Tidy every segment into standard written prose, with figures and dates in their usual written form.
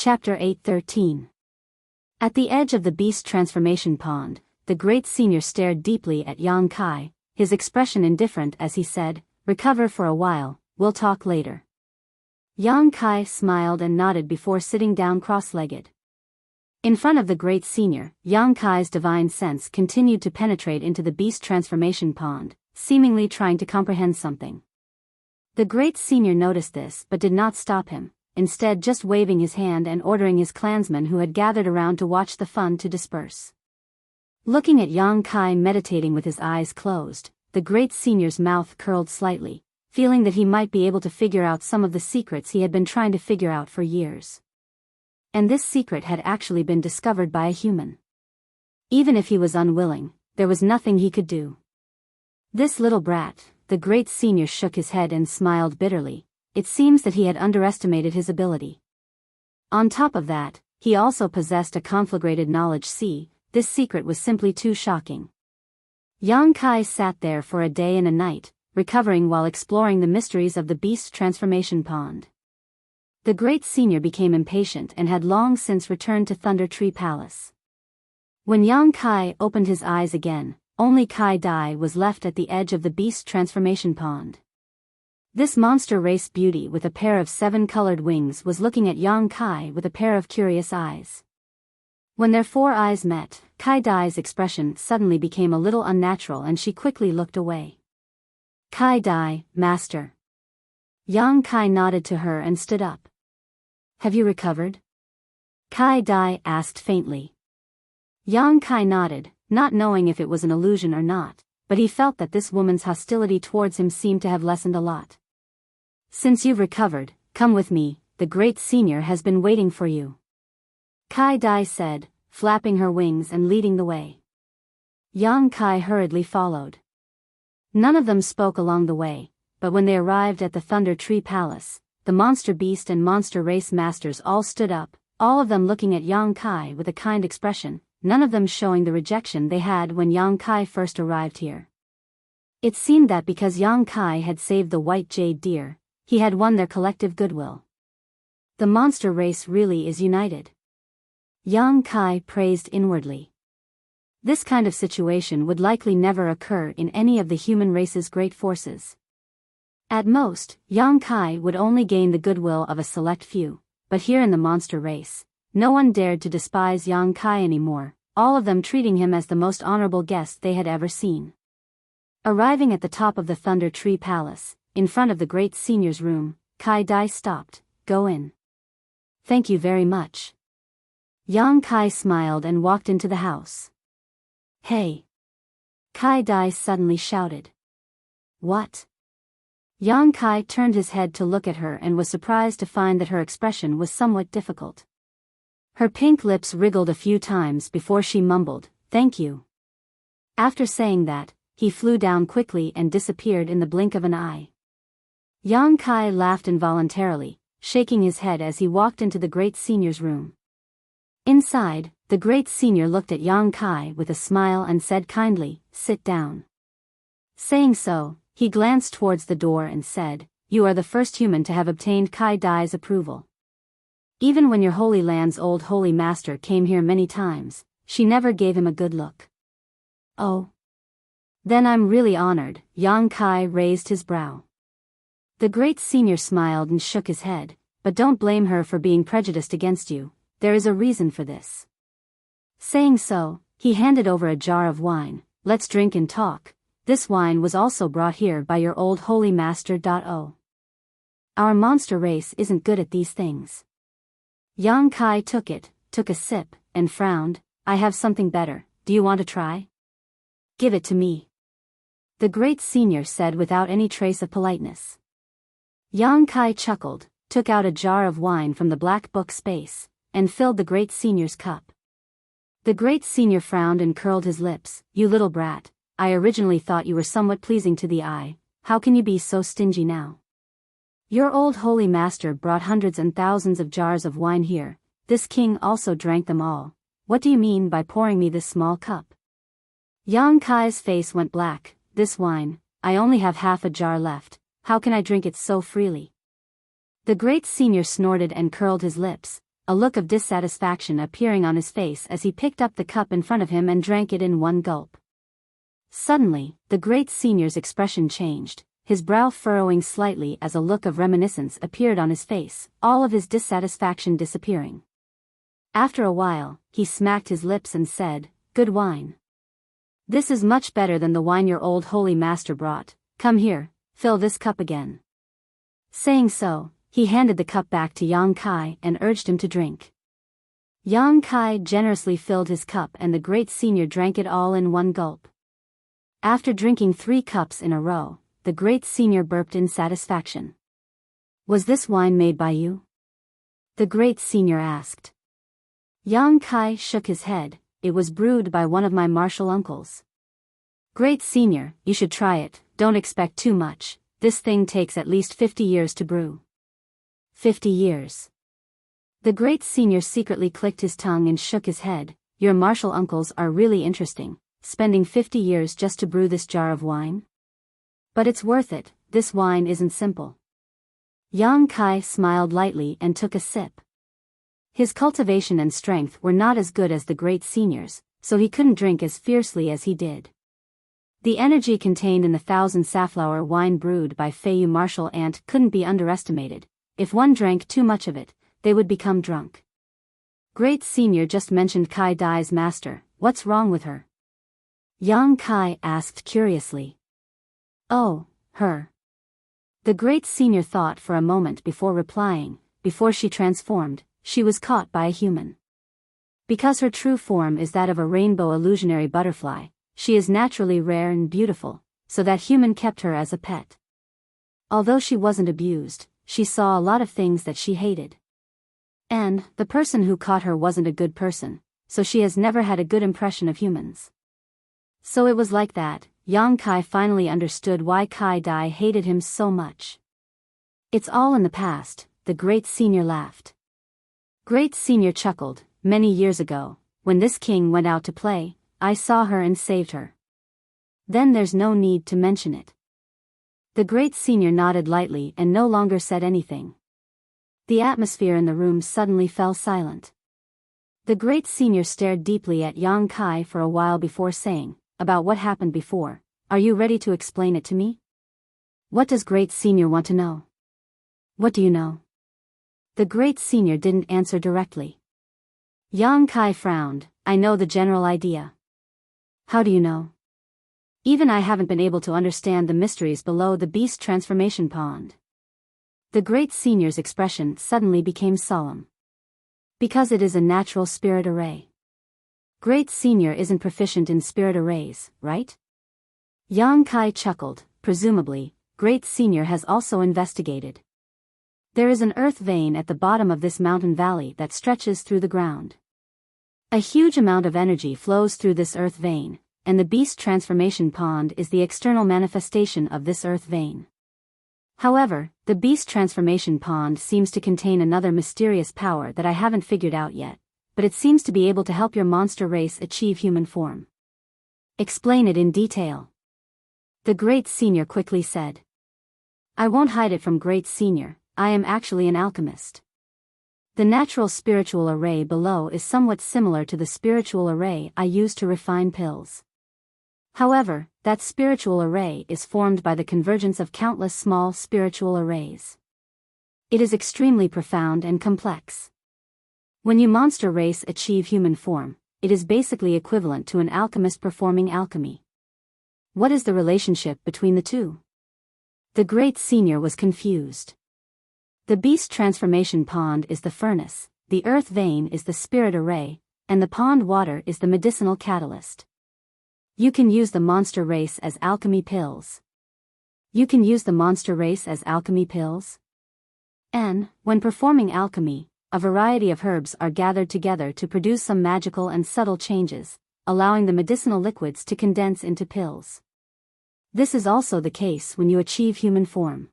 Chapter 8:13. At the edge of the beast transformation pond, the great senior stared deeply at Yang Kai, his expression indifferent as he said, "Recover for a while, we'll talk later." Yang Kai smiled and nodded before sitting down cross-legged. In front of the great senior, Yang Kai's divine sense continued to penetrate into the beast transformation pond, seemingly trying to comprehend something. The great senior noticed this but did not stop him, instead just waving his hand and ordering his clansmen who had gathered around to watch the fun to disperse. Looking at Yang Kai meditating with his eyes closed, the great senior's mouth curled slightly, feeling that he might be able to figure out some of the secrets he had been trying to figure out for years. And this secret had actually been discovered by a human. Even if he was unwilling, there was nothing he could do. This little brat, the great senior shook his head and smiled bitterly. It seems that he had underestimated his ability. On top of that, he also possessed a conflagrated knowledge. This secret was simply too shocking. Yang Kai sat there for a day and a night, recovering while exploring the mysteries of the beast transformation pond. The great senior became impatient and had long since returned to Thunder Tree Palace. When Yang Kai opened his eyes again, only Kai Dai was left at the edge of the beast transformation pond. This monster race beauty with a pair of 7-colored wings was looking at Yang Kai with a pair of curious eyes. When their 4 eyes met, Kai Dai's expression suddenly became a little unnatural and she quickly looked away. "Kai Dai, master." Yang Kai nodded to her and stood up. "Have you recovered?" Kai Dai asked faintly. Yang Kai nodded, not knowing if it was an illusion or not, but he felt that this woman's hostility towards him seemed to have lessened a lot. "Since you've recovered, come with me, the great senior has been waiting for you," Kai Dai said, flapping her wings and leading the way. Yang Kai hurriedly followed. None of them spoke along the way, but when they arrived at the Thunder Tree Palace, the monster beast and monster race masters all stood up, all of them looking at Yang Kai with a kind expression, none of them showing the rejection they had when Yang Kai first arrived here. It seemed that because Yang Kai had saved the white jade deer, he had won their collective goodwill. The monster race really is united. Yang Kai praised inwardly. This kind of situation would likely never occur in any of the human race's great forces. At most, Yang Kai would only gain the goodwill of a select few, but here in the monster race, no one dared to despise Yang Kai anymore, all of them treating him as the most honorable guest they had ever seen. Arriving at the top of the Thunder Tree Palace, in front of the great senior's room, Kai Dai stopped. "Go in." "Thank you very much." Yang Kai smiled and walked into the house. "Hey!" Kai Dai suddenly shouted. "What?" Yang Kai turned his head to look at her and was surprised to find that her expression was somewhat difficult. Her pink lips wriggled a few times before she mumbled, "Thank you." After saying that, he flew down quickly and disappeared in the blink of an eye. Yang Kai laughed involuntarily, shaking his head as he walked into the great senior's room. Inside, the great senior looked at Yang Kai with a smile and said kindly, "Sit down." Saying so, he glanced towards the door and said, "You are the first human to have obtained Kai Dai's approval. Even when your Holy Land's old holy master came here many times, she never gave him a good look." "Oh. Then I'm really honored." Yang Kai raised his brow. The great senior smiled and shook his head, "But don't blame her for being prejudiced against you, there is a reason for this." Saying so, he handed over a jar of wine. "Let's drink and talk. This wine was also brought here by your old holy master. Our monster race isn't good at these things." Yang Kai took it, took a sip, and frowned. "I have something better, do you want to try?" "Give it to me," the great senior said without any trace of politeness. Yang Kai chuckled, took out a jar of wine from the black book space, and filled the great senior's cup. The great senior frowned and curled his lips. "You little brat, I originally thought you were somewhat pleasing to the eye, how can you be so stingy now? Your old holy master brought hundreds and thousands of jars of wine here, this king also drank them all. What do you mean by pouring me this small cup?" Yang Kai's face went black. "This wine, I only have half a jar left, how can I drink it so freely?" The great senior snorted and curled his lips. a look of dissatisfaction appearing on his face as he picked up the cup in front of him and drank it in one gulp. Suddenly, the great senior's expression changed, his brow furrowing slightly as a look of reminiscence appeared on his face, all of his dissatisfaction disappearing. After a while, he smacked his lips and said, "Good wine. This is much better than the wine your old holy master brought. Come here, fill this cup again." Saying so, he handed the cup back to Yang Kai and urged him to drink. Yang Kai generously filled his cup and the great senior drank it all in one gulp. After drinking 3 cups in a row, the great senior burped in satisfaction. "Was this wine made by you?" the great senior asked. Yang Kai shook his head. "It was brewed by one of my martial uncles." "Great senior, you should try it, don't expect too much, this thing takes at least 50 years to brew." 50 years. The great senior secretly clicked his tongue and shook his head. "Your martial uncles are really interesting, spending 50 years just to brew this jar of wine? But it's worth it, this wine isn't simple." Yang Kai smiled lightly and took a sip. His cultivation and strength were not as good as the great senior's, so he couldn't drink as fiercely as he did. The energy contained in the 1,000 safflower wine brewed by Feiyu martial ant couldn't be underestimated. If one drank too much of it, they would become drunk. Great senior just mentioned Kai Dai's master, what's wrong with her? Yang Kai asked curiously. "Oh, her." The great senior thought for a moment before replying. Before she transformed, she was caught by a human. Because her true form is that of a rainbow illusionary butterfly, she is naturally rare and beautiful, so that human kept her as a pet. Although she wasn't abused, she saw a lot of things that she hated. And the person who caught her wasn't a good person, so she has never had a good impression of humans. So it was like that, Yang Kai finally understood why Kai Dai hated him so much. "It's all in the past," the great senior laughed. Great senior chuckled. "Many years ago, when this king went out to play, I saw her and saved her. Then there's no need to mention it." The great senior nodded lightly and no longer said anything. The atmosphere in the room suddenly fell silent. The great senior stared deeply at Yang Kai for a while before saying, "About what happened before, are you ready to explain it to me?" "What does great senior want to know?" "What do you know?" The great senior didn't answer directly. Yang Kai frowned. "I know the general idea." "How do you know?" "Even I haven't been able to understand the mysteries below the beast transformation pond." The great senior's expression suddenly became solemn. "Because it is a natural spirit array." "Great senior isn't proficient in spirit arrays, right?" Yang Kai chuckled. "Presumably, great senior has also investigated. There is an earth vein at the bottom of this mountain valley that stretches through the ground. A huge amount of energy flows through this earth vein, and the beast transformation pond is the external manifestation of this earth vein. However, the beast transformation pond seems to contain another mysterious power that I haven't figured out yet, but it seems to be able to help your monster race achieve human form." "Explain it in detail," the great senior quickly said. "I won't hide it from great senior, I am actually an alchemist. The natural spiritual array below is somewhat similar to the spiritual array I use to refine pills. However, that spiritual array is formed by the convergence of countless small spiritual arrays. It is extremely profound and complex. When you monster race achieve human form, it is basically equivalent to an alchemist performing alchemy. What is the relationship between the two?" The great senior was confused. The beast transformation pond is the furnace, the earth vein is the spirit array, and the pond water is the medicinal catalyst. You can use the monster race as alchemy pills. You can use the monster race as alchemy pills? And, when performing alchemy, a variety of herbs are gathered together to produce some magical and subtle changes, allowing the medicinal liquids to condense into pills. This is also the case when you achieve human form.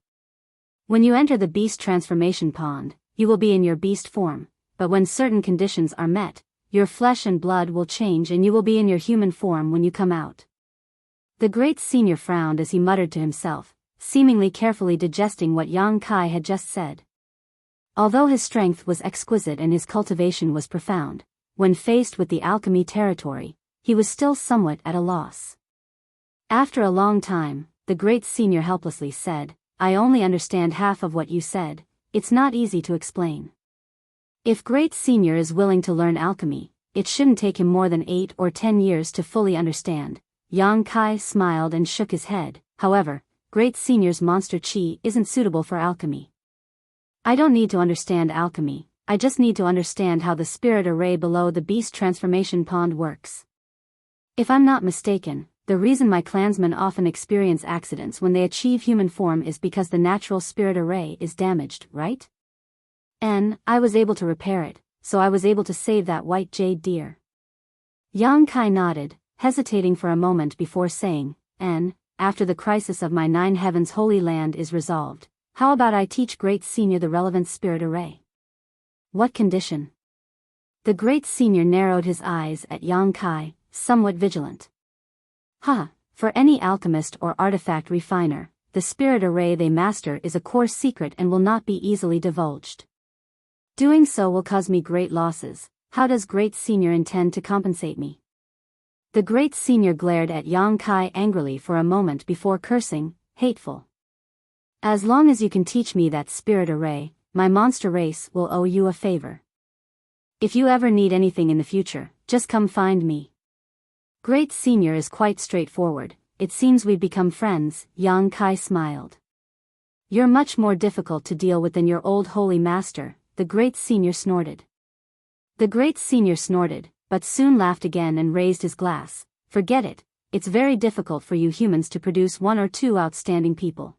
When you enter the beast transformation pond, you will be in your beast form, but when certain conditions are met, your flesh and blood will change and you will be in your human form when you come out. The great senior frowned as he muttered to himself, seemingly carefully digesting what Yang Kai had just said. Although his strength was exquisite and his cultivation was profound, when faced with the alchemy territory, he was still somewhat at a loss. After a long time, the great senior helplessly said, "I only understand half of what you said, it's not easy to explain." If great senior is willing to learn alchemy, it shouldn't take him more than 8 or 10 years to fully understand. Yang Kai smiled and shook his head. However, great senior's monster chi isn't suitable for alchemy. I don't need to understand alchemy, I just need to understand how the spirit array below the beast transformation pond works. If I'm not mistaken, the reason my clansmen often experience accidents when they achieve human form is because the natural spirit array is damaged, right? And I was able to repair it, so I was able to save that white jade deer. Yang Kai nodded, hesitating for a moment before saying, "And, after the crisis of my 9 heavens holy land is resolved, how about I teach great senior the relevant spirit array?" "What condition?" The great senior narrowed his eyes at Yang Kai, somewhat vigilant. For any alchemist or artifact refiner, the spirit array they master is a core secret and will not be easily divulged. Doing so will cause me great losses. How does great senior intend to compensate me? The great senior glared at Yang Kai angrily for a moment before cursing, "Hateful. As long as you can teach me that spirit array, my monster race will owe you a favor. If you ever need anything in the future, just come find me." Great senior is quite straightforward. "It seems we've become friends," Yang Kai smiled. "You're much more difficult to deal with than your old holy master," the great senior snorted. The great senior snorted, but soon laughed again and raised his glass. "Forget it, it's very difficult for you humans to produce 1 or 2 outstanding people.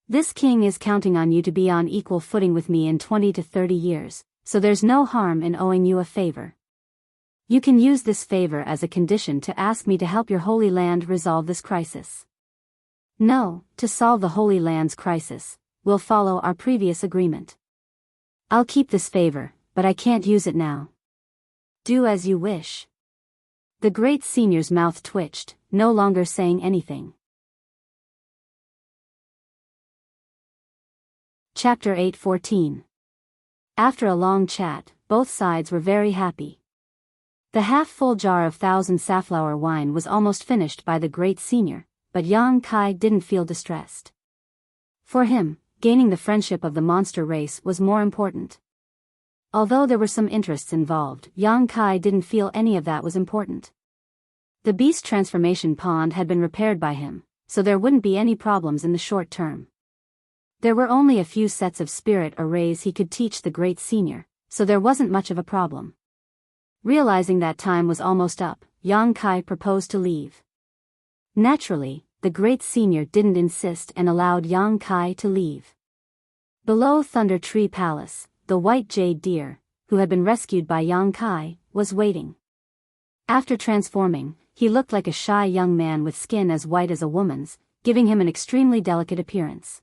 This king is counting on you to be on equal footing with me in 20 to 30 years, so there's no harm in owing you a favor. You can use this favor as a condition to ask me to help your holy land resolve this crisis." "No, to solve the holy land's crisis, we'll follow our previous agreement. I'll keep this favor, but I can't use it now." "Do as you wish." The great senior's mouth twitched, no longer saying anything. Chapter 8:14. After a long chat, both sides were very happy. The half-full jar of 1000 safflower wine was almost finished by the great senior, but Yang Kai didn't feel distressed. For him, gaining the friendship of the monster race was more important. Although there were some interests involved, Yang Kai didn't feel any of that was important. The beast transformation pond had been repaired by him, so there wouldn't be any problems in the short term. There were only a few sets of spirit arrays he could teach the great senior, so there wasn't much of a problem. Realizing that time was almost up, Yang Kai proposed to leave. Naturally, the great senior didn't insist and allowed Yang Kai to leave. Below Thunder Tree Palace, the white jade deer, who had been rescued by Yang Kai, was waiting. After transforming, he looked like a shy young man with skin as white as a woman's, giving him an extremely delicate appearance.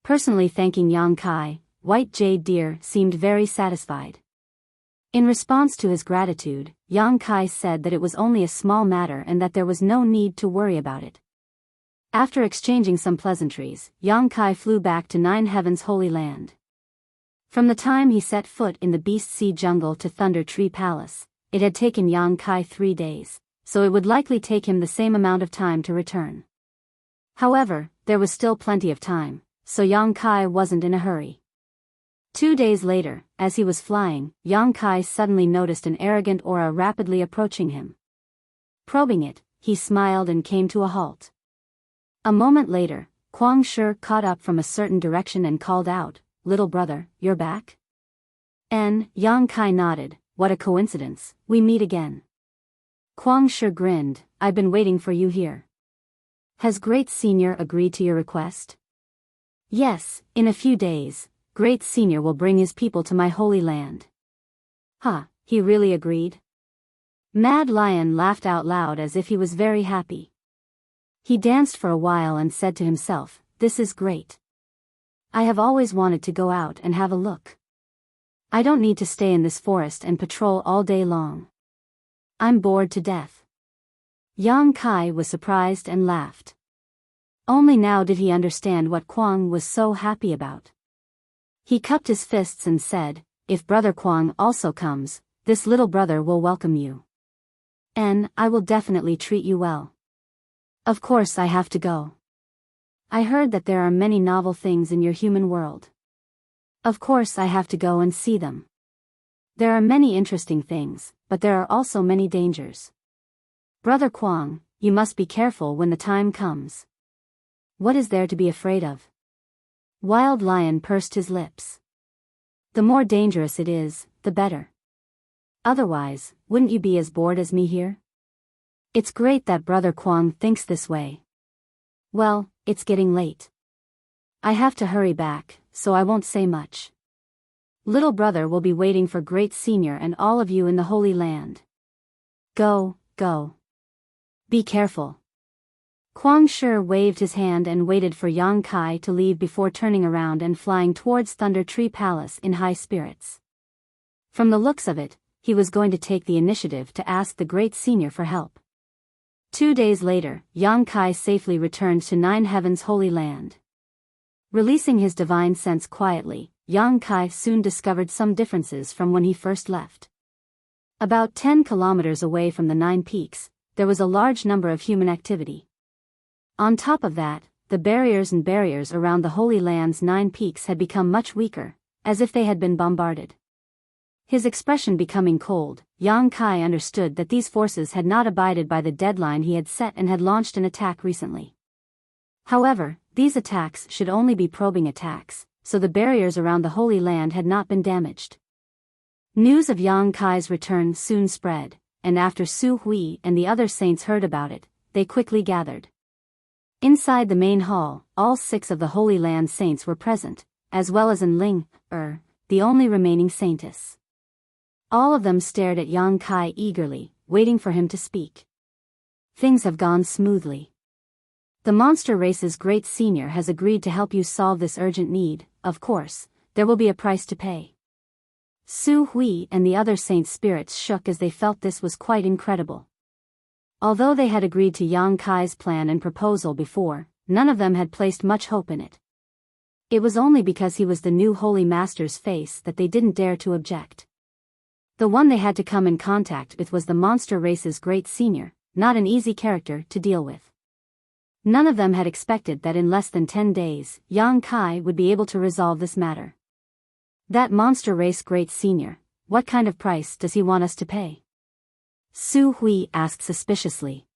Personally thanking Yang Kai, white jade deer seemed very satisfied. In response to his gratitude, Yang Kai said that it was only a small matter and that there was no need to worry about it. After exchanging some pleasantries, Yang Kai flew back to 9 Heavens Holy Land. From the time he set foot in the Beast Sea Jungle to Thunder Tree Palace, it had taken Yang Kai 3 days, so it would likely take him the same amount of time to return. However, there was still plenty of time, so Yang Kai wasn't in a hurry. 2 days later, as he was flying, Yang Kai suddenly noticed an arrogant aura rapidly approaching him. Probing it, he smiled and came to a halt. A moment later, Kwang Shi caught up from a certain direction and called out, "Little brother, you're back?" And Yang Kai nodded. "What a coincidence, we meet again." Kwang Shi grinned, "I've been waiting for you here. Has Great Senior agreed to your request?" "Yes, in a few days. Great Senior will bring his people to my holy land." He really agreed? Mad Lion laughed out loud as if he was very happy. He danced for a while and said to himself, "This is great. I have always wanted to go out and have a look. I don't need to stay in this forest and patrol all day long. I'm bored to death." Yang Kai was surprised and laughed. Only now did he understand what Kwang was so happy about. He cupped his fists and said, "If Brother Kwang also comes, this little brother will welcome you. And I will definitely treat you well. Of course I have to go. I heard that there are many novel things in your human world. Of course I have to go and see them. There are many interesting things, but there are also many dangers. Brother Kwang, you must be careful when the time comes. What is there to be afraid of?" Wild Lion pursed his lips. "The more dangerous it is, the better. Otherwise, wouldn't you be as bored as me here? It's great that Brother Kwang thinks this way. Well, it's getting late. I have to hurry back, so I won't say much. Little brother will be waiting for Great Senior and all of you in the Holy Land. Go, go. Be careful." Kwang Shi waved his hand and waited for Yang Kai to leave before turning around and flying towards Thunder Tree Palace in high spirits. From the looks of it, he was going to take the initiative to ask the Great Senior for help. 2 days later, Yang Kai safely returned to Nine Heaven's Holy Land. Releasing his divine sense quietly, Yang Kai soon discovered some differences from when he first left. About 10 kilometers away from the Nine Peaks, there was a large number of human activity. On top of that, the barriers around the Holy Land's 9 peaks had become much weaker, as if they had been bombarded. His expression becoming cold, Yang Kai understood that these forces had not abided by the deadline he had set and had launched an attack recently. However, these attacks should only be probing attacks, so the barriers around the Holy Land had not been damaged. News of Yang Kai's return soon spread, and after Su Hui and the other saints heard about it, they quickly gathered. Inside the main hall, all 6 of the Holy Land saints were present, as well as Ling, the only remaining saintess. All of them stared at Yang Kai eagerly, waiting for him to speak. "Things have gone smoothly. The monster race's Great Senior has agreed to help you solve this urgent need. Of course, there will be a price to pay." Su Hui and the other saints' spirits shook as they felt this was quite incredible. Although they had agreed to Yang Kai's plan and proposal before, none of them had placed much hope in it. It was only because he was the new Holy Master's face that they didn't dare to object. The one they had to come in contact with was the monster race's Great Senior, not an easy character to deal with. None of them had expected that in less than 10 days, Yang Kai would be able to resolve this matter. "That monster race Great Senior, what kind of price does he want us to pay?" Su Hui asked suspiciously.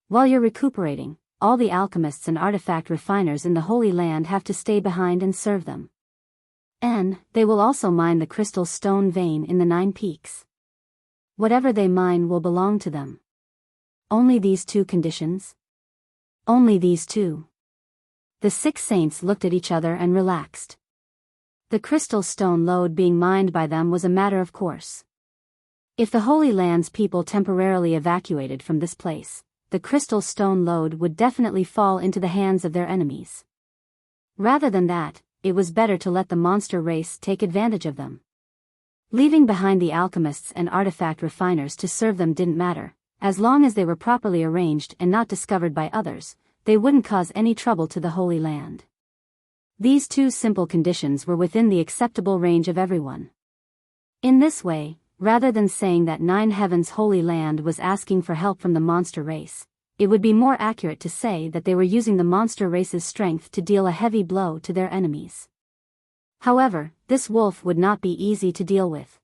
"While you're recuperating, all the alchemists and artifact refiners in the Holy Land have to stay behind and serve them. And they will also mine the crystal stone vein in the 9 peaks. Whatever they mine will belong to them. Only these 2 conditions?" "Only these 2. The 6 saints looked at each other and relaxed. The crystal stone lode being mined by them was a matter of course. If the Holy Land's people temporarily evacuated from this place, the crystal stone lode would definitely fall into the hands of their enemies. Rather than that, it was better to let the monster race take advantage of them. Leaving behind the alchemists and artifact refiners to serve them didn't matter, as long as they were properly arranged and not discovered by others, they wouldn't cause any trouble to the Holy Land. These 2 simple conditions were within the acceptable range of everyone. In this way, rather than saying that 9 Heaven's Holy Land was asking for help from the monster race, it would be more accurate to say that they were using the monster race's strength to deal a heavy blow to their enemies. However, this wolf would not be easy to deal with.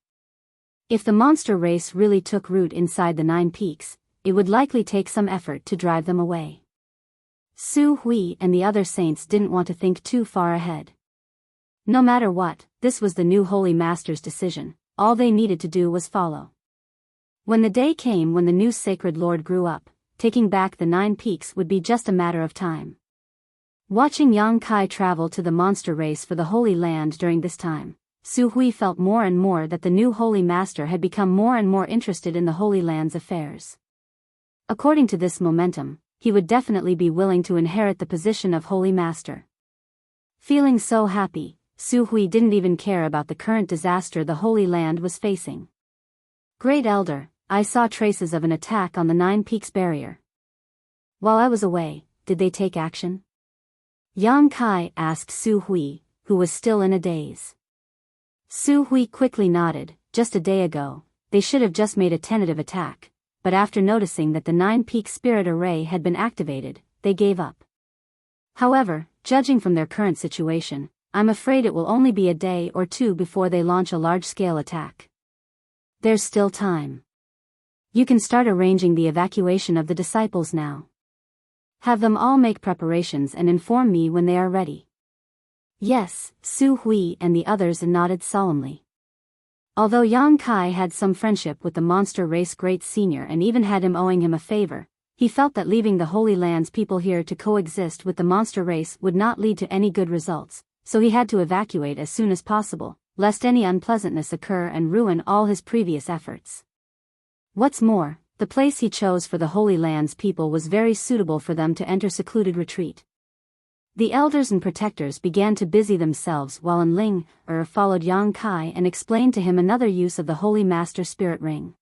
If the monster race really took root inside the 9 peaks, it would likely take some effort to drive them away. Su Hui and the other saints didn't want to think too far ahead. No matter what, this was the new Holy Master's decision, all they needed to do was follow. When the day came when the new Sacred Lord grew up, taking back the 9 peaks would be just a matter of time. Watching Yang Kai travel to the monster race for the Holy Land during this time, Su Hui felt more and more that the new Holy Master had become more and more interested in the Holy Land's affairs. According to this momentum, he would definitely be willing to inherit the position of Holy Master. Feeling so happy, Su Hui didn't even care about the current disaster the Holy Land was facing. "Great Elder, I saw traces of an attack on the 9 Peaks barrier. While I was away, did they take action?" Yang Kai asked Su Hui, who was still in a daze. Su Hui quickly nodded. Just a day ago, they should have just made a tentative attack, but after noticing that the 9-peak spirit array had been activated, they gave up. However, judging from their current situation, I'm afraid it will only be a day or two before they launch a large-scale attack. There's still time. You can start arranging the evacuation of the disciples now. Have them all make preparations and inform me when they are ready. Yes, Su Hui and the others nodded solemnly. Although Yang Kai had some friendship with the monster race great senior and even had him owing him a favor, he felt that leaving the Holy Land's people here to coexist with the monster race would not lead to any good results, so he had to evacuate as soon as possible, lest any unpleasantness occur and ruin all his previous efforts. What's more, the place he chose for the Holy Land's people was very suitable for them to enter secluded retreat. The elders and protectors began to busy themselves while Ling followed Yang Kai and explained to him another use of the Holy Master Spirit Ring.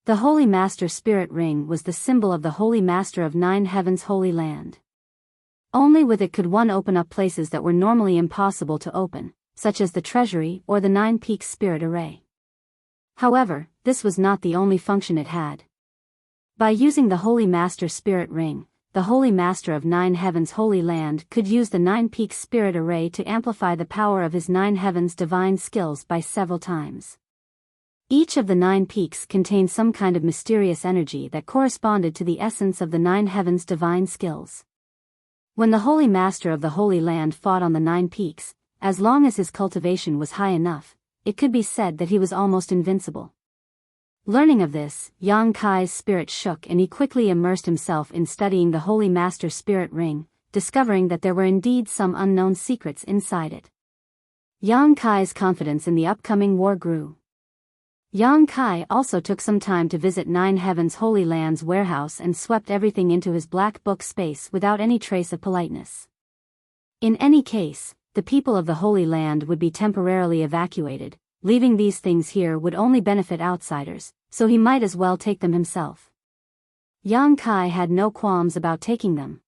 The Holy Master Spirit Ring was the symbol of the Holy Master of 9 Heavens' Holy Land. Only with it could one open up places that were normally impossible to open, such as the treasury or the 9 Peaks Spirit Array. However, this was not the only function it had. By using the Holy Master Spirit Ring, the Holy Master of 9 Heavens' Holy Land could use the 9 Peaks Spirit Array to amplify the power of his 9 Heavens' divine skills by several times. Each of the 9 peaks contained some kind of mysterious energy that corresponded to the essence of the 9 Heavens' divine skills. When the Holy Master of the Holy Land fought on the 9 peaks, as long as his cultivation was high enough, it could be said that he was almost invincible. Learning of this, Yang Kai's spirit shook and he quickly immersed himself in studying the Holy Master Spirit Ring, discovering that there were indeed some unknown secrets inside it. Yang Kai's confidence in the upcoming war grew. Yang Kai also took some time to visit 9 Heavens' Holy Land's warehouse and swept everything into his black book space without any trace of politeness. In any case, the people of the Holy Land would be temporarily evacuated. Leaving these things here would only benefit outsiders, so he might as well take them himself. Yang Kai had no qualms about taking them.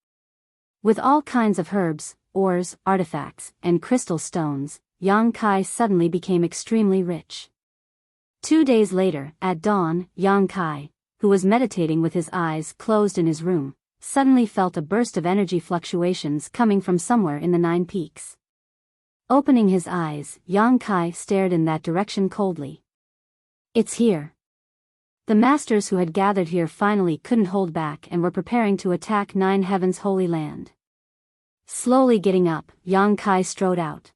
With all kinds of herbs, ores, artifacts, and crystal stones, Yang Kai suddenly became extremely rich. 2 days later, at dawn, Yang Kai, who was meditating with his eyes closed in his room, suddenly felt a burst of energy fluctuations coming from somewhere in the 9 peaks. Opening his eyes, Yang Kai stared in that direction coldly. It's here. The masters who had gathered here finally couldn't hold back and were preparing to attack 9 Heavens' Holy Land. Slowly getting up, Yang Kai strode out.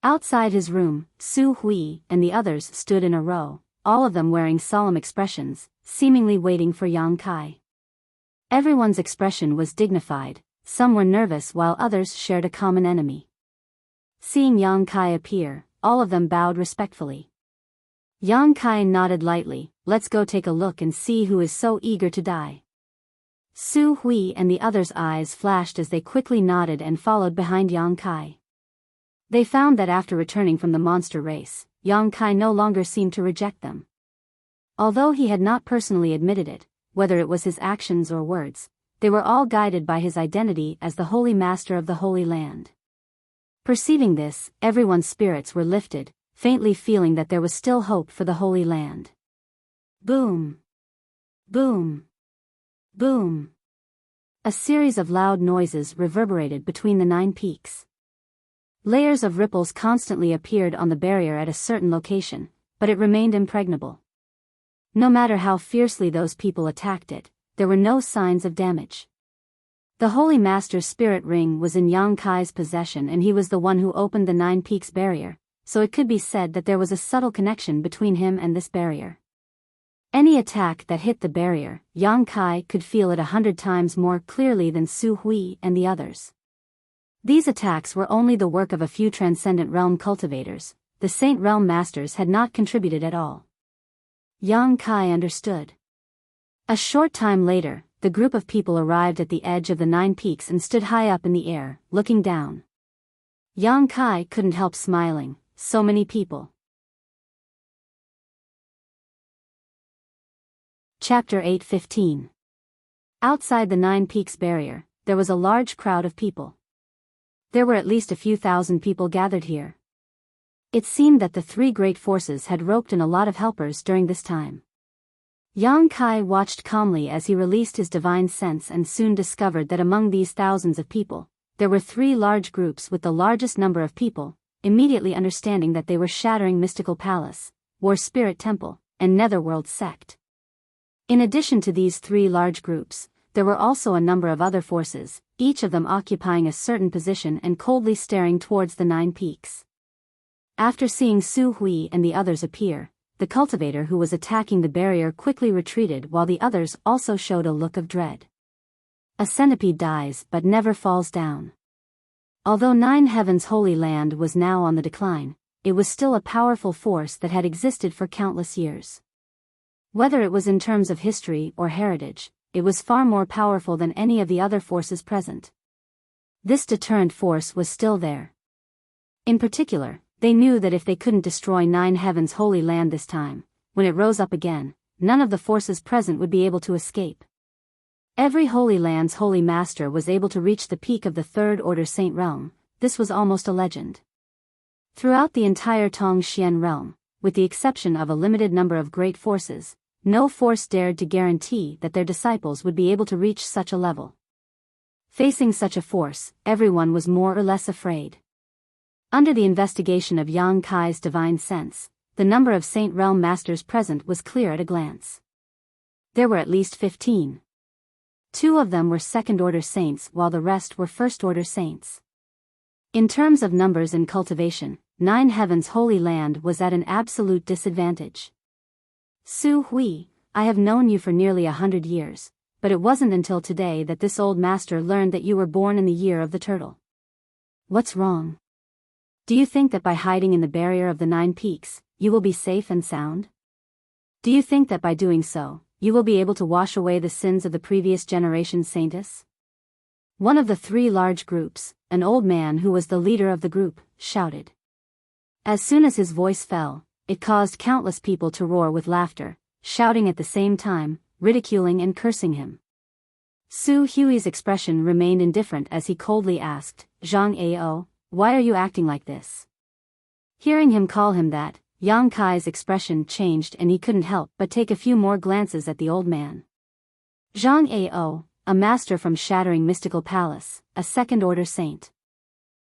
Outside his room, Su Hui and the others stood in a row, all of them wearing solemn expressions, seemingly waiting for Yang Kai. Everyone's expression was dignified, some were nervous while others shared a common enemy. Seeing Yang Kai appear, all of them bowed respectfully. Yang Kai nodded lightly. Let's go take a look and see who is so eager to die. Su Hui and the others' eyes flashed as they quickly nodded and followed behind Yang Kai. They found that after returning from the monster race, Yang Kai no longer seemed to reject them. Although he had not personally admitted it, whether it was his actions or words, they were all guided by his identity as the Holy Master of the Holy Land. Perceiving this, everyone's spirits were lifted, faintly feeling that there was still hope for the Holy Land. Boom! Boom! Boom! A series of loud noises reverberated between the 9 peaks. Layers of ripples constantly appeared on the barrier at a certain location, but it remained impregnable. No matter how fiercely those people attacked it, there were no signs of damage. The Holy Master's Spirit Ring was in Yang Kai's possession and he was the one who opened the 9 Peaks barrier, so it could be said that there was a subtle connection between him and this barrier. Any attack that hit the barrier, Yang Kai could feel it 100 times more clearly than Su Hui and the others. These attacks were only the work of a few Transcendent Realm cultivators, the Saint Realm Masters had not contributed at all. Yang Kai understood. A short time later, the group of people arrived at the edge of the 9 peaks and stood high up in the air, looking down. Yang Kai couldn't help smiling, so many people. Chapter 8:15. Outside the 9 peaks barrier, there was a large crowd of people. There were at least a few thousand people gathered here. It seemed that the three great forces had roped in a lot of helpers during this time. Yang Kai watched calmly as he released his divine sense and soon discovered that among these thousands of people, there were three large groups with the largest number of people, immediately understanding that they were Shattering Mystical Palace, War Spirit Temple, and Netherworld Sect. In addition to these three large groups, there were also a number of other forces, each of them occupying a certain position and coldly staring towards the 9 peaks. After seeing Su Hui and the others appear, the cultivator who was attacking the barrier quickly retreated while the others also showed a look of dread. A centipede dies but never falls down. Although 9 Heaven's Holy Land was now on the decline, it was still a powerful force that had existed for countless years. Whether it was in terms of history or heritage, it was far more powerful than any of the other forces present. This deterrent force was still there. In particular, they knew that if they couldn't destroy 9 Heaven's Holy Land this time, when it rose up again, none of the forces present would be able to escape. Every Holy Land's Holy Master was able to reach the peak of the Third Order Saint Realm. This was almost a legend. Throughout the entire Tongxian realm, with the exception of a limited number of great forces, no force dared to guarantee that their disciples would be able to reach such a level. Facing such a force, everyone was more or less afraid. Under the investigation of Yang Kai's divine sense, the number of Saint Realm Masters present was clear at a glance. There were at least 15. 2 of them were second-order saints while the rest were first-order saints. In terms of numbers and cultivation, 9 Heaven's Holy Land was at an absolute disadvantage. Su Hui, I have known you for nearly 100 years, but it wasn't until today that this old master learned that you were born in the year of the turtle. What's wrong? Do you think that by hiding in the barrier of the 9 peaks, you will be safe and sound? Do you think that by doing so, you will be able to wash away the sins of the previous generation saintess? One of the 3 large groups, an old man who was the leader of the group, shouted. As soon as his voice fell, it caused countless people to roar with laughter, shouting at the same time, ridiculing and cursing him. Su Hui's expression remained indifferent as he coldly asked, Zhang Ao, why are you acting like this? Hearing him call him that, Yang Kai's expression changed and he couldn't help but take a few more glances at the old man. Zhang Ao, a master from Shattering Mystical Palace, a second-order saint.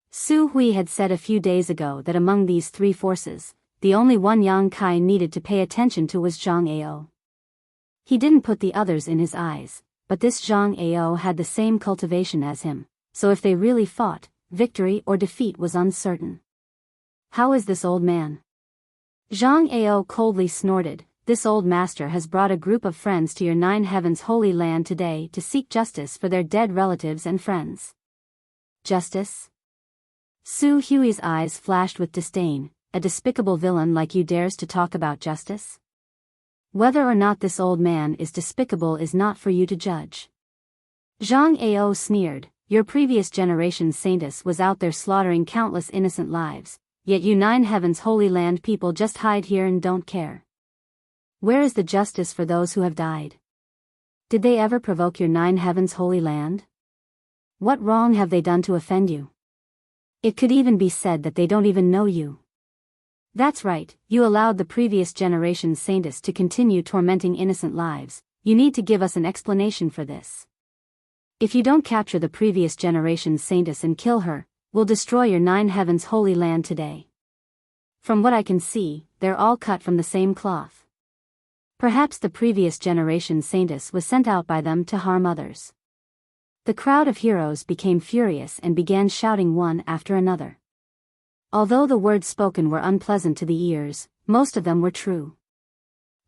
Su Hui had said a few days ago that among these 3 forces, the only one Yang Kai needed to pay attention to was Zhang Ao. He didn't put the others in his eyes, but this Zhang Ao had the same cultivation as him, so if they really fought, victory or defeat was uncertain. How is this old man? Zhang Ao coldly snorted, this old master has brought a group of friends to your 9 Heaven's Holy Land today to seek justice for their dead relatives and friends. Justice? Su Hui's eyes flashed with disdain, a despicable villain like you dares to talk about justice? Whether or not this old man is despicable is not for you to judge. Zhang Ao sneered, your previous generation's saintess was out there slaughtering countless innocent lives, yet you 9 Heaven's Holy Land people just hide here and don't care. Where is the justice for those who have died? Did they ever provoke your 9 Heaven's Holy Land? What wrong have they done to offend you? It could even be said that they don't even know you. That's right, you allowed the previous generation's saintess to continue tormenting innocent lives. You need to give us an explanation for this. If you don't capture the previous generation's saintess and kill her, we'll destroy your 9 Heaven's Holy Land today. From what I can see, they're all cut from the same cloth. Perhaps the previous generation's saintess was sent out by them to harm others. The crowd of heroes became furious and began shouting one after another. Although the words spoken were unpleasant to the ears, most of them were true.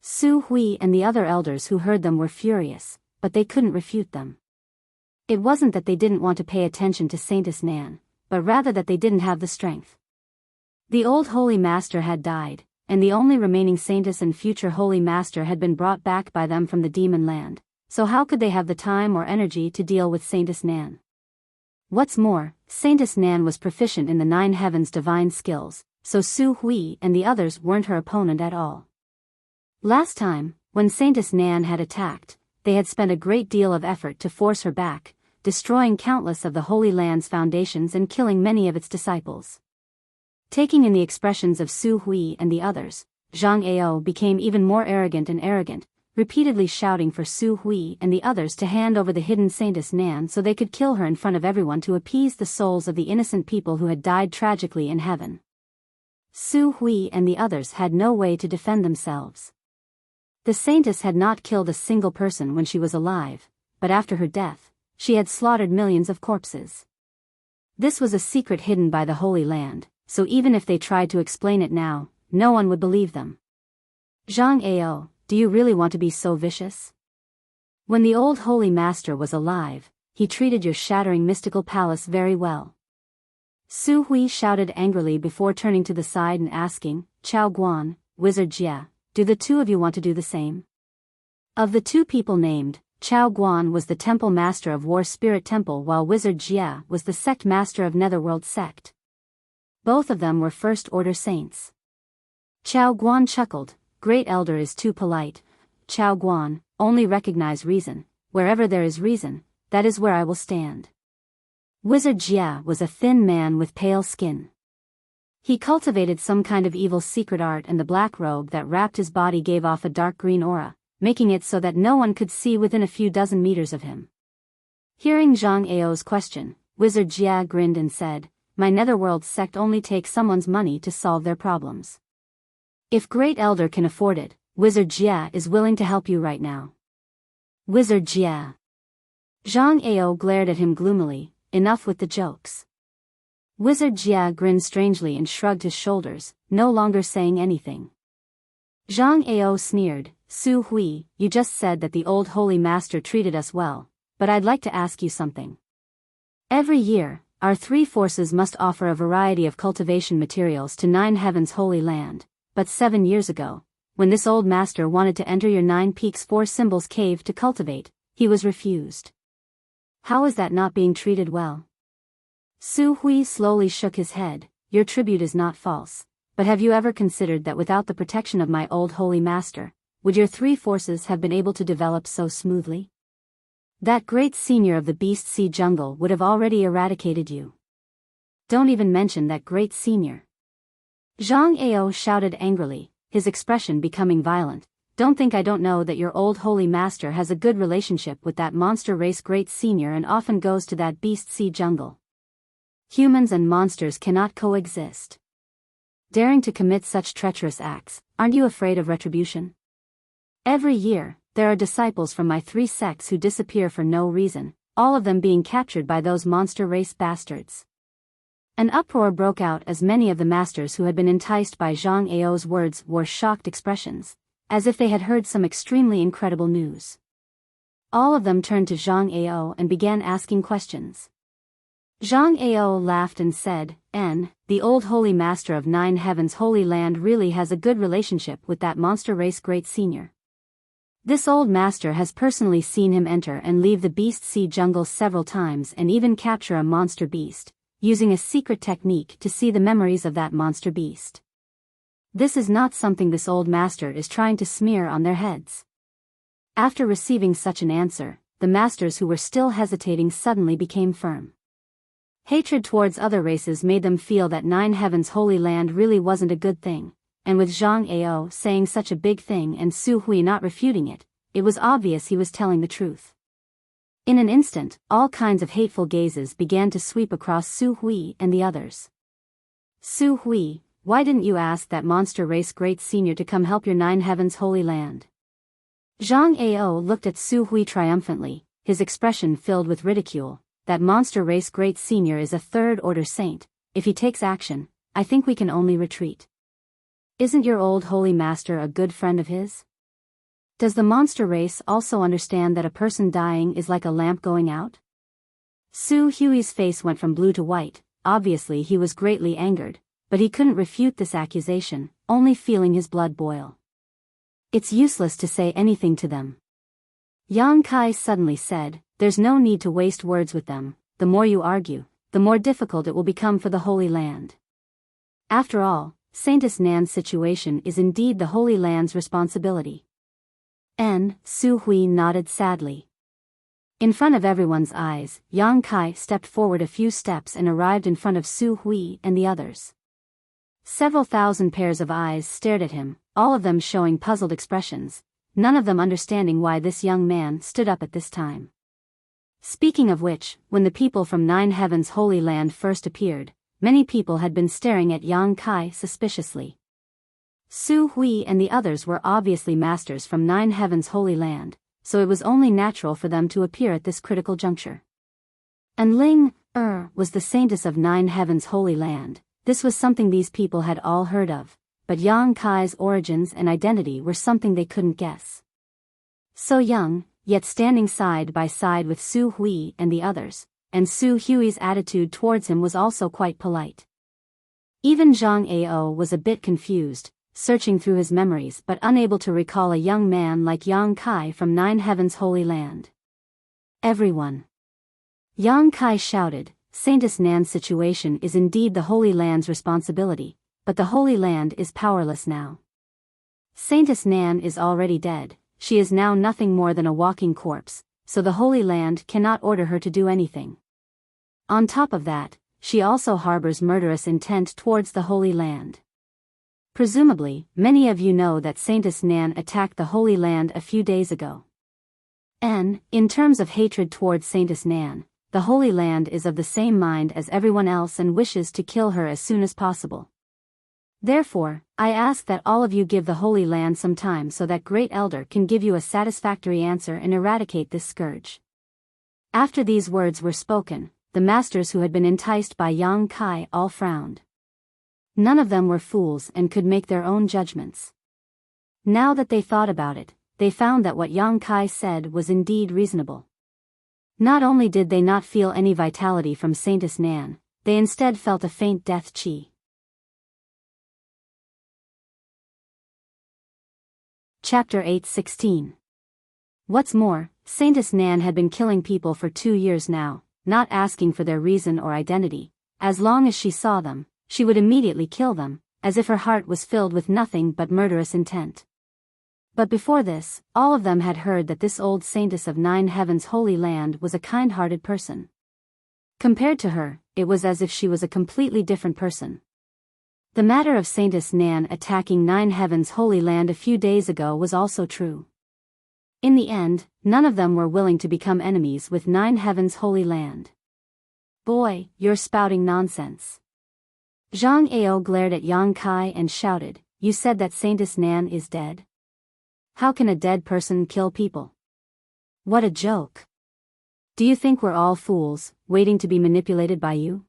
Su Hui and the other elders who heard them were furious, but they couldn't refute them. It wasn't that they didn't want to pay attention to Saintess Nan, but rather that they didn't have the strength. The old Holy Master had died, and the only remaining Saintess and future Holy Master had been brought back by them from the Demon Land, so how could they have the time or energy to deal with Saintess Nan? What's more, Saintess Nan was proficient in the 9 Heavens' divine skills, so Su Hui and the others weren't her opponent at all. Last time, when Saintess Nan had attacked, they had spent a great deal of effort to force her back, destroying countless of the Holy Land's foundations and killing many of its disciples. Taking in the expressions of Su Hui and the others, Zhang Ao became even more arrogant and arrogant, repeatedly shouting for Su Hui and the others to hand over the hidden Saintess Nan so they could kill her in front of everyone to appease the souls of the innocent people who had died tragically in heaven. Su Hui and the others had no way to defend themselves. The Saintess had not killed a single person when she was alive, but after her death, she had slaughtered millions of corpses. This was a secret hidden by the Holy Land, so even if they tried to explain it now, no one would believe them. Zhang Ao, do you really want to be so vicious? When the old Holy Master was alive, he treated your shattering mystical palace very well. Su Hui shouted angrily before turning to the side and asking, Chao Guan, Wizard Jia, do the two of you want to do the same? Of the two people named, Chao Guan was the temple master of War Spirit Temple while Wizard Jia was the sect master of Netherworld Sect. Both of them were first-order saints. Chao Guan chuckled, Great Elder is too polite. Chao Guan, only recognize reason. Wherever there is reason, that is where I will stand. Wizard Jia was a thin man with pale skin. He cultivated some kind of evil secret art and the black robe that wrapped his body gave off a dark green aura, making it so that no one could see within a few dozen meters of him. Hearing Zhang Ao's question, Wizard Jia grinned and said, My Netherworld sect only takes someone's money to solve their problems. If Great Elder can afford it, Wizard Jia is willing to help you right now. Wizard Jia. Zhang Ao glared at him gloomily, enough with the jokes. Wizard Jia grinned strangely and shrugged his shoulders, no longer saying anything. Zhang Ao sneered, Su Hui, you just said that the old Holy Master treated us well, but I'd like to ask you something. Every year, our three forces must offer a variety of cultivation materials to Nine Heavens' Holy Land, but 7 years ago, when this old master wanted to enter your Nine Peaks Four Symbols cave to cultivate, he was refused. How is that not being treated well? Su Hui slowly shook his head, Your tribute is not false, but have you ever considered that without the protection of my old Holy Master, would your three forces have been able to develop so smoothly? That great senior of the Beast Sea Jungle would have already eradicated you. Don't even mention that great senior. Zhang Ao shouted angrily, his expression becoming violent. Don't think I don't know that your old Holy Master has a good relationship with that monster race great senior and often goes to that Beast Sea Jungle. Humans and monsters cannot coexist. Daring to commit such treacherous acts, aren't you afraid of retribution? Every year, there are disciples from my three sects who disappear for no reason, all of them being captured by those monster race bastards. An uproar broke out as many of the masters who had been enticed by Zhang Ao's words wore shocked expressions, as if they had heard some extremely incredible news. All of them turned to Zhang Ao and began asking questions. Zhang Ao laughed and said, the old Holy Master of Nine Heavens' Holy Land really has a good relationship with that monster race great senior. This old master has personally seen him enter and leave the Beast Sea Jungle several times and even capture a monster beast, using a secret technique to see the memories of that monster beast. This is not something this old master is trying to smear on their heads. After receiving such an answer, the masters who were still hesitating suddenly became firm. Hatred towards other races made them feel that Nine Heavens' Holy Land really wasn't a good thing, and with Zhang Ao saying such a big thing and Su Hui not refuting it, it was obvious he was telling the truth. In an instant, all kinds of hateful gazes began to sweep across Su Hui and the others. Su Hui, why didn't you ask that monster race great senior to come help your Nine Heavens' Holy Land? Zhang Ao looked at Su Hui triumphantly, his expression filled with ridicule. That monster race great senior is a third-order saint. If he takes action, I think we can only retreat. Isn't your old Holy Master a good friend of his? Does the monster race also understand that a person dying is like a lamp going out? Su Hui's face went from blue to white. Obviously he was greatly angered, but he couldn't refute this accusation, only feeling his blood boil. It's useless to say anything to them. Yang Kai suddenly said, There's no need to waste words with them. The more you argue, the more difficult it will become for the Holy Land. After all, Saintess Nan's situation is indeed the Holy Land's responsibility. Su Hui nodded sadly. In front of everyone's eyes, Yang Kai stepped forward a few steps and arrived in front of Su Hui and the others. Several thousand pairs of eyes stared at him, all of them showing puzzled expressions, none of them understanding why this young man stood up at this time. Speaking of which, when the people from Nine Heavens Holy Land first appeared, many people had been staring at Yang Kai suspiciously. Su Hui and the others were obviously masters from Nine Heavens Holy Land, so it was only natural for them to appear at this critical juncture. And Ling was the saintess of Nine Heavens Holy Land. This was something these people had all heard of, but Yang Kai's origins and identity were something they couldn't guess. So young, yet standing side by side with Su Hui and the others, and Su Hui's attitude towards him was also quite polite. Even Zhang Ao was a bit confused, searching through his memories but unable to recall a young man like Yang Kai from Nine Heavens Holy Land. Everyone! Yang Kai shouted, Saintess Nan's situation is indeed the Holy Land's responsibility, but the Holy Land is powerless now. Saintess Nan is already dead, she is now nothing more than a walking corpse, so the Holy Land cannot order her to do anything. On top of that, she also harbors murderous intent towards the Holy Land. Presumably, many of you know that Saintess Nan attacked the Holy Land a few days ago. And, in terms of hatred towards Saintess Nan, the Holy Land is of the same mind as everyone else and wishes to kill her as soon as possible. Therefore, I ask that all of you give the Holy Land some time so that Great Elder can give you a satisfactory answer and eradicate this scourge. After these words were spoken, the masters who had been enticed by Yang Kai all frowned. None of them were fools and could make their own judgments. Now that they thought about it, they found that what Yang Kai said was indeed reasonable. Not only did they not feel any vitality from Saintess Nan, they instead felt a faint death chi. Chapter 8:16. What's more, Saintess Nan had been killing people for 2 years now, not asking for their reason or identity. As long as she saw them, she would immediately kill them, as if her heart was filled with nothing but murderous intent. But before this, all of them had heard that this old saintess of Nine Heavens Holy Land was a kind-hearted person. Compared to her, it was as if she was a completely different person. The matter of Saintess Nan attacking Nine Heavens Holy Land a few days ago was also true. In the end, none of them were willing to become enemies with Nine Heavens Holy Land. Boy, you're spouting nonsense. Zhang Ao glared at Yang Kai and shouted, You said that Saintess Nan is dead? How can a dead person kill people? What a joke. Do you think we're all fools, waiting to be manipulated by you?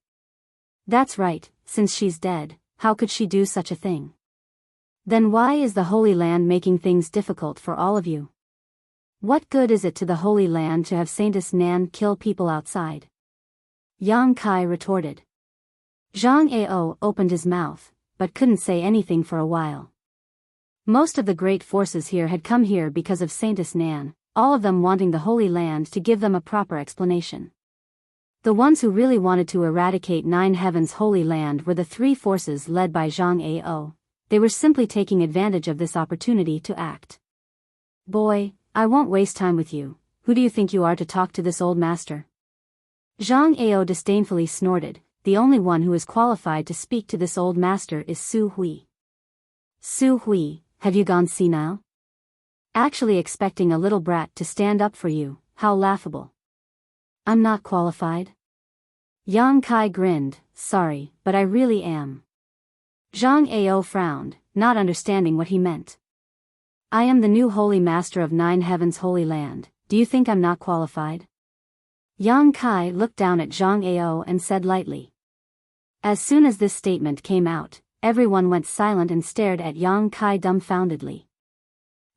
That's right, since she's dead, how could she do such a thing? Then why is the Holy Land making things difficult for all of you? What good is it to the Holy Land to have Saintess Nan kill people outside? Yang Kai retorted. Zhang Ao opened his mouth, but couldn't say anything for a while. Most of the great forces here had come here because of Saintess Nan, all of them wanting the Holy Land to give them a proper explanation. The ones who really wanted to eradicate Nine Heavens Holy Land were the 3 forces led by Zhang Ao. They were simply taking advantage of this opportunity to act. Boy, I won't waste time with you. Who do you think you are to talk to this old master? Zhang Ao disdainfully snorted. The only one who is qualified to speak to this old master is Su Hui. Su Hui, have you gone senile? Actually expecting a little brat to stand up for you, how laughable. I'm not qualified. Yang Kai grinned, sorry, but I really am. Zhang Ao frowned, not understanding what he meant. I am the new Holy Master of Nine Heavens Holy Land, do you think I'm not qualified? Yang Kai looked down at Zhang Ao and said lightly. As soon as this statement came out, everyone went silent and stared at Yang Kai dumbfoundedly.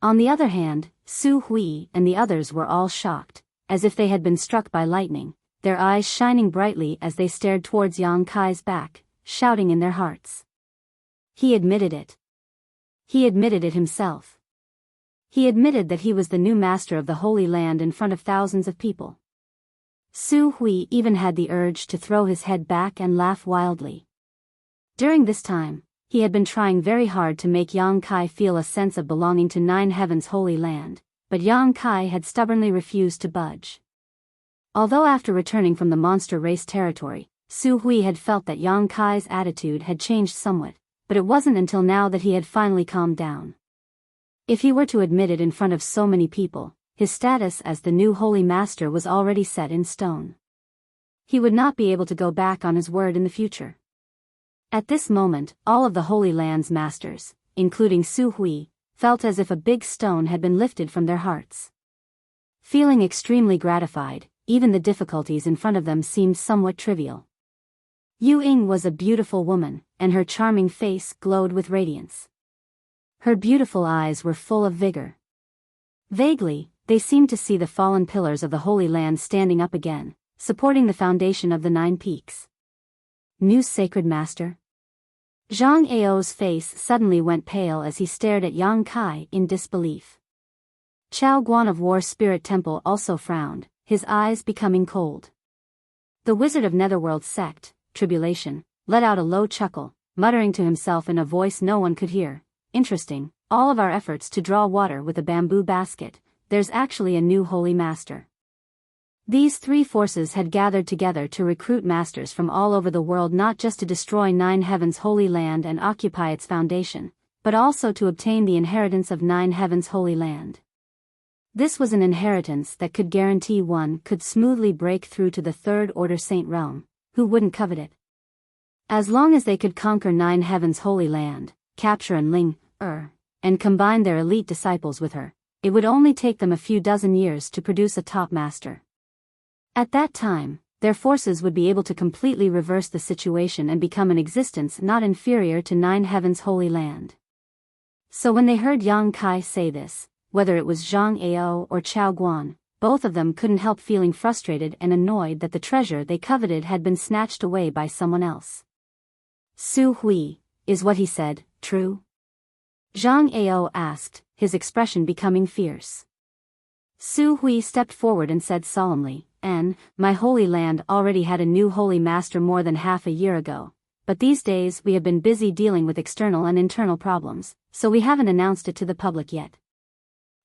On the other hand, Su Hui and the others were all shocked, as if they had been struck by lightning, their eyes shining brightly as they stared towards Yang Kai's back, shouting in their hearts. He admitted it. He admitted it himself. He admitted that he was the new master of the Holy Land in front of thousands of people. Su Hui even had the urge to throw his head back and laugh wildly. During this time, he had been trying very hard to make Yang Kai feel a sense of belonging to Nine Heavens Holy Land, but Yang Kai had stubbornly refused to budge. Although after returning from the monster race territory, Su Hui had felt that Yang Kai's attitude had changed somewhat, but it wasn't until now that he had finally calmed down. If he were to admit it in front of so many people, his status as the new Holy Master was already set in stone. He would not be able to go back on his word in the future. At this moment, all of the Holy Land's masters, including Su Hui, felt as if a big stone had been lifted from their hearts. Feeling extremely gratified, even the difficulties in front of them seemed somewhat trivial. Yu Ying was a beautiful woman, and her charming face glowed with radiance. Her beautiful eyes were full of vigor. Vaguely, they seemed to see the fallen pillars of the Holy Land standing up again, supporting the foundation of the 9 peaks. New Sacred Master? Zhang Ao's face suddenly went pale as he stared at Yang Kai in disbelief. Chao Guan of War Spirit Temple also frowned, his eyes becoming cold. The Wizard of Netherworld Sect, Tribulation, let out a low chuckle, muttering to himself in a voice no one could hear, "Interesting, all of our efforts to draw water with a bamboo basket, there's actually a new Holy Master." These 3 forces had gathered together to recruit masters from all over the world, not just to destroy 9 Heavens' Holy Land and occupy its foundation, but also to obtain the inheritance of 9 Heavens' Holy Land. This was an inheritance that could guarantee one could smoothly break through to the Third Order Saint Realm. Who wouldn't covet it? As long as they could conquer 9 Heavens' Holy Land, capture Ling, and combine their elite disciples with her, it would only take them a few dozen years to produce a top master. At that time, their forces would be able to completely reverse the situation and become an existence not inferior to 9 Heavens' Holy Land. So when they heard Yang Kai say this, whether it was Zhang Ao or Chao Guan, both of them couldn't help feeling frustrated and annoyed that the treasure they coveted had been snatched away by someone else. "Su Hui, is what he said true?" Zhang Ao asked, his expression becoming fierce. Su Hui stepped forward and said solemnly, "My Holy Land already had a new Holy Master more than half a year ago, but these days we have been busy dealing with external and internal problems, so we haven't announced it to the public yet.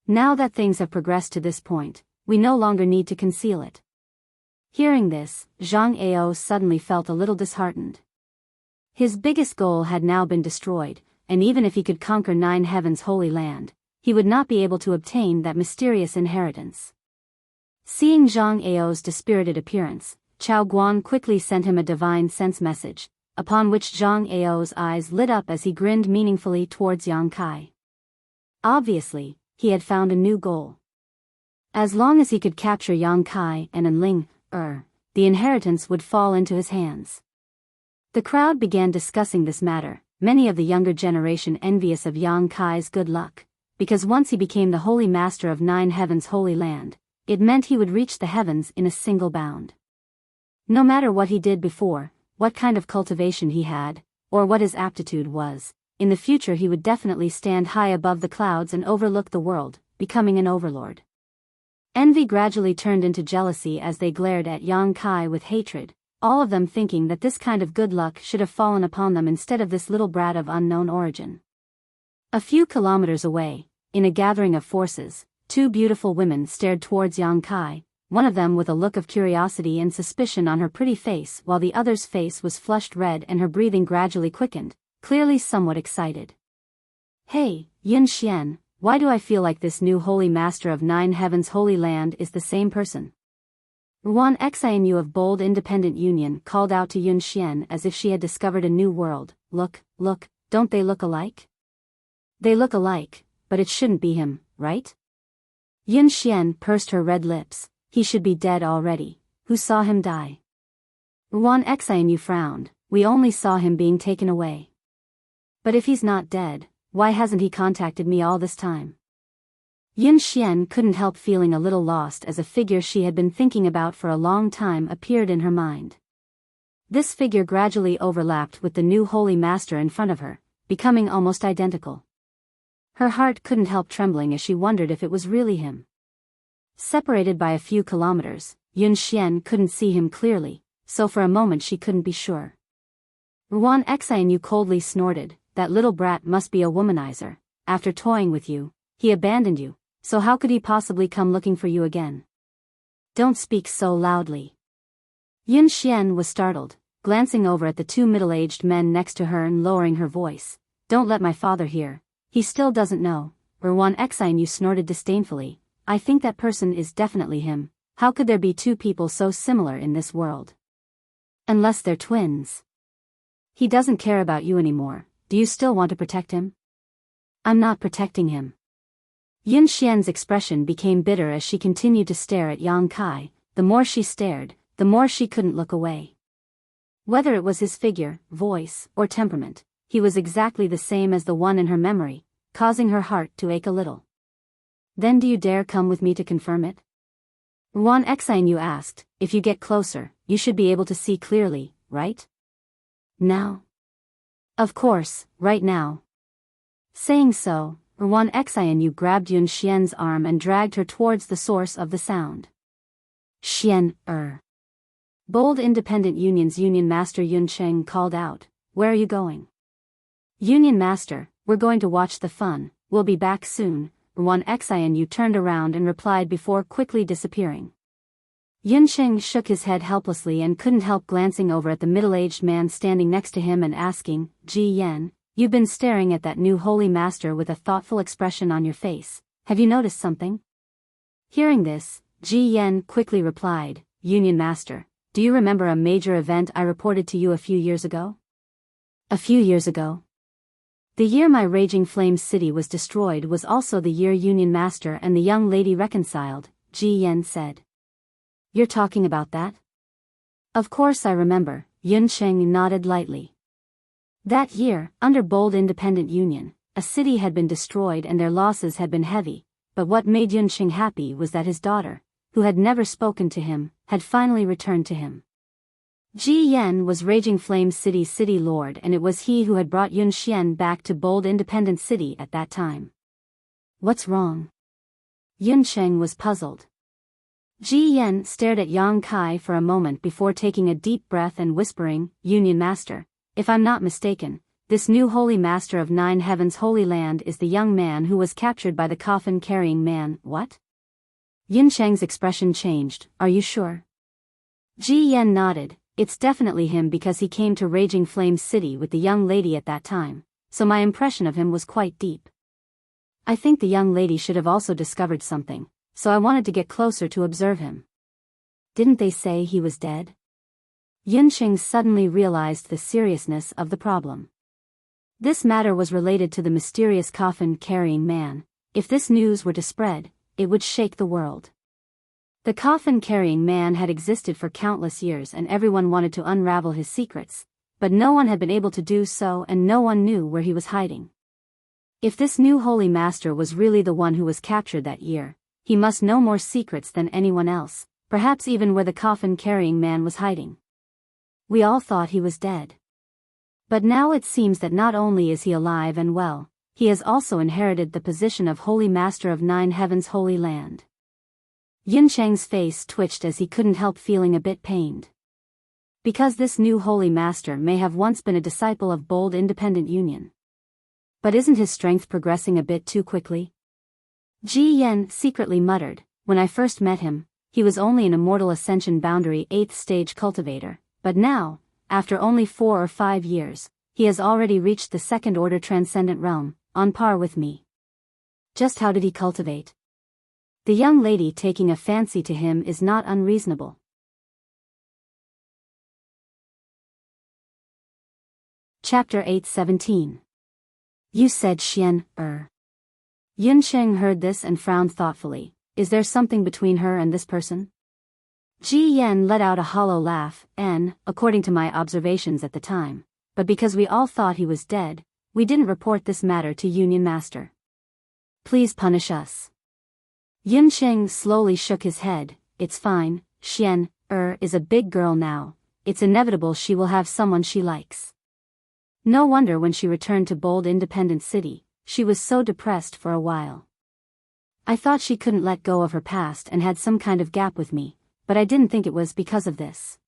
Now that things have progressed to this point, we no longer need to conceal it." Hearing this, Zhang Ao suddenly felt a little disheartened. His biggest goal had now been destroyed, and even if he could conquer 9 Heavens' Holy Land, he would not be able to obtain that mysterious inheritance. Seeing Zhang Ao's dispirited appearance, Chao Guan quickly sent him a divine sense message, upon which Zhang Ao's eyes lit up as he grinned meaningfully towards Yang Kai. Obviously, he had found a new goal. As long as he could capture Yang Kai and Ling, the inheritance would fall into his hands. The crowd began discussing this matter, many of the younger generation envious of Yang Kai's good luck, because once he became the Holy Master of 9 Heavens' Holy Land, it meant he would reach the heavens in a single bound. No matter what he did before, what kind of cultivation he had, or what his aptitude was, in the future he would definitely stand high above the clouds and overlook the world, becoming an overlord. Envy gradually turned into jealousy as they glared at Yang Kai with hatred, all of them thinking that this kind of good luck should have fallen upon them instead of this little brat of unknown origin. A few kilometers away, in a gathering of forces, 2 beautiful women stared towards Yang Kai, one of them with a look of curiosity and suspicion on her pretty face while the other's face was flushed red and her breathing gradually quickened, clearly somewhat excited. "Hey, Yun Xian, why do I feel like this new Holy Master of 9 Heavens' Holy Land is the same person?" Ruan Xianyu of Bold Independent Union called out to Yun Xian as if she had discovered a new world. Look, don't they look alike?" "They look alike, but it shouldn't be him, right?" Yun Xian pursed her red lips. "He should be dead already. Who saw him die?" Ruan Xianyu frowned. "We only saw him being taken away." "But if he's not dead, why hasn't he contacted me all this time?" Yun Xian couldn't help feeling a little lost as a figure she had been thinking about for a long time appeared in her mind. This figure gradually overlapped with the new Holy Master in front of her, becoming almost identical. Her heart couldn't help trembling as she wondered if it was really him. Separated by a few kilometers, Yun Xian couldn't see him clearly, so for a moment she couldn't be sure. Ruan Xianyu coldly snorted, "That little brat must be a womanizer. After toying with you, he abandoned you, so how could he possibly come looking for you again?" Don't speak so loudly. Yun Xian was startled, glancing over at the two middle-aged men next to her and lowering her voice. Don't let my father hear. He still doesn't know. Erwan Exine, you snorted disdainfully. I think that person is definitely him. How could there be two people so similar in this world? Unless they're twins. He doesn't care about you anymore. Do you still want to protect him? I'm not protecting him. Yun Xian's expression became bitter as she continued to stare at Yang Kai. The more she stared, the more she couldn't look away. Whether it was his figure, voice, or temperament, he was exactly the same as the one in her memory, causing her heart to ache a little. Then do you dare come with me to confirm it? Ruan Exine, you asked. If you get closer, you should be able to see clearly, right? Now? Of course, right now. Saying so, Ruan Exine, you grabbed Yun Xian's arm and dragged her towards the source of the sound. Xian, Bold Independent Union's Union Master Yun Cheng called out, where are you going? Union Master, we're going to watch the fun, we'll be back soon. Ruan Exine, you turned around and replied before quickly disappearing. Yun Cheng shook his head helplessly and couldn't help glancing over at the middle-aged man standing next to him and asking, Ji Yan, you've been staring at that new holy master with a thoughtful expression on your face. Have you noticed something? Hearing this, Ji Yan quickly replied, Union Master, do you remember a major event I reported to you a few years ago? A few years ago? The year my raging flames city was destroyed was also the year Union Master and the young lady reconciled, Ji Yan said. You're talking about that? Of course I remember, Yun Cheng nodded lightly. That year, under Bold Independent Union, a city had been destroyed and their losses had been heavy, but what made Yun Cheng happy was that his daughter, who had never spoken to him, had finally returned to him. Ji Yan was Raging Flame City's city lord, and it was he who had brought Yun Xian back to Bold Independent City at that time. What's wrong? Yun Cheng was puzzled. Ji Yan stared at Yang Kai for a moment before taking a deep breath and whispering, Union Master, if I'm not mistaken, this new holy master of 9 heavens holy land is the young man who was captured by the coffin-carrying man. What? Yun Cheng's expression changed. Are you sure? Ji Yan nodded. It's definitely him because he came to Raging Flame City with the young lady at that time, so my impression of him was quite deep. I think the young lady should have also discovered something, so I wanted to get closer to observe him. Didn't they say he was dead? Yun Cheng suddenly realized the seriousness of the problem. This matter was related to the mysterious coffin-carrying man. If this news were to spread, it would shake the world. The coffin-carrying man had existed for countless years and everyone wanted to unravel his secrets, but no one had been able to do so and no one knew where he was hiding. If this new holy master was really the one who was captured that year, he must know more secrets than anyone else, perhaps even where the coffin-carrying man was hiding. We all thought he was dead. But now it seems that not only is he alive and well, he has also inherited the position of Holy Master of 9 Heavens Holy Land. Yun Cheng's face twitched as he couldn't help feeling a bit pained. Because this new Holy Master may have once been a disciple of Bold Independent Union. But isn't his strength progressing a bit too quickly? Ji Yan secretly muttered, when I first met him, he was only an Immortal Ascension Boundary 8th stage cultivator, but now, after only 4 or 5 years, he has already reached the 2nd order transcendent realm, on par with me. Just how did he cultivate? The young lady taking a fancy to him is not unreasonable. Chapter 8:17. You said Xian, Yun Cheng heard this and frowned thoughtfully. Is there something between her and this person? Ji Yan let out a hollow laugh, according to my observations at the time, but because we all thought he was dead, we didn't report this matter to Union Master. Please punish us. Yun Cheng slowly shook his head. It's fine, Xian, is a big girl now. It's inevitable she will have someone she likes. No wonder when she returned to Bold Independent City, she was so depressed for a while. I thought she couldn't let go of her past and had some kind of gap with me, but I didn't think it was because of this.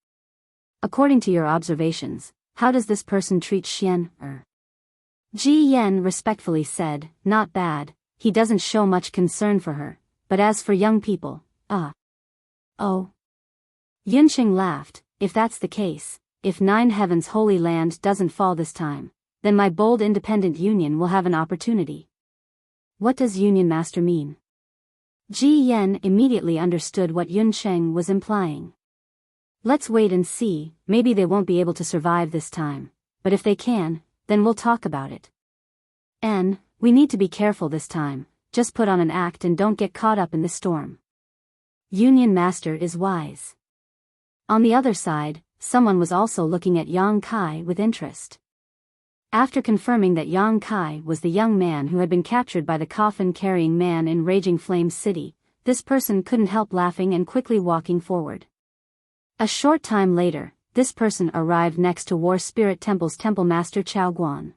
According to your observations, how does this person treat Xian, Ji Yan respectfully said, not bad, he doesn't show much concern for her, but as for young people, Oh. Yunsheng laughed. If that's the case, if Nine Heavens Holy Land doesn't fall this time, then my bold independent union will have an opportunity. What does Union Master mean? Ji Yen immediately understood what Yunsheng was implying. Let's wait and see, maybe they won't be able to survive this time, but if they can, then we'll talk about it. And, we need to be careful this time, just put on an act and don't get caught up in the storm. Union Master is wise. On the other side, someone was also looking at Yang Kai with interest. After confirming that Yang Kai was the young man who had been captured by the coffin-carrying man in Raging Flame City, this person couldn't help laughing and quickly walking forward. A short time later, this person arrived next to War Spirit Temple's Temple Master Chao Guan.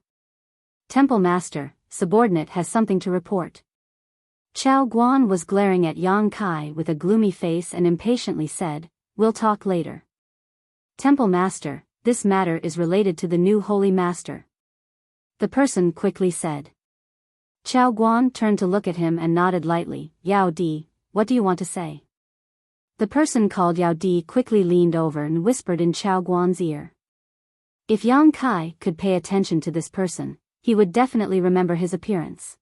Temple Master, subordinate has something to report. Chao Guan was glaring at Yang Kai with a gloomy face and impatiently said, "We'll talk later." Temple Master, this matter is related to the new Holy Master. The person quickly said. Chao Guan turned to look at him and nodded lightly. "Yao Di, what do you want to say?" The person called Yao Di quickly leaned over and whispered in Chao Guan's ear. If Yang Kai could pay attention to this person, he would definitely remember his appearance.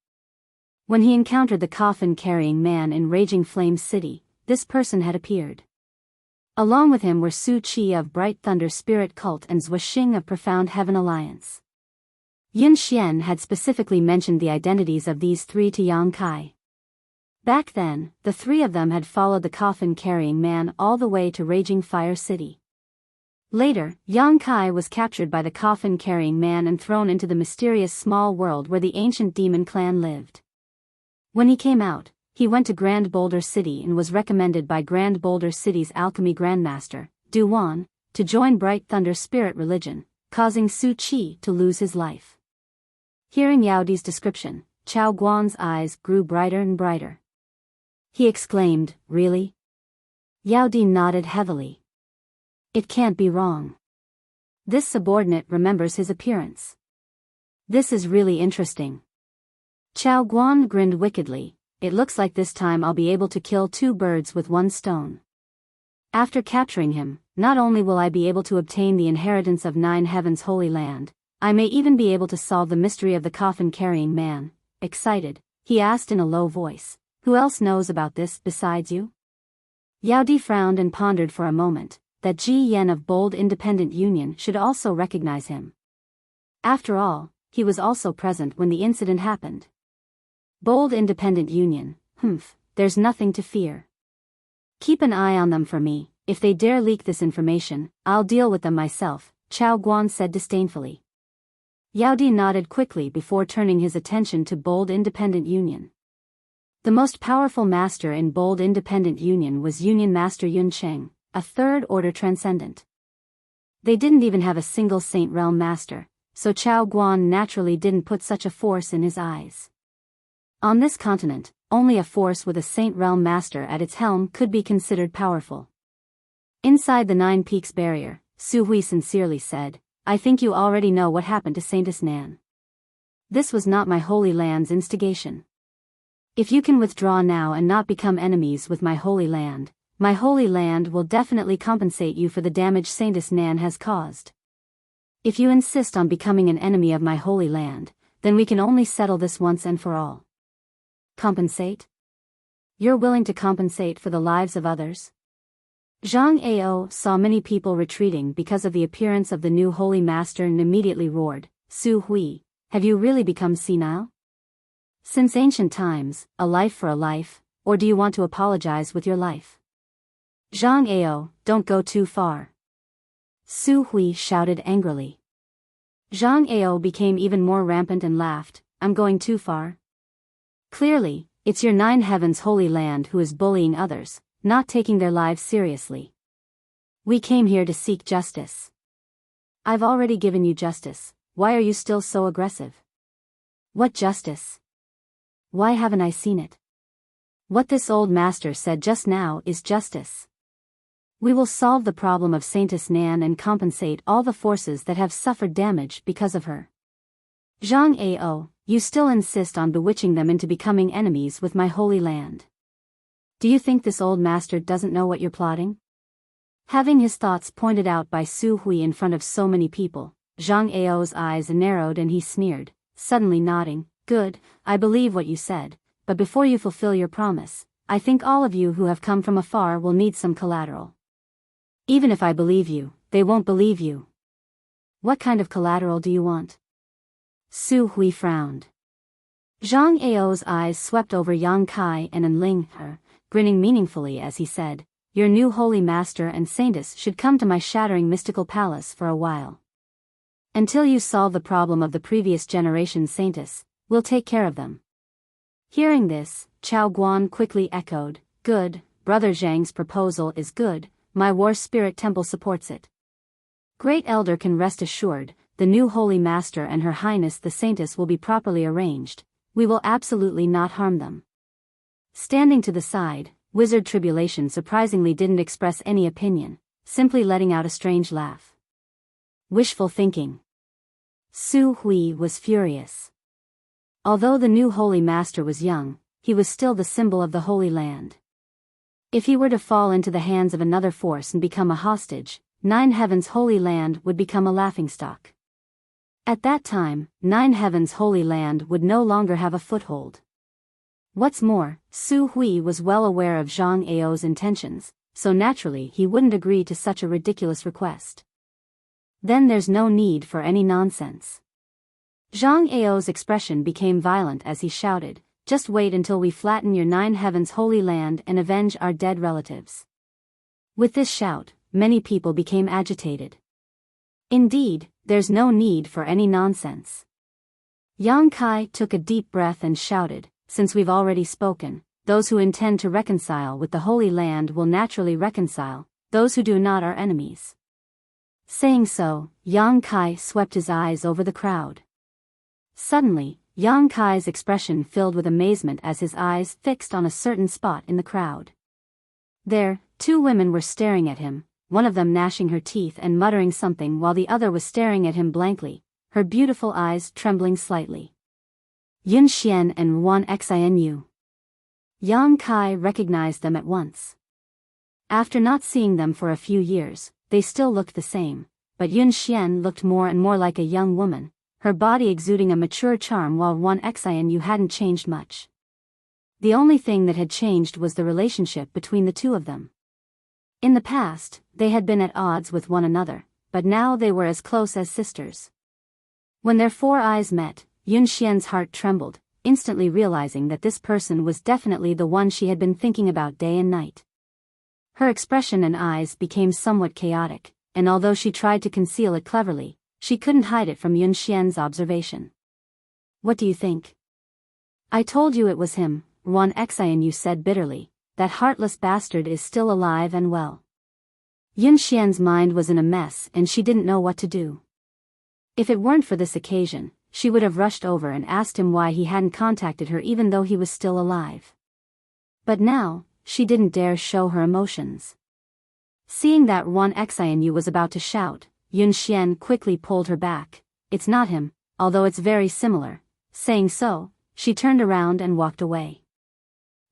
When he encountered the coffin-carrying man in Raging Flame City, this person had appeared. Along with him were Su Qi of Bright Thunder Spirit Cult and Zhua Xing of Profound Heaven Alliance. Yun Xian had specifically mentioned the identities of these three to Yang Kai. Back then, the three of them had followed the coffin-carrying man all the way to Raging Fire City. Later, Yang Kai was captured by the coffin-carrying man and thrown into the mysterious small world where the ancient demon clan lived. When he came out, he went to Grand Boulder City and was recommended by Grand Boulder City's alchemy grandmaster, Du Wan, to join Bright Thunder Spirit religion, causing Su Qi to lose his life. Hearing Yao Di's description, Chao Guan's eyes grew brighter and brighter. He exclaimed, "Really?" Yao Di nodded heavily. It can't be wrong. This subordinate remembers his appearance. This is really interesting. Chao Guan grinned wickedly. It looks like this time I'll be able to kill two birds with one stone. After capturing him, not only will I be able to obtain the inheritance of Nine Heavens Holy Land, I may even be able to solve the mystery of the coffin-carrying man. Excited, he asked in a low voice, "Who else knows about this besides you?" Yao Di frowned and pondered for a moment, that Ji Yen of Bold Independent Union should also recognize him. After all, he was also present when the incident happened. Bold Independent Union, there's nothing to fear. Keep an eye on them for me. If they dare leak this information, I'll deal with them myself, Chao Guan said disdainfully. Yao Di nodded quickly before turning his attention to Bold Independent Union. The most powerful master in Bold Independent Union was Union Master Yunsheng, a third-order transcendent. They didn't even have a single Saint Realm master, so Chao Guan naturally didn't put such a force in his eyes. On this continent, only a force with a Saint Realm master at its helm could be considered powerful. Inside the Nine Peaks barrier, Su Hui sincerely said, "I think you already know what happened to Saintess Nan. This was not my Holy Land's instigation. If you can withdraw now and not become enemies with my Holy Land will definitely compensate you for the damage Saintess Nan has caused. If you insist on becoming an enemy of my Holy Land, then we can only settle this once and for all." Compensate? You're willing to compensate for the lives of others? Zhang Ao saw many people retreating because of the appearance of the new Holy Master and immediately roared, "Su Hui, have you really become senile? Since ancient times, a life for a life, or do you want to apologize with your life?" Zhang Ao, don't go too far. Su Hui shouted angrily. Zhang Ao became even more rampant and laughed, "I'm going too far? Clearly, it's your Nine Heavens Holy Land who is bullying others, not taking their lives seriously. We came here to seek justice. I've already given you justice, why are you still so aggressive? What justice? Why haven't I seen it? What this old master said just now is justice. We will solve the problem of Saintess Nan and compensate all the forces that have suffered damage because of her. Zhang Ao, you still insist on bewitching them into becoming enemies with my Holy Land. Do you think this old master doesn't know what you're plotting? Having his thoughts pointed out by Su Hui in front of so many people, Zhang Ao's eyes narrowed and he sneered, suddenly nodding. Good, I believe what you said, but before you fulfill your promise, I think all of you who have come from afar will need some collateral. Even if I believe you, they won't believe you. What kind of collateral do you want? Su Hui frowned. Zhang Ao's eyes swept over Yang Kai and Enling her, grinning meaningfully as he said, Your new holy master and saintess should come to my shattering mystical palace for a while. Until you solve the problem of the previous generation's saintess, we'll take care of them. Hearing this, Chao Guan quickly echoed, Good, Brother Zhang's proposal is good, my war spirit temple supports it. Great Elder can rest assured, the new holy master and her highness the saintess will be properly arranged, we will absolutely not harm them. Standing to the side, Wizard Tribulation surprisingly didn't express any opinion, simply letting out a strange laugh. Wishful thinking. Su Hui was furious. Although the new holy master was young, he was still the symbol of the Holy Land. If he were to fall into the hands of another force and become a hostage, Nine Heavens' Holy Land would become a laughingstock. At that time, Nine Heavens' Holy Land would no longer have a foothold. What's more, Su Hui was well aware of Zhang Ao's intentions, so naturally he wouldn't agree to such a ridiculous request. Then there's no need for any nonsense. Zhang Ao's expression became violent as he shouted, Just wait until we flatten your Nine Heavens' Holy Land and avenge our dead relatives. With this shout, many people became agitated. Indeed, there's no need for any nonsense. Yang Kai took a deep breath and shouted, Since we've already spoken, those who intend to reconcile with the Holy Land will naturally reconcile, those who do not are enemies. Saying so, Yang Kai swept his eyes over the crowd. Suddenly, Yang Kai's expression filled with amazement as his eyes fixed on a certain spot in the crowd. There, two women were staring at him, one of them gnashing her teeth and muttering something while the other was staring at him blankly, her beautiful eyes trembling slightly. Yun Xian and Wan Xinu. Yang Kai recognized them at once. After not seeing them for a few years, they still looked the same, but Yun Xian looked more and more like a young woman, her body exuding a mature charm while Wan Xinu hadn't changed much. The only thing that had changed was the relationship between the two of them. In the past, they had been at odds with one another, but now they were as close as sisters. When their four eyes met, Yun Xian's heart trembled, instantly realizing that this person was definitely the one she had been thinking about day and night. Her expression and eyes became somewhat chaotic, and although she tried to conceal it cleverly, she couldn't hide it from Yun Xian's observation. What do you think? I told you it was him, Wan Xinu said bitterly, that heartless bastard is still alive and well. Yun Xian's mind was in a mess and she didn't know what to do. If it weren't for this occasion, she would have rushed over and asked him why he hadn't contacted her even though he was still alive. But now, she didn't dare show her emotions. Seeing that Wan Xinu was about to shout, Yun Xian quickly pulled her back. It's not him, although it's very similar. Saying so, she turned around and walked away.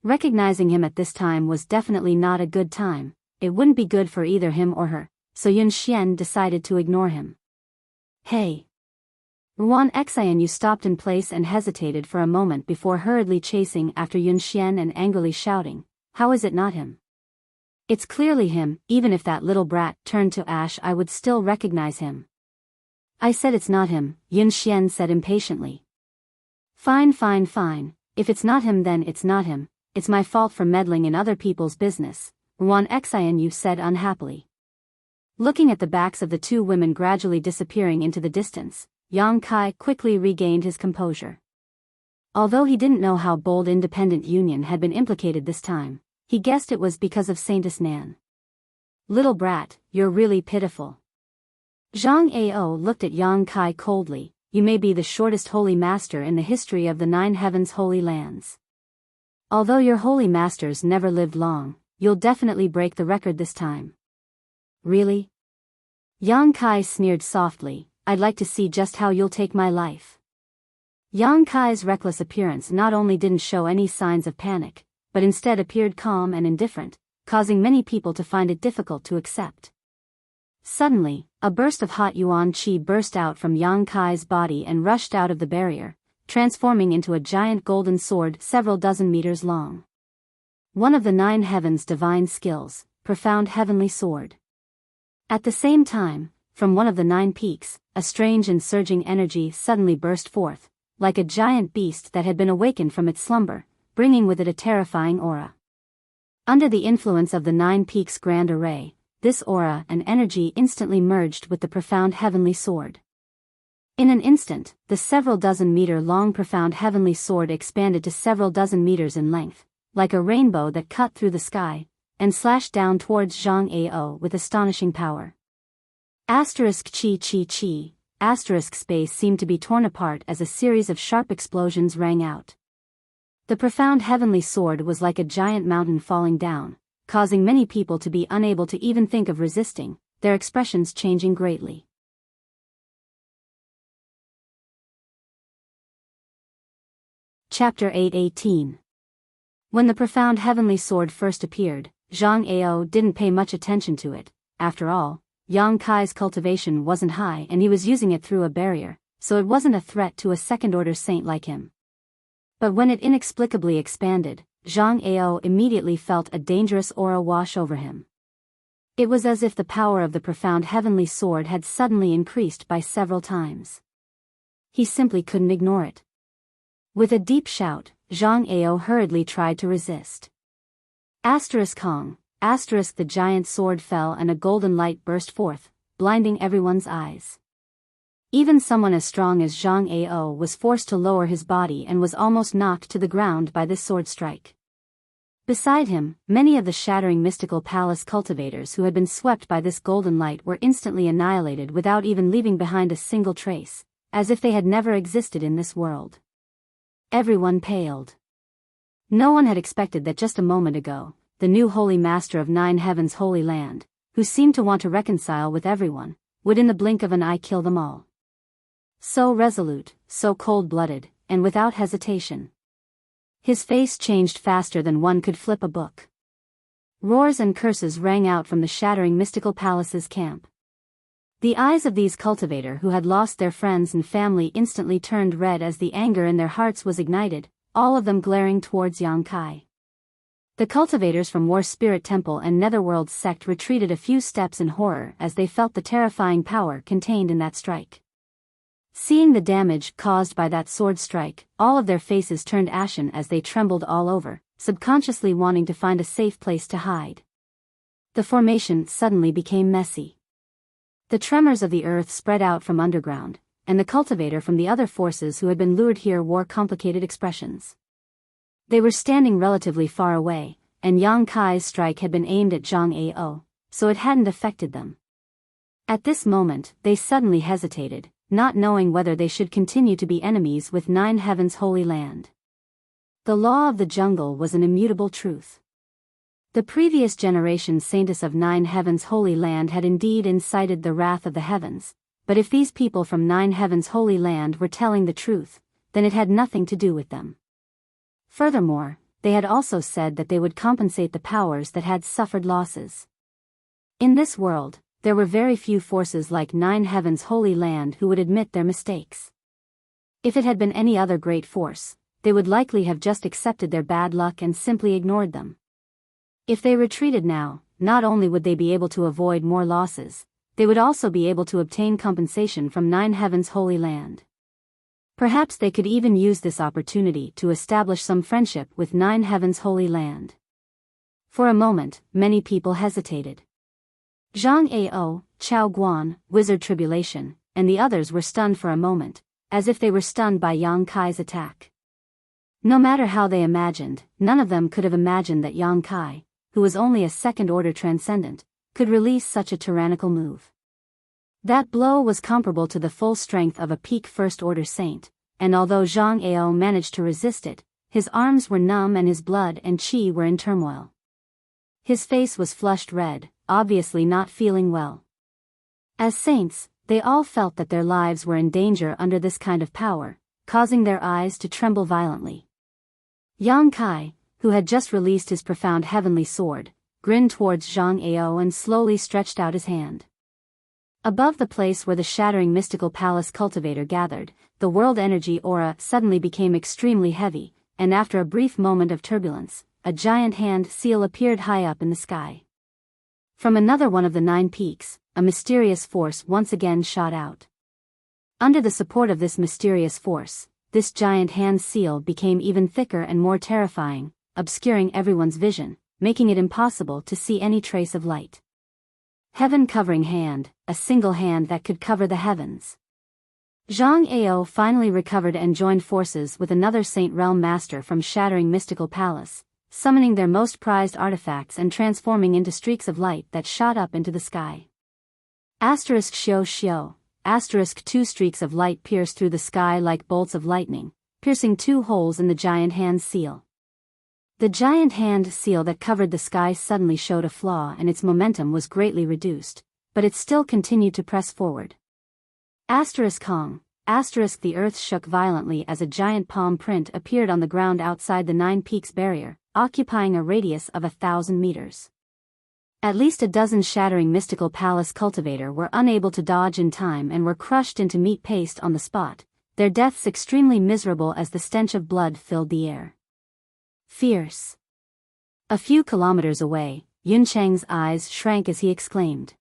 Recognizing him at this time was definitely not a good time, it wouldn't be good for either him or her, so Yun Xian decided to ignore him. Hey! Wan Xinu stopped in place and hesitated for a moment before hurriedly chasing after Yun Xian and angrily shouting, How is it not him? It's clearly him, even if that little brat turned to ash I would still recognize him. I said it's not him, Yun Xian said impatiently. Fine, if it's not him then it's not him, it's my fault for meddling in other people's business, Wan Xinu said unhappily. Looking at the backs of the two women gradually disappearing into the distance, Yang Kai quickly regained his composure. Although he didn't know how Bold Independent Union had been implicated this time, he guessed it was because of Saintess Nan. Little brat, you're really pitiful. Zhang Ao looked at Yang Kai coldly, you may be the shortest holy master in the history of the Nine Heavens Holy Lands. Although your holy masters never lived long, you'll definitely break the record this time. Really? Yang Kai sneered softly, I'd like to see just how you'll take my life. Yang Kai's reckless appearance not only didn't show any signs of panic, but instead appeared calm and indifferent, causing many people to find it difficult to accept. Suddenly, a burst of hot yuan qi burst out from Yang Kai's body and rushed out of the barrier, transforming into a giant golden sword several dozen meters long. One of the 9 heavens' divine skills, profound heavenly sword. At the same time, from one of the 9 peaks, a strange and surging energy suddenly burst forth, like a giant beast that had been awakened from its slumber, bringing with it a terrifying aura. Under the influence of the 9 peaks' grand array, this aura and energy instantly merged with the profound heavenly sword. In an instant, the several dozen meter long profound heavenly sword expanded to several dozen meters in length, like a rainbow that cut through the sky, and slashed down towards Zhang Ao with astonishing power. Asterisk chi chi chi, asterisk space seemed to be torn apart as a series of sharp explosions rang out. The profound heavenly sword was like a giant mountain falling down, causing many people to be unable to even think of resisting, their expressions changing greatly. Chapter 8:18. When the profound heavenly sword first appeared, Zhang Ao didn't pay much attention to it. After all, Yang Kai's cultivation wasn't high and he was using it through a barrier, so it wasn't a threat to a second-order saint like him. But when it inexplicably expanded, Zhang Ao immediately felt a dangerous aura wash over him. It was as if the power of the profound heavenly sword had suddenly increased by several times. He simply couldn't ignore it. With a deep shout, Zhang Ao hurriedly tried to resist. Asterisk Hong, asterisk the giant sword fell and a golden light burst forth, blinding everyone's eyes. Even someone as strong as Zhang Ao was forced to lower his body and was almost knocked to the ground by this sword strike. Beside him, many of the shattering mystical palace cultivators who had been swept by this golden light were instantly annihilated without even leaving behind a single trace, as if they had never existed in this world. Everyone paled. No one had expected that just a moment ago, the new holy master of 9 heavens' holy land, who seemed to want to reconcile with everyone, would in the blink of an eye kill them all. So resolute, so cold-blooded, and without hesitation. His face changed faster than one could flip a book. Roars and curses rang out from the shattering mystical palace's camp. The eyes of these cultivators who had lost their friends and family instantly turned red as the anger in their hearts was ignited, all of them glaring towards Yang Kai. The cultivators from War Spirit Temple and Netherworld sect retreated a few steps in horror as they felt the terrifying power contained in that strike. Seeing the damage caused by that sword strike, all of their faces turned ashen as they trembled all over, subconsciously wanting to find a safe place to hide. The formation suddenly became messy. The tremors of the earth spread out from underground, and the cultivator from the other forces who had been lured here wore complicated expressions. They were standing relatively far away, and Yang Kai's strike had been aimed at Zhang Ao, so it hadn't affected them. At this moment, they suddenly hesitated, not knowing whether they should continue to be enemies with 9 heavens' holy land. The law of the jungle was an immutable truth. The previous generation saintess of 9 heavens' holy land had indeed incited the wrath of the heavens, but if these people from 9 heavens' holy land were telling the truth, then it had nothing to do with them. Furthermore, they had also said that they would compensate the powers that had suffered losses. In this world, there were very few forces like 9 heavens' holy land who would admit their mistakes. If it had been any other great force, they would likely have just accepted their bad luck and simply ignored them. If they retreated now, not only would they be able to avoid more losses, they would also be able to obtain compensation from 9 heavens' holy land. Perhaps they could even use this opportunity to establish some friendship with 9 heavens' holy land. For a moment, many people hesitated. Zhang Ao, Chao Guan, Wizard Tribulation, and the others were stunned for a moment, as if they were stunned by Yang Kai's attack. No matter how they imagined, none of them could have imagined that Yang Kai, who was only a second-order transcendent, could release such a tyrannical move. That blow was comparable to the full strength of a peak first-order saint, and although Zhang Ao managed to resist it, his arms were numb and his blood and qi were in turmoil. His face was flushed red, obviously not feeling well. As saints, they all felt that their lives were in danger under this kind of power, causing their eyes to tremble violently. Yang Kai, who had just released his profound heavenly sword, grinned towards Zhang Ao and slowly stretched out his hand. Above the place where the shattering mystical palace cultivator gathered, the world energy aura suddenly became extremely heavy, and after a brief moment of turbulence, a giant hand seal appeared high up in the sky. From another one of the 9 peaks, a mysterious force once again shot out. Under the support of this mysterious force, this giant hand seal became even thicker and more terrifying, obscuring everyone's vision, making it impossible to see any trace of light. Heaven-covering hand, a single hand that could cover the heavens. Zhang Ao finally recovered and joined forces with another Saint Realm master from Shattering Mystical Palace, summoning their most prized artifacts and transforming into streaks of light that shot up into the sky. Asterisk Xiao Xiao, asterisk 2 streaks of light pierced through the sky like bolts of lightning, piercing 2 holes in the giant hand seal. The giant hand seal that covered the sky suddenly showed a flaw and its momentum was greatly reduced, but it still continued to press forward. Asterisk Hong, asterisk the earth shook violently as a giant palm print appeared on the ground outside the 9 Peaks barrier, occupying a radius of 1,000 meters. At least a dozen Shattering Mystical Palace cultivator were unable to dodge in time and were crushed into meat paste on the spot, their deaths extremely miserable as the stench of blood filled the air. Fierce. A few kilometers away, Yuncheng's eyes shrank as he exclaimed.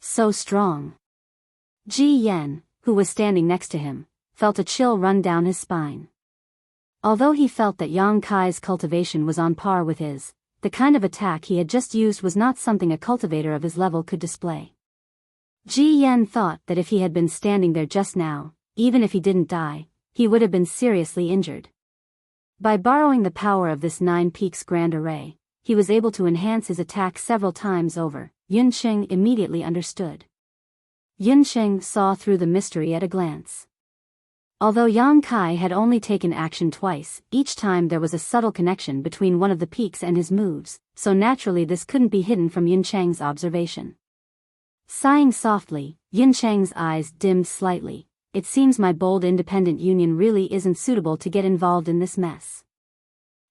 So strong. Ji Yan, who was standing next to him, felt a chill run down his spine. Although he felt that Yang Kai's cultivation was on par with his, the kind of attack he had just used was not something a cultivator of his level could display. Ji Yan thought that if he had been standing there just now, even if he didn't die, he would have been seriously injured. By borrowing the power of this 9 Peaks Grand Array, he was able to enhance his attack several times over. Yuncheng immediately understood. Yuncheng saw through the mystery at a glance. Although Yang Kai had only taken action twice, each time there was a subtle connection between one of the peaks and his moves, so naturally this couldn't be hidden from Yuncheng's observation. Sighing softly, Yuncheng's eyes dimmed slightly. It seems my bold independent union really isn't suitable to get involved in this mess.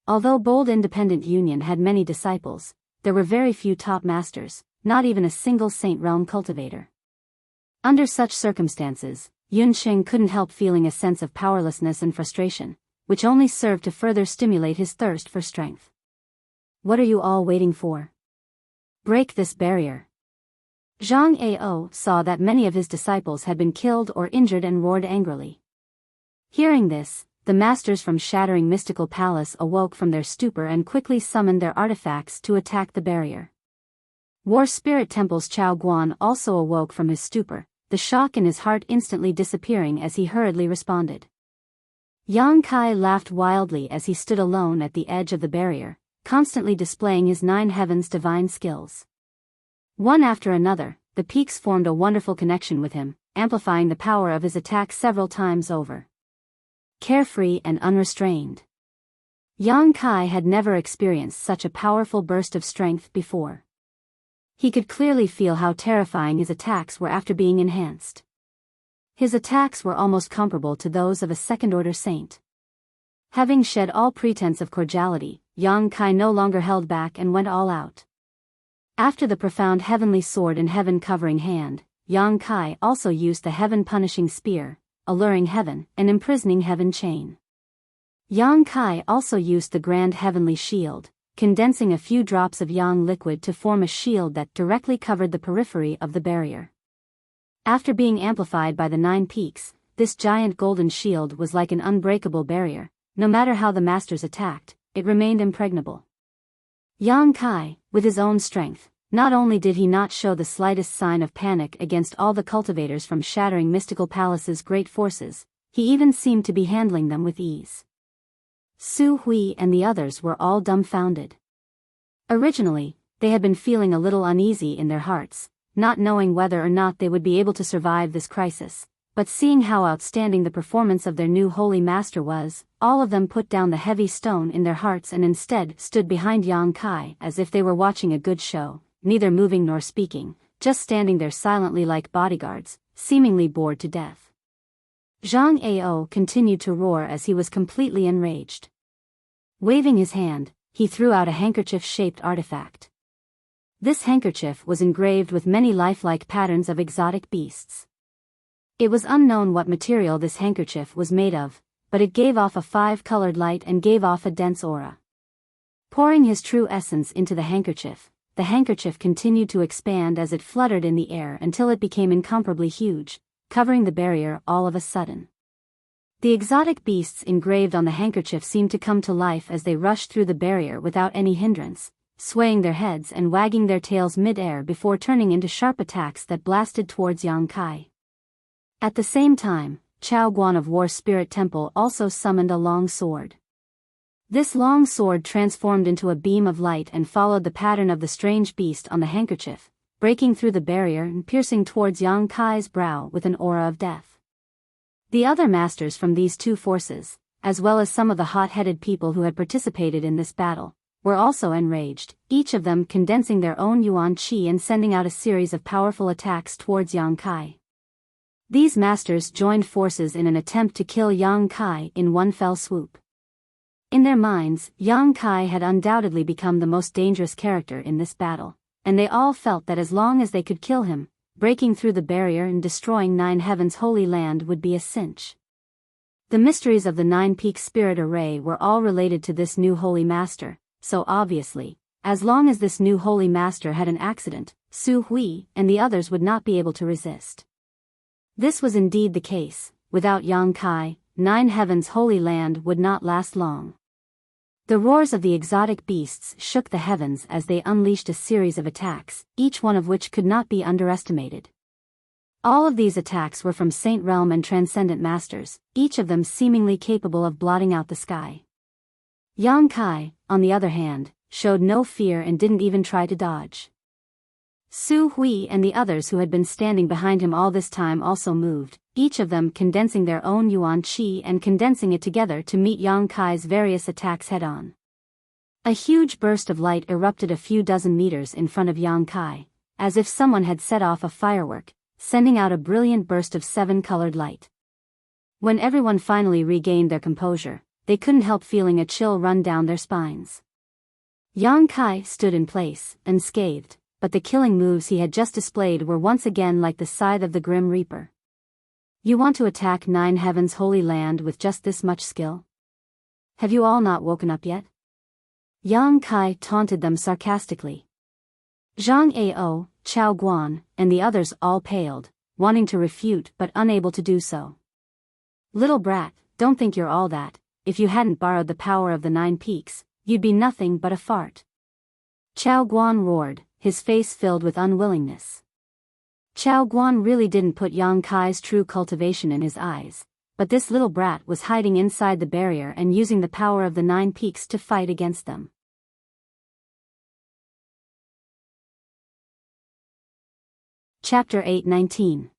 Although bold independent union had many disciples, there were very few top masters, not even a single Saint Realm cultivator. Under such circumstances, Yuncheng couldn't help feeling a sense of powerlessness and frustration, which only served to further stimulate his thirst for strength. What are you all waiting for? Break this barrier. Zhang Ao saw that many of his disciples had been killed or injured and roared angrily. Hearing this, the masters from Shattering Mystical Palace awoke from their stupor and quickly summoned their artifacts to attack the barrier. War Spirit Temple's Chao Guan also awoke from his stupor, the shock in his heart instantly disappearing as he hurriedly responded. Yang Kai laughed wildly as he stood alone at the edge of the barrier, constantly displaying his 9 heavens divine skills. One after another, the peaks formed a wonderful connection with him, amplifying the power of his attack several times over. Carefree and unrestrained. Yang Kai had never experienced such a powerful burst of strength before. He could clearly feel how terrifying his attacks were after being enhanced. His attacks were almost comparable to those of a second-order saint. Having shed all pretense of cordiality, Yang Kai no longer held back and went all out. After the profound heavenly sword and heaven-covering hand, Yang Kai also used the heaven-punishing spear, alluring heaven and imprisoning heaven chain. Yang Kai also used the grand heavenly shield, condensing a few drops of yang liquid to form a shield that directly covered the periphery of the barrier. After being amplified by the 9 peaks, this giant golden shield was like an unbreakable barrier. No matter how the masters attacked, it remained impregnable. Yang Kai, with his own strength, not only did he not show the slightest sign of panic against all the cultivators from Shattering Mystical Palace's great forces, he even seemed to be handling them with ease. Su Hui and the others were all dumbfounded. Originally, they had been feeling a little uneasy in their hearts, not knowing whether or not they would be able to survive this crisis, but seeing how outstanding the performance of their new holy master was, all of them put down the heavy stone in their hearts and instead stood behind Yang Kai as if they were watching a good show, neither moving nor speaking, just standing there silently like bodyguards, seemingly bored to death. Zhang Ao continued to roar as he was completely enraged. Waving his hand, he threw out a handkerchief-shaped artifact. This handkerchief was engraved with many lifelike patterns of exotic beasts. It was unknown what material this handkerchief was made of, but it gave off a 5-colored light and gave off a dense aura. Pouring his true essence into the handkerchief continued to expand as it fluttered in the air until it became incomparably huge, covering the barrier all of a sudden. The exotic beasts engraved on the handkerchief seemed to come to life as they rushed through the barrier without any hindrance, swaying their heads and wagging their tails mid-air before turning into sharp attacks that blasted towards Yang Kai. At the same time, Chao Guan of War Spirit Temple also summoned a long sword. This long sword transformed into a beam of light and followed the pattern of the strange beast on the handkerchief, breaking through the barrier and piercing towards Yang Kai's brow with an aura of death. The other masters from these two forces, as well as some of the hot-headed people who had participated in this battle, were also enraged, each of them condensing their own yuan qi and sending out a series of powerful attacks towards Yang Kai. These masters joined forces in an attempt to kill Yang Kai in one fell swoop. In their minds, Yang Kai had undoubtedly become the most dangerous character in this battle, and they all felt that as long as they could kill him, breaking through the barrier and destroying Nine Heavens' holy land would be a cinch. The mysteries of the Nine Peaks Spirit Array were all related to this new holy master, so obviously, as long as this new holy master had an accident, Su Hui and the others would not be able to resist. This was indeed the case. Without Yang Kai, Nine Heavens' holy land would not last long. The roars of the exotic beasts shook the heavens as they unleashed a series of attacks, each one of which could not be underestimated. All of these attacks were from Saint Realm and Transcendent Masters, each of them seemingly capable of blotting out the sky. Yang Kai, on the other hand, showed no fear and didn't even try to dodge. Su Hui and the others who had been standing behind him all this time also moved, each of them condensing their own yuan qi and condensing it together to meet Yang Kai's various attacks head-on. A huge burst of light erupted a few dozen meters in front of Yang Kai, as if someone had set off a firework, sending out a brilliant burst of 7-colored light. When everyone finally regained their composure, they couldn't help feeling a chill run down their spines. Yang Kai stood in place, unscathed, but the killing moves he had just displayed were once again like the scythe of the Grim Reaper. You want to attack Nine Heavens' holy land with just this much skill? Have you all not woken up yet? Yang Kai taunted them sarcastically. Zhang Ao, Chao Guan, and the others all paled, wanting to refute but unable to do so. Little brat, don't think you're all that. If you hadn't borrowed the power of the Nine Peaks, you'd be nothing but a fart. Chao Guan roared, his face filled with unwillingness. Chao Guan really didn't put Yang Kai's true cultivation in his eyes, but this little brat was hiding inside the barrier and using the power of the Nine Peaks to fight against them. Chapter 8:19.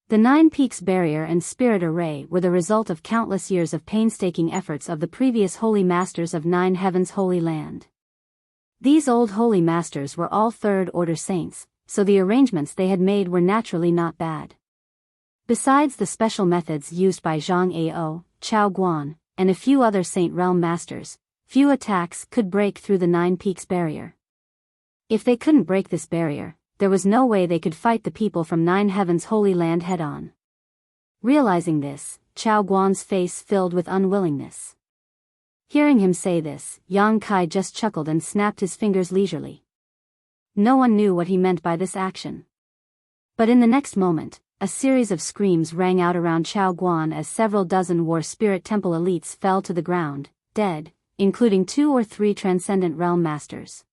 The Nine Peaks Barrier and Spirit Array were the result of countless years of painstaking efforts of the previous holy masters of Nine Heavens' holy land. These old holy masters were all third-order saints, so the arrangements they had made were naturally not bad. Besides the special methods used by Zhang Ao, Chao Guan, and a few other Saint Realm masters, few attacks could break through the Nine Peaks barrier. If they couldn't break this barrier, there was no way they could fight the people from Nine Heavens' holy land head-on. Realizing this, Chao Guan's face filled with unwillingness. Hearing him say this, Yang Kai just chuckled and snapped his fingers leisurely. No one knew what he meant by this action. But in the next moment, a series of screams rang out around Chao Guan as several dozen War Spirit Temple elites fell to the ground, dead, including 2 or 3 Transcendent Realm Masters.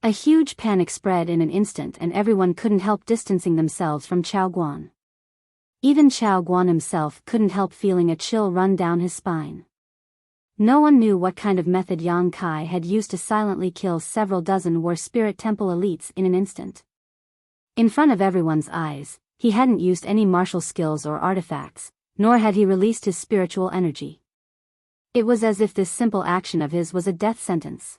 A huge panic spread in an instant and everyone couldn't help distancing themselves from Chao Guan. Even Chao Guan himself couldn't help feeling a chill run down his spine. No one knew what kind of method Yang Kai had used to silently kill several dozen War Spirit Temple elites in an instant. In front of everyone's eyes, he hadn't used any martial skills or artifacts, nor had he released his spiritual energy. It was as if this simple action of his was a death sentence.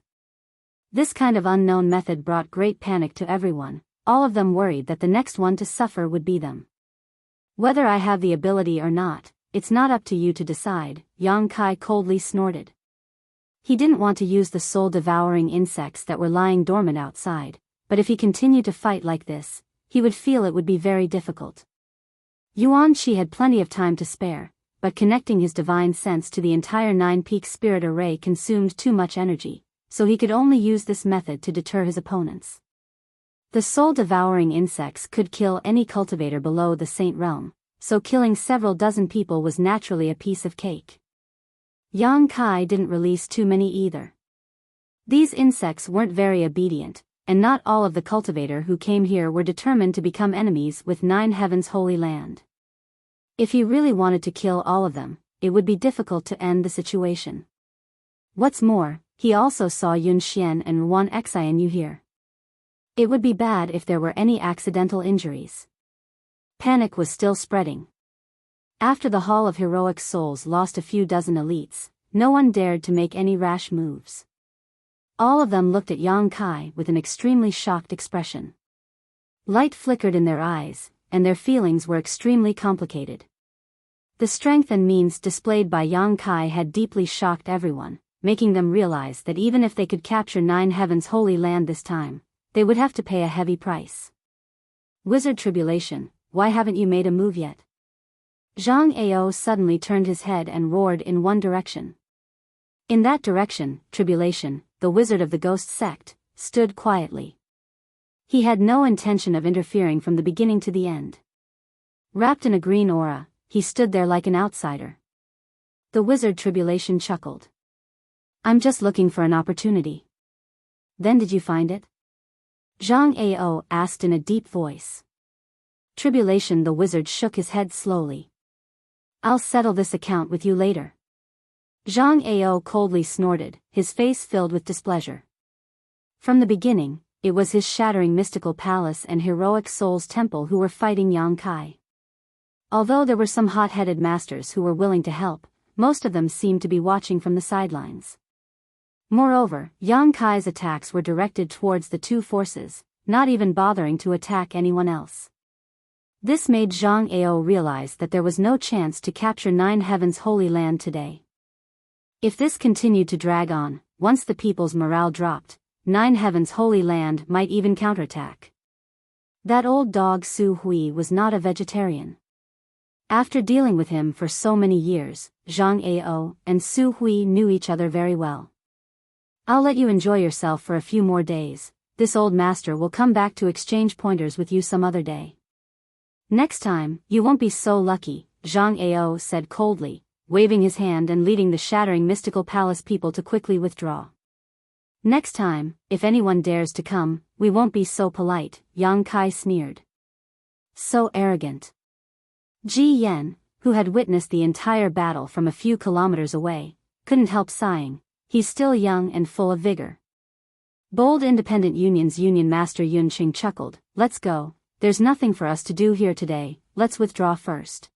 This kind of unknown method brought great panic to everyone, all of them worried that the next one to suffer would be them. Whether I have the ability or not, it's not up to you to decide, Yang Kai coldly snorted. He didn't want to use the soul-devouring insects that were lying dormant outside, but if he continued to fight like this, he would feel it would be very difficult. Yuan Shi had plenty of time to spare, but connecting his divine sense to the entire nine-peak spirit array consumed too much energy, so he could only use this method to deter his opponents. The soul-devouring insects could kill any cultivator below the Saint Realm, so killing several dozen people was naturally a piece of cake. Yang Kai didn't release too many either. These insects weren't very obedient, and not all of the cultivator who came here were determined to become enemies with Nine Heavens' holy land. If he really wanted to kill all of them, it would be difficult to end the situation. What's more, he also saw Yun Xian and Ruan Xianyu here. It would be bad if there were any accidental injuries. Panic was still spreading. After the Hall of Heroic Souls lost a few dozen elites, no one dared to make any rash moves. All of them looked at Yang Kai with an extremely shocked expression. Light flickered in their eyes, and their feelings were extremely complicated. The strength and means displayed by Yang Kai had deeply shocked everyone, making them realize that even if they could capture Nine Heavens' holy land this time, they would have to pay a heavy price. Wizard Tribulation, why haven't you made a move yet? Zhang Ao suddenly turned his head and roared in one direction. In that direction, Tribulation, the wizard of the ghost sect, stood quietly. He had no intention of interfering from the beginning to the end. Wrapped in a green aura, he stood there like an outsider. The wizard Tribulation chuckled. I'm just looking for an opportunity. Then did you find it? Zhang Ao asked in a deep voice. Tribulation the wizard shook his head slowly. I'll settle this account with you later. Zhang Ao coldly snorted, his face filled with displeasure. From the beginning, it was his shattering mystical palace and heroic souls temple who were fighting Yang Kai. Although there were some hot-headed masters who were willing to help, most of them seemed to be watching from the sidelines. Moreover, Yang Kai's attacks were directed towards the two forces, not even bothering to attack anyone else. This made Zhang Ao realize that there was no chance to capture Nine Heavens' holy land today. If this continued to drag on, once the people's morale dropped, Nine Heavens' holy land might even counterattack. That old dog Su Hui was not a vegetarian. After dealing with him for so many years, Zhang Ao and Su Hui knew each other very well. I'll let you enjoy yourself for a few more days. This old master will come back to exchange pointers with you some other day. Next time, you won't be so lucky, Zhang Ao said coldly, waving his hand and leading the shattering mystical palace people to quickly withdraw. Next time, if anyone dares to come, we won't be so polite, Yang Kai sneered. So arrogant. Ji Yan, who had witnessed the entire battle from a few kilometers away, couldn't help sighing. He's still young and full of vigor. Bold Independent Union's Union Master Yun Qing chuckled, let's go, there's nothing for us to do here today, let's withdraw first.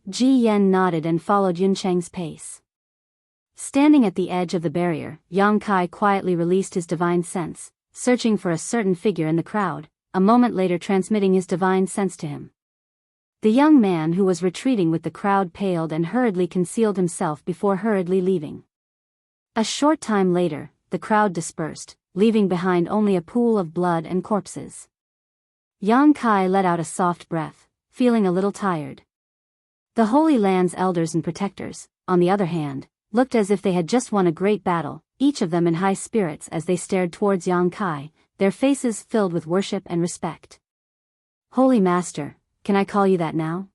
Ji Yan nodded and followed Yun Cheng's pace. Standing at the edge of the barrier, Yang Kai quietly released his divine sense, searching for a certain figure in the crowd, a moment later transmitting his divine sense to him. The young man who was retreating with the crowd paled and hurriedly concealed himself before hurriedly leaving. A short time later, the crowd dispersed, leaving behind only a pool of blood and corpses. Yang Kai let out a soft breath, feeling a little tired. The Holy Land's elders and protectors, on the other hand, looked as if they had just won a great battle, each of them in high spirits as they stared towards Yang Kai, their faces filled with worship and respect. Holy Master, can I call you that now?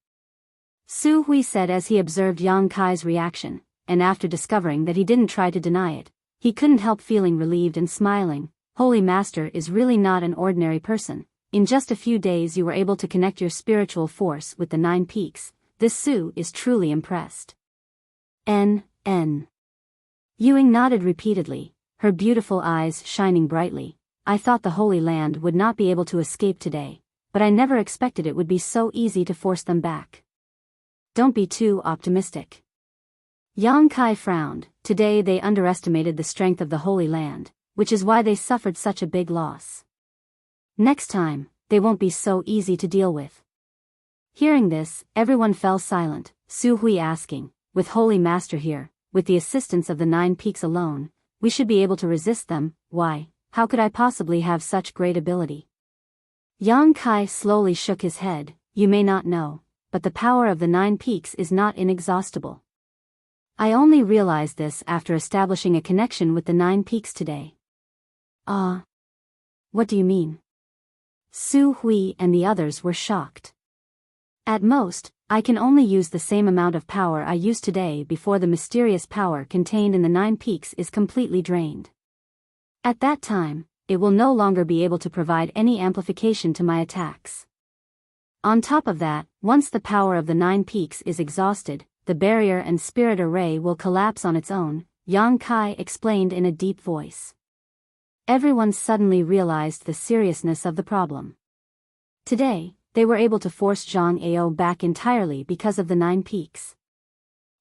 Su Hui said as he observed Yang Kai's reaction, and after discovering that he didn't try to deny it, he couldn't help feeling relieved and smiling. Holy Master is really not an ordinary person. In just a few days you were able to connect your spiritual force with the 9 peaks. This Su is truly impressed. Yuing nodded repeatedly, her beautiful eyes shining brightly. I thought the Holy Land would not be able to escape today, but I never expected it would be so easy to force them back. Don't be too optimistic. Yang Kai frowned. Today they underestimated the strength of the Holy Land, which is why they suffered such a big loss. Next time, they won't be so easy to deal with. Hearing this, everyone fell silent, Su Hui asking, with Holy Master here, with the assistance of the 9 peaks alone, we should be able to resist them. Why, how could I possibly have such great ability? Yang Kai slowly shook his head. You may not know, but the power of the 9 peaks is not inexhaustible. I only realized this after establishing a connection with the 9 peaks today. What do you mean? Su Hui and the others were shocked. At most, I can only use the same amount of power I used today before the mysterious power contained in the 9 peaks is completely drained. At that time, it will no longer be able to provide any amplification to my attacks. On top of that, once the power of the 9 peaks is exhausted, the barrier and spirit array will collapse on its own, Yang Kai explained in a deep voice. Everyone suddenly realized the seriousness of the problem. Today, they were able to force Zhang Ao back entirely because of the 9 peaks.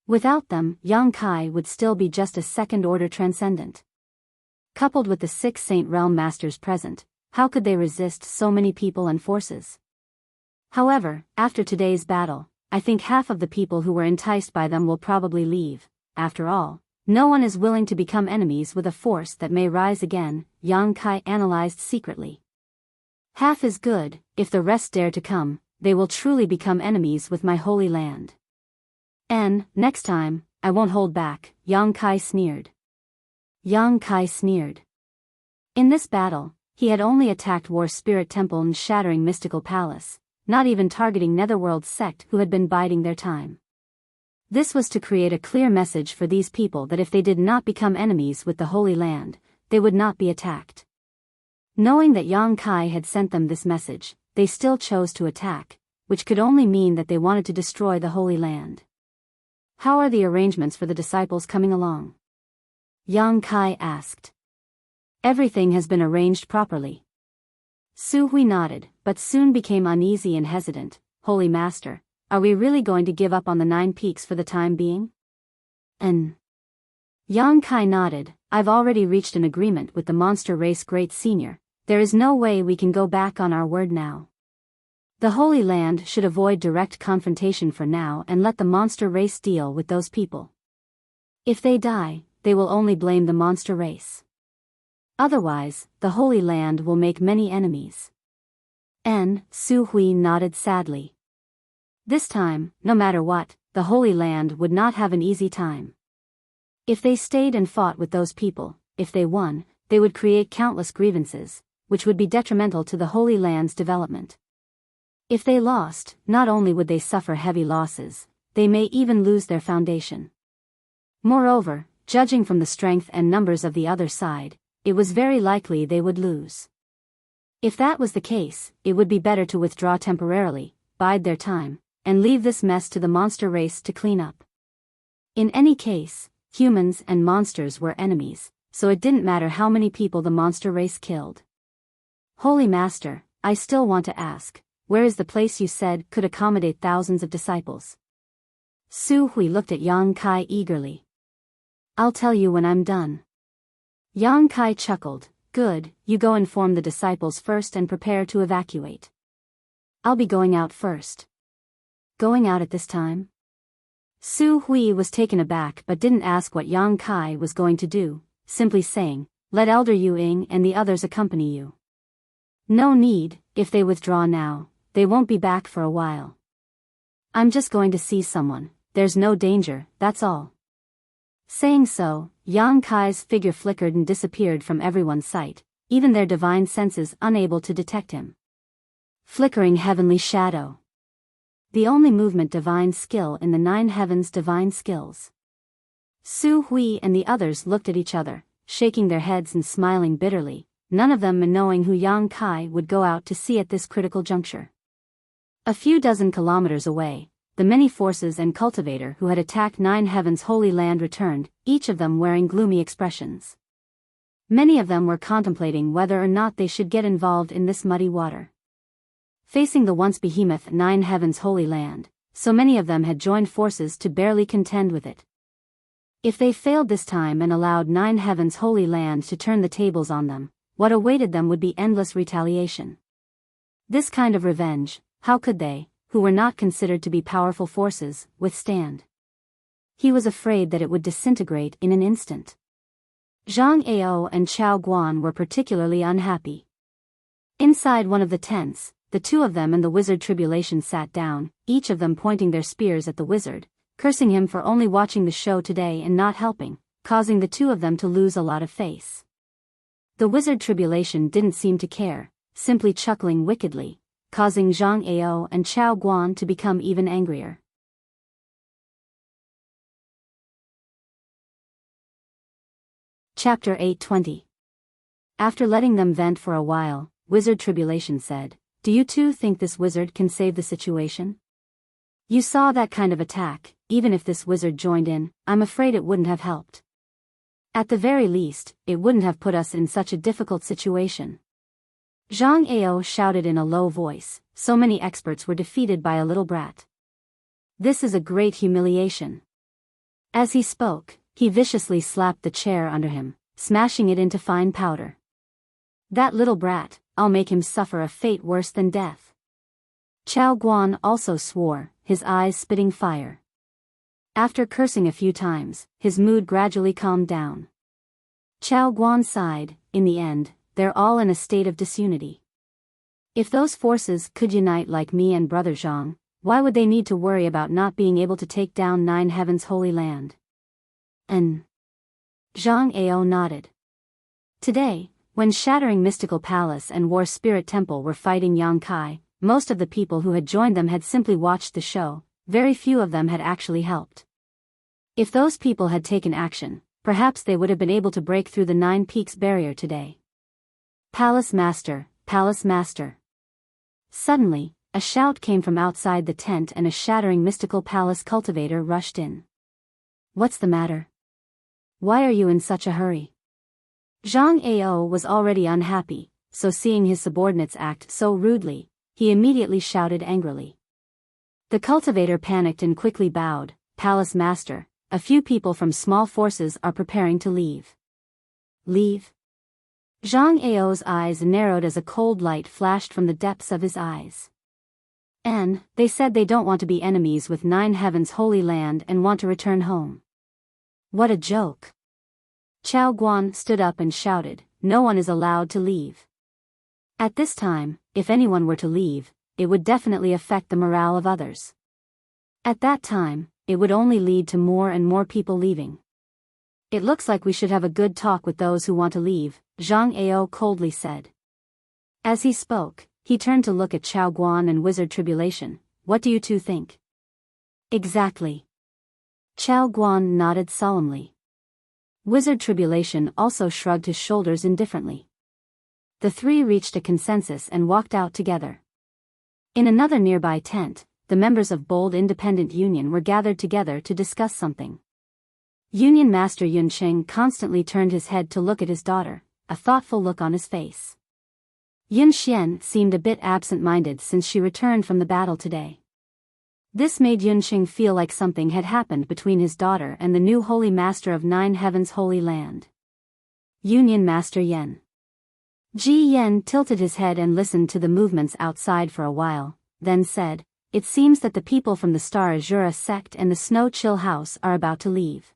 Without them, Yang Kai would still be just a second-order transcendent. Coupled with the 6 Saint Realm Masters present, how could they resist so many people and forces? However, after today's battle, I think half of the people who were enticed by them will probably leave. After all, no one is willing to become enemies with a force that may rise again, Yang Kai analyzed secretly. Half is good. If the rest dare to come, they will truly become enemies with my holy land. And, next time, I won't hold back, Yang Kai sneered. Yang Kai sneered. In this battle, he had only attacked War Spirit Temple and Shattering Mystical Palace, not even targeting Netherworld's sect who had been biding their time. This was to create a clear message for these people that if they did not become enemies with the Holy Land, they would not be attacked. Knowing that Yang Kai had sent them this message, they still chose to attack, which could only mean that they wanted to destroy the Holy Land. How are the arrangements for the disciples coming along? Yang Kai asked. Everything has been arranged properly. Su Hui nodded, but soon became uneasy and hesitant. Holy Master, are we really going to give up on the 9 peaks for the time being? Yang Kai nodded. I've already reached an agreement with the monster race Great Senior. There is no way we can go back on our word now. The Holy Land should avoid direct confrontation for now and let the monster race deal with those people. If they die, they will only blame the monster race. Otherwise, the Holy Land will make many enemies. Su Hui nodded sadly. This time, no matter what, the Holy Land would not have an easy time. If they stayed and fought with those people, if they won, they would create countless grievances, which would be detrimental to the Holy Land's development. If they lost, not only would they suffer heavy losses, they may even lose their foundation. Moreover, judging from the strength and numbers of the other side, it was very likely they would lose. If that was the case, it would be better to withdraw temporarily, bide their time, and leave this mess to the monster race to clean up. In any case, humans and monsters were enemies, so it didn't matter how many people the monster race killed. Holy Master, I still want to ask, where is the place you said could accommodate thousands of disciples? Su Hui looked at Yang Kai eagerly. I'll tell you when I'm done. Yang Kai chuckled. Good, you go inform the disciples first and prepare to evacuate. I'll be going out first. Going out at this time? Su Hui was taken aback but didn't ask what Yang Kai was going to do, simply saying, let Elder Yu Ying and the others accompany you. No need, if they withdraw now, they won't be back for a while. I'm just going to see someone, there's no danger, that's all. Saying so, Yang Kai's figure flickered and disappeared from everyone's sight, even their divine senses unable to detect him. Flickering heavenly shadow. The only movement divine skill in the 9 heavens divine skills. Su Hui and the others looked at each other, shaking their heads and smiling bitterly, none of them knowing who Yang Kai would go out to see at this critical juncture. A few dozen kilometers away, the many forces and cultivator who had attacked 9 heavens holy land returned, each of them wearing gloomy expressions. Many of them were contemplating whether or not they should get involved in this muddy water. Facing the once behemoth 9 heavens holy land, so many of them had joined forces to barely contend with it. If they failed this time and allowed 9 heavens holy land to turn the tables on them, what awaited them would be endless retaliation. This kind of revenge, how could they, who were not considered to be powerful forces, withstand? he was afraid that it would disintegrate in an instant. Zhang Ao and Chao Guan were particularly unhappy. Inside one of the tents, the two of them and the wizard Tribulation sat down, each of them pointing their spears at the wizard, cursing him for only watching the show today and not helping, causing the two of them to lose a lot of face. The wizard Tribulation didn't seem to care, simply chuckling wickedly, causing Zhang Ao and Chao Guan to become even angrier. Chapter 820. After letting them vent for a while, Wizard Tribulation said, "Do you two think this wizard can save the situation? You saw that kind of attack. Even if this wizard joined in, I'm afraid it wouldn't have helped. At the very least, it wouldn't have put us in such a difficult situation." Zhang Ao shouted in a low voice, "So many experts were defeated by a little brat. This is a great humiliation." As he spoke, he viciously slapped the chair under him, smashing it into fine powder. "That little brat, I'll make him suffer a fate worse than death." Chao Guan also swore, his eyes spitting fire. After cursing a few times, his mood gradually calmed down. Chao Guan sighed, "In the end, they're all in a state of disunity. If those forces could unite like me and Brother Zhang, why would they need to worry about not being able to take down 9 Heavens' holy land?" And Zhang Ao nodded. Today, when Shattering Mystical Palace and War Spirit Temple were fighting Yang Kai, most of the people who had joined them had simply watched the show, very few of them had actually helped. If those people had taken action, perhaps they would have been able to break through the 9 Peaks barrier today. "Palace Master, Palace Master." Suddenly, a shout came from outside the tent and a Shattering Mystical Palace cultivator rushed in. "What's the matter? Why are you in such a hurry?" Zhang Ao was already unhappy, so seeing his subordinates act so rudely, he immediately shouted angrily. The cultivator panicked and quickly bowed, "Palace Master, a few people from small forces are preparing to leave." "Leave?" Zhang Ao's eyes narrowed as a cold light flashed from the depths of his eyes. "And they said they don't want to be enemies with 9 Heavens' holy land and want to return home." What a joke. Chao Guan stood up and shouted, "No one is allowed to leave." At this time, if anyone were to leave, it would definitely affect the morale of others. At that time, it would only lead to more and more people leaving. "It looks like we should have a good talk with those who want to leave," Zhang Ao coldly said. As he spoke, he turned to look at Chao Guan and Wizard Tribulation. "What do you two think?" "Exactly." Chao Guan nodded solemnly. Wizard Tribulation also shrugged his shoulders indifferently. The three reached a consensus and walked out together. In another nearby tent, the members of Bold Independent Union were gathered together to discuss something. Union Master Yunqing constantly turned his head to look at his daughter, a thoughtful look on his face. Yun Xian seemed a bit absent-minded since she returned from the battle today. This made Yunqing feel like something had happened between his daughter and the new Holy Master of 9 Heavens' Holy Land. Union Master Yen. Ji Yen tilted his head and listened to the movements outside for a while, then said, "It seems that the people from the Star Azura sect and the Snow Chill House are about to leave."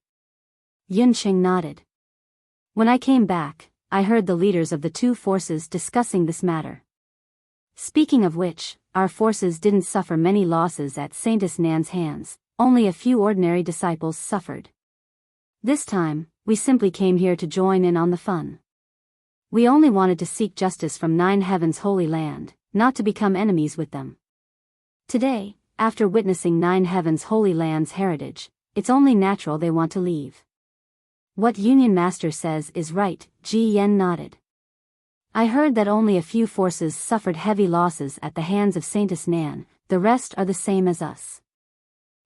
Yunqing nodded. "When I came back, I heard the leaders of the two forces discussing this matter. Speaking of which, our forces didn't suffer many losses at Saintess Nan's hands, only a few ordinary disciples suffered. This time, we simply came here to join in on the fun. We only wanted to seek justice from 9 Heavens' holy land, not to become enemies with them. Today, after witnessing 9 Heavens' holy land's heritage, it's only natural they want to leave." "What Union Master says is right," Ji Yen nodded. "I heard that only a few forces suffered heavy losses at the hands of Saintess Nan, the rest are the same as us.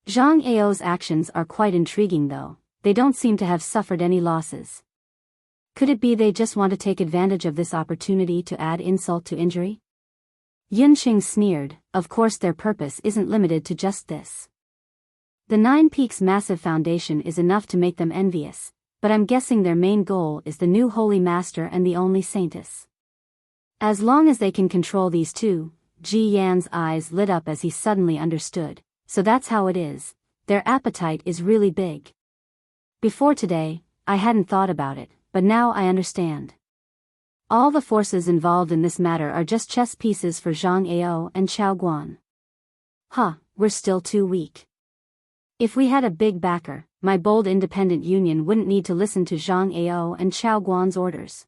Zhang Ao's actions are quite intriguing though, they don't seem to have suffered any losses. Could it be they just want to take advantage of this opportunity to add insult to injury?" Yunqing sneered, "Of course their purpose isn't limited to just this. The 9 Peaks massive foundation is enough to make them envious, but I'm guessing their main goal is the new Holy Master and the only Saintess. As long as they can control these two," Ji Yan's eyes lit up as he suddenly understood, "so that's how it is. their appetite is really big. Before today, I hadn't thought about it, but now I understand. All the forces involved in this matter are just chess pieces for Zhang Ao and Chao Guan. We're still too weak. If we had a big backer, my bold independent union wouldn't need to listen to Zhang Ao and Chao Guan's orders.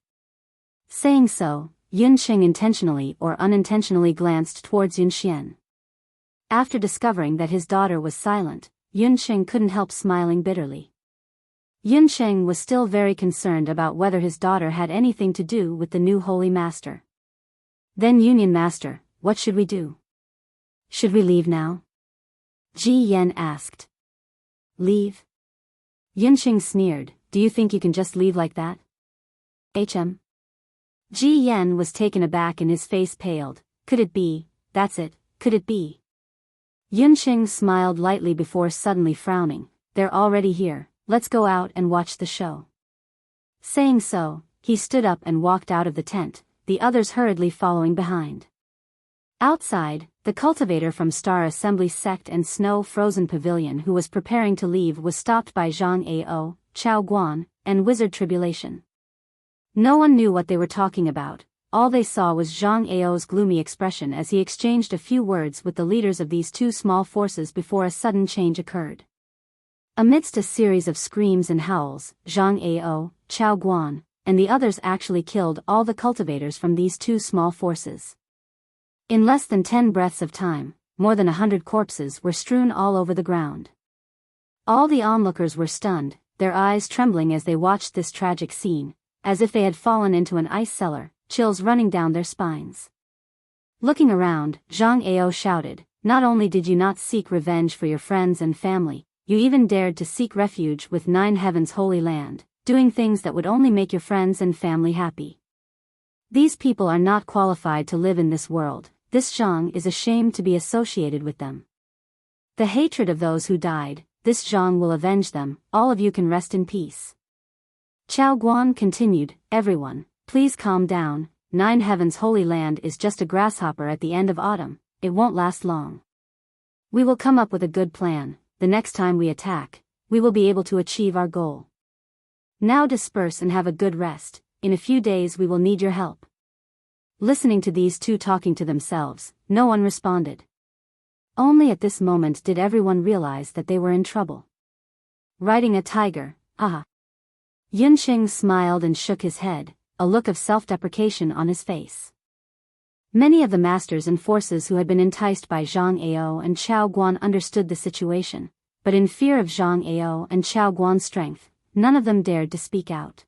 Saying so, Yun Qing intentionally or unintentionally glanced towards Yun Xian. After discovering that his daughter was silent, Yun Qing couldn't help smiling bitterly. Yun Qing was still very concerned about whether his daughter had anything to do with the new holy master. Then Union Master, what should we do? Should we leave now? Ji Yan asked. Leave? Yun Qing sneered, do you think you can just leave like that? Ji Yan was taken aback and his face paled. Could it be, that's it, could it be? Yun Qing smiled lightly before suddenly frowning. They're already here, let's go out and watch the show. Saying so, he stood up and walked out of the tent, the others hurriedly following behind. Outside, the cultivator from Star Assembly Sect and Snow Frozen Pavilion who was preparing to leave was stopped by Zhang Ao, Chao Guan, and Wizard Tribulation. No one knew what they were talking about. All they saw was Zhang Ao's gloomy expression as he exchanged a few words with the leaders of these two small forces before a sudden change occurred. Amidst a series of screams and howls, Zhang Ao, Chao Guan, and the others actually killed all the cultivators from these two small forces. In less than 10 breaths of time, more than 100 corpses were strewn all over the ground. All the onlookers were stunned, their eyes trembling as they watched this tragic scene, as if they had fallen into an ice cellar, chills running down their spines. Looking around, Zhang Ao shouted, not only did you not seek revenge for your friends and family, you even dared to seek refuge with Nine Heaven's holy land, doing things that would only make your friends and family happy. These people are not qualified to live in this world. This Zhang is ashamed to be associated with them. The hatred of those who died, this Zhang will avenge them, all of you can rest in peace. Chao Guan continued, everyone, please calm down, Nine Heaven's holy land is just a grasshopper at the end of autumn, it won't last long. We will come up with a good plan, the next time we attack, we will be able to achieve our goal. Now disperse and have a good rest, in a few days we will need your help. Listening to these two talking to themselves, no one responded. Only at this moment did everyone realize that they were in trouble. Riding a tiger, aha. Yun Qing smiled and shook his head, a look of self-deprecation on his face. Many of the masters and forces who had been enticed by Zhang Ao and Chao Guan understood the situation, but in fear of Zhang Ao and Chao Guan's strength, none of them dared to speak out.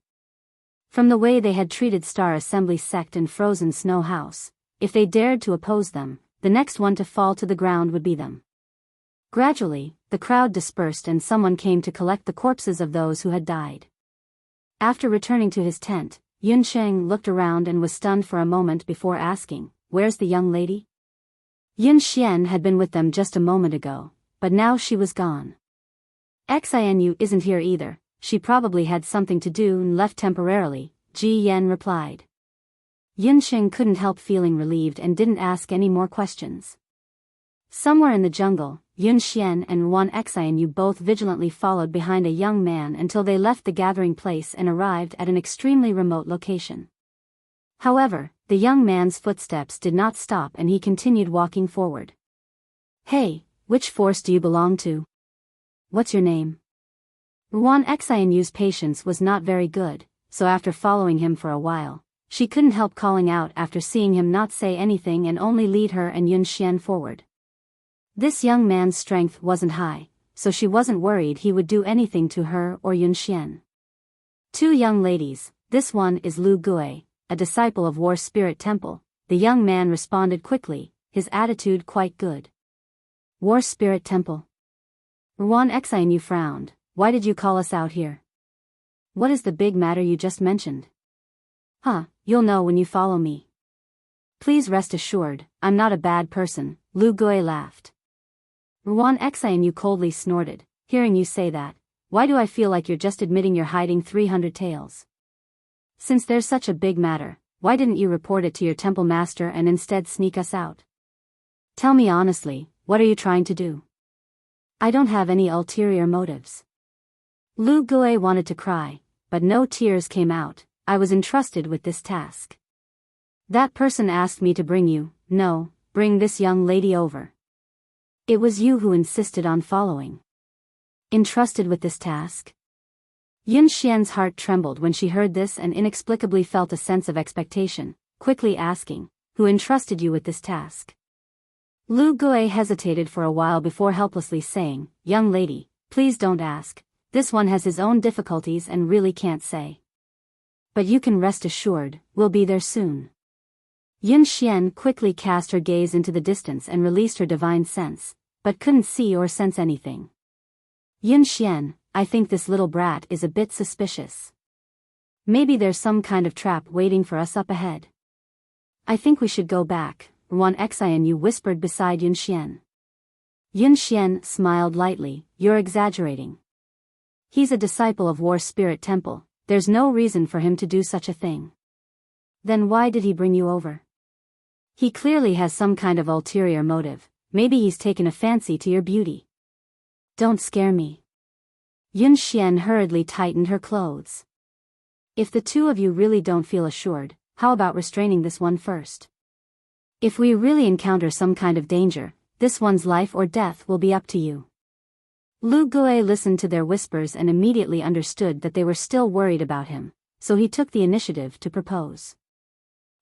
From the way they had treated Star Assembly Sect and Frozen Snow House, if they dared to oppose them, the next one to fall to the ground would be them. Gradually, the crowd dispersed and someone came to collect the corpses of those who had died. After returning to his tent, Yun Qing looked around and was stunned for a moment before asking, where's the young lady? Yun Xian had been with them just a moment ago, but now she was gone. Xinu isn't here either. She probably had something to do and left temporarily, Ji Yan replied. Yun Qing couldn't help feeling relieved and didn't ask any more questions. Somewhere in the jungle, Yun Xian and Ruan Xinu both vigilantly followed behind a young man until they left the gathering place and arrived at an extremely remote location. However, the young man's footsteps did not stop and he continued walking forward. Hey, which force do you belong to? What's your name? Ruan Xinu's patience was not very good, so after following him for a while, she couldn't help calling out after seeing him not say anything and only lead her and Yun Xian forward. This young man's strength wasn't high, so she wasn't worried he would do anything to her or Yun Xian. Two young ladies, this one is Lu Gui, a disciple of War Spirit Temple, the young man responded quickly, his attitude quite good. War Spirit Temple? Ruan Xinu frowned. Why did you call us out here? What is the big matter you just mentioned? You'll know when you follow me. Please rest assured, I'm not a bad person, Lu Gui laughed. Ruan Xinu coldly snorted, hearing you say that, why do I feel like you're just admitting you're hiding 300 taels? Since there's such a big matter, why didn't you report it to your temple master and instead sneak us out? Tell me honestly, what are you trying to do? I don't have any ulterior motives. Lu Gui wanted to cry, but no tears came out. I was entrusted with this task. That person asked me to bring this young lady over. It was you who insisted on following. Entrusted with this task? Yun Xian's heart trembled when she heard this and inexplicably felt a sense of expectation, quickly asking, who entrusted you with this task? Lu Gui hesitated for a while before helplessly saying, young lady, please don't ask, this one has his own difficulties and really can't say. But you can rest assured, we'll be there soon. Yun Xian quickly cast her gaze into the distance and released her divine sense, but couldn't see or sense anything. Yun Xian, I think this little brat is a bit suspicious. Maybe there's some kind of trap waiting for us up ahead. I think we should go back, Ruan Xianyu whispered beside Yun Xian. Yun Xian smiled lightly, you're exaggerating. He's a disciple of War Spirit Temple, there's no reason for him to do such a thing. Then why did he bring you over? He clearly has some kind of ulterior motive, maybe he's taken a fancy to your beauty. Don't scare me. Yun Xian hurriedly tightened her clothes. If the two of you really don't feel assured, how about restraining this one first? If we really encounter some kind of danger, this one's life or death will be up to you. Lu Gui listened to their whispers and immediately understood that they were still worried about him, so he took the initiative to propose.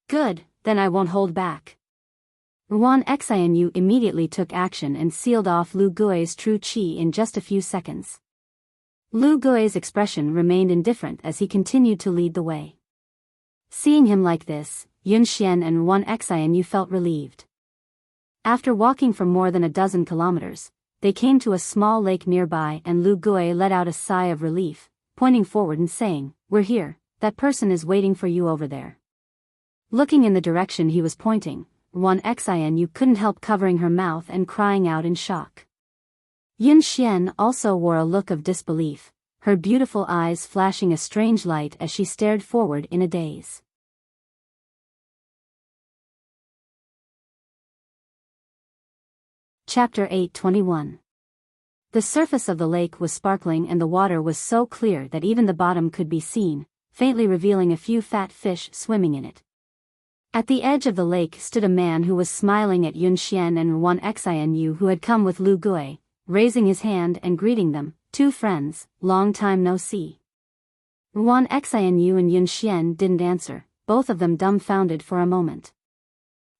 Good, then I won't hold back. Ruan Xianyu immediately took action and sealed off Lu Gui's true qi in just a few seconds. Lu Gui's expression remained indifferent as he continued to lead the way. Seeing him like this, Yun Xian and Ruan Xianyu felt relieved. After walking for more than a dozen kilometers, they came to a small lake nearby and Lu Gui let out a sigh of relief, pointing forward and saying, we're here, that person is waiting for you over there. Looking in the direction he was pointing, Ruan Xianyu couldn't help covering her mouth and crying out in shock. Yun Xian also wore a look of disbelief, her beautiful eyes flashing a strange light as she stared forward in a daze. Chapter 8:21. The surface of the lake was sparkling and the water was so clear that even the bottom could be seen, faintly revealing a few fat fish swimming in it. At the edge of the lake stood a man who was smiling at Yun Xian and Ruan Xianyu who had come with Lu Gui, raising his hand and greeting them, two friends, long time no see. Ruan Xianyu and Yun Xian didn't answer, both of them dumbfounded for a moment.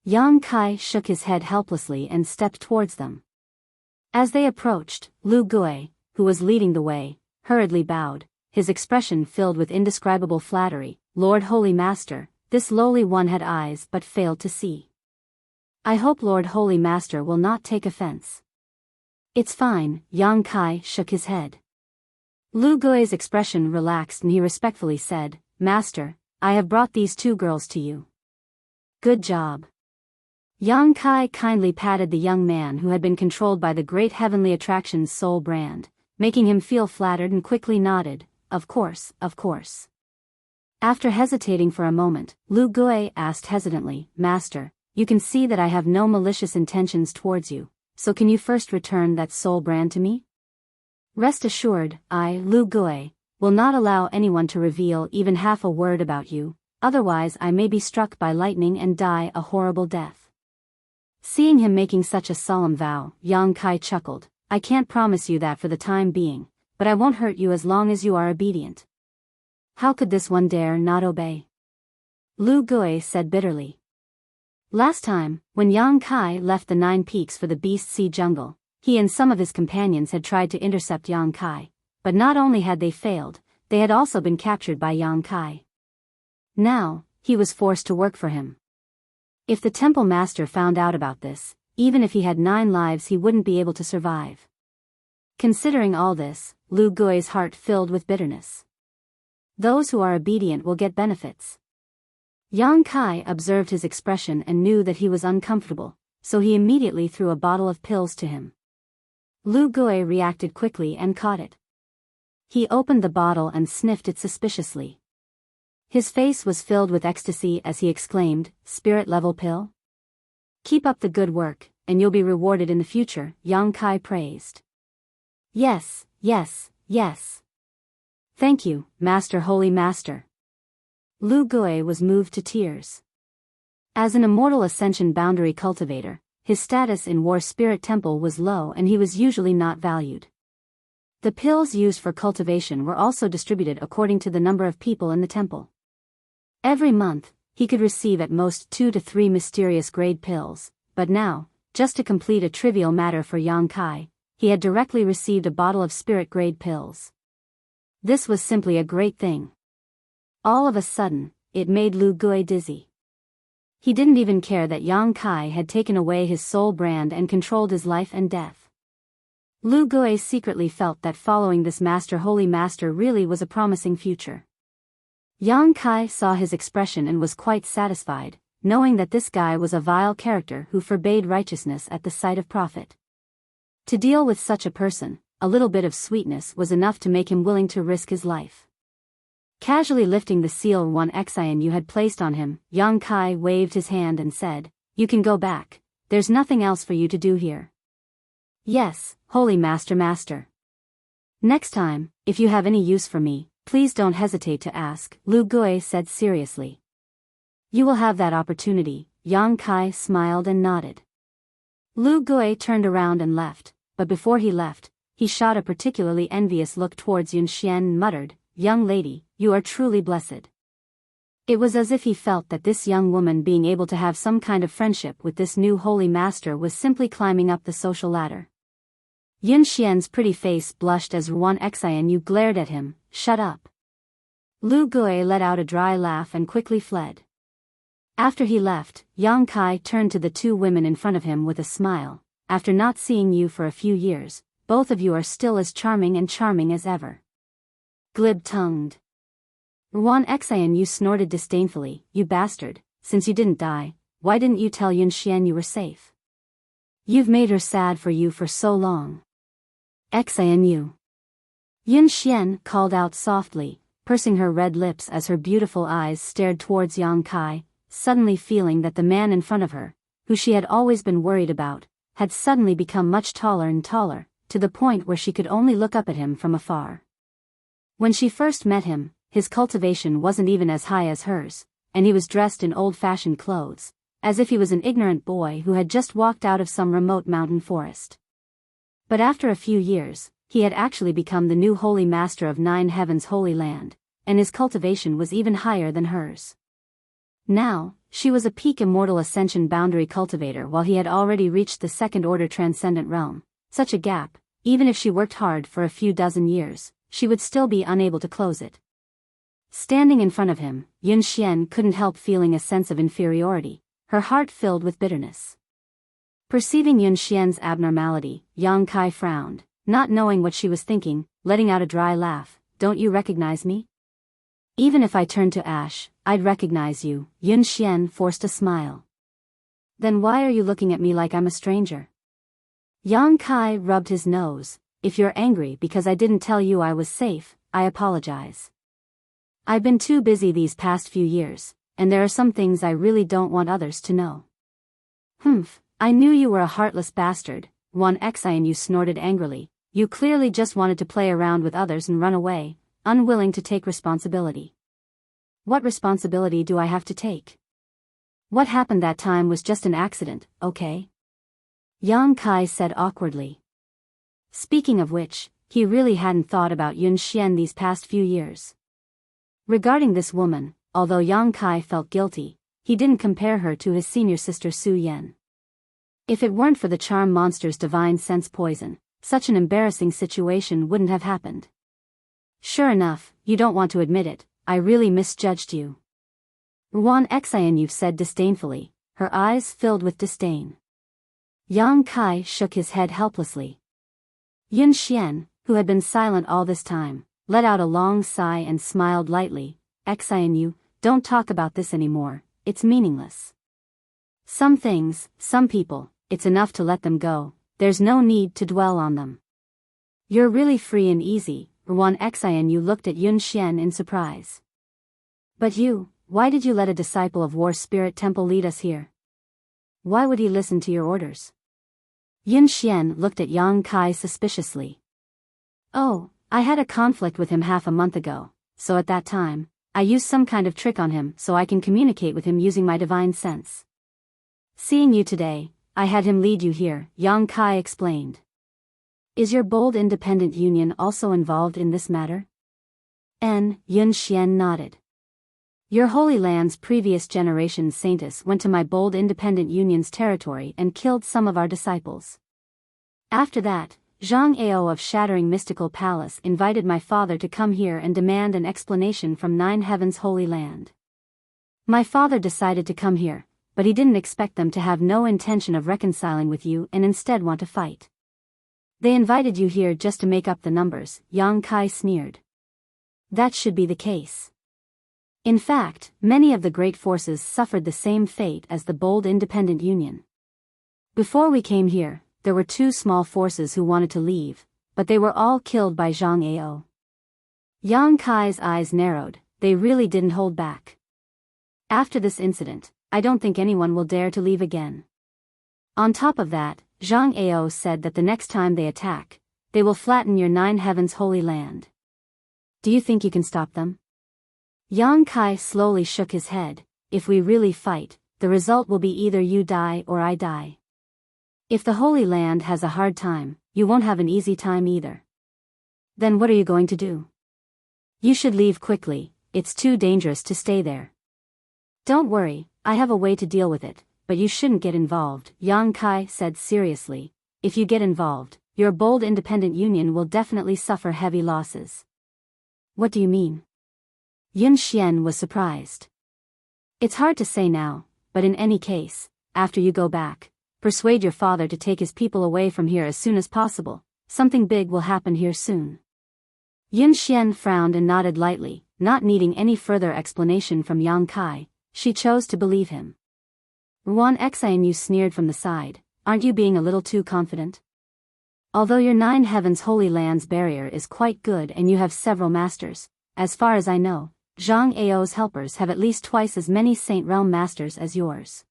Yang Kai shook his head helplessly and stepped towards them. As they approached, Lu Gui, who was leading the way, hurriedly bowed, his expression filled with indescribable flattery. Lord Holy Master, this lowly one had eyes but failed to see. I hope Lord Holy Master will not take offense. It's fine, Yang Kai shook his head. Lu Gui's expression relaxed and he respectfully said, Master, I have brought these two girls to you. Good job. Yang Kai kindly patted the young man who had been controlled by the great heavenly attraction's soul brand, making him feel flattered and quickly nodded, of course, of course. After hesitating for a moment, Lu Gui asked hesitantly, Master, you can see that I have no malicious intentions towards you, so can you first return that soul brand to me? Rest assured, I, Lu Gui, will not allow anyone to reveal even half a word about you, otherwise I may be struck by lightning and die a horrible death. Seeing him making such a solemn vow, Yang Kai chuckled, I can't promise you that for the time being, but I won't hurt you as long as you are obedient. How could this one dare not obey? Lu Gui said bitterly. Last time, when Yang Kai left the 9 Peaks for the Beast Sea Jungle, he and some of his companions had tried to intercept Yang Kai, but not only had they failed, they had also been captured by Yang Kai. Now, he was forced to work for him. If the temple master found out about this, even if he had 9 lives he wouldn't be able to survive. Considering all this, Lu Gui's heart filled with bitterness. Those who are obedient will get benefits. Yang Kai observed his expression and knew that he was uncomfortable, so he immediately threw a bottle of pills to him. Lu Gui reacted quickly and caught it. He opened the bottle and sniffed it suspiciously. His face was filled with ecstasy as he exclaimed, Spirit-level pill? Keep up the good work, and you'll be rewarded in the future, Yang Kai praised. Yes, yes, yes. Thank you, Master Holy Master. Lu Gui was moved to tears. As an immortal ascension boundary cultivator, his status in War Spirit Temple was low and he was usually not valued. The pills used for cultivation were also distributed according to the number of people in the temple. Every month, he could receive at most 2 to 3 mysterious grade pills, but now, just to complete a trivial matter for Yang Kai, he had directly received a bottle of spirit grade pills. This was simply a great thing. All of a sudden, it made Lu Gui dizzy. He didn't even care that Yang Kai had taken away his soul brand and controlled his life and death. Lu Gui secretly felt that following this Holy Master really was a promising future. Yang Kai saw his expression and was quite satisfied, knowing that this guy was a vile character who forbade righteousness at the sight of profit. To deal with such a person, a little bit of sweetness was enough to make him willing to risk his life. Casually lifting the seal one Xian Yu had placed on him, Yang Kai waved his hand and said, "You can go back, there's nothing else for you to do here." "Yes, Holy Master. Next time, if you have any use for me, please don't hesitate to ask," Lu Gui said seriously. "You will have that opportunity," Yang Kai smiled and nodded. Lu Gui turned around and left, but before he left, he shot a particularly envious look towards Yun Xian and muttered, "Young lady, you are truly blessed." It was as if he felt that this young woman being able to have some kind of friendship with this new holy master was simply climbing up the social ladder. Yun Xian's pretty face blushed as one Xian Yu glared at him, "Shut up." Lu Gui let out a dry laugh and quickly fled. After he left, Yang Kai turned to the 2 women in front of him with a smile. "After not seeing you for a few years, both of you are still as charming as ever." Glib-tongued. One Xian Yu snorted disdainfully, "You bastard, since you didn't die, why didn't you tell Yun Xian you were safe? You've made her sad for you for so long." Xian Yu. Yun Xian called out softly, pursing her red lips as her beautiful eyes stared towards Yang Kai, suddenly feeling that the man in front of her, who she had always been worried about, had suddenly become much taller and taller, to the point where she could only look up at him from afar. When she first met him, his cultivation wasn't even as high as hers, and he was dressed in old-fashioned clothes, as if he was an ignorant boy who had just walked out of some remote mountain forest. But after a few years, he had actually become the new holy master of 9 heavens holy land, and his cultivation was even higher than hers. Now, she was a peak immortal ascension boundary cultivator while he had already reached the second-order transcendent realm. Such a gap, even if she worked hard for a few dozen years, she would still be unable to close it. Standing in front of him, Yun Xian couldn't help feeling a sense of inferiority, her heart filled with bitterness. Perceiving Yun Xian's abnormality, Yang Kai frowned, not knowing what she was thinking, letting out a dry laugh. "Don't you recognize me? Even if I turned to ash, I'd recognize you." Yun Xian forced a smile. "Then why are you looking at me like I'm a stranger?" Yang Kai rubbed his nose. "If you're angry because I didn't tell you I was safe, I apologize. I've been too busy these past few years, and there are some things I really don't want others to know." "Humph, I knew you were a heartless bastard," one Xian Yu snorted angrily. "You clearly just wanted to play around with others and run away, unwilling to take responsibility." "What responsibility do I have to take? What happened that time was just an accident, okay?" Yang Kai said awkwardly. Speaking of which, he really hadn't thought about Yun Xian these past few years. Regarding this woman, although Yang Kai felt guilty, he didn't compare her to his senior sister Su Yan. If it weren't for the charm monster's divine sense poison, such an embarrassing situation wouldn't have happened. "Sure enough, you don't want to admit it, I really misjudged you," Ruan Xian Yu said disdainfully, her eyes filled with disdain. Yang Kai shook his head helplessly. Yun Xian, who had been silent all this time, let out a long sigh and smiled lightly. "Xian Yu, don't talk about this anymore, it's meaningless. Some things, some people, it's enough to let them go, there's no need to dwell on them. You're really free and easy." Ruan Xian Yu looked at Yun Xian in surprise. "But you, why did you let a disciple of War Spirit Temple lead us here? Why would he listen to your orders?" Yun Xian looked at Yang Kai suspiciously. Oh, I had a conflict with him half a month ago, so at that time, I used some kind of trick on him so I can communicate with him using my divine sense. Seeing you today, I had him lead you here, Yang Kai explained. Is your bold independent union also involved in this matter? Yun Xian nodded. Your Holy Land's previous generation saintess went to my bold independent union's territory and killed some of our disciples. After that, Zhang Ao of Shattering Mystical Palace invited my father to come here and demand an explanation from Nine Heavens Holy Land. My father decided to come here, but he didn't expect them to have no intention of reconciling with you and instead want to fight. They invited you here just to make up the numbers, Yang Kai sneered. That should be the case. In fact, many of the great forces suffered the same fate as the bold independent union. Before we came here, there were 2 small forces who wanted to leave, but they were all killed by Zhang Ao. Yang Kai's eyes narrowed, they really didn't hold back. After this incident, I don't think anyone will dare to leave again. On top of that, Zhang Ao said that the next time they attack, they will flatten your Nine Heavens Holy Land. Do you think you can stop them? Yang Kai slowly shook his head. If we really fight, the result will be either you die or I die. If the Holy Land has a hard time, you won't have an easy time either. Then what are you going to do? You should leave quickly, it's too dangerous to stay there. Don't worry, I have a way to deal with it, but you shouldn't get involved, Yang Kai said seriously. If you get involved, your bold independent union will definitely suffer heavy losses. What do you mean? Yun Xian was surprised. It's hard to say now, but in any case, after you go back, persuade your father to take his people away from here as soon as possible. Something big will happen here soon. Yun Xian frowned and nodded lightly, not needing any further explanation from Yang Kai. She chose to believe him. Ruan Xianyu sneered from the side, aren't you being a little too confident? Although your Nine Heavens Holy Land's barrier is quite good and you have several masters, as far as I know, Zhang Ao's helpers have at least twice as many Saint Realm masters as yours.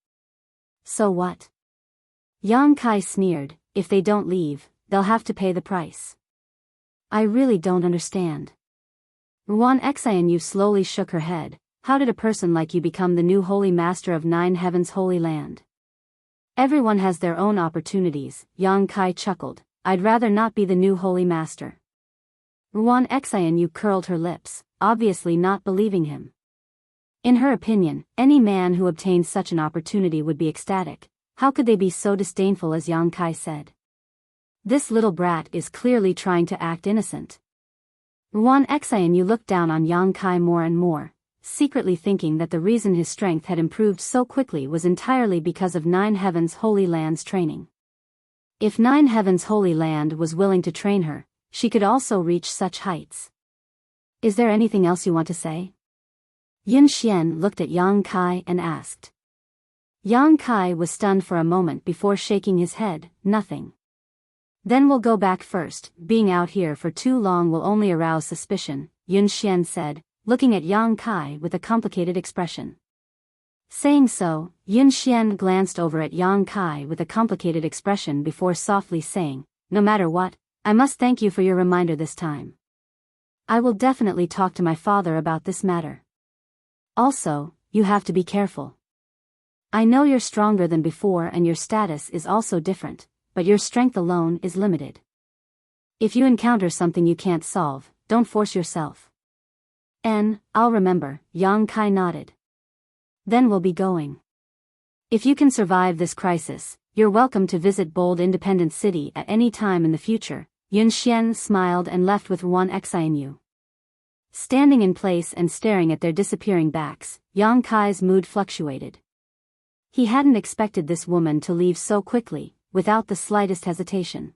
So what? Yang Kai sneered, if they don't leave, they'll have to pay the price. I really don't understand. Ruan Xianyu slowly shook her head. How did a person like you become the new Holy Master of Nine Heavens Holy Land? Everyone has their own opportunities, Yang Kai chuckled. I'd rather not be the new Holy Master. Ruan Xianyu curled her lips, obviously not believing him. In her opinion, any man who obtained such an opportunity would be ecstatic. How could they be so disdainful as Yang Kai said? This little brat is clearly trying to act innocent. Ruan Xianyu looked down on Yang Kai more and more, secretly thinking that the reason his strength had improved so quickly was entirely because of Nine Heavens Holy Land's training. If Nine Heavens Holy Land was willing to train her, she could also reach such heights. Is there anything else you want to say? Yun Xian looked at Yang Kai and asked. Yang Kai was stunned for a moment before shaking his head, nothing. Then we'll go back first, being out here for too long will only arouse suspicion, Yun Xian said, looking at Yang Kai with a complicated expression. Saying so, Yun Xian glanced over at Yang Kai with a complicated expression before softly saying, no matter what, I must thank you for your reminder this time. I will definitely talk to my father about this matter. Also, you have to be careful. I know you're stronger than before and your status is also different, but your strength alone is limited. If you encounter something you can't solve, don't force yourself. I'll remember, Yang Kai nodded. Then we'll be going. If you can survive this crisis, you're welcome to visit Bold Independent City at any time in the future. Yun Xian smiled and left with Ruan Xianyu. Standing in place and staring at their disappearing backs, Yang Kai's mood fluctuated. He hadn't expected this woman to leave so quickly, without the slightest hesitation.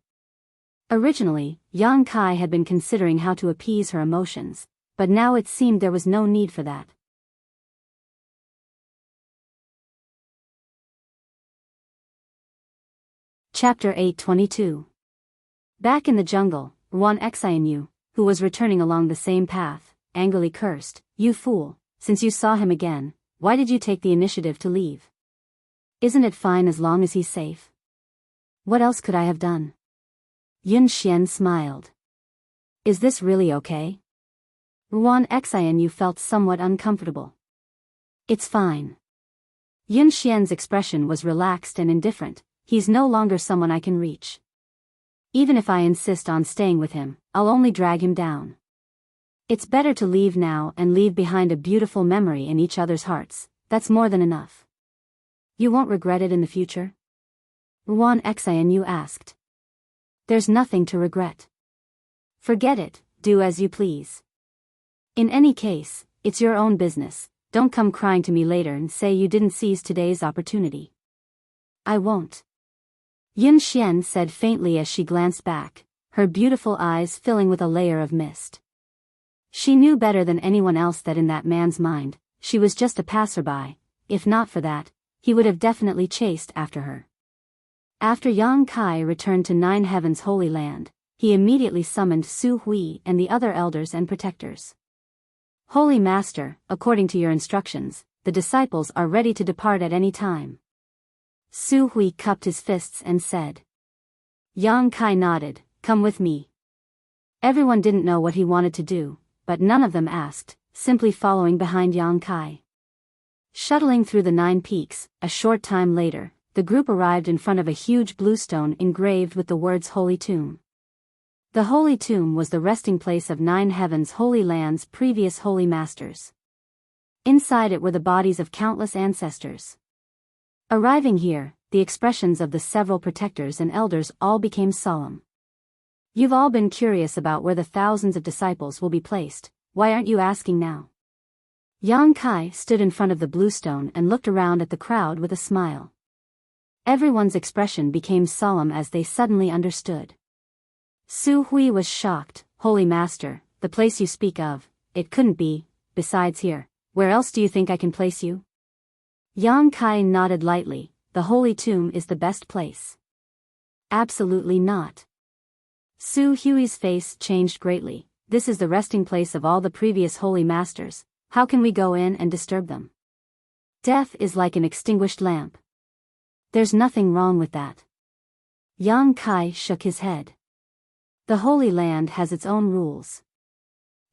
Originally, Yang Kai had been considering how to appease her emotions, but now it seemed there was no need for that. Chapter 822. Back in the jungle, Ruan Xianyu, who was returning along the same path, angrily cursed, "You fool, since you saw him again, why did you take the initiative to leave? Isn't it fine as long as he's safe? What else could I have done?" Yun Xian smiled. Is this really okay? Ruan Xianyu felt somewhat uncomfortable. It's fine. Yun Xian's expression was relaxed and indifferent. He's no longer someone I can reach. Even if I insist on staying with him, I'll only drag him down. It's better to leave now and leave behind a beautiful memory in each other's hearts. That's more than enough. You won't regret it in the future? Ruan Xianyu asked. There's nothing to regret. Forget it, do as you please. In any case, it's your own business. Don't come crying to me later and say you didn't seize today's opportunity. I won't. Yun Xian said faintly as she glanced back, her beautiful eyes filling with a layer of mist. She knew better than anyone else that in that man's mind, she was just a passerby. If not for that, he would have definitely chased after her. After Yang Kai returned to Nine Heaven's Holy Land, he immediately summoned Su Hui and the other elders and protectors. Holy Master, according to your instructions, the disciples are ready to depart at any time. Su Hui cupped his fists and said. Yang Kai nodded, come with me. Everyone didn't know what he wanted to do, but none of them asked, simply following behind Yang Kai. Shuttling through the 9 peaks, a short time later, the group arrived in front of a huge blue stone engraved with the words Holy Tomb. The Holy Tomb was the resting place of 9 Heaven's Holy Land's previous Holy Masters. Inside it were the bodies of countless ancestors. Arriving here, the expressions of the several protectors and elders all became solemn. You've all been curious about where the thousands of disciples will be placed, why aren't you asking now? Yang Kai stood in front of the blue stone and looked around at the crowd with a smile. Everyone's expression became solemn as they suddenly understood. Su Hui was shocked. Holy Master, the place you speak of, it couldn't be, besides here, where else do you think I can place you? Yang Kai nodded lightly, the Holy Tomb is the best place. Absolutely not. Su Hui's face changed greatly. This is the resting place of all the previous Holy Masters. How can we go in and disturb them? Death is like an extinguished lamp. There's nothing wrong with that. Yang Kai shook his head. The Holy Land has its own rules.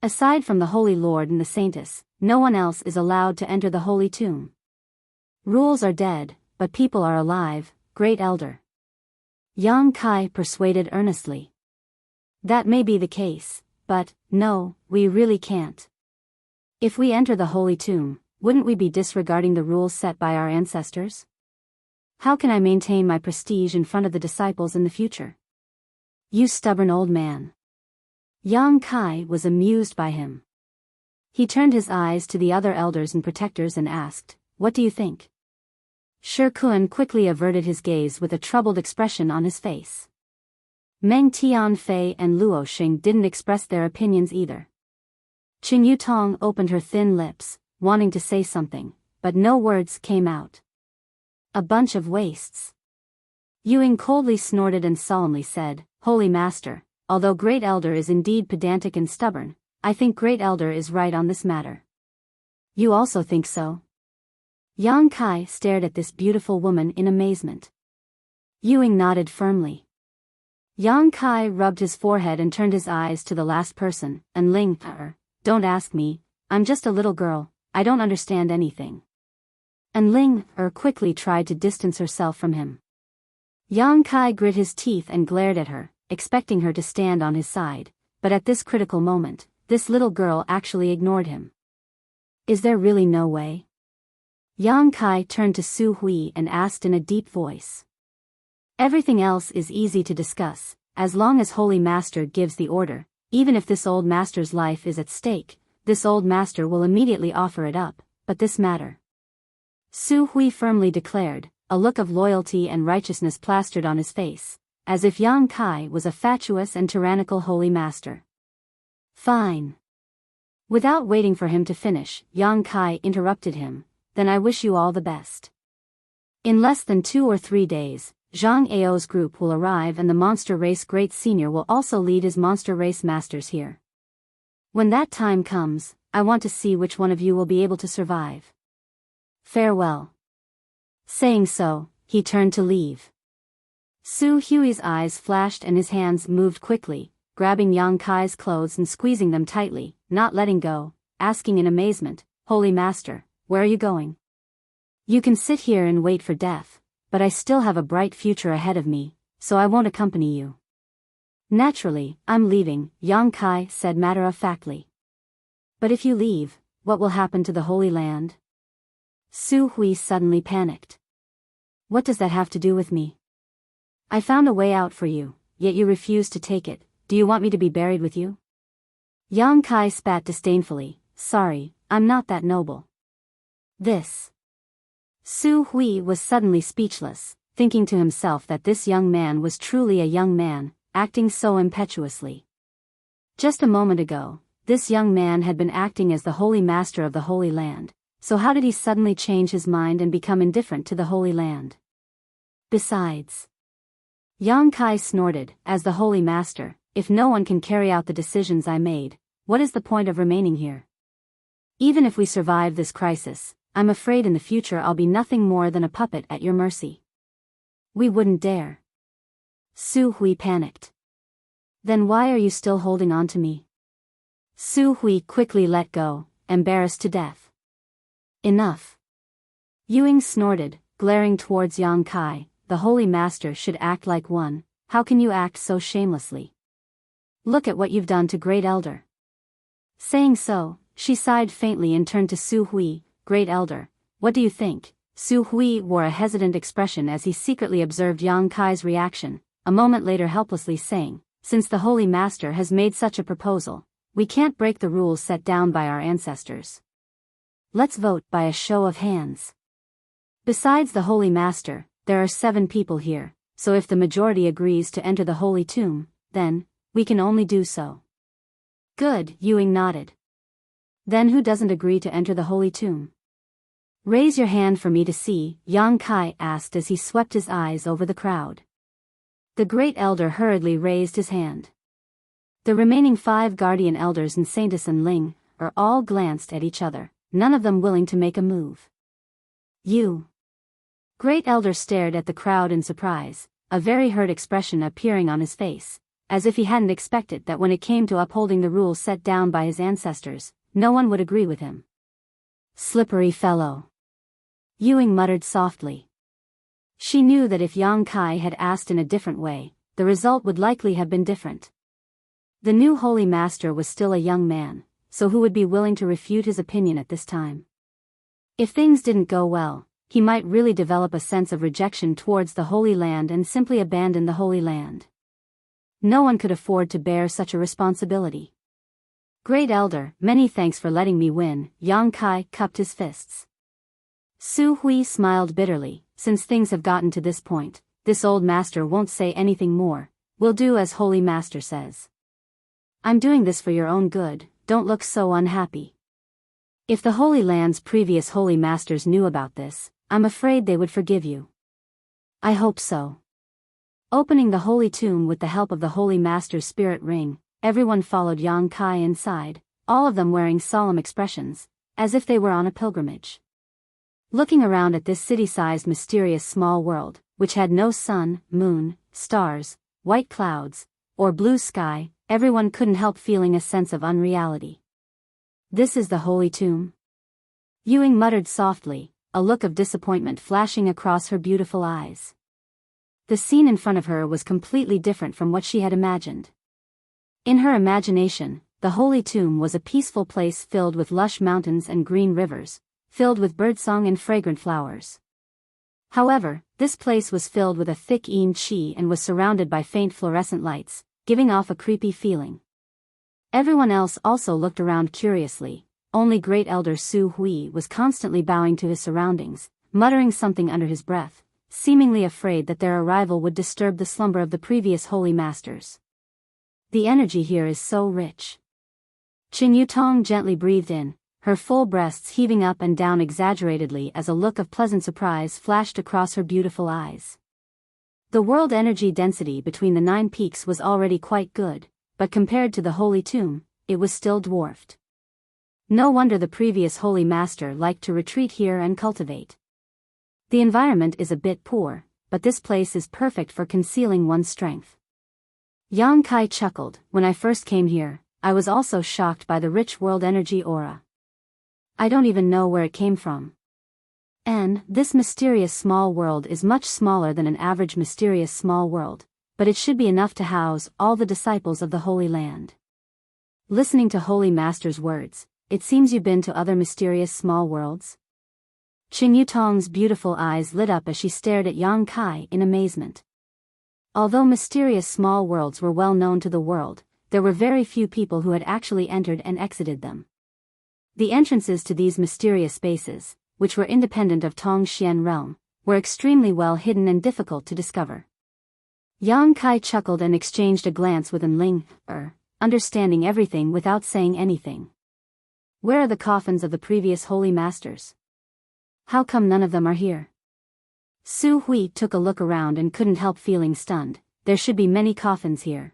Aside from the Holy Lord and the Saintess, no one else is allowed to enter the Holy Tomb. Rules are dead, but people are alive, Great Elder. Yang Kai persuaded earnestly. That may be the case, but, no, we really can't. If we enter the Holy Tomb, wouldn't we be disregarding the rules set by our ancestors? How can I maintain my prestige in front of the disciples in the future? You stubborn old man. Yang Kai was amused by him. He turned his eyes to the other elders and protectors and asked, what do you think? Shi Kun quickly averted his gaze with a troubled expression on his face. Meng Tianfei and Luo Xing didn't express their opinions either. Qing Yutong opened her thin lips, wanting to say something, but no words came out. A bunch of wastes. Yuing coldly snorted and solemnly said, Holy Master, although Great Elder is indeed pedantic and stubborn, I think Great Elder is right on this matter. You also think so? Yang Kai stared at this beautiful woman in amazement. Yuing nodded firmly. Yang Kai rubbed his forehead and turned his eyes to the last person, and Ling, don't ask me, I'm just a little girl, I don't understand anything. And Ling quickly tried to distance herself from him. Yang Kai grit his teeth and glared at her, expecting her to stand on his side, but at this critical moment, this little girl actually ignored him. Is there really no way? Yang Kai turned to Su Hui and asked in a deep voice. Everything else is easy to discuss, as long as Holy Master gives the order, even if this old master's life is at stake, this old master will immediately offer it up, but this matter. Su Hui firmly declared, a look of loyalty and righteousness plastered on his face, as if Yang Kai was a fatuous and tyrannical Holy Master. Fine. Without waiting for him to finish, Yang Kai interrupted him, then I wish you all the best. In less than 2 or 3 days, Zhang Ao's group will arrive and the Monster Race Great Senior will also lead his Monster Race Masters here. When that time comes, I want to see which one of you will be able to survive. Farewell. Saying so, he turned to leave. Su Hui's eyes flashed and his hands moved quickly, grabbing Yang Kai's clothes and squeezing them tightly, not letting go, asking in amazement, "Holy Master, where are you going? You can sit here and wait for death, but I still have a bright future ahead of me, so I won't accompany you." "Naturally, I'm leaving," Yang Kai said matter-of-factly. "But if you leave, what will happen to the Holy Land?" Su Hui suddenly panicked. "What does that have to do with me? I found a way out for you, yet you refuse to take it. Do you want me to be buried with you?" Yang Kai spat disdainfully. "Sorry, I'm not that noble." This. Su Hui was suddenly speechless, thinking to himself that this young man was truly a young man, acting so impetuously. Just a moment ago, this young man had been acting as the Holy Master of the Holy Land, so how did he suddenly change his mind and become indifferent to the Holy Land? Besides, Yang Kai snorted, "As the Holy Master, if no one can carry out the decisions I made, what is the point of remaining here? Even if we survive this crisis, I'm afraid in the future I'll be nothing more than a puppet at your mercy." "We wouldn't dare." Su Hui panicked. "Then why are you still holding on to me?" Su Hui quickly let go, embarrassed to death. "Enough." Ewing snorted, glaring towards Yang Kai. "The Holy Master should act like one. How can you act so shamelessly? Look at what you've done to Great Elder." Saying so, she sighed faintly and turned to Su Hui. "Great Elder, what do you think?" Su Hui wore a hesitant expression as he secretly observed Yang Kai's reaction, a moment later helplessly saying, "Since the Holy Master has made such a proposal, we can't break the rules set down by our ancestors. Let's vote by a show of hands. Besides the Holy Master, there are 7 people here, so if the majority agrees to enter the Holy Tomb, then, we can only do so." "Good," Ewing nodded. "Then who doesn't agree to enter the Holy Tomb? Raise your hand for me to see," Yang Kai asked as he swept his eyes over the crowd. The Great Elder hurriedly raised his hand. The remaining 5 guardian elders and Saintess and Ling all glanced at each other, none of them willing to make a move. "You." Great Elder stared at the crowd in surprise, a very hurt expression appearing on his face, as if he hadn't expected that when it came to upholding the rules set down by his ancestors, no one would agree with him. "Slippery fellow," Ewing muttered softly. She knew that if Yang Kai had asked in a different way, the result would likely have been different. The new Holy Master was still a young man, so who would be willing to refute his opinion at this time? If things didn't go well, he might really develop a sense of rejection towards the Holy Land and simply abandon the Holy Land. No one could afford to bear such a responsibility. "Great Elder, many thanks for letting me win," Yang Kai cupped his fists. Su Hui smiled bitterly. "Since things have gotten to this point, this old master won't say anything more. We'll do as Holy Master says. I'm doing this for your own good, don't look so unhappy. If the Holy Land's previous Holy Masters knew about this, I'm afraid they would forgive you." "I hope so." Opening the Holy Tomb with the help of the Holy Master's spirit ring, everyone followed Yang Kai inside, all of them wearing solemn expressions, as if they were on a pilgrimage. Looking around at this city-sized mysterious small world, which had no sun, moon, stars, white clouds, or blue sky, everyone couldn't help feeling a sense of unreality. "This is the Holy Tomb?" Ewing muttered softly, a look of disappointment flashing across her beautiful eyes. The scene in front of her was completely different from what she had imagined. In her imagination, the Holy Tomb was a peaceful place filled with lush mountains and green rivers, filled with birdsong and fragrant flowers. However, this place was filled with a thick yin qi and was surrounded by faint fluorescent lights, giving off a creepy feeling. Everyone else also looked around curiously. Only Great Elder Su Hui was constantly bowing to his surroundings, muttering something under his breath, seemingly afraid that their arrival would disturb the slumber of the previous Holy Masters. "The energy here is so rich." Qing Yutong gently breathed in, her full breasts heaving up and down exaggeratedly as a look of pleasant surprise flashed across her beautiful eyes. The world energy density between the 9 peaks was already quite good, but compared to the Holy Tomb, it was still dwarfed. No wonder the previous Holy Master liked to retreat here and cultivate. The environment is a bit poor, but this place is perfect for concealing one's strength. Yang Kai chuckled. When I first came here, I was also shocked by the rich world energy aura. I don't even know where it came from. And this mysterious small world is much smaller than an average mysterious small world, but it should be enough to house all the disciples of the Holy Land. Listening to Holy Master's words, it seems you've been to other mysterious small worlds? Qing Yutong's beautiful eyes lit up as she stared at Yang Kai in amazement. Although mysterious small worlds were well known to the world, there were very few people who had actually entered and exited them. The entrances to these mysterious spaces, which were independent of Tongxian realm, were extremely well hidden and difficult to discover. Yang Kai chuckled and exchanged a glance with Enling, understanding everything without saying anything. Where are the coffins of the previous holy masters? How come none of them are here? Su Hui took a look around and couldn't help feeling stunned. There should be many coffins here.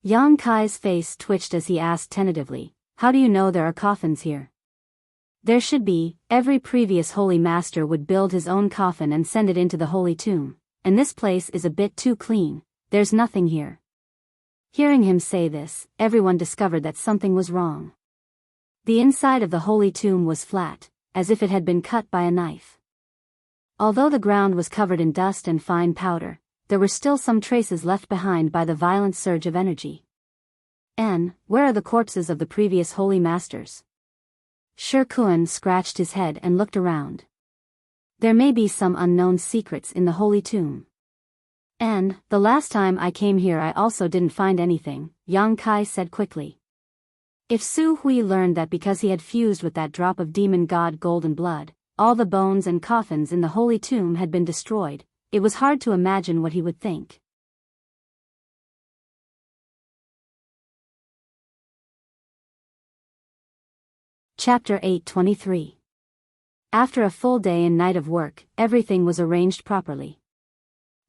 Yang Kai's face twitched as he asked tentatively, how do you know there are coffins here? There should be. Every previous holy master would build his own coffin and send it into the holy tomb, and this place is a bit too clean, there's nothing here. Hearing him say this, everyone discovered that something was wrong. The inside of the holy tomb was flat, as if it had been cut by a knife. Although the ground was covered in dust and fine powder, there were still some traces left behind by the violent surge of energy. Where are the corpses of the previous holy masters? Shi Kun scratched his head and looked around. There may be some unknown secrets in the holy tomb. The last time I came here I also didn't find anything, Yang Kai said quickly. If Su Hui learned that because he had fused with that drop of demon god golden blood, all the bones and coffins in the holy tomb had been destroyed, it was hard to imagine what he would think. Chapter 8:23. After a full day and night of work, everything was arranged properly.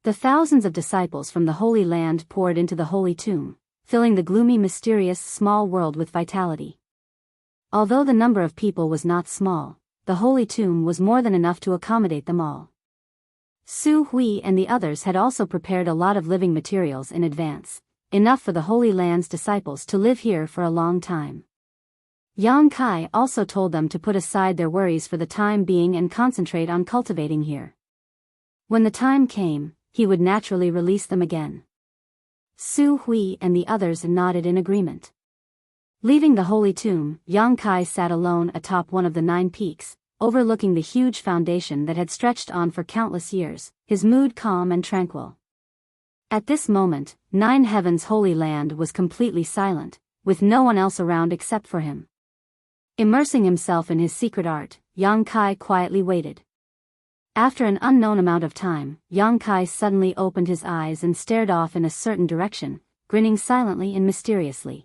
The thousands of disciples from the Holy Land poured into the holy tomb, filling the gloomy mysterious small world with vitality. Although the number of people was not small, the holy tomb was more than enough to accommodate them all. Su Hui and the others had also prepared a lot of living materials in advance, enough for the Holy Land's disciples to live here for a long time. Yang Kai also told them to put aside their worries for the time being and concentrate on cultivating here. When the time came, he would naturally release them again. Su Hui and the others nodded in agreement. Leaving the holy tomb, Yang Kai sat alone atop one of the 9 peaks, overlooking the huge foundation that had stretched on for countless years, his mood calm and tranquil. At this moment, 9 Heaven's holy land was completely silent, with no one else around except for him. Immersing himself in his secret art, Yang Kai quietly waited. After an unknown amount of time, Yang Kai suddenly opened his eyes and stared off in a certain direction, grinning silently and mysteriously.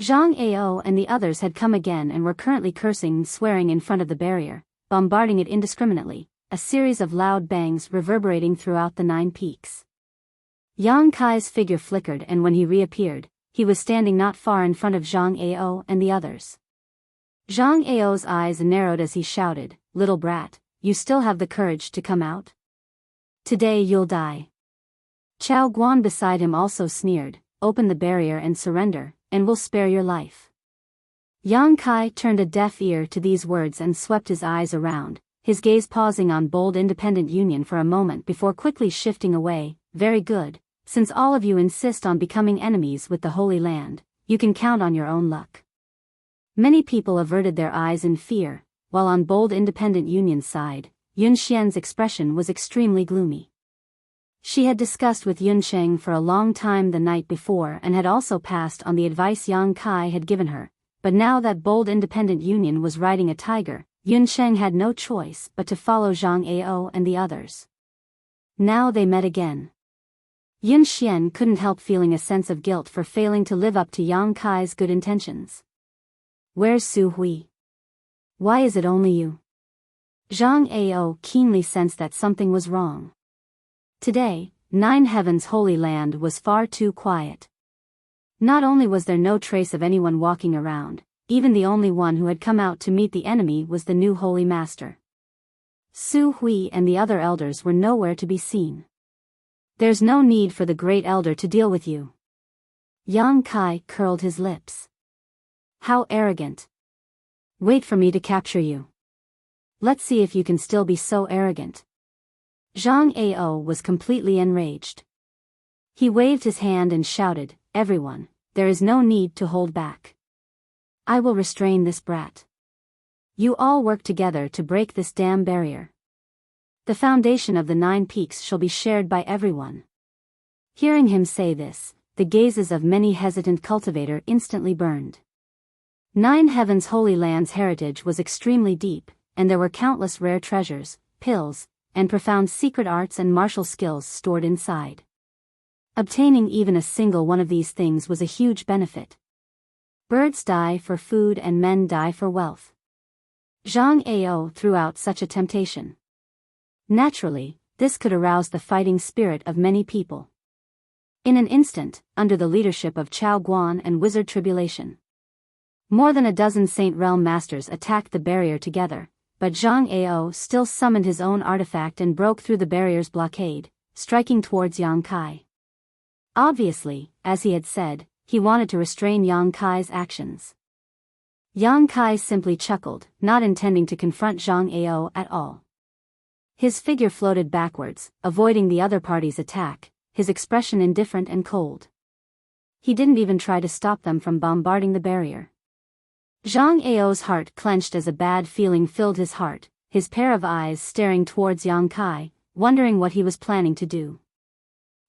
Zhang Ao and the others had come again and were currently cursing and swearing in front of the barrier, bombarding it indiscriminately, a series of loud bangs reverberating throughout the 9 peaks. Yang Kai's figure flickered, and when he reappeared, he was standing not far in front of Zhang Ao and the others. Zhang Ao's eyes narrowed as he shouted, "Little brat, you still have the courage to come out? Today you'll die." Chao Guan beside him also sneered, "Open the barrier and surrender, and we'll spare your life." Yang Kai turned a deaf ear to these words and swept his eyes around, his gaze pausing on bold independent union for a moment before quickly shifting away. "Very good, since all of you insist on becoming enemies with the Holy Land, you can count on your own luck." Many people averted their eyes in fear, while on bold independent union's side, Yun Xian's expression was extremely gloomy. She had discussed with Yun Sheng for a long time the night before and had also passed on the advice Yang Kai had given her, but now that bold independent union was riding a tiger, Yun Sheng had no choice but to follow Zhang Ao and the others. Now they met again. Yun Xian couldn't help feeling a sense of guilt for failing to live up to Yang Kai's good intentions. "Where's Su Hui? Why is it only you?" Zhang Ao keenly sensed that something was wrong. Today, 9 Heaven's holy land was far too quiet. Not only was there no trace of anyone walking around, even the only one who had come out to meet the enemy was the new holy master. Su Hui and the other elders were nowhere to be seen. There's no need for the Great Elder to deal with you. Yang Kai curled his lips. How arrogant. Wait for me to capture you. Let's see if you can still be so arrogant. Zhang Ao was completely enraged. He waved his hand and shouted, Everyone, there is no need to hold back. I will restrain this brat. You all work together to break this damn barrier. The foundation of the 9 peaks shall be shared by everyone. Hearing him say this, the gazes of many hesitant cultivators instantly burned. 9 Heavens Holy Land's heritage was extremely deep, and there were countless rare treasures, pills, and profound secret arts and martial skills stored inside. Obtaining even a single one of these things was a huge benefit. Birds die for food and men die for wealth. Zhang Ao threw out such a temptation. Naturally, this could arouse the fighting spirit of many people. In an instant, under the leadership of Chao Guan and Wizard Tribulation, more than a dozen Saint Realm Masters attacked the barrier together, but Zhang Ao still summoned his own artifact and broke through the barrier's blockade, striking towards Yang Kai. Obviously, as he had said, he wanted to restrain Yang Kai's actions. Yang Kai simply chuckled, not intending to confront Zhang Ao at all. His figure floated backwards, avoiding the other party's attack, his expression indifferent and cold. He didn't even try to stop them from bombarding the barrier. Zhang Ao's heart clenched as a bad feeling filled his heart, his pair of eyes staring towards Yang Kai, wondering what he was planning to do.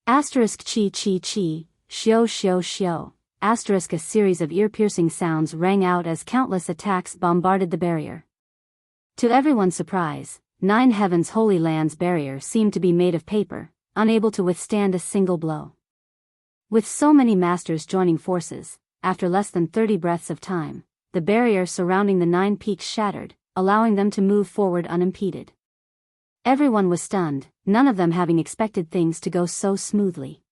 Asterisk chi chi chi, xiao xiao xiao, asterisk a series of ear-piercing sounds rang out as countless attacks bombarded the barrier. To everyone's surprise, 9 Heavens Holy Land's barrier seemed to be made of paper, unable to withstand a single blow. With so many masters joining forces, after less than 30 breaths of time, the barrier surrounding the 9 peaks shattered, allowing them to move forward unimpeded. Everyone was stunned, none of them having expected things to go so smoothly.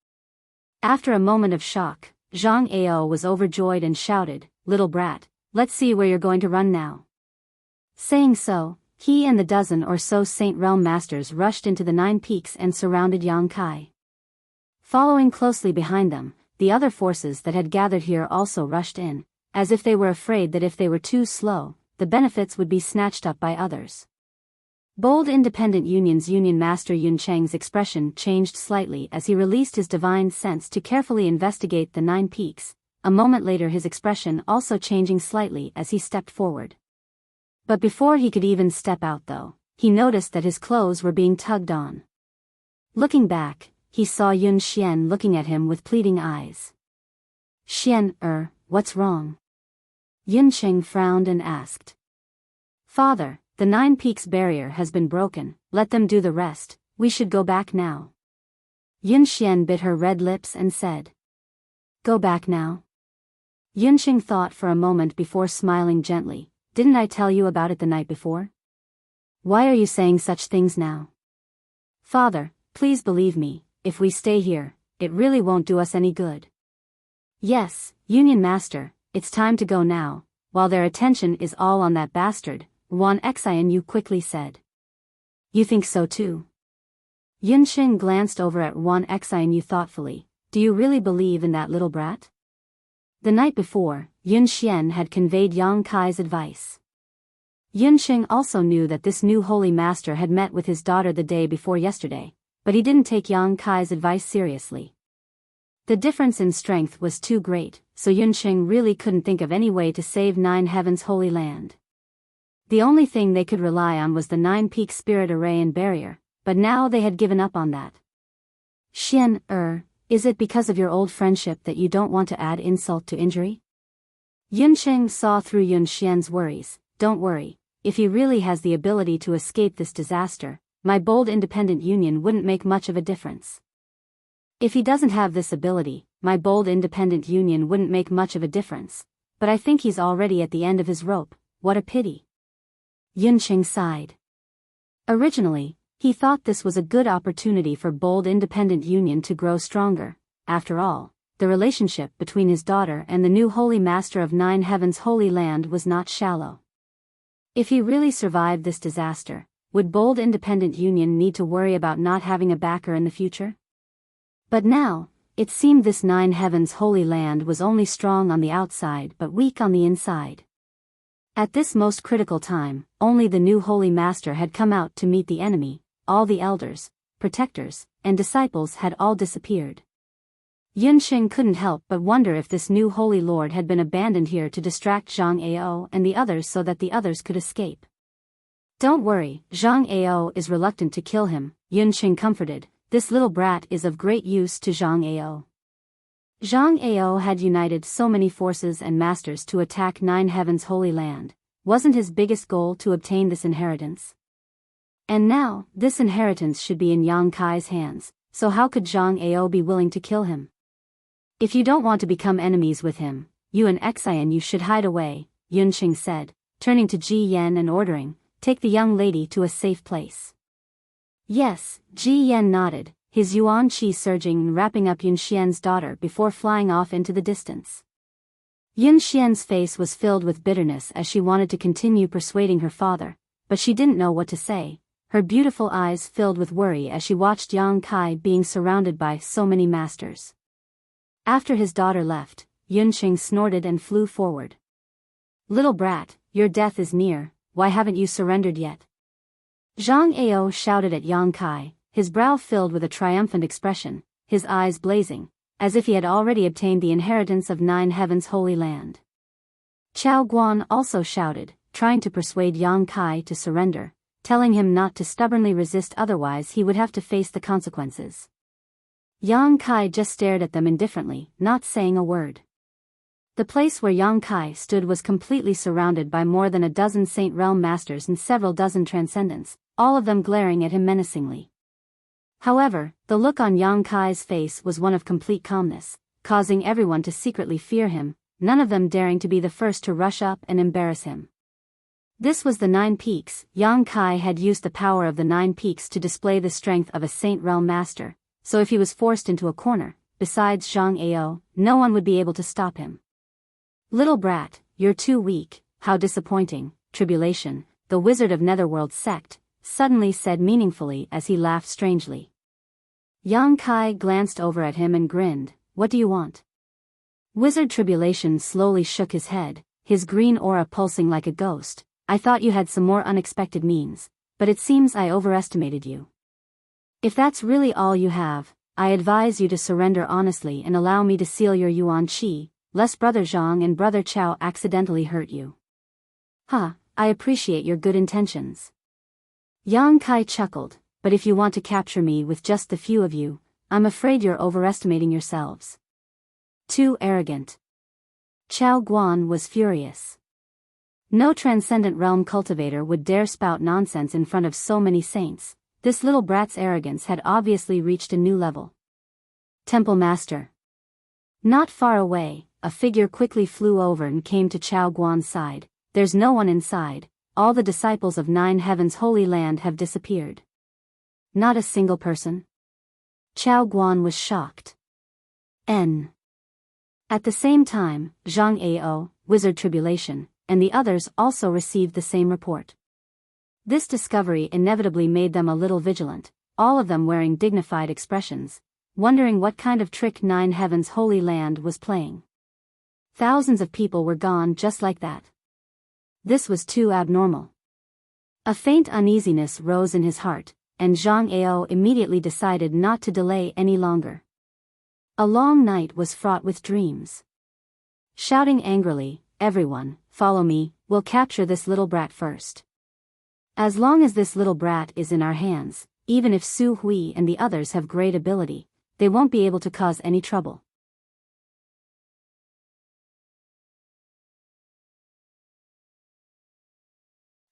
After a moment of shock, Zhang Ao was overjoyed and shouted, Little brat, let's see where you're going to run now. Saying so, he and the dozen or so Saint Realm Masters rushed into the 9 peaks and surrounded Yang Kai. Following closely behind them, the other forces that had gathered here also rushed in, as if they were afraid that if they were too slow, the benefits would be snatched up by others. Bold Independent Union's Union Master Yun Cheng's expression changed slightly as he released his divine sense to carefully investigate the 9 peaks, a moment later his expression also changing slightly as he stepped forward. But before he could even step out though, he noticed that his clothes were being tugged on. Looking back, he saw Yun Xian looking at him with pleading eyes. Xian, what's wrong? Yun Cheng frowned and asked. Father, the 9 peaks barrier has been broken, let them do the rest, we should go back now. Yun Xian bit her red lips and said. Go back now? Yun Cheng thought for a moment before smiling gently. Didn't I tell you about it the night before? Why are you saying such things now? Father, please believe me, if we stay here, it really won't do us any good. Yes, Union Master, it's time to go now, while their attention is all on that bastard, Wan Xianyu quickly said. You think so too? Yun Qing glanced over at Wan Xianyu thoughtfully. Do you really believe in that little brat? The night before, Yun Xian had conveyed Yang Kai's advice. Yun Qing also knew that this new holy master had met with his daughter the day before yesterday, but he didn't take Yang Kai's advice seriously. The difference in strength was too great, so Yun Qing really couldn't think of any way to save 9 Heavens Holy Land. The only thing they could rely on was the 9 Peak Spirit Array and Barrier, but now they had given up on that. Xian, is it because of your old friendship that you don't want to add insult to injury? Yun Qing saw through Yun Xian's worries. Don't worry, if he really has the ability to escape this disaster, my bold independent union wouldn't make much of a difference. If he doesn't have this ability, my bold independent union wouldn't make much of a difference, but I think he's already at the end of his rope, what a pity. Yun Qing sighed. Originally, he thought this was a good opportunity for bold independent union to grow stronger. After all, the relationship between his daughter and the new holy master of 9 Heavens Holy Land was not shallow. If he really survived this disaster, would bold independent union need to worry about not having a backer in the future? But now, it seemed this nine heavens holy land was only strong on the outside but weak on the inside. At this most critical time, only the new holy master had come out to meet the enemy. All the elders, protectors, and disciples had all disappeared. Yunxing couldn't help but wonder if this new holy lord had been abandoned here to distract Zhang Ao and the others so that the others could escape. Don't worry, Zhang Ao is reluctant to kill him, Yunxing comforted. This little brat is of great use to Zhang Ao. Zhang Ao had united so many forces and masters to attack Nine Heavens Holy Land. Wasn't his biggest goal to obtain this inheritance? And now, this inheritance should be in Yang Kai's hands, so how could Zhang Ao be willing to kill him? If you don't want to become enemies with him, you and Xian you should hide away, Yunxing said, turning to Ji Yan and ordering, take the young lady to a safe place. Yes, Ji Yan nodded, his yuan qi surging and wrapping up Yunxian's daughter before flying off into the distance. Yunxian's face was filled with bitterness as she wanted to continue persuading her father, but she didn't know what to say. Her beautiful eyes filled with worry as she watched Yang Kai being surrounded by so many masters. After his daughter left, Yunxing snorted and flew forward. Little brat, your death is near, why haven't you surrendered yet? Zhang Ao shouted at Yang Kai, his brow filled with a triumphant expression, his eyes blazing, as if he had already obtained the inheritance of Nine Heavens Holy Land. Chao Guan also shouted, trying to persuade Yang Kai to surrender, telling him not to stubbornly resist otherwise he would have to face the consequences. Yang Kai just stared at them indifferently, not saying a word. The place where Yang Kai stood was completely surrounded by more than a dozen Saint Realm masters and several dozen transcendents, all of them glaring at him menacingly. However, the look on Yang Kai's face was one of complete calmness, causing everyone to secretly fear him, none of them daring to be the first to rush up and embarrass him. This was the Nine Peaks. Yang Kai had used the power of the Nine Peaks to display the strength of a Saint Realm master, so if he was forced into a corner, besides Zhang Ao, no one would be able to stop him. Little brat, you're too weak, how disappointing, Tribulation, the wizard of Netherworld sect, suddenly said meaningfully as he laughed strangely. Yang Kai glanced over at him and grinned, what do you want? Wizard Tribulation slowly shook his head, his green aura pulsing like a ghost. I thought you had some more unexpected means, but it seems I overestimated you. If that's really all you have, I advise you to surrender honestly and allow me to seal your yuan qi, lest Brother Zhang and Brother Chao accidentally hurt you. I appreciate your good intentions. Yang Kai chuckled, but if you want to capture me with just the few of you, I'm afraid you're overestimating yourselves. Too arrogant. Chao Guan was furious. No transcendent realm cultivator would dare spout nonsense in front of so many saints. This little brat's arrogance had obviously reached a new level. Temple Master. Not far away, a figure quickly flew over and came to Chao Guan's side. There's no one inside, all the disciples of Nine Heavens Holy Land have disappeared. Not a single person? Chao Guan was shocked. At the same time, Zhang Ao, Wizard Tribulation, and the others also received the same report. This discovery inevitably made them a little vigilant, all of them wearing dignified expressions, wondering what kind of trick Nine Heavens Holy Land was playing. Thousands of people were gone just like that. This was too abnormal. A faint uneasiness rose in his heart, and Zhang Ao immediately decided not to delay any longer. A long night was fraught with dreams. Shouting angrily, everyone, follow me, we'll capture this little brat first. As long as this little brat is in our hands, even if Su Hui and the others have great ability, they won't be able to cause any trouble.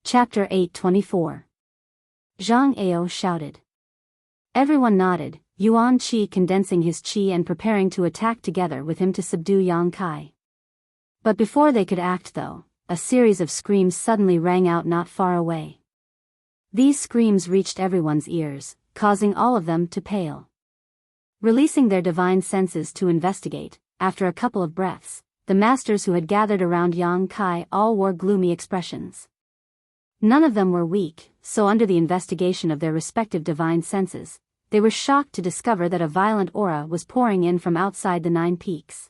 Chapter 824. Zhang Ao shouted. Everyone nodded, Yuan Qi condensing his qi and preparing to attack together with him to subdue Yang Kai. But before they could act though, a series of screams suddenly rang out not far away. These screams reached everyone's ears, causing all of them to pale. Releasing their divine senses to investigate, after a couple of breaths, the masters who had gathered around Yang Kai all wore gloomy expressions. None of them were weak, so under the investigation of their respective divine senses, they were shocked to discover that a violent aura was pouring in from outside the 9 peaks.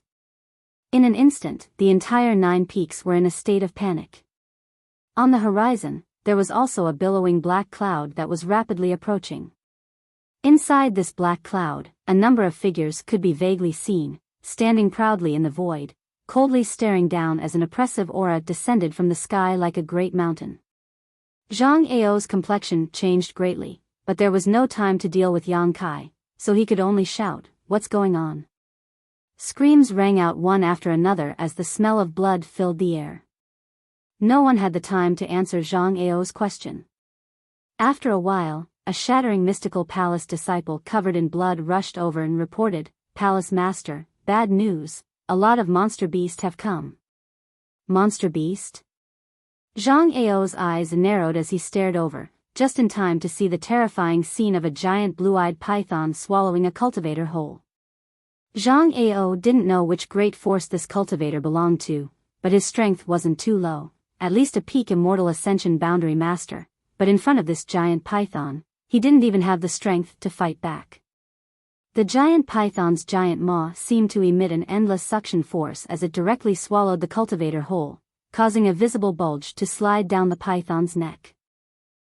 In an instant, the entire 9 peaks were in a state of panic. On the horizon, there was also a billowing black cloud that was rapidly approaching. Inside this black cloud, a number of figures could be vaguely seen, standing proudly in the void, coldly staring down as an oppressive aura descended from the sky like a great mountain. Zhang Ao's complexion changed greatly, but there was no time to deal with Yang Kai, so he could only shout, "What's going on?" Screams rang out one after another as the smell of blood filled the air. No one had the time to answer Zhang Ao's question. After a while, a shattering mystical palace disciple covered in blood rushed over and reported, "Palace Master, bad news, a lot of monster beasts have come." Monster beast? Zhang Ao's eyes narrowed as he stared over, just in time to see the terrifying scene of a giant blue-eyed python swallowing a cultivator whole. Zhang Ao didn't know which great force this cultivator belonged to, but his strength wasn't too low, at least a peak immortal ascension boundary master, but in front of this giant python, he didn't even have the strength to fight back. The giant python's giant maw seemed to emit an endless suction force as it directly swallowed the cultivator whole, causing a visible bulge to slide down the python's neck.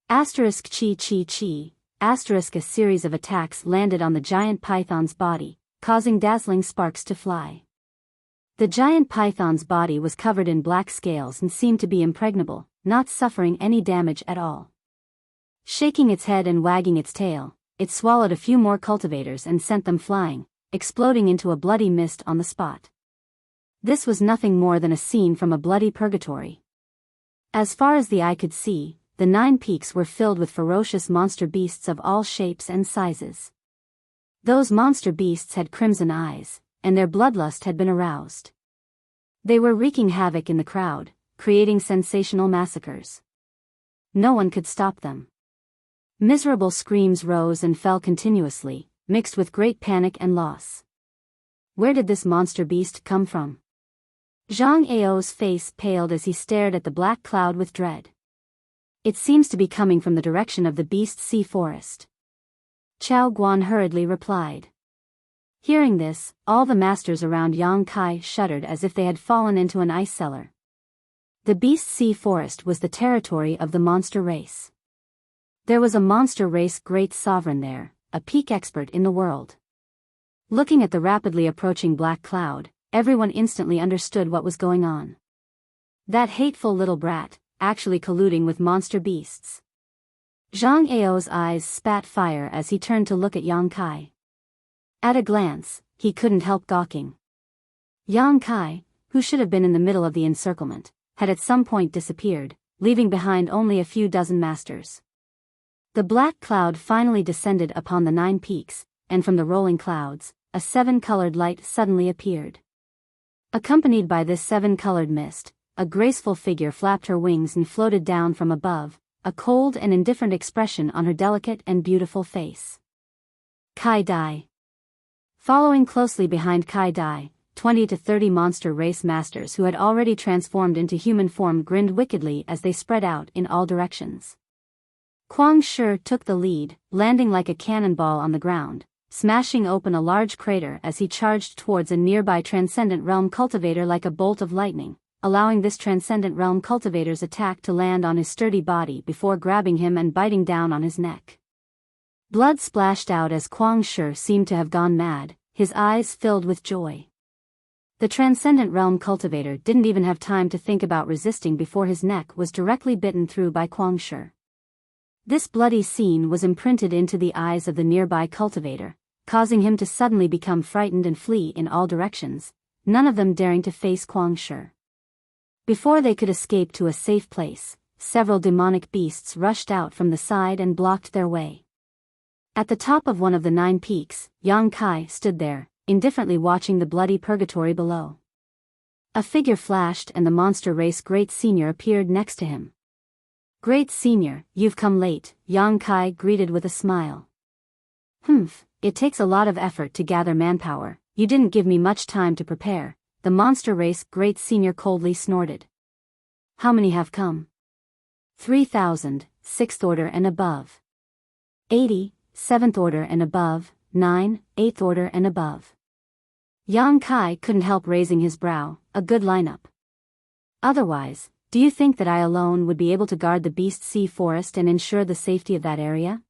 Asterisk chi chi chi, asterisk a series of attacks landed on the giant python's body, causing dazzling sparks to fly. The giant python's body was covered in black scales and seemed to be impregnable, not suffering any damage at all. Shaking its head and wagging its tail, it swallowed a few more cultivators and sent them flying, exploding into a bloody mist on the spot. This was nothing more than a scene from a bloody purgatory. As far as the eye could see, the 9 peaks were filled with ferocious monster beasts of all shapes and sizes. Those monster beasts had crimson eyes, and their bloodlust had been aroused. They were wreaking havoc in the crowd, creating sensational massacres. No one could stop them. Miserable screams rose and fell continuously, mixed with great panic and loss. Where did this monster beast come from? Zhang Ao's face paled as he stared at the black cloud with dread. It seems to be coming from the direction of the beast sea forest. Chao Guan hurriedly replied. Hearing this, all the masters around Yang Kai shuddered as if they had fallen into an ice cellar. The beast sea forest was the territory of the monster race. There was a monster race great sovereign there, a peak expert in the world. Looking at the rapidly approaching black cloud, everyone instantly understood what was going on. That hateful little brat, actually colluding with monster beasts. Zhang Ao's eyes spat fire as he turned to look at Yang Kai. At a glance, he couldn't help gawking. Yang Kai, who should have been in the middle of the encirclement, had at some point disappeared, leaving behind only a few dozen masters. The black cloud finally descended upon the 9 peaks, and from the rolling clouds, a 7-colored light suddenly appeared. Accompanied by this 7-colored mist, a graceful figure flapped her wings and floated down from above, a cold and indifferent expression on her delicate and beautiful face. Kai Dai. Following closely behind Kai Dai, 20 to 30 monster race masters who had already transformed into human form grinned wickedly as they spread out in all directions. Kuang Shi took the lead, landing like a cannonball on the ground, smashing open a large crater as he charged towards a nearby Transcendent Realm cultivator like a bolt of lightning, allowing this Transcendent Realm cultivator's attack to land on his sturdy body before grabbing him and biting down on his neck. Blood splashed out as Kuang Shi seemed to have gone mad, his eyes filled with joy. The Transcendent Realm cultivator didn't even have time to think about resisting before his neck was directly bitten through by Kuang Shi. This bloody scene was imprinted into the eyes of the nearby cultivator, causing him to suddenly become frightened and flee in all directions, none of them daring to face Kuang Shi. Before they could escape to a safe place, several demonic beasts rushed out from the side and blocked their way. At the top of one of the 9 peaks, Yang Kai stood there, indifferently watching the bloody purgatory below. A figure flashed and the monster race Great Senior appeared next to him. Great Senior, you've come late, Yang Kai greeted with a smile. It takes a lot of effort to gather manpower, you didn't give me much time to prepare, the monster race Great Senior coldly snorted. How many have come? 3,000, 6th order and above. 80, 7th order and above, 9, 8th order and above. Yang Kai couldn't help raising his brow, a good lineup. Otherwise, do you think that I alone would be able to guard the Beast Sea Forest and ensure the safety of that area?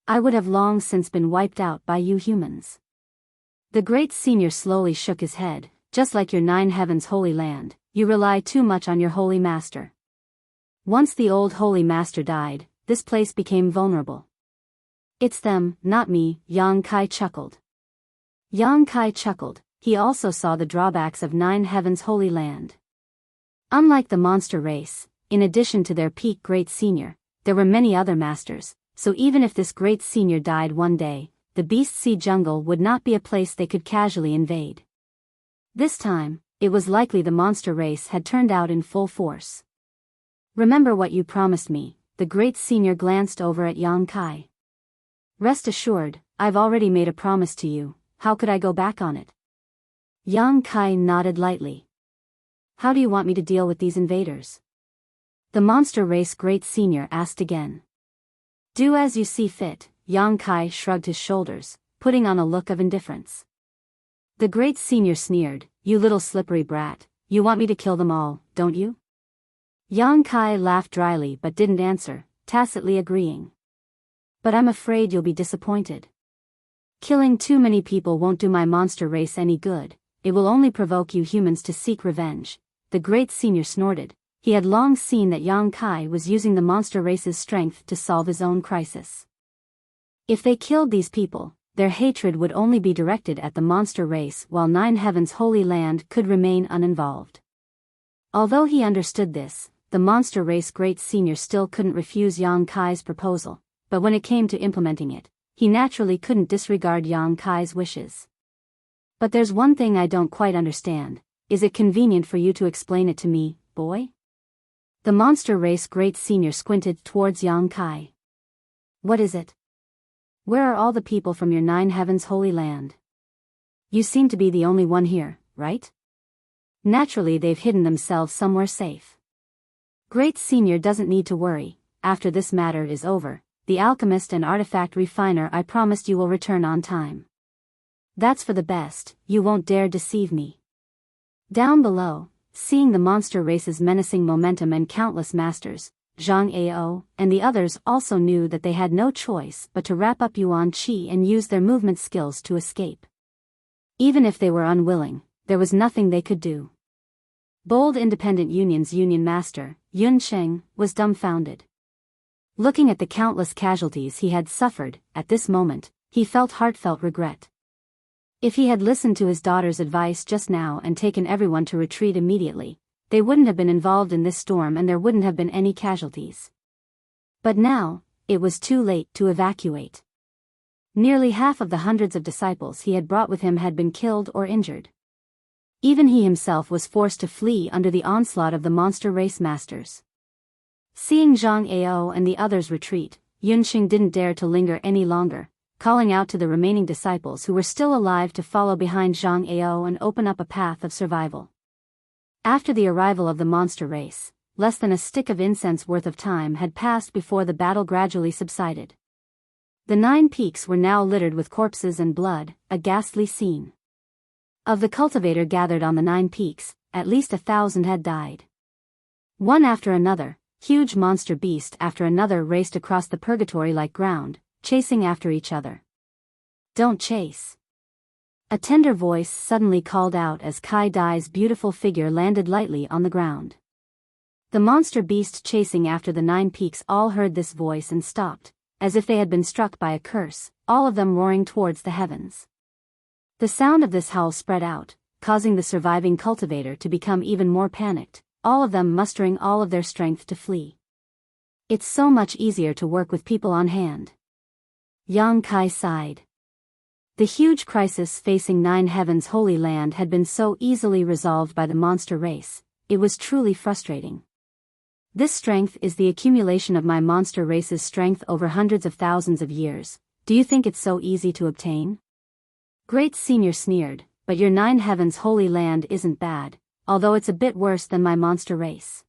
I would have long since been wiped out by you humans. The great senior slowly shook his head. Just like your 9 heavens holy land, you rely too much on your holy master. Once the old holy master died, this place became vulnerable. It's them, not me, Yang Kai chuckled. Yang Kai chuckled. He also saw the drawbacks of 9 heavens holy land. Unlike the monster race, in addition to their peak great senior, there were many other masters, so even if this great senior died one day, the Beast Sea jungle would not be a place they could casually invade. This time, it was likely the monster race had turned out in full force. Remember what you promised me, the great senior glanced over at Yang Kai. Rest assured, I've already made a promise to you, how could I go back on it? Yang Kai nodded lightly. How do you want me to deal with these invaders? The monster race great senior asked again. Do as you see fit, Yang Kai shrugged his shoulders, putting on a look of indifference. The great senior sneered, you little slippery brat, you want me to kill them all, don't you? Yang Kai laughed dryly but didn't answer, tacitly agreeing. But I'm afraid you'll be disappointed. Killing too many people won't do my monster race any good, it will only provoke you humans to seek revenge. The great senior snorted. He had long seen that Yang Kai was using the monster race's strength to solve his own crisis. If they killed these people, their hatred would only be directed at the monster race while 9 heavens holy land could remain uninvolved. Although he understood this, the monster race great senior still couldn't refuse Yang Kai's proposal, but when it came to implementing it, he naturally couldn't disregard Yang Kai's wishes. But there's one thing I don't quite understand, is it convenient for you to explain it to me, boy? The monster race great senior squinted towards Yang Kai. What is it? Where are all the people from your 9 heavens holy land? You seem to be the only one here, right? Naturally they've hidden themselves somewhere safe. Great senior doesn't need to worry, after this matter is over, the alchemist and artifact refiner I promised you will return on time. That's for the best, you won't dare deceive me. Down below, seeing the monster race's menacing momentum and countless masters, Zhang Ao and the others also knew that they had no choice but to wrap up Yuan Qi and use their movement skills to escape. Even if they were unwilling, there was nothing they could do. Bold Independent Union's Union Master, Yun Sheng, was dumbfounded. Looking at the countless casualties he had suffered, at this moment, he felt heartfelt regret. If he had listened to his daughter's advice just now and taken everyone to retreat immediately, they wouldn't have been involved in this storm and there wouldn't have been any casualties. But now, it was too late to evacuate. Nearly half of the hundreds of disciples he had brought with him had been killed or injured. Even he himself was forced to flee under the onslaught of the monster race masters. Seeing Zhang Ao and the others retreat, Yunxing didn't dare to linger any longer, calling out to the remaining disciples who were still alive to follow behind Zhang Ao and open up a path of survival. After the arrival of the monster race, less than a stick of incense worth of time had passed before the battle gradually subsided. The 9 peaks were now littered with corpses and blood, a ghastly scene. Of the cultivator gathered on the 9 peaks, at least 1,000 had died. One after another, huge monster beast after another raced across the purgatory-like ground, chasing after each other. Don't chase. A tender voice suddenly called out as Kai Dai's beautiful figure landed lightly on the ground. The monster beast chasing after the 9 peaks all heard this voice and stopped, as if they had been struck by a curse, all of them roaring towards the heavens. The sound of this howl spread out, causing the surviving cultivator to become even more panicked, all of them mustering all of their strength to flee. It's so much easier to work with people on hand. Yang Kai sighed. The huge crisis facing 9 heavens holy land had been so easily resolved by the monster race, it was truly frustrating. This strength is the accumulation of my monster race's strength over hundreds of thousands of years. Do you think it's so easy to obtain? Great Senior sneered, but your 9 heavens holy land isn't bad, although it's a bit worse than my monster race.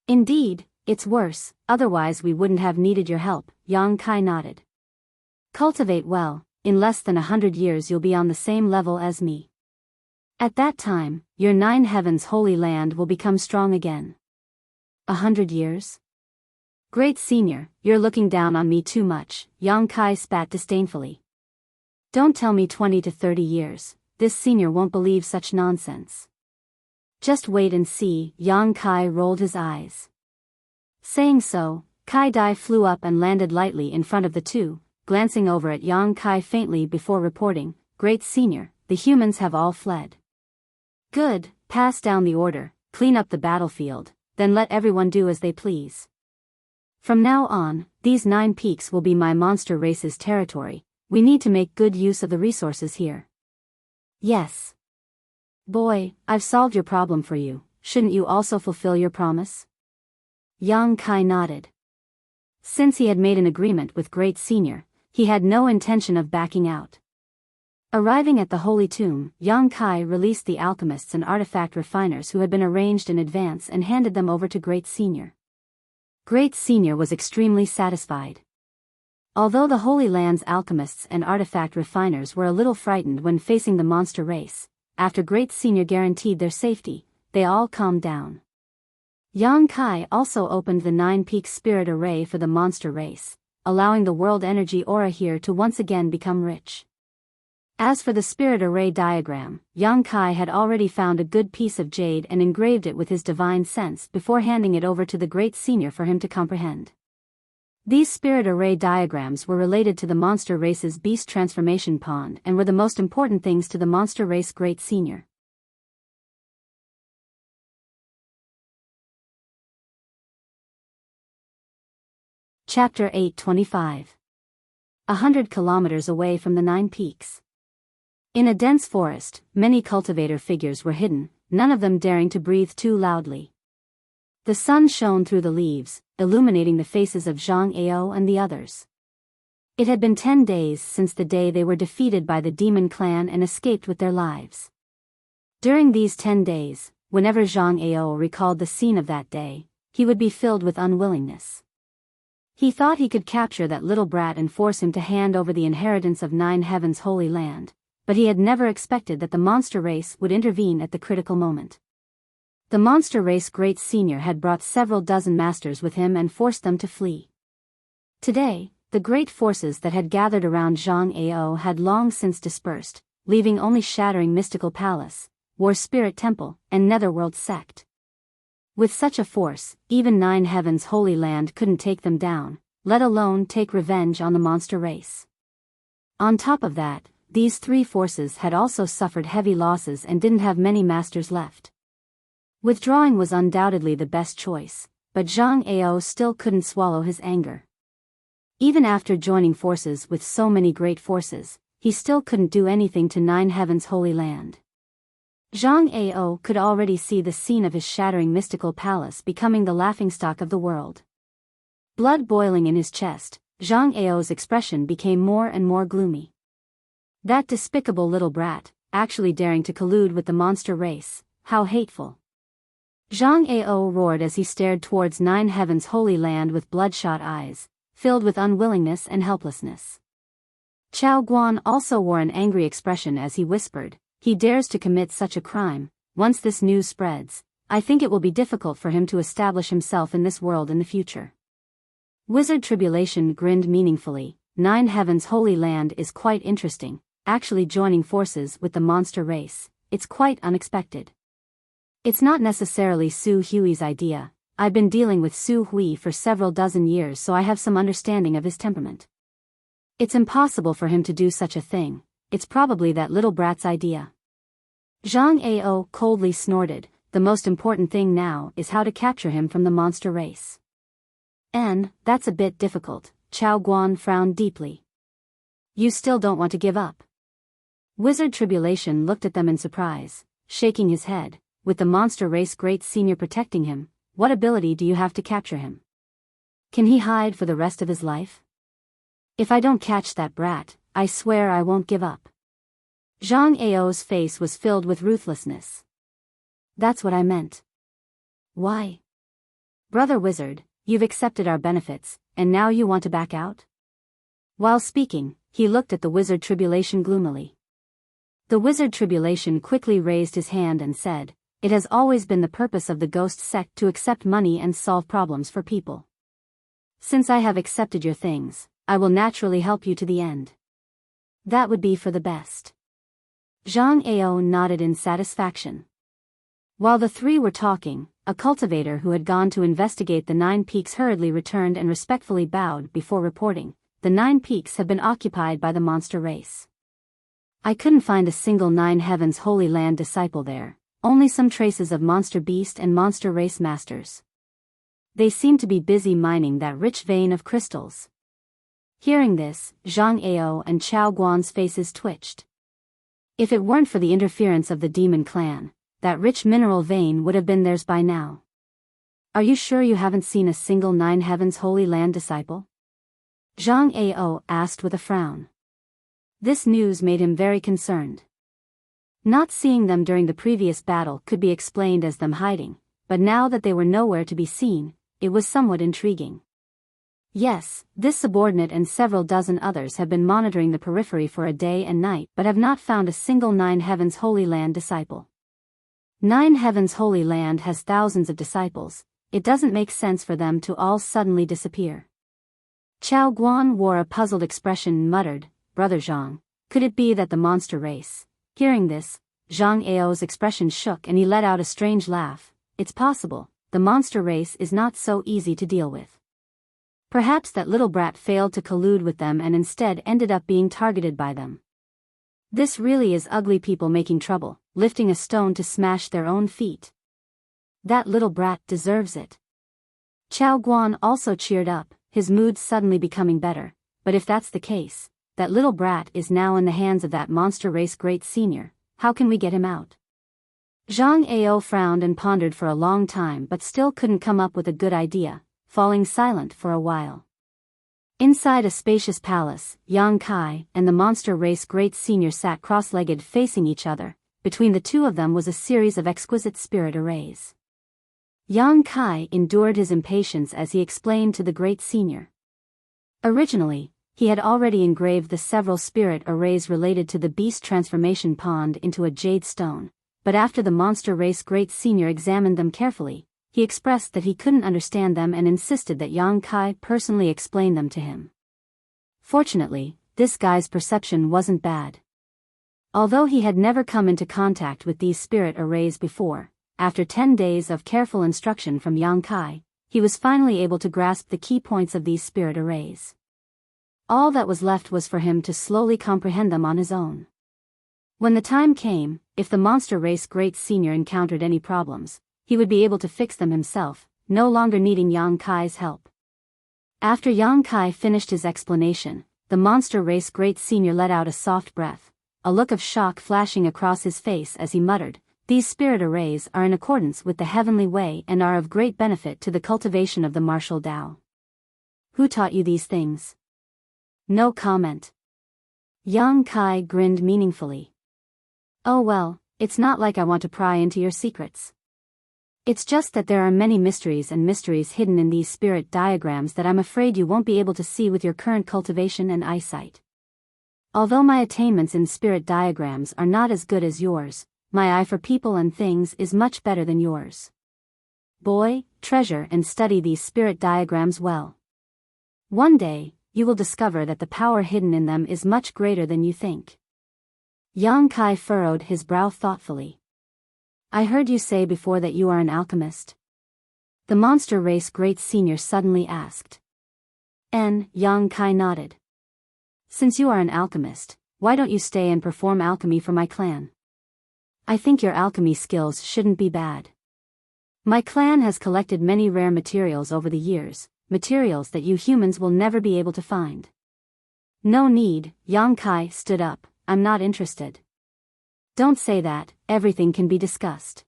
Indeed, it's worse, otherwise we wouldn't have needed your help, Yang Kai nodded. Cultivate well, in less than 100 years you'll be on the same level as me. At that time, your 9 heavens holy land will become strong again. 100 years? Great senior, you're looking down on me too much, Yang Kai spat disdainfully. Don't tell me 20 to 30 years, this senior won't believe such nonsense. Just wait and see, Yang Kai rolled his eyes. Saying so, Kai Dai flew up and landed lightly in front of the two, glancing over at Yang Kai faintly before reporting, Great senior, the humans have all fled. Good, pass down the order, clean up the battlefield, then let everyone do as they please. From now on, these 9 peaks will be my monster race's territory. We need to make good use of the resources here. Yes. Boy, I've solved your problem for you, shouldn't you also fulfill your promise? Yang Kai nodded. Since he had made an agreement with Great Senior, he had no intention of backing out. Arriving at the Holy Tomb, Yang Kai released the alchemists and artifact refiners who had been arranged in advance and handed them over to Great Senior. Great Senior was extremely satisfied. Although the Holy Land's alchemists and artifact refiners were a little frightened when facing the monster race, after Great Senior guaranteed their safety, they all calmed down. Yang Kai also opened the 9 Peaks Spirit Array for the monster race, allowing the world energy aura here to once again become rich. As for the Spirit Array diagram, Yang Kai had already found a good piece of jade and engraved it with his divine sense before handing it over to the Great Senior for him to comprehend. These Spirit Array diagrams were related to the monster race's beast transformation pond and were the most important things to the monster race Great Senior. Chapter 825. 100 kilometers away from the 9 peaks. In a dense forest, many cultivator figures were hidden, none of them daring to breathe too loudly. The sun shone through the leaves, illuminating the faces of Zhang Ao and the others. It had been 10 days since the day they were defeated by the demon clan and escaped with their lives. During these 10 days, whenever Zhang Ao recalled the scene of that day, he would be filled with unwillingness. He thought he could capture that little brat and force him to hand over the inheritance of 9 heavens holy land, but he had never expected that the monster race would intervene at the critical moment. The monster race Great Senior had brought several dozen masters with him and forced them to flee. Today, the great forces that had gathered around Zhang Ao had long since dispersed, leaving only shattering mystical palace, war spirit temple, and netherworld sect. With such a force, even 9 heavens holy land couldn't take them down, let alone take revenge on the monster race. On top of that, these 3 forces had also suffered heavy losses and didn't have many masters left. Withdrawing was undoubtedly the best choice, but Zhang Ao still couldn't swallow his anger. Even after joining forces with so many great forces, he still couldn't do anything to 9 heavens holy land. Zhang Ao could already see the scene of his shattering mystical palace becoming the laughingstock of the world. Blood boiling in his chest, Zhang Ao's expression became more and more gloomy. That despicable little brat, actually daring to collude with the monster race, how hateful. Zhang Ao roared as he stared towards 9 heavens holy land with bloodshot eyes, filled with unwillingness and helplessness. Chao Guan also wore an angry expression as he whispered, he dares to commit such a crime. Once this news spreads, I think it will be difficult for him to establish himself in this world in the future. Wizard Tribulation grinned meaningfully, 9 heavens holy land is quite interesting, actually joining forces with the monster race, it's quite unexpected. It's not necessarily Su Hui's idea. I've been dealing with Su Hui for several dozen years, so I have some understanding of his temperament. It's impossible for him to do such a thing, it's probably that little brat's idea. Zhang Ao coldly snorted, the most important thing now is how to capture him from the monster race. And, that's a bit difficult, Chao Guan frowned deeply. You still don't want to give up? Wizard Tribulation looked at them in surprise, shaking his head, with the monster race Great Senior protecting him. What ability do you have to capture him? Can he hide for the rest of his life? If I don't catch that brat, I swear I won't give up. Zhang Ao's face was filled with ruthlessness. That's what I meant. Why? Brother Wizard, you've accepted our benefits, and now you want to back out? While speaking, he looked at the Wizard Tribulation gloomily. The Wizard Tribulation quickly raised his hand and said, "It has always been the purpose of the Ghost Sect to accept money and solve problems for people. Since I have accepted your things, I will naturally help you to the end." "That would be for the best." Zhang Ao nodded in satisfaction. While the three were talking, a cultivator who had gone to investigate the 9 peaks hurriedly returned and respectfully bowed before reporting, "The 9 peaks have been occupied by the monster race. I couldn't find a single 9 Heavens Holy Land disciple there, only some traces of monster beast and monster race masters. They seem to be busy mining that rich vein of crystals." Hearing this, Zhang Ao and Chao Guan's faces twitched. If it weren't for the interference of the demon clan, that rich mineral vein would have been theirs by now. "Are you sure you haven't seen a single 9 Heavens Holy Land disciple?" Zhang Ao asked with a frown. This news made him very concerned. Not seeing them during the previous battle could be explained as them hiding, but now that they were nowhere to be seen, it was somewhat intriguing. "Yes, this subordinate and several dozen others have been monitoring the periphery for a day and night but have not found a single 9 Heavens Holy Land disciple. 9 Heavens Holy Land has thousands of disciples, it doesn't make sense for them to all suddenly disappear." Chao Guan wore a puzzled expression and muttered, "Brother Zhang, could it be that the monster race..." Hearing this, Zhang Ao's expression shook and he let out a strange laugh. "It's possible, the monster race is not so easy to deal with. Perhaps that little brat failed to collude with them and instead ended up being targeted by them. This really is ugly people making trouble, lifting a stone to smash their own feet. That little brat deserves it." Chao Guan also cheered up, his mood suddenly becoming better. "But if that's the case, that little brat is now in the hands of that monster race great senior, how can we get him out?" Zhang Ao frowned and pondered for a long time but still couldn't come up with a good idea, falling silent for a while. Inside a spacious palace, Yang Kai and the monster race great senior sat cross-legged facing each other. Between the two of them was a series of exquisite spirit arrays. Yang Kai endured his impatience as he explained to the great senior. Originally, he had already engraved the several spirit arrays related to the beast transformation pond into a jade stone, but after the monster race great senior examined them carefully, he expressed that he couldn't understand them and insisted that Yang Kai personally explain them to him. Fortunately, this guy's perception wasn't bad. Although he had never come into contact with these spirit arrays before, after 10 days of careful instruction from Yang Kai, he was finally able to grasp the key points of these spirit arrays. All that was left was for him to slowly comprehend them on his own. When the time came, if the monster race great senior encountered any problems, he would be able to fix them himself, no longer needing Yang Kai's help. After Yang Kai finished his explanation, the monster race great senior let out a soft breath, a look of shock flashing across his face as he muttered, "These spirit arrays are in accordance with the heavenly way and are of great benefit to the cultivation of the martial Tao. Who taught you these things?" No comment. Yang Kai grinned meaningfully. "Oh well, it's not like I want to pry into your secrets. It's just that there are many mysteries hidden in these spirit diagrams that I'm afraid you won't be able to see with your current cultivation and eyesight. Although my attainments in spirit diagrams are not as good as yours, my eye for people and things is much better than yours. Boy, treasure and study these spirit diagrams well. One day, you will discover that the power hidden in them is much greater than you think." Yang Kai furrowed his brow thoughtfully. "I heard you say before that you are an alchemist?" The monster race great senior suddenly asked. Yang Kai nodded. "Since you are an alchemist, why don't you stay and perform alchemy for my clan? I think your alchemy skills shouldn't be bad. My clan has collected many rare materials over the years, materials that you humans will never be able to find." "No need," Yang Kai stood up, "I'm not interested." "Don't say that, everything can be discussed.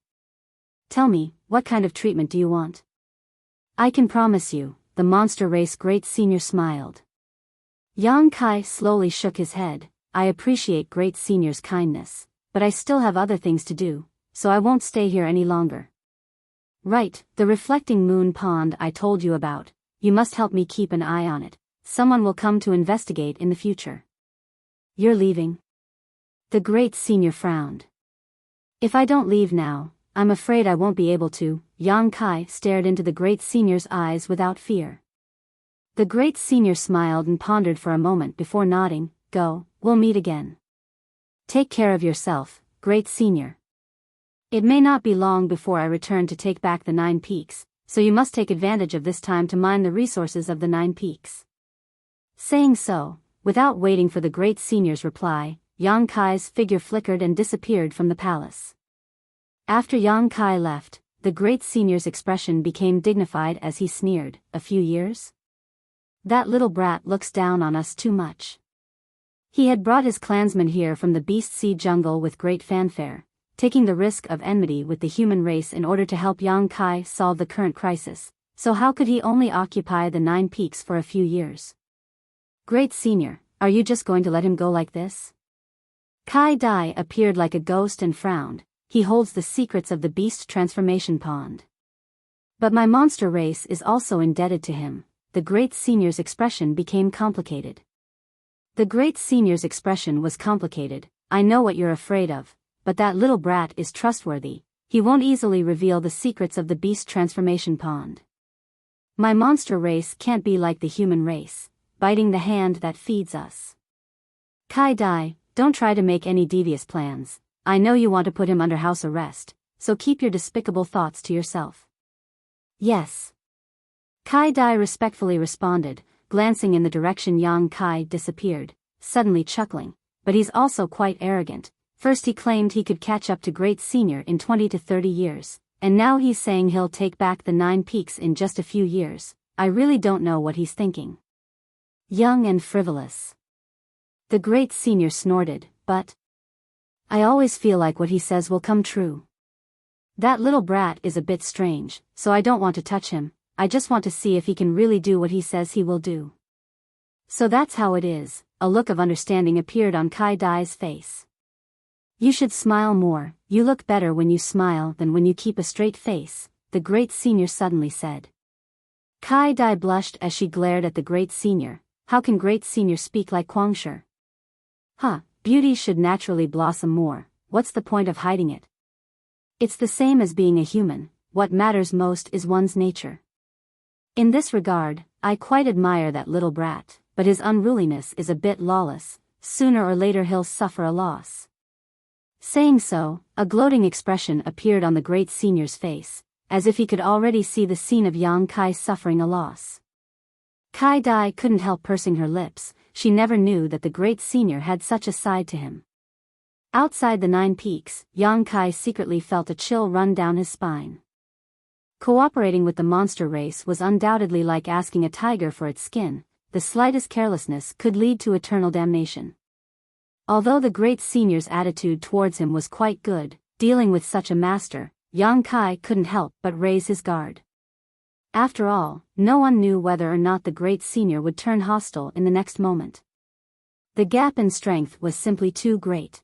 Tell me, what kind of treatment do you want?" "I can promise you," the monster race great senior smiled. Yang Kai slowly shook his head, "I appreciate great senior's kindness, but I still have other things to do, so I won't stay here any longer." "Right, the reflecting moon pond I told you about, you must help me keep an eye on it, someone will come to investigate in the future." You're leaving? The great senior frowned. If I don't leave now, I'm afraid I won't be able to. Yang Kai stared into the great senior's eyes without fear. The great senior smiled and pondered for a moment before nodding. Go, we'll meet again. Take care of yourself, great senior. It may not be long before I return to take back the 9 peaks, so you must take advantage of this time to mine the resources of the 9 peaks. Saying so, without waiting for the great senior's reply, Yang Kai's figure flickered and disappeared from the palace. After Yang Kai left, the great senior's expression became dignified as he sneered, "A few years? That little brat looks down on us too much." He had brought his clansmen here from the Beast Sea jungle with great fanfare, taking the risk of enmity with the human race in order to help Yang Kai solve the current crisis, so how could he only occupy the 9 peaks for a few years? Great senior, are you just going to let him go like this? Kai Dai appeared like a ghost and frowned. He holds the secrets of the beast transformation pond. But my monster race is also indebted to him. The great senior's expression became complicated. The great senior's expression was complicated. I know what you're afraid of, but that little brat is trustworthy. He won't easily reveal the secrets of the beast transformation pond. My monster race can't be like the human race, biting the hand that feeds us. Kai Dai, don't try to make any devious plans. I know you want to put him under house arrest, so keep your despicable thoughts to yourself. Yes. Kai Dai respectfully responded, glancing in the direction Yang Kai disappeared, suddenly chuckling, but he's also quite arrogant. First he claimed he could catch up to great senior in 20 to 30 years, and now he's saying he'll take back the 9 peaks in just a few years. I really don't know what he's thinking. Young and frivolous. The great senior snorted, but I always feel like what he says will come true. That little brat is a bit strange, so I don't want to touch him. I just want to see if he can really do what he says he will do. So that's how it is. A look of understanding appeared on Kai Dai's face. You should smile more. You look better when you smile than when you keep a straight face, the great senior suddenly said. Kai Dai blushed as she glared at the great senior. How can great senior speak like Guangshi? Beauty should naturally blossom more. What's the point of hiding it? It's the same as being a human. What matters most is one's nature. In this regard, I quite admire that little brat, but his unruliness is a bit lawless. Sooner or later he'll suffer a loss. Saying so, a gloating expression appeared on the great senior's face, as if he could already see the scene of Yang Kai suffering a loss. Kai Dai couldn't help pursing her lips. She never knew that the great senior had such a side to him. Outside the 9 peaks, Yang Kai secretly felt a chill run down his spine. Cooperating with the monster race was undoubtedly like asking a tiger for its skin. The slightest carelessness could lead to eternal damnation. Although the great senior's attitude towards him was quite good, dealing with such a master, Yang Kai couldn't help but raise his guard. After all, no one knew whether or not the great senior would turn hostile in the next moment. The gap in strength was simply too great.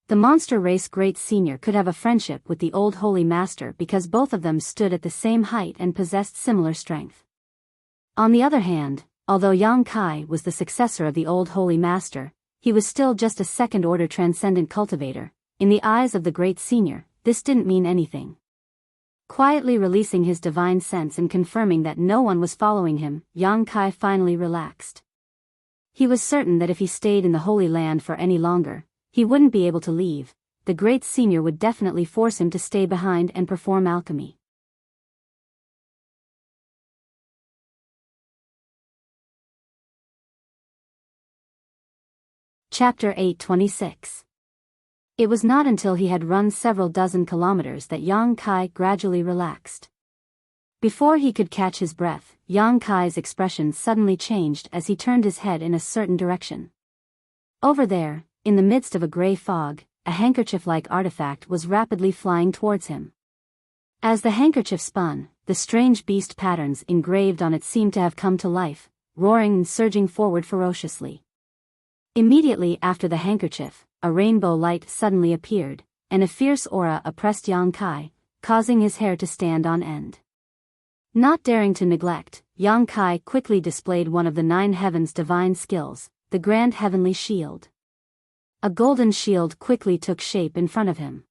The monster race great senior could have a friendship with the old holy master because both of them stood at the same height and possessed similar strength. On the other hand, although Yang Kai was the successor of the old holy master, he was still just a second-order transcendent cultivator. In the eyes of the great senior, this didn't mean anything. Quietly releasing his divine sense and confirming that no one was following him, Yang Kai finally relaxed. He was certain that if he stayed in the Holy Land for any longer, he wouldn't be able to leave. The great senior would definitely force him to stay behind and perform alchemy. Chapter 826. It was not until he had run several dozen kilometers that Yang Kai gradually relaxed. Before he could catch his breath, Yang Kai's expression suddenly changed as he turned his head in a certain direction. Over there, in the midst of a gray fog, a handkerchief-like artifact was rapidly flying towards him. As the handkerchief spun, the strange beast patterns engraved on it seemed to have come to life, roaring and surging forward ferociously. Immediately after the handkerchief, a rainbow light suddenly appeared, and a fierce aura oppressed Yang Kai, causing his hair to stand on end. Not daring to neglect, Yang Kai quickly displayed one of the 9 heavens' divine skills, the Grand Heavenly Shield. A golden shield quickly took shape in front of him.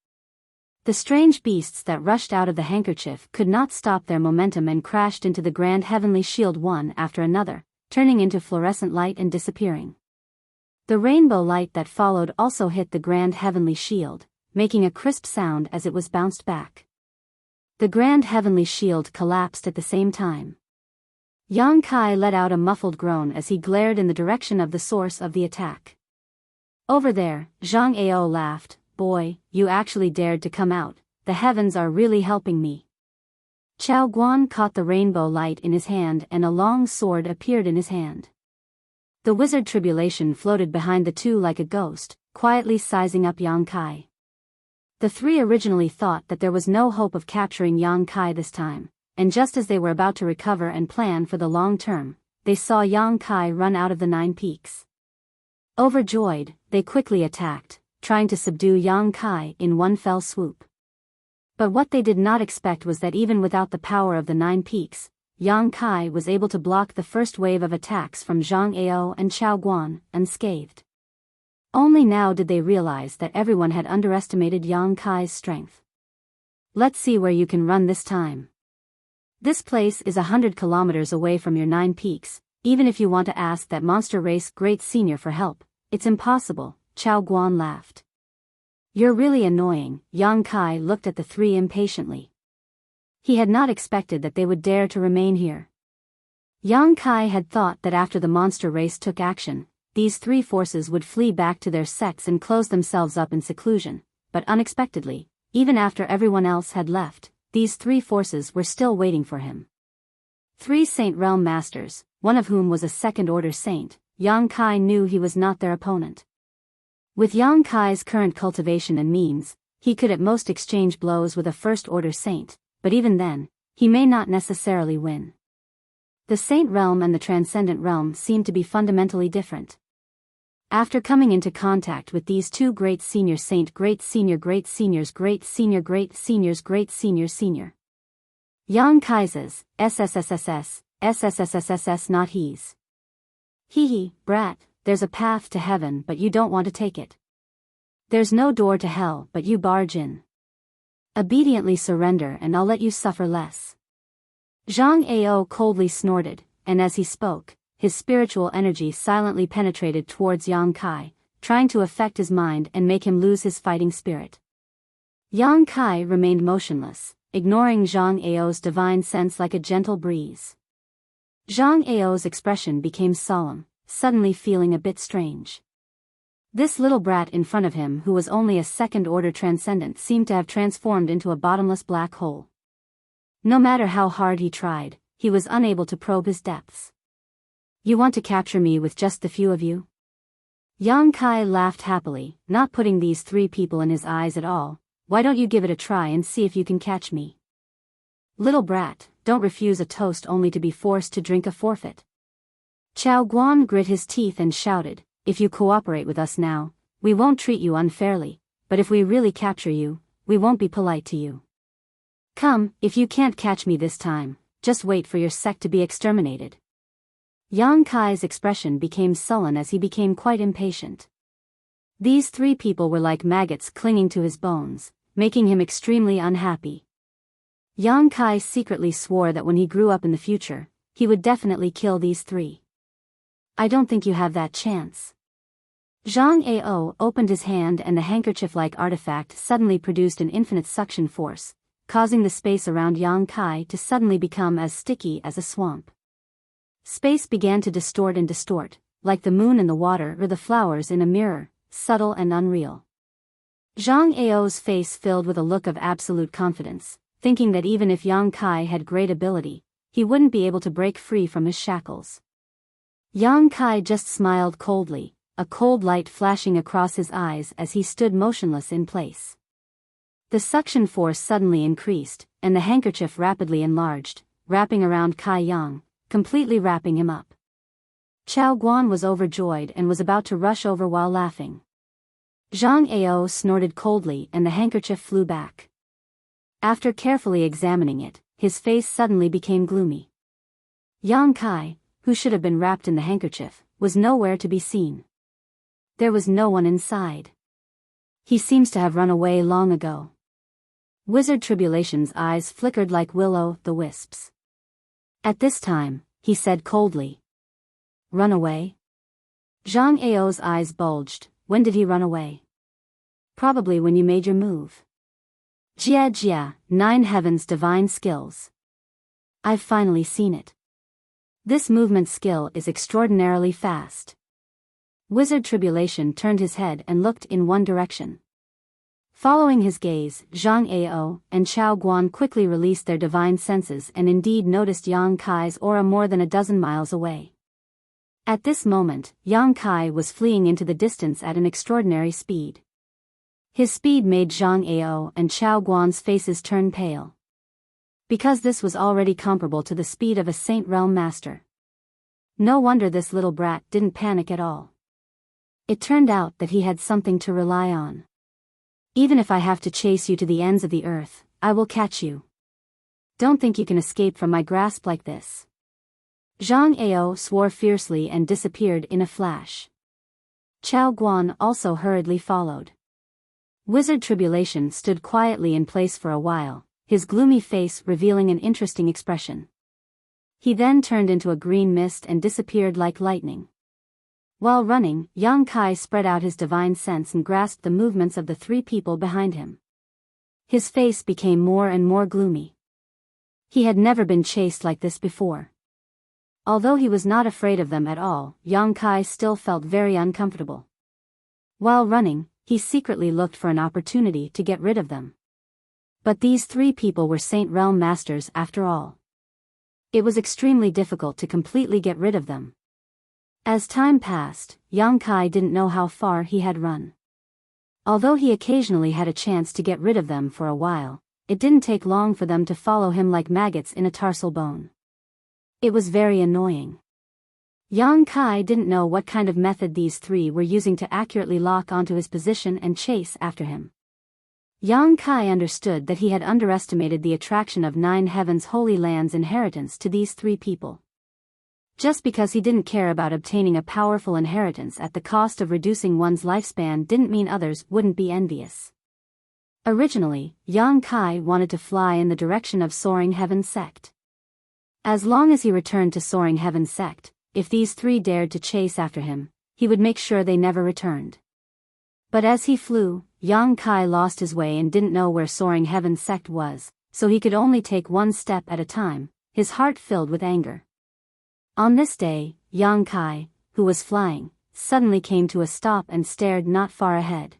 The strange beasts that rushed out of the handkerchief could not stop their momentum and crashed into the grand heavenly shield one after another, turning into fluorescent light and disappearing. The rainbow light that followed also hit the grand heavenly shield, making a crisp sound as it was bounced back. The grand heavenly shield collapsed at the same time. Yang Kai let out a muffled groan as he glared in the direction of the source of the attack. Over there, Zhang Ao laughed. Boy, you actually dared to come out, the heavens are really helping me. Chao Guan caught the rainbow light in his hand and a long sword appeared in his hand. The wizard Tribulation floated behind the two like a ghost, quietly sizing up Yang Kai. The three originally thought that there was no hope of capturing Yang Kai this time, and just as they were about to recover and plan for the long term, they saw Yang Kai run out of the 9 peaks. Overjoyed, they quickly attacked, trying to subdue Yang Kai in one fell swoop. But what they did not expect was that even without the power of the 9 peaks, Yang Kai was able to block the first wave of attacks from Zhang Ao and Chao Guan, unscathed. Only now did they realize that everyone had underestimated Yang Kai's strength. Let's see where you can run this time. This place is 100 kilometers away from your 9 peaks, even if you want to ask that monster race Great Senior for help, it's impossible, Chao Guan laughed. You're really annoying, Yang Kai looked at the three impatiently. He had not expected that they would dare to remain here. Yang Kai had thought that after the monster race took action, these three forces would flee back to their sects and close themselves up in seclusion, but unexpectedly, even after everyone else had left, these three forces were still waiting for him. 3 Saint Realm Masters, one of whom was a second-order saint, Yang Kai knew he was not their opponent. With Yang Kai's current cultivation and means, he could at most exchange blows with a first-order saint, but even then, he may not necessarily win. The Saint Realm and the Transcendent Realm seemed to be fundamentally different. After coming into contact with these two Great Senior Saint Great Senior Great Seniors Great Senior Great Seniors Great Senior Senior Yang Kai's SSSSS not his. Hee brat, there's a path to heaven but you don't want to take it. There's no door to hell but you barge in. Obediently surrender and I'll let you suffer less. Zhang Ao coldly snorted, and as he spoke, his spiritual energy silently penetrated towards Yang Kai, trying to affect his mind and make him lose his fighting spirit. Yang Kai remained motionless, ignoring Zhang Ao's divine sense like a gentle breeze. Zhang Ao's expression became solemn, suddenly feeling a bit strange. This little brat in front of him who was only a second-order transcendent seemed to have transformed into a bottomless black hole. No matter how hard he tried, he was unable to probe his depths. You want to capture me with just the few of you? Yang Kai laughed happily, not putting these three people in his eyes at all. Why don't you give it a try and see if you can catch me? Little brat, don't refuse a toast only to be forced to drink a forfeit. Chao Guan grit his teeth and shouted, if you cooperate with us now, we won't treat you unfairly, but if we really capture you, we won't be polite to you. Come, if you can't catch me this time, just wait for your sect to be exterminated. Yang Kai's expression became sullen as he became quite impatient. These three people were like maggots clinging to his bones, making him extremely unhappy. Yang Kai secretly swore that when he grew up in the future, he would definitely kill these three. I don't think you have that chance. Zhang Ao opened his hand and the handkerchief-like artifact suddenly produced an infinite suction force, causing the space around Yang Kai to suddenly become as sticky as a swamp. Space began to distort and distort, like the moon in the water or the flowers in a mirror, subtle and unreal. Zhang Ao's face filled with a look of absolute confidence, thinking that even if Yang Kai had great ability, he wouldn't be able to break free from his shackles. Yang Kai just smiled coldly, a cold light flashing across his eyes as he stood motionless in place. The suction force suddenly increased, and the handkerchief rapidly enlarged, wrapping around Kai Yang, completely wrapping him up. Chao Guan was overjoyed and was about to rush over while laughing. Zhang Ao snorted coldly and the handkerchief flew back. After carefully examining it, his face suddenly became gloomy. Yang Kai, who should have been wrapped in the handkerchief, was nowhere to be seen. There was no one inside. He seems to have run away long ago. Wizard Tribulation's eyes flickered like will-o'-the-wisps. At this time, he said coldly. Run away? Zhang Ao's eyes bulged. When did he run away? Probably when you made your move. Jia Jia, 9 Heavens Divine Skills. I've finally seen it. This movement skill is extraordinarily fast. Wizard Tribulation turned his head and looked in one direction. Following his gaze, Zhang Ao and Chao Guan quickly released their divine senses and indeed noticed Yang Kai's aura more than a dozen miles away. At this moment, Yang Kai was fleeing into the distance at an extraordinary speed. His speed made Zhang Ao and Chao Guan's faces turn pale. Because this was already comparable to the speed of a Saint Realm Master. No wonder this little brat didn't panic at all. It turned out that he had something to rely on. Even if I have to chase you to the ends of the earth, I will catch you. Don't think you can escape from my grasp like this. Zhang Ao swore fiercely and disappeared in a flash. Chao Guan also hurriedly followed. Wizard Tribulation stood quietly in place for a while, his gloomy face revealing an interesting expression. He then turned into a green mist and disappeared like lightning. While running, Yang Kai spread out his divine sense and grasped the movements of the 3 people behind him. His face became more and more gloomy. He had never been chased like this before. Although he was not afraid of them at all, Yang Kai still felt very uncomfortable. While running, he secretly looked for an opportunity to get rid of them. But these 3 people were Saint Realm Masters after all. It was extremely difficult to completely get rid of them. As time passed, Yang Kai didn't know how far he had run. Although he occasionally had a chance to get rid of them for a while, it didn't take long for them to follow him like maggots in a tarsal bone. It was very annoying. Yang Kai didn't know what kind of method these 3 were using to accurately lock onto his position and chase after him. Yang Kai understood that he had underestimated the attraction of 9 Heavens Holy Land's inheritance to these 3 people. Just because he didn't care about obtaining a powerful inheritance at the cost of reducing one's lifespan didn't mean others wouldn't be envious. Originally, Yang Kai wanted to fly in the direction of Soaring Heaven Sect. As long as he returned to Soaring Heaven Sect, if these 3 dared to chase after him, he would make sure they never returned. But as he flew, Yang Kai lost his way and didn't know where Soaring Heaven Sect was, so he could only take one step at a time, his heart filled with anger. On this day, Yang Kai, who was flying, suddenly came to a stop and stared not far ahead.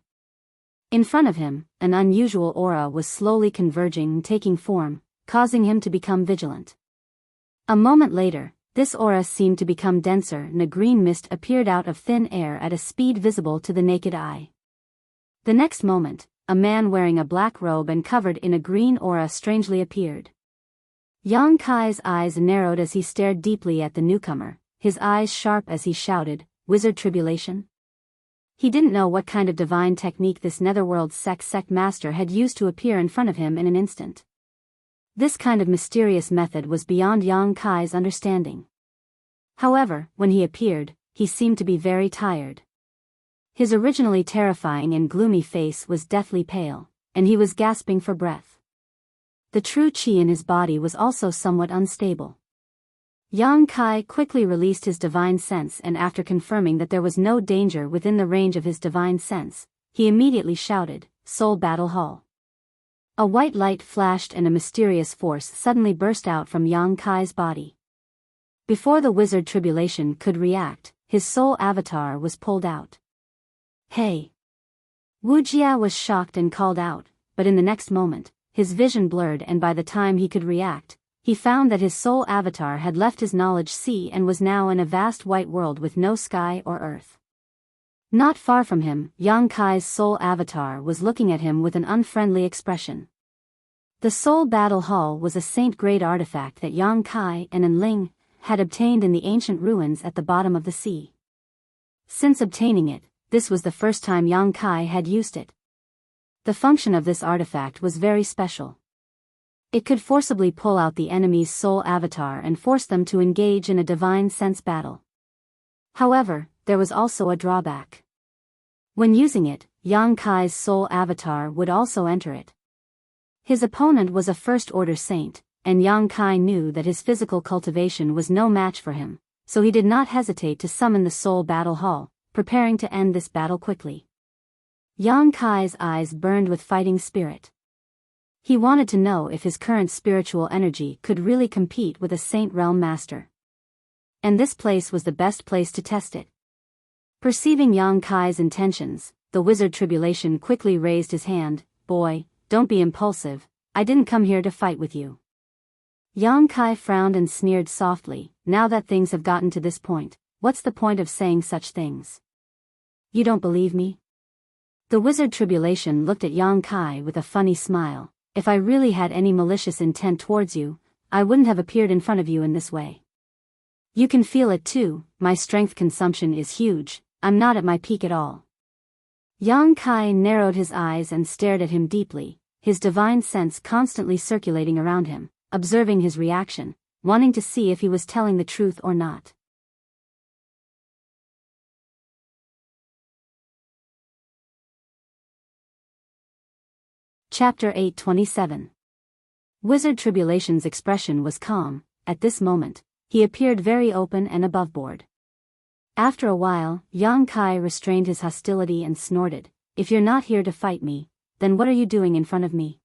In front of him, an unusual aura was slowly converging and taking form, causing him to become vigilant. A moment later, this aura seemed to become denser and a green mist appeared out of thin air at a speed visible to the naked eye. The next moment, a man wearing a black robe and covered in a green aura strangely appeared. Yang Kai's eyes narrowed as he stared deeply at the newcomer, his eyes sharp as he shouted, "Wizard Tribulation?" He didn't know what kind of divine technique this netherworld sect master had used to appear in front of him in an instant. This kind of mysterious method was beyond Yang Kai's understanding. However, when he appeared, he seemed to be very tired. His originally terrifying and gloomy face was deathly pale, and he was gasping for breath. The true qi in his body was also somewhat unstable. Yang Kai quickly released his divine sense and after confirming that there was no danger within the range of his divine sense, he immediately shouted, "Soul Battle Hall." A white light flashed and a mysterious force suddenly burst out from Yang Kai's body. Before the Wizard Tribulation could react, his soul avatar was pulled out. "Hey!" Wuxia was shocked and called out, but in the next moment, his vision blurred and by the time he could react, he found that his soul avatar had left his knowledge sea and was now in a vast white world with no sky or earth. Not far from him, Yang Kai's soul avatar was looking at him with an unfriendly expression. The Soul Battle Hall was a saint-grade artifact that Yang Kai and Enling had obtained in the ancient ruins at the bottom of the sea. Since obtaining it, this was the first time Yang Kai had used it. The function of this artifact was very special. It could forcibly pull out the enemy's soul avatar and force them to engage in a divine sense battle. However, there was also a drawback. When using it, Yang Kai's soul avatar would also enter it. His opponent was a first-order saint, and Yang Kai knew that his physical cultivation was no match for him, so he did not hesitate to summon the soul battle hall, preparing to end this battle quickly. Yang Kai's eyes burned with fighting spirit. He wanted to know if his current spiritual energy could really compete with a Saint Realm Master. And this place was the best place to test it. Perceiving Yang Kai's intentions, the wizard Tribulation quickly raised his hand. "Boy, don't be impulsive, I didn't come here to fight with you." Yang Kai frowned and sneered softly. "Now that things have gotten to this point, what's the point of saying such things? You don't believe me?" The wizard Tribulation looked at Yang Kai with a funny smile. "If I really had any malicious intent towards you, I wouldn't have appeared in front of you in this way. You can feel it too, my strength consumption is huge, I'm not at my peak at all." Yang Kai narrowed his eyes and stared at him deeply, his divine sense constantly circulating around him, observing his reaction, wanting to see if he was telling the truth or not. Chapter 8:27. Wizard Tribulation's expression was calm. At this moment, he appeared very open and aboveboard. After a while, Yang Kai restrained his hostility and snorted, "If you're not here to fight me, then what are you doing in front of me?"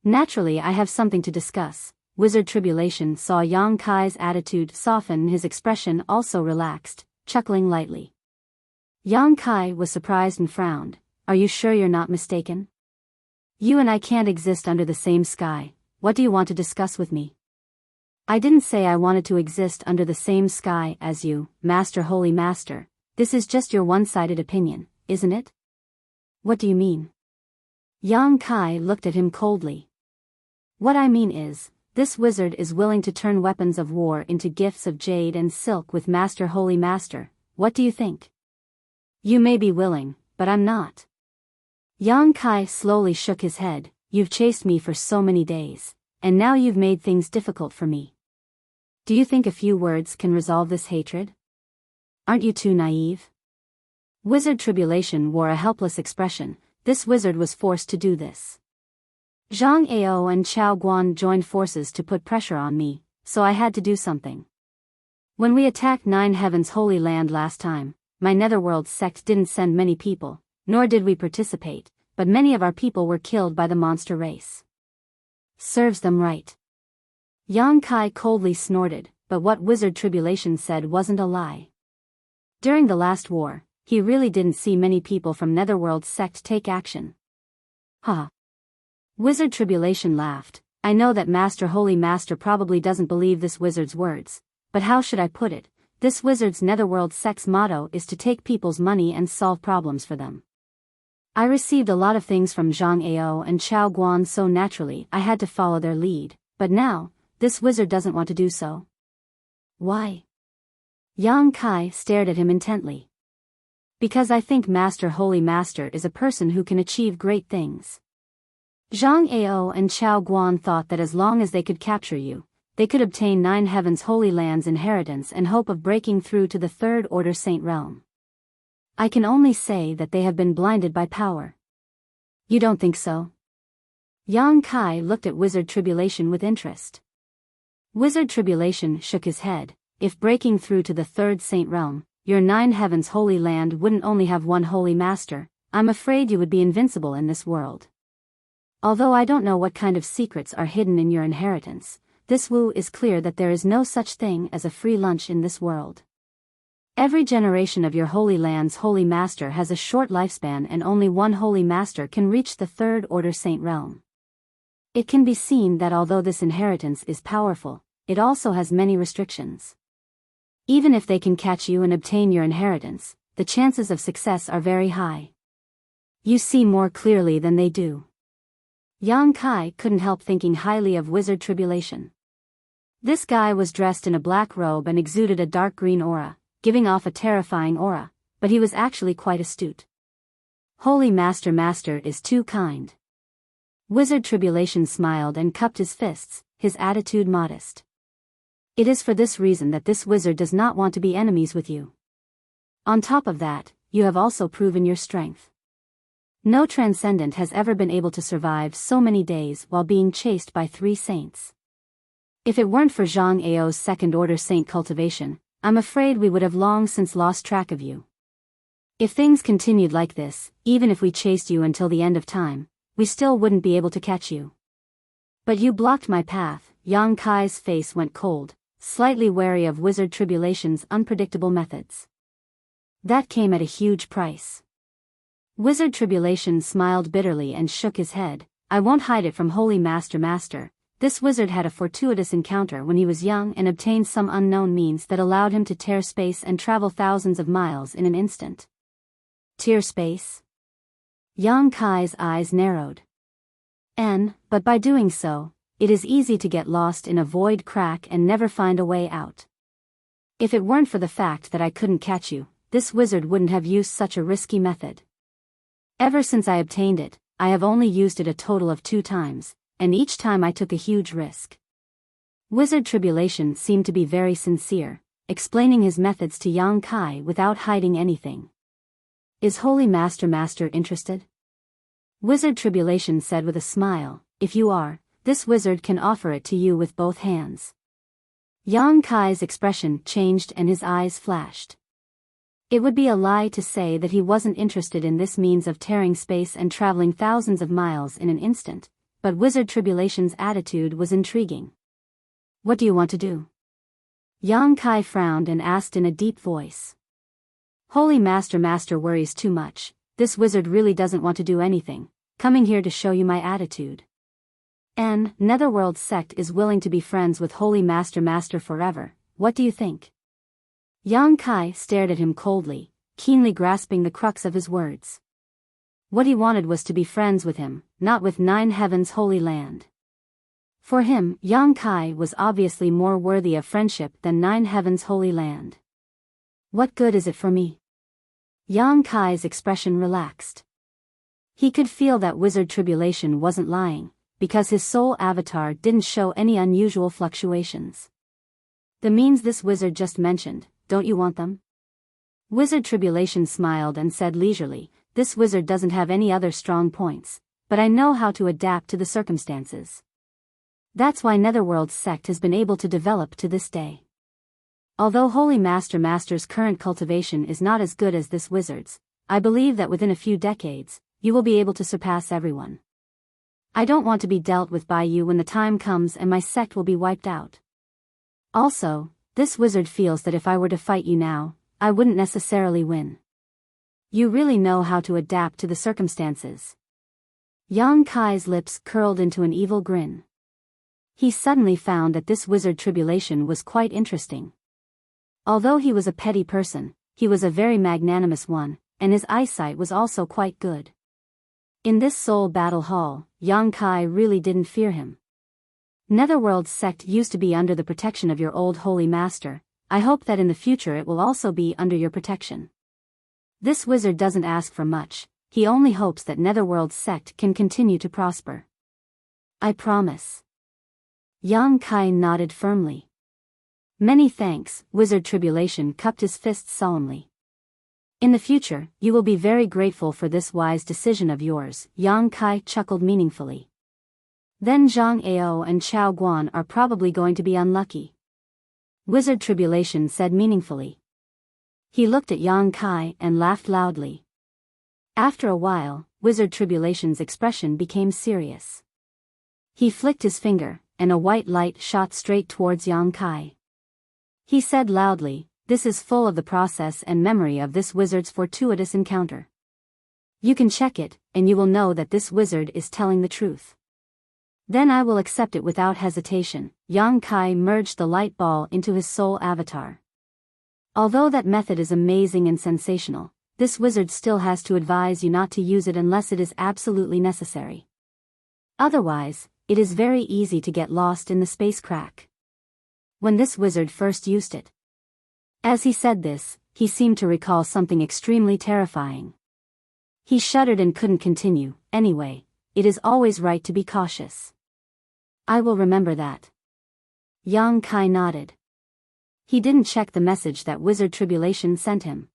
"Naturally, I have something to discuss." Wizard Tribulation saw Yang Kai's attitude soften, his expression also relaxed, chuckling lightly. Yang Kai was surprised and frowned. "Are you sure you're not mistaken? You and I can't exist under the same sky. What do you want to discuss with me?" "I didn't say I wanted to exist under the same sky as you, Master Holy Master. This is just your one-sided opinion, isn't it?" "What do you mean?" Yang Kai looked at him coldly. "What I mean is, this wizard is willing to turn weapons of war into gifts of jade and silk with Master Holy Master. What do you think?" "You may be willing, but I'm not." Yang Kai slowly shook his head. "You've chased me for so many days, and now you've made things difficult for me. Do you think a few words can resolve this hatred? Aren't you too naive?" Wizard Tribulation wore a helpless expression. This wizard was forced to do this. "Zhang Ao and Chao Guan joined forces to put pressure on me, so I had to do something. When we attacked Nine Heavens Holy Land last time, my Netherworld sect didn't send many people, nor did we participate, but many of our people were killed by the monster race. Serves them right." Yang Kai coldly snorted, but what Wizard Tribulation said wasn't a lie. During the last war, he really didn't see many people from Netherworld sect take action. "Ha." Wizard Tribulation laughed. "I know that Master Holy Master probably doesn't believe this wizard's words, but how should I put it? This wizard's Netherworld sect's motto is to take people's money and solve problems for them. I received a lot of things from Zhang Ao and Chao Guan, so naturally I had to follow their lead, but now, this wizard doesn't want to do so." "Why?" Yang Kai stared at him intently. "Because I think Master Holy Master is a person who can achieve great things. Zhang Ao and Chao Guan thought that as long as they could capture you, they could obtain Nine Heavens Holy Land's inheritance and hope of breaking through to the Third Order Saint Realm. I can only say that they have been blinded by power." "You don't think so?" Yang Kai looked at Wizard Tribulation with interest. Wizard Tribulation shook his head. "If breaking through to the Third Saint Realm, your Nine Heavens Holy Land wouldn't only have one Holy Master, I'm afraid you would be invincible in this world. Although I don't know what kind of secrets are hidden in your inheritance, this Wu is clear that there is no such thing as a free lunch in this world. Every generation of your Holy Land's Holy Master has a short lifespan, and only one Holy Master can reach the Third Order Saint Realm. It can be seen that although this inheritance is powerful, it also has many restrictions. Even if they can catch you and obtain your inheritance, the chances of success are very high. You see more clearly than they do." Yang Kai couldn't help thinking highly of Wizard Tribulation. This guy was dressed in a black robe and exuded a dark green aura, giving off a terrifying aura, but he was actually quite astute. Holy Master is too kind. Wizard Tribulation smiled and cupped his fists, his attitude modest. "It is for this reason that this wizard does not want to be enemies with you. On top of that, you have also proven your strength. No transcendent has ever been able to survive so many days while being chased by 3 saints. If it weren't for Zhang Ao's second-order saint cultivation, I'm afraid we would have long since lost track of you. If things continued like this, even if we chased you until the end of time, we still wouldn't be able to catch you. But you blocked my path. Yang Kai's face went cold, slightly wary of Wizard Tribulation's unpredictable methods. That came at a huge price. Wizard Tribulation smiled bitterly and shook his head. I won't hide it from Holy Master. This wizard had a fortuitous encounter when he was young and obtained some unknown means that allowed him to tear space and travel thousands of miles in an instant. Tear space? Yang Kai's eyes narrowed. But by doing so, it is easy to get lost in a void crack and never find a way out. If it weren't for the fact that I couldn't catch you, this wizard wouldn't have used such a risky method. Ever since I obtained it, I have only used it a total of 2 times, and each time I took a huge risk. Wizard Tribulation seemed to be very sincere, explaining his methods to Yang Kai without hiding anything. Is Holy Master interested? Wizard Tribulation said with a smile, if you are, this wizard can offer it to you with both hands. Yang Kai's expression changed and his eyes flashed. It would be a lie to say that he wasn't interested in this means of tearing space and traveling thousands of miles in an instant, but Wizard Tribulation's attitude was intriguing. What do you want to do? Yang Kai frowned and asked in a deep voice. Holy Master worries too much. This wizard really doesn't want to do anything, coming here to show you my attitude. Netherworld sect is willing to be friends with Holy Master forever. What do you think? Yang Kai stared at him coldly, keenly grasping the crux of his words. What he wanted was to be friends with him, not with 9 Heavens Holy Land. For him, Yang Kai was obviously more worthy of friendship than 9 Heavens Holy Land. What good is it for me? Yang Kai's expression relaxed. He could feel that Wizard Tribulation wasn't lying, because his soul avatar didn't show any unusual fluctuations. The means this wizard just mentioned, don't you want them? Wizard Tribulation smiled and said leisurely, this wizard doesn't have any other strong points, but I know how to adapt to the circumstances. That's why Netherworld's sect has been able to develop to this day. Although Holy Master's current cultivation is not as good as this wizard's, I believe that within a few decades, you will be able to surpass everyone. I don't want to be dealt with by you when the time comes and my sect will be wiped out. Also, this wizard feels that if I were to fight you now, I wouldn't necessarily win. You really know how to adapt to the circumstances. Yang Kai's lips curled into an evil grin. He suddenly found that this Wizard Tribulation was quite interesting. Although he was a petty person, he was a very magnanimous one, and his eyesight was also quite good. In this soul battle hall, Yang Kai really didn't fear him. Netherworld's sect used to be under the protection of your old Holy Master. I hope that in the future it will also be under your protection. This wizard doesn't ask for much, he only hopes that Netherworld's sect can continue to prosper. I promise. Yang Kai nodded firmly. Many thanks, Wizard Tribulation cupped his fists solemnly. In the future, you will be very grateful for this wise decision of yours, Yang Kai chuckled meaningfully. Then Zhang Ao and Chao Guan are probably going to be unlucky. Wizard Tribulation said meaningfully. He looked at Yang Kai and laughed loudly. After a while, Wizard Tribulation's expression became serious. He flicked his finger, and a white light shot straight towards Yang Kai. He said loudly, "This is full of the process and memory of this wizard's fortuitous encounter. You can check it, and you will know that this wizard is telling the truth. Then I will accept it without hesitation." Yang Kai merged the light ball into his soul avatar. Although that method is amazing and sensational, this wizard still has to advise you not to use it unless it is absolutely necessary. Otherwise, it is very easy to get lost in the space crack. When this wizard first used it. As he said this, he seemed to recall something extremely terrifying. He shuddered and couldn't continue. Anyway, it is always right to be cautious. I will remember that. Yang Kai nodded. He didn't check the message that Wizard Tribulation sent him.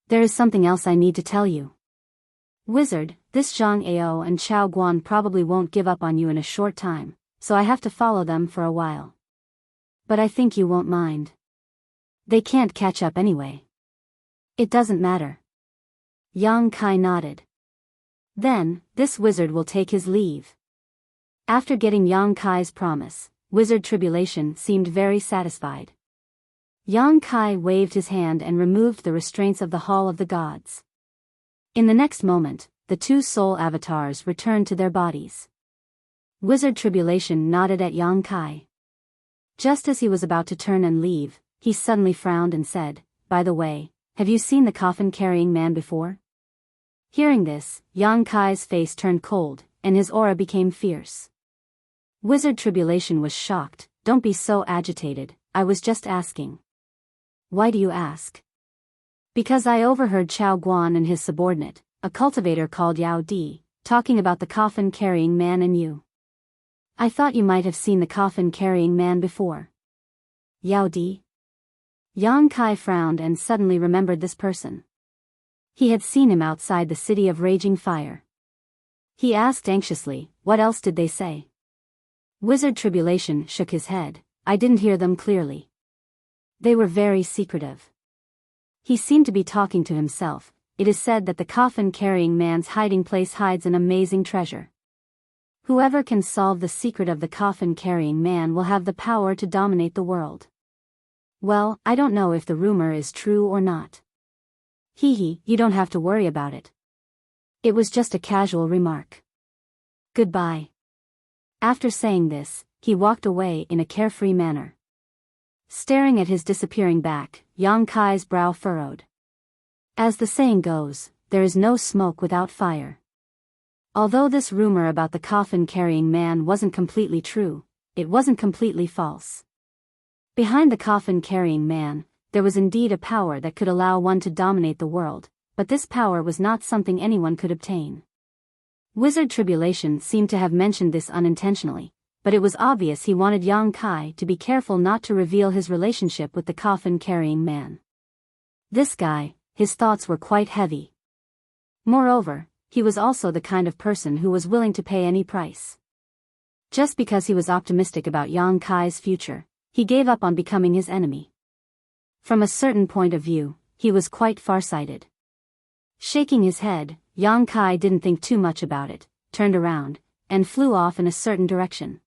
There is something else I need to tell you. Wizard, this Zhang Ao and Chao Guan probably won't give up on you in a short time, so I have to follow them for a while. But I think you won't mind. They can't catch up anyway. It doesn't matter. Yang Kai nodded. Then, this wizard will take his leave. After getting Yang Kai's promise, Wizard Tribulation seemed very satisfied. Yang Kai waved his hand and removed the restraints of the Hall of the Gods. In the next moment, the two soul avatars returned to their bodies. Wizard Tribulation nodded at Yang Kai. Just as he was about to turn and leave, he suddenly frowned and said, "By the way, have you seen the coffin-carrying man before?" Hearing this, Yang Kai's face turned cold, and his aura became fierce. Wizard Tribulation was shocked. "Don't be so agitated, I was just asking." "Why do you ask?" "Because I overheard Chao Guan and his subordinate, a cultivator called Yao Di, talking about the coffin-carrying man and you. I thought you might have seen the coffin-carrying man before." "Yao Di?" Yang Kai frowned and suddenly remembered this person. He had seen him outside the city of Raging Fire. He asked anxiously, "What else did they say?" Wizard Tribulation shook his head. "I didn't hear them clearly. They were very secretive." He seemed to be talking to himself. "It is said that the coffin-carrying man's hiding place hides an amazing treasure. Whoever can solve the secret of the coffin-carrying man will have the power to dominate the world." "Well, I don't know if the rumor is true or not." "Hee, you don't have to worry about it. It was just a casual remark. Goodbye." After saying this, he walked away in a carefree manner. Staring at his disappearing back, Yang Kai's brow furrowed. As the saying goes, there is no smoke without fire. Although this rumor about the coffin-carrying man wasn't completely true, it wasn't completely false. Behind the coffin-carrying man, there was indeed a power that could allow one to dominate the world, but this power was not something anyone could obtain. Wizard Tribulation seemed to have mentioned this unintentionally, but it was obvious he wanted Yang Kai to be careful not to reveal his relationship with the coffin-carrying man. This guy, his thoughts were quite heavy. Moreover, he was also the kind of person who was willing to pay any price. Just because he was optimistic about Yang Kai's future, he gave up on becoming his enemy. From a certain point of view, he was quite farsighted. Shaking his head, Yang Kai didn't think too much about it, turned around, and flew off in a certain direction.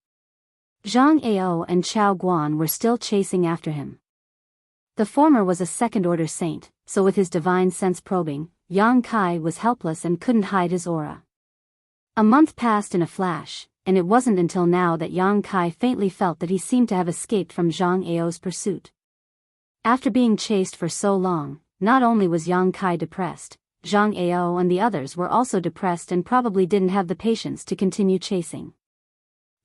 Zhang Ao and Chao Guan were still chasing after him. The former was a second-order saint, so with his divine sense probing, Yang Kai was helpless and couldn't hide his aura. A month passed in a flash, and it wasn't until now that Yang Kai faintly felt that he seemed to have escaped from Zhang Ao's pursuit. After being chased for so long, not only was Yang Kai depressed, Zhang Ao and the others were also depressed and probably didn't have the patience to continue chasing.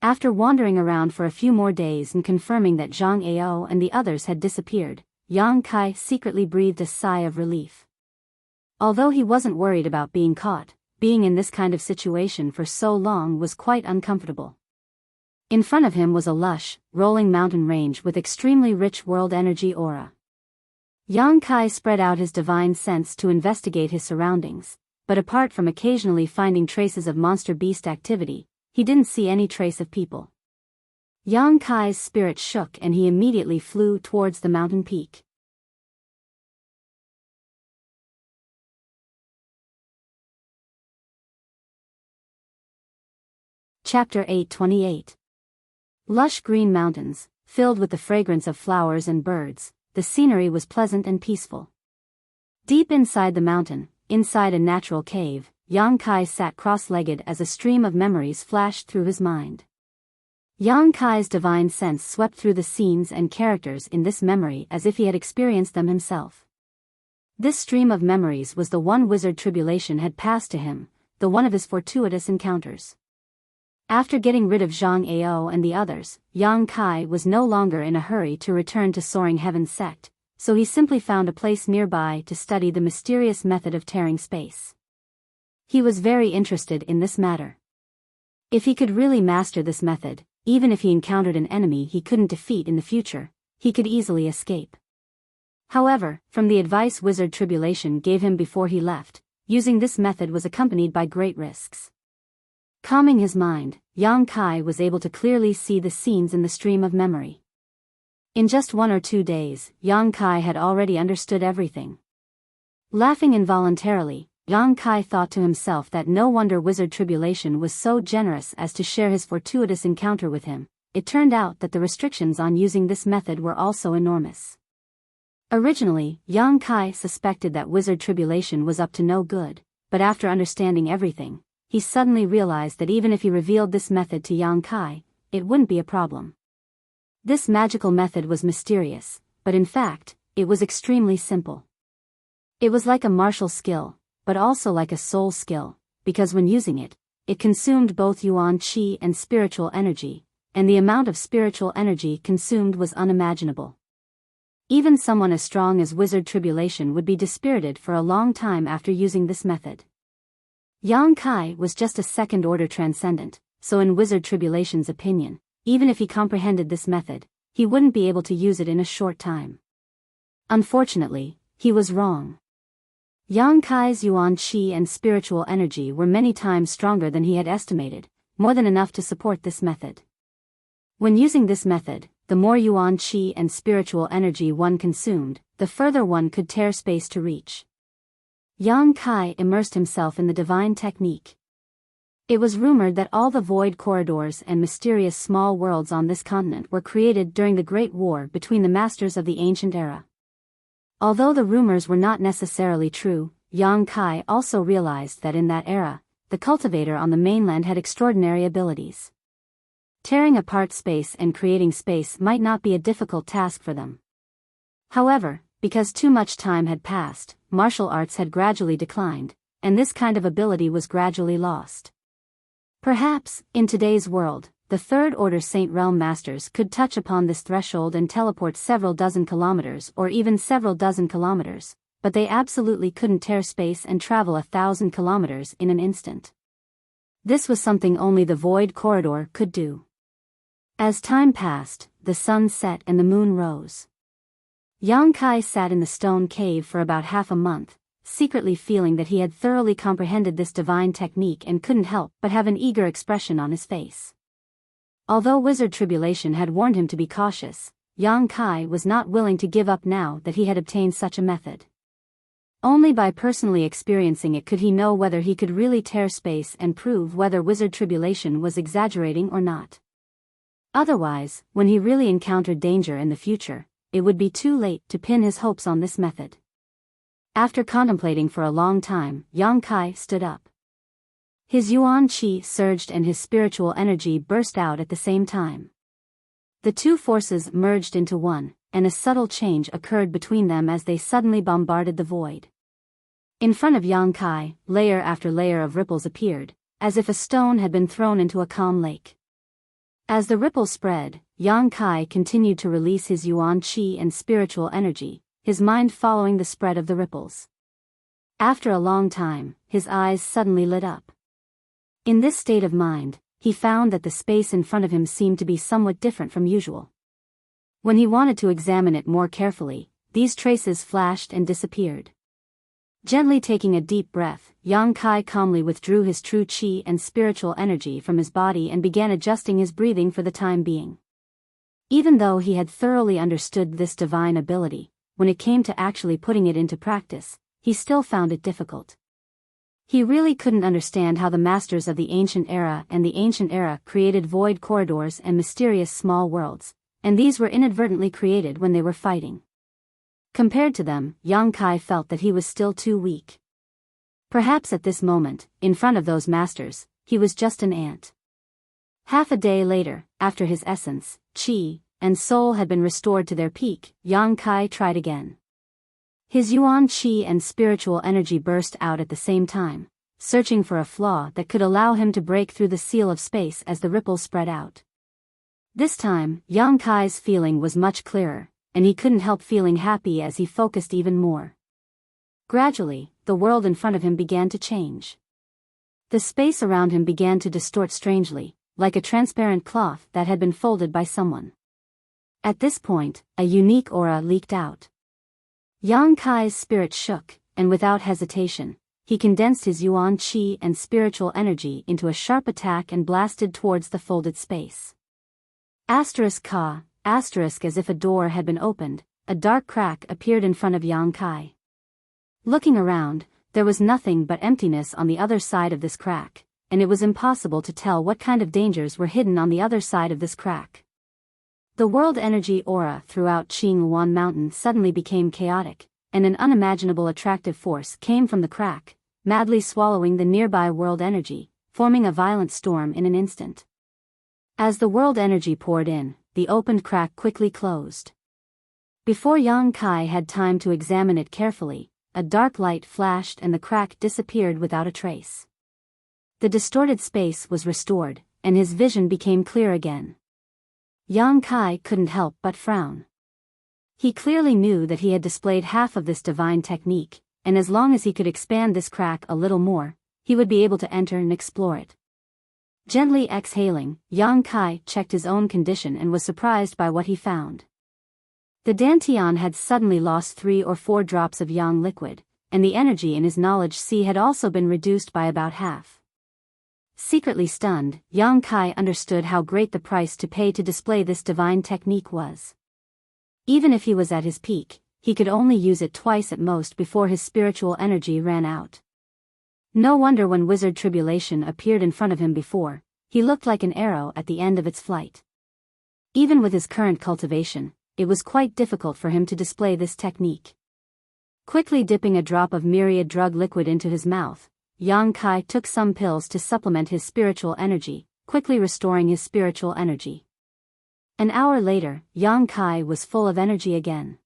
After wandering around for a few more days and confirming that Zhang Ao and the others had disappeared, Yang Kai secretly breathed a sigh of relief. Although he wasn't worried about being caught, being in this kind of situation for so long was quite uncomfortable. In front of him was a lush, rolling mountain range with extremely rich world energy aura. Yang Kai spread out his divine sense to investigate his surroundings, but apart from occasionally finding traces of monster beast activity, he didn't see any trace of people. Yang Kai's spirit shook and he immediately flew towards the mountain peak. Chapter 828. Lush green mountains, filled with the fragrance of flowers and birds, the scenery was pleasant and peaceful. Deep inside the mountain, inside a natural cave, Yang Kai sat cross-legged as a stream of memories flashed through his mind. Yang Kai's divine sense swept through the scenes and characters in this memory as if he had experienced them himself. This stream of memories was the one Wizard Tribulation had passed to him, the one of his fortuitous encounters. After getting rid of Zhang Ao and the others, Yang Kai was no longer in a hurry to return to Soaring Heaven's sect, so he simply found a place nearby to study the mysterious method of tearing space. He was very interested in this matter. If he could really master this method, even if he encountered an enemy he couldn't defeat in the future, he could easily escape. However, from the advice Wizard Tribulation gave him before he left, using this method was accompanied by great risks. Calming his mind, Yang Kai was able to clearly see the scenes in the stream of memory. In just 1 or 2 days, Yang Kai had already understood everything. Laughing involuntarily, Yang Kai thought to himself that no wonder Wizard Tribulation was so generous as to share his fortuitous encounter with him. It turned out that the restrictions on using this method were also enormous. Originally, Yang Kai suspected that Wizard Tribulation was up to no good, but after understanding everything, he suddenly realized that even if he revealed this method to Yang Kai, it wouldn't be a problem. This magical method was mysterious, but in fact, it was extremely simple. It was like a martial skill, but also like a soul skill, because when using it, it consumed both yuan qi and spiritual energy, and the amount of spiritual energy consumed was unimaginable. Even someone as strong as Wizard Tribulation would be dispirited for a long time after using this method. Yang Kai was just a second-order transcendent, so in Wizard Tribulation's opinion, even if he comprehended this method, he wouldn't be able to use it in a short time. Unfortunately, he was wrong. Yang Kai's yuan qi and spiritual energy were many times stronger than he had estimated, more than enough to support this method. When using this method, the more yuan qi and spiritual energy one consumed, the further one could tear space to reach. Yang Kai immersed himself in the divine technique. It was rumored that all the void corridors and mysterious small worlds on this continent were created during the Great War between the masters of the ancient era. Although the rumors were not necessarily true, Yang Kai also realized that in that era, the cultivator on the mainland had extraordinary abilities. Tearing apart space and creating space might not be a difficult task for them. However, because too much time had passed, martial arts had gradually declined, and this kind of ability was gradually lost. Perhaps, in today's world, the Third-Order Saint Realm Masters could touch upon this threshold and teleport several dozen kilometers or even several dozen kilometers, but they absolutely couldn't tear space and travel 1,000 kilometers in an instant. This was something only the Void Corridor could do. As time passed, the sun set and the moon rose. Yang Kai sat in the stone cave for about half a month, secretly feeling that he had thoroughly comprehended this divine technique and couldn't help but have an eager expression on his face. Although Wizard Tribulation had warned him to be cautious, Yang Kai was not willing to give up now that he had obtained such a method. Only by personally experiencing it could he know whether he could really tear space and prove whether Wizard Tribulation was exaggerating or not. Otherwise, when he really encountered danger in the future, it would be too late to pin his hopes on this method. After contemplating for a long time, Yang Kai stood up. His yuan qi surged and his spiritual energy burst out at the same time. The two forces merged into one, and a subtle change occurred between them as they suddenly bombarded the void. In front of Yang Kai, layer after layer of ripples appeared, as if a stone had been thrown into a calm lake. As the ripples spread, Yang Kai continued to release his yuan qi and spiritual energy, his mind following the spread of the ripples. After a long time, his eyes suddenly lit up. In this state of mind, he found that the space in front of him seemed to be somewhat different from usual. When he wanted to examine it more carefully, these traces flashed and disappeared. Gently taking a deep breath, Yang Kai calmly withdrew his true qi and spiritual energy from his body and began adjusting his breathing for the time being. Even though he had thoroughly understood this divine ability, when it came to actually putting it into practice, he still found it difficult. He really couldn't understand how the masters of the ancient era and the ancient era created void corridors and mysterious small worlds, and these were inadvertently created when they were fighting. Compared to them, Yang Kai felt that he was still too weak. Perhaps at this moment, in front of those masters, he was just an ant. Half a day later, after his essence, qi, and soul had been restored to their peak, Yang Kai tried again. His yuan qi and spiritual energy burst out at the same time, searching for a flaw that could allow him to break through the seal of space as the ripples spread out. This time, Yang Kai's feeling was much clearer, and he couldn't help feeling happy as he focused even more. Gradually, the world in front of him began to change. The space around him began to distort strangely, like a transparent cloth that had been folded by someone. At this point, a unique aura leaked out. Yang Kai's spirit shook, and without hesitation, he condensed his yuan qi and spiritual energy into a sharp attack and blasted towards the folded space. Asterisk ka, asterisk as if a door had been opened, a dark crack appeared in front of Yang Kai. Looking around, there was nothing but emptiness on the other side of this crack, and it was impossible to tell what kind of dangers were hidden on the other side of this crack. The world energy aura throughout Qingyuan Mountain suddenly became chaotic, and an unimaginable attractive force came from the crack, madly swallowing the nearby world energy, forming a violent storm in an instant. As the world energy poured in, the opened crack quickly closed. Before Yang Kai had time to examine it carefully, a dark light flashed and the crack disappeared without a trace. The distorted space was restored, and his vision became clear again. Yang Kai couldn't help but frown. He clearly knew that he had displayed half of this divine technique, and as long as he could expand this crack a little more, he would be able to enter and explore it. Gently exhaling, Yang Kai checked his own condition and was surprised by what he found. The Dantian had suddenly lost 3 or 4 drops of yang liquid, and the energy in his knowledge sea had also been reduced by about half. Secretly stunned, Yang Kai understood how great the price to pay to display this divine technique was. Even if he was at his peak, he could only use it twice at most before his spiritual energy ran out. No wonder when Wizard Tribulation appeared in front of him before, he looked like an arrow at the end of its flight. Even with his current cultivation, it was quite difficult for him to display this technique. Quickly dipping a drop of myriad drug liquid into his mouth, Yang Kai took some pills to supplement his spiritual energy, quickly restoring his spiritual energy. An hour later, Yang Kai was full of energy again.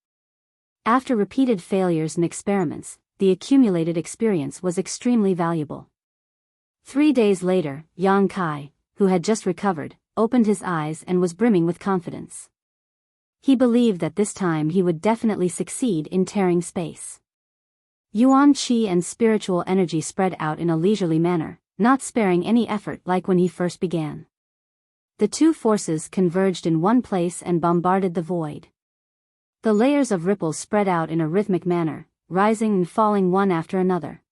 After repeated failures and experiments, the accumulated experience was extremely valuable. 3 days later, Yang Kai, who had just recovered, opened his eyes and was brimming with confidence. He believed that this time he would definitely succeed in tearing space. Yuan Qi and spiritual energy spread out in a leisurely manner, not sparing any effort like when he first began. The two forces converged in one place and bombarded the void. The layers of ripples spread out in a rhythmic manner, rising and falling one after another.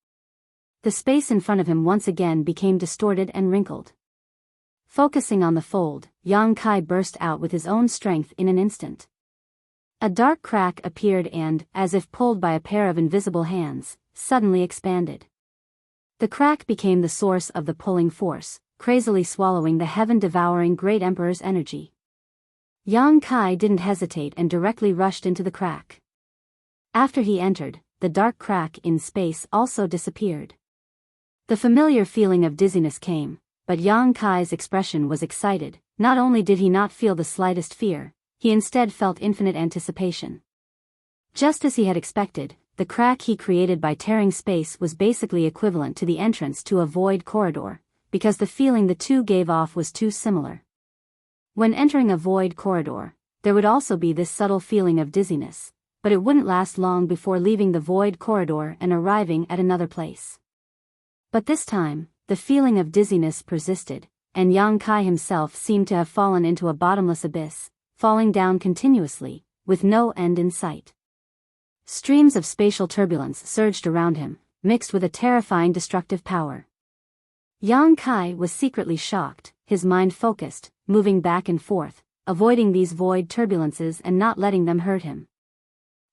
The space in front of him once again became distorted and wrinkled. Focusing on the fold, Yang Kai burst out with his own strength in an instant. A dark crack appeared and, as if pulled by a pair of invisible hands, suddenly expanded. The crack became the source of the pulling force, crazily swallowing the heaven-devouring Great Emperor's energy. Yang Kai didn't hesitate and directly rushed into the crack. After he entered, the dark crack in space also disappeared. The familiar feeling of dizziness came, but Yang Kai's expression was excited. Not only did he not feel the slightest fear, he instead felt infinite anticipation. Just as he had expected, the crack he created by tearing space was basically equivalent to the entrance to a void corridor, because the feeling the two gave off was too similar. When entering a void corridor, there would also be this subtle feeling of dizziness, but it wouldn't last long before leaving the void corridor and arriving at another place. But this time, the feeling of dizziness persisted, and Yang Kai himself seemed to have fallen into a bottomless abyss, falling down continuously, with no end in sight. Streams of spatial turbulence surged around him, mixed with a terrifying destructive power. Yang Kai was secretly shocked, his mind focused, moving back and forth, avoiding these void turbulences and not letting them hurt him.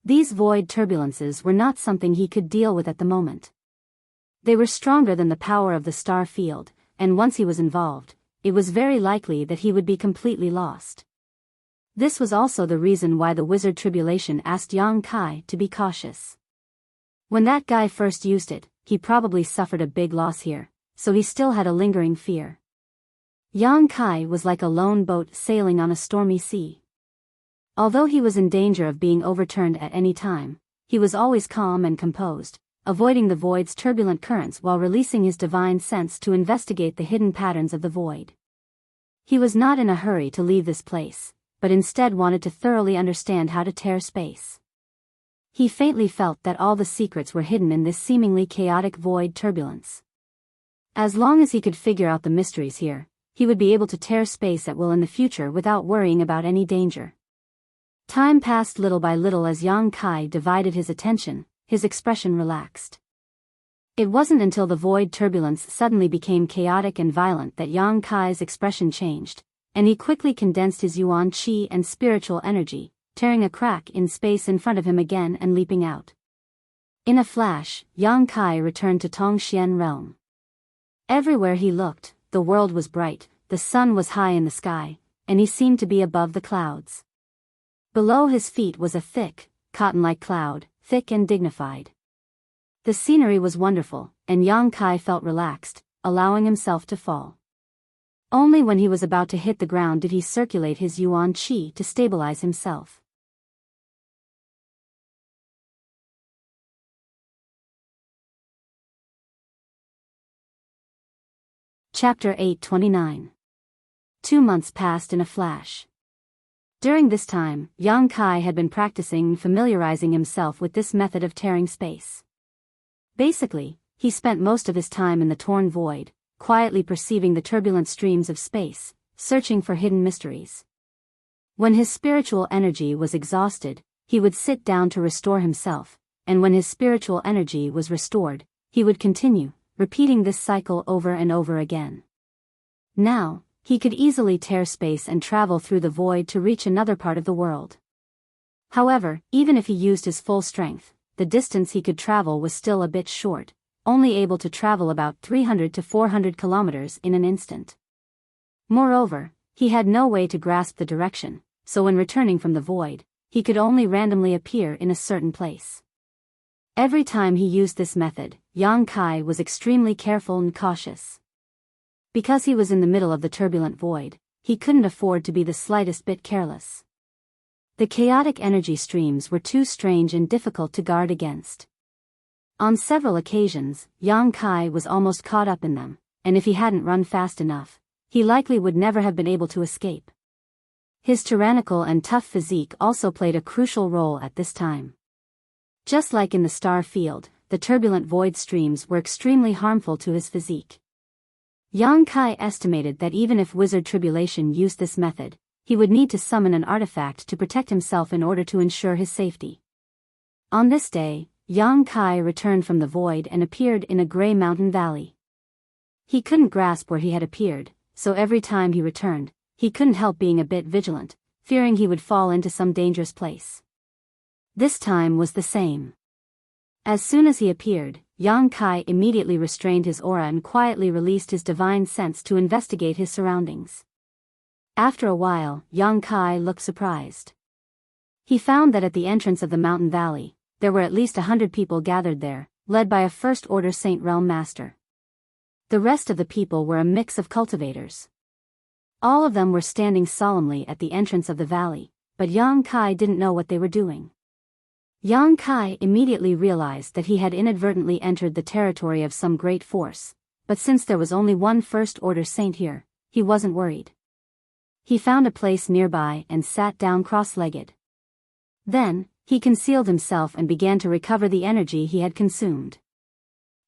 These void turbulences were not something he could deal with at the moment. They were stronger than the power of the star field, and once he was involved, it was very likely that he would be completely lost. This was also the reason why the Wizard Tribulation asked Yang Kai to be cautious. When that guy first used it, he probably suffered a big loss here, so he still had a lingering fear. Yang Kai was like a lone boat sailing on a stormy sea. Although he was in danger of being overturned at any time, he was always calm and composed, avoiding the void's turbulent currents while releasing his divine sense to investigate the hidden patterns of the void. He was not in a hurry to leave this place, but instead wanted to thoroughly understand how to tear space. He faintly felt that all the secrets were hidden in this seemingly chaotic void turbulence. As long as he could figure out the mysteries here, he would be able to tear space at will in the future without worrying about any danger. Time passed little by little as Yang Kai divided his attention, his expression relaxed. It wasn't until the void turbulence suddenly became chaotic and violent that Yang Kai's expression changed, and he quickly condensed his yuan qi and spiritual energy, tearing a crack in space in front of him again and leaping out. In a flash, Yang Kai returned to Tongxian realm. Everywhere he looked, the world was bright, the sun was high in the sky, and he seemed to be above the clouds. Below his feet was a thick, cotton-like cloud, thick and dignified. The scenery was wonderful, and Yang Kai felt relaxed, allowing himself to fall. Only when he was about to hit the ground did he circulate his yuan qi to stabilize himself. Chapter 829. 2 months passed in a flash. During this time, Yang Kai had been practicing and familiarizing himself with this method of tearing space. Basically, he spent most of his time in the torn void, quietly perceiving the turbulent streams of space, searching for hidden mysteries. When his spiritual energy was exhausted, he would sit down to restore himself, and when his spiritual energy was restored, he would continue, repeating this cycle over and over again. Now, he could easily tear space and travel through the void to reach another part of the world. However, even if he used his full strength, the distance he could travel was still a bit short, only able to travel about 300 to 400 kilometers in an instant. Moreover, he had no way to grasp the direction, so when returning from the void, he could only randomly appear in a certain place. Every time he used this method, Yang Kai was extremely careful and cautious. Because he was in the middle of the turbulent void, he couldn't afford to be the slightest bit careless. The chaotic energy streams were too strange and difficult to guard against. On several occasions, Yang Kai was almost caught up in them, and if he hadn't run fast enough, he likely would never have been able to escape. His tyrannical and tough physique also played a crucial role at this time. Just like in the star field, the turbulent void streams were extremely harmful to his physique. Yang Kai estimated that even if Wizard Tribulation used this method, he would need to summon an artifact to protect himself in order to ensure his safety. On this day, Yang Kai returned from the void and appeared in a gray mountain valley. He couldn't grasp where he had appeared, so every time he returned, he couldn't help being a bit vigilant, fearing he would fall into some dangerous place. This time was the same. As soon as he appeared, Yang Kai immediately restrained his aura and quietly released his divine sense to investigate his surroundings. After a while, Yang Kai looked surprised. He found that at the entrance of the mountain valley, there were at least 100 people gathered there, led by a First-Order Saint Realm Master. The rest of the people were a mix of cultivators. All of them were standing solemnly at the entrance of the valley, but Yang Kai didn't know what they were doing. Yang Kai immediately realized that he had inadvertently entered the territory of some great force, but since there was only one First-Order Saint here, he wasn't worried. He found a place nearby and sat down cross-legged. Then, he concealed himself and began to recover the energy he had consumed.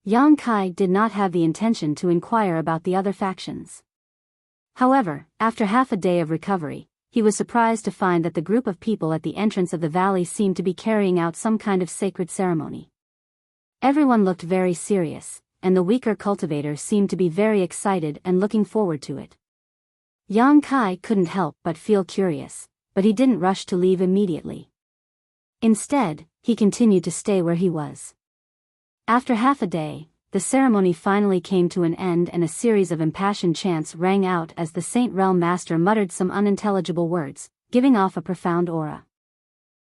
Yang Kai did not have the intention to inquire about the other factions. However, after half a day of recovery, he was surprised to find that the group of people at the entrance of the valley seemed to be carrying out some kind of sacred ceremony. Everyone looked very serious, and the weaker cultivator seemed to be very excited and looking forward to it. Yang Kai couldn't help but feel curious, but he didn't rush to leave immediately. Instead, he continued to stay where he was. After half a day, the ceremony finally came to an end and a series of impassioned chants rang out as the Saint Realm Master muttered some unintelligible words, giving off a profound aura.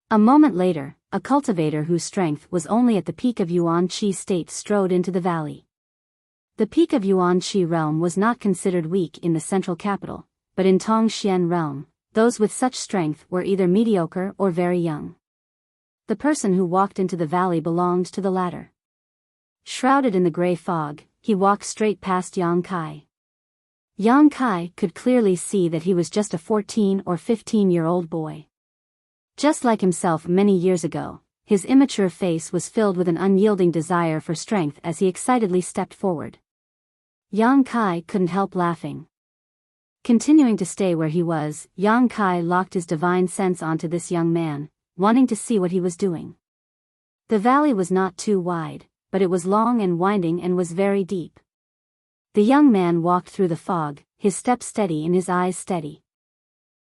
A moment later, a cultivator whose strength was only at the peak of Yuan Qi state strode into the valley. The peak of Yuan Qi realm was not considered weak in the central capital, but in Tongxian realm, those with such strength were either mediocre or very young. The person who walked into the valley belonged to the latter. Shrouded in the gray fog, he walked straight past Yang Kai. Yang Kai could clearly see that he was just a 14 or 15-year-old boy. Just like himself many years ago, his immature face was filled with an unyielding desire for strength as he excitedly stepped forward. Yang Kai couldn't help laughing. Continuing to stay where he was, Yang Kai locked his divine sense onto this young man, wanting to see what he was doing. The valley was not too wide, but it was long and winding and was very deep. The young man walked through the fog, his steps steady and his eyes steady.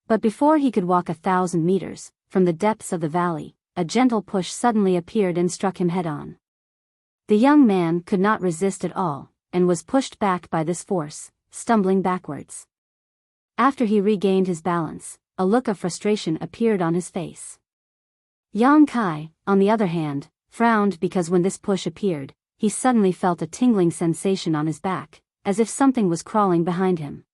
But before he could walk 1,000 meters, from the depths of the valley, a gentle push suddenly appeared and struck him head-on. The young man could not resist at all, and was pushed back by this force, stumbling backwards. After he regained his balance, a look of frustration appeared on his face. Yang Kai, on the other hand, frowned because when this push appeared, he suddenly felt a tingling sensation on his back, as if something was crawling behind him.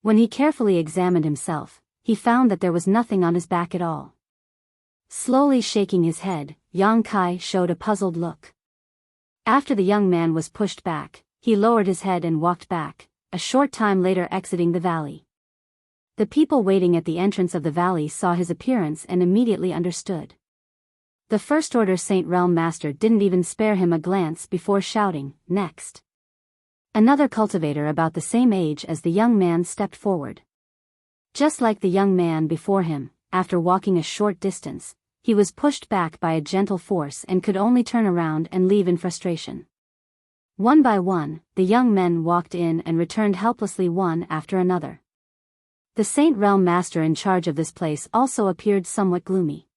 When he carefully examined himself, he found that there was nothing on his back at all. Slowly shaking his head, Yang Kai showed a puzzled look. After the young man was pushed back, he lowered his head and walked back, a short time later exiting the valley. The people waiting at the entrance of the valley saw his appearance and immediately understood. The First Order Saint Realm Master didn't even spare him a glance before shouting, "Next!" Another cultivator about the same age as the young man stepped forward. Just like the young man before him, after walking a short distance, he was pushed back by a gentle force and could only turn around and leave in frustration. One by one, the young men walked in and returned helplessly one after another. The Saint Realm Master in charge of this place also appeared somewhat gloomy.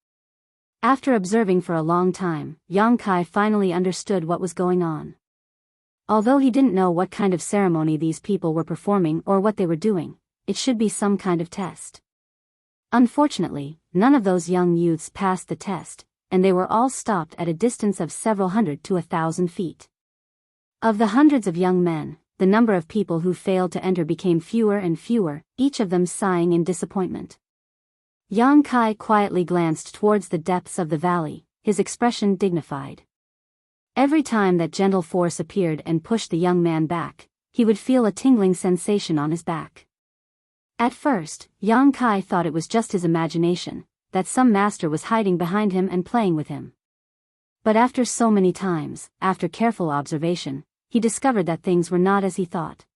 After observing for a long time, Yang Kai finally understood what was going on. Although he didn't know what kind of ceremony these people were performing or what they were doing, it should be some kind of test. Unfortunately, none of those young youths passed the test, and they were all stopped at a distance of several hundred to 1,000 feet. Of the hundreds of young men, the number of people who failed to enter became fewer and fewer, each of them sighing in disappointment. Yang Kai quietly glanced towards the depths of the valley, his expression dignified. Every time that gentle force appeared and pushed the young man back, he would feel a tingling sensation on his back. At first, Yang Kai thought it was just his imagination, that some master was hiding behind him and playing with him. But after so many times, after careful observation, he discovered that things were not as he thought.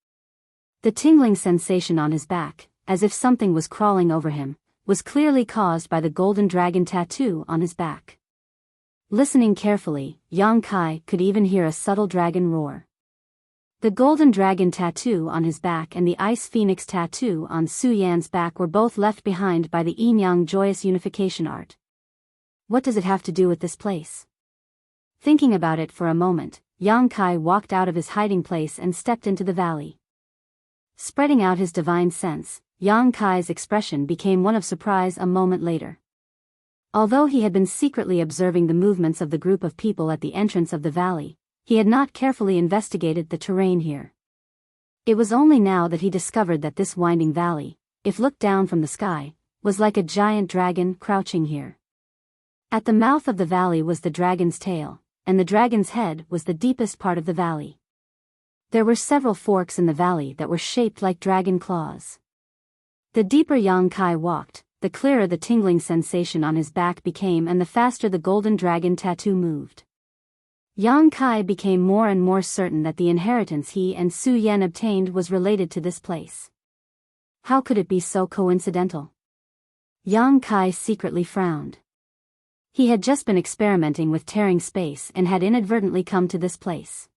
The tingling sensation on his back, as if something was crawling over him, was clearly caused by the golden dragon tattoo on his back. Listening carefully, Yang Kai could even hear a subtle dragon roar. The golden dragon tattoo on his back and the ice phoenix tattoo on Su Yan's back were both left behind by the yin-yang joyous unification art. What does it have to do with this place? Thinking about it for a moment, Yang Kai walked out of his hiding place and stepped into the valley. Spreading out his divine sense, Yang Kai's expression became one of surprise a moment later. Although he had been secretly observing the movements of the group of people at the entrance of the valley, he had not carefully investigated the terrain here. It was only now that he discovered that this winding valley, if looked down from the sky, was like a giant dragon crouching here. At the mouth of the valley was the dragon's tail, and the dragon's head was the deepest part of the valley. There were several forks in the valley that were shaped like dragon claws. The deeper Yang Kai walked, the clearer the tingling sensation on his back became and the faster the golden dragon tattoo moved. Yang Kai became more and more certain that the inheritance he and Su Yan obtained was related to this place. How could it be so coincidental? Yang Kai secretly frowned. He had just been experimenting with tearing space and had inadvertently come to this place.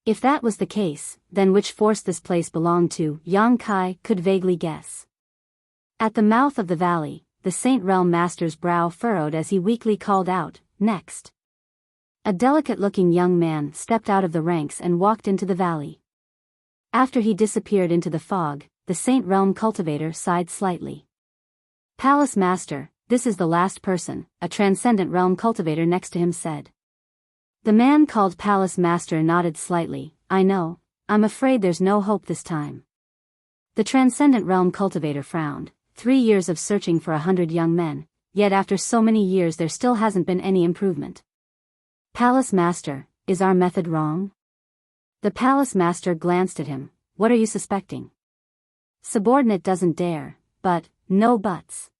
If that was the case, then which force this place belonged to, Yang Kai could vaguely guess. At the mouth of the valley, the Saint Realm Master's brow furrowed as he weakly called out, "Next!" A delicate-looking young man stepped out of the ranks and walked into the valley. After he disappeared into the fog, the Saint Realm cultivator sighed slightly. "Palace Master, this is the last person," a Transcendent Realm cultivator next to him said. The man called Palace Master nodded slightly. "I know, I'm afraid there's no hope this time." The Transcendent Realm cultivator frowned. 3 years of searching for 100 young men, yet after so many years there still hasn't been any improvement. "Palace Master, is our method wrong?" The Palace Master glanced at him. "What are you suspecting?" "Subordinate doesn't dare, but, no buts."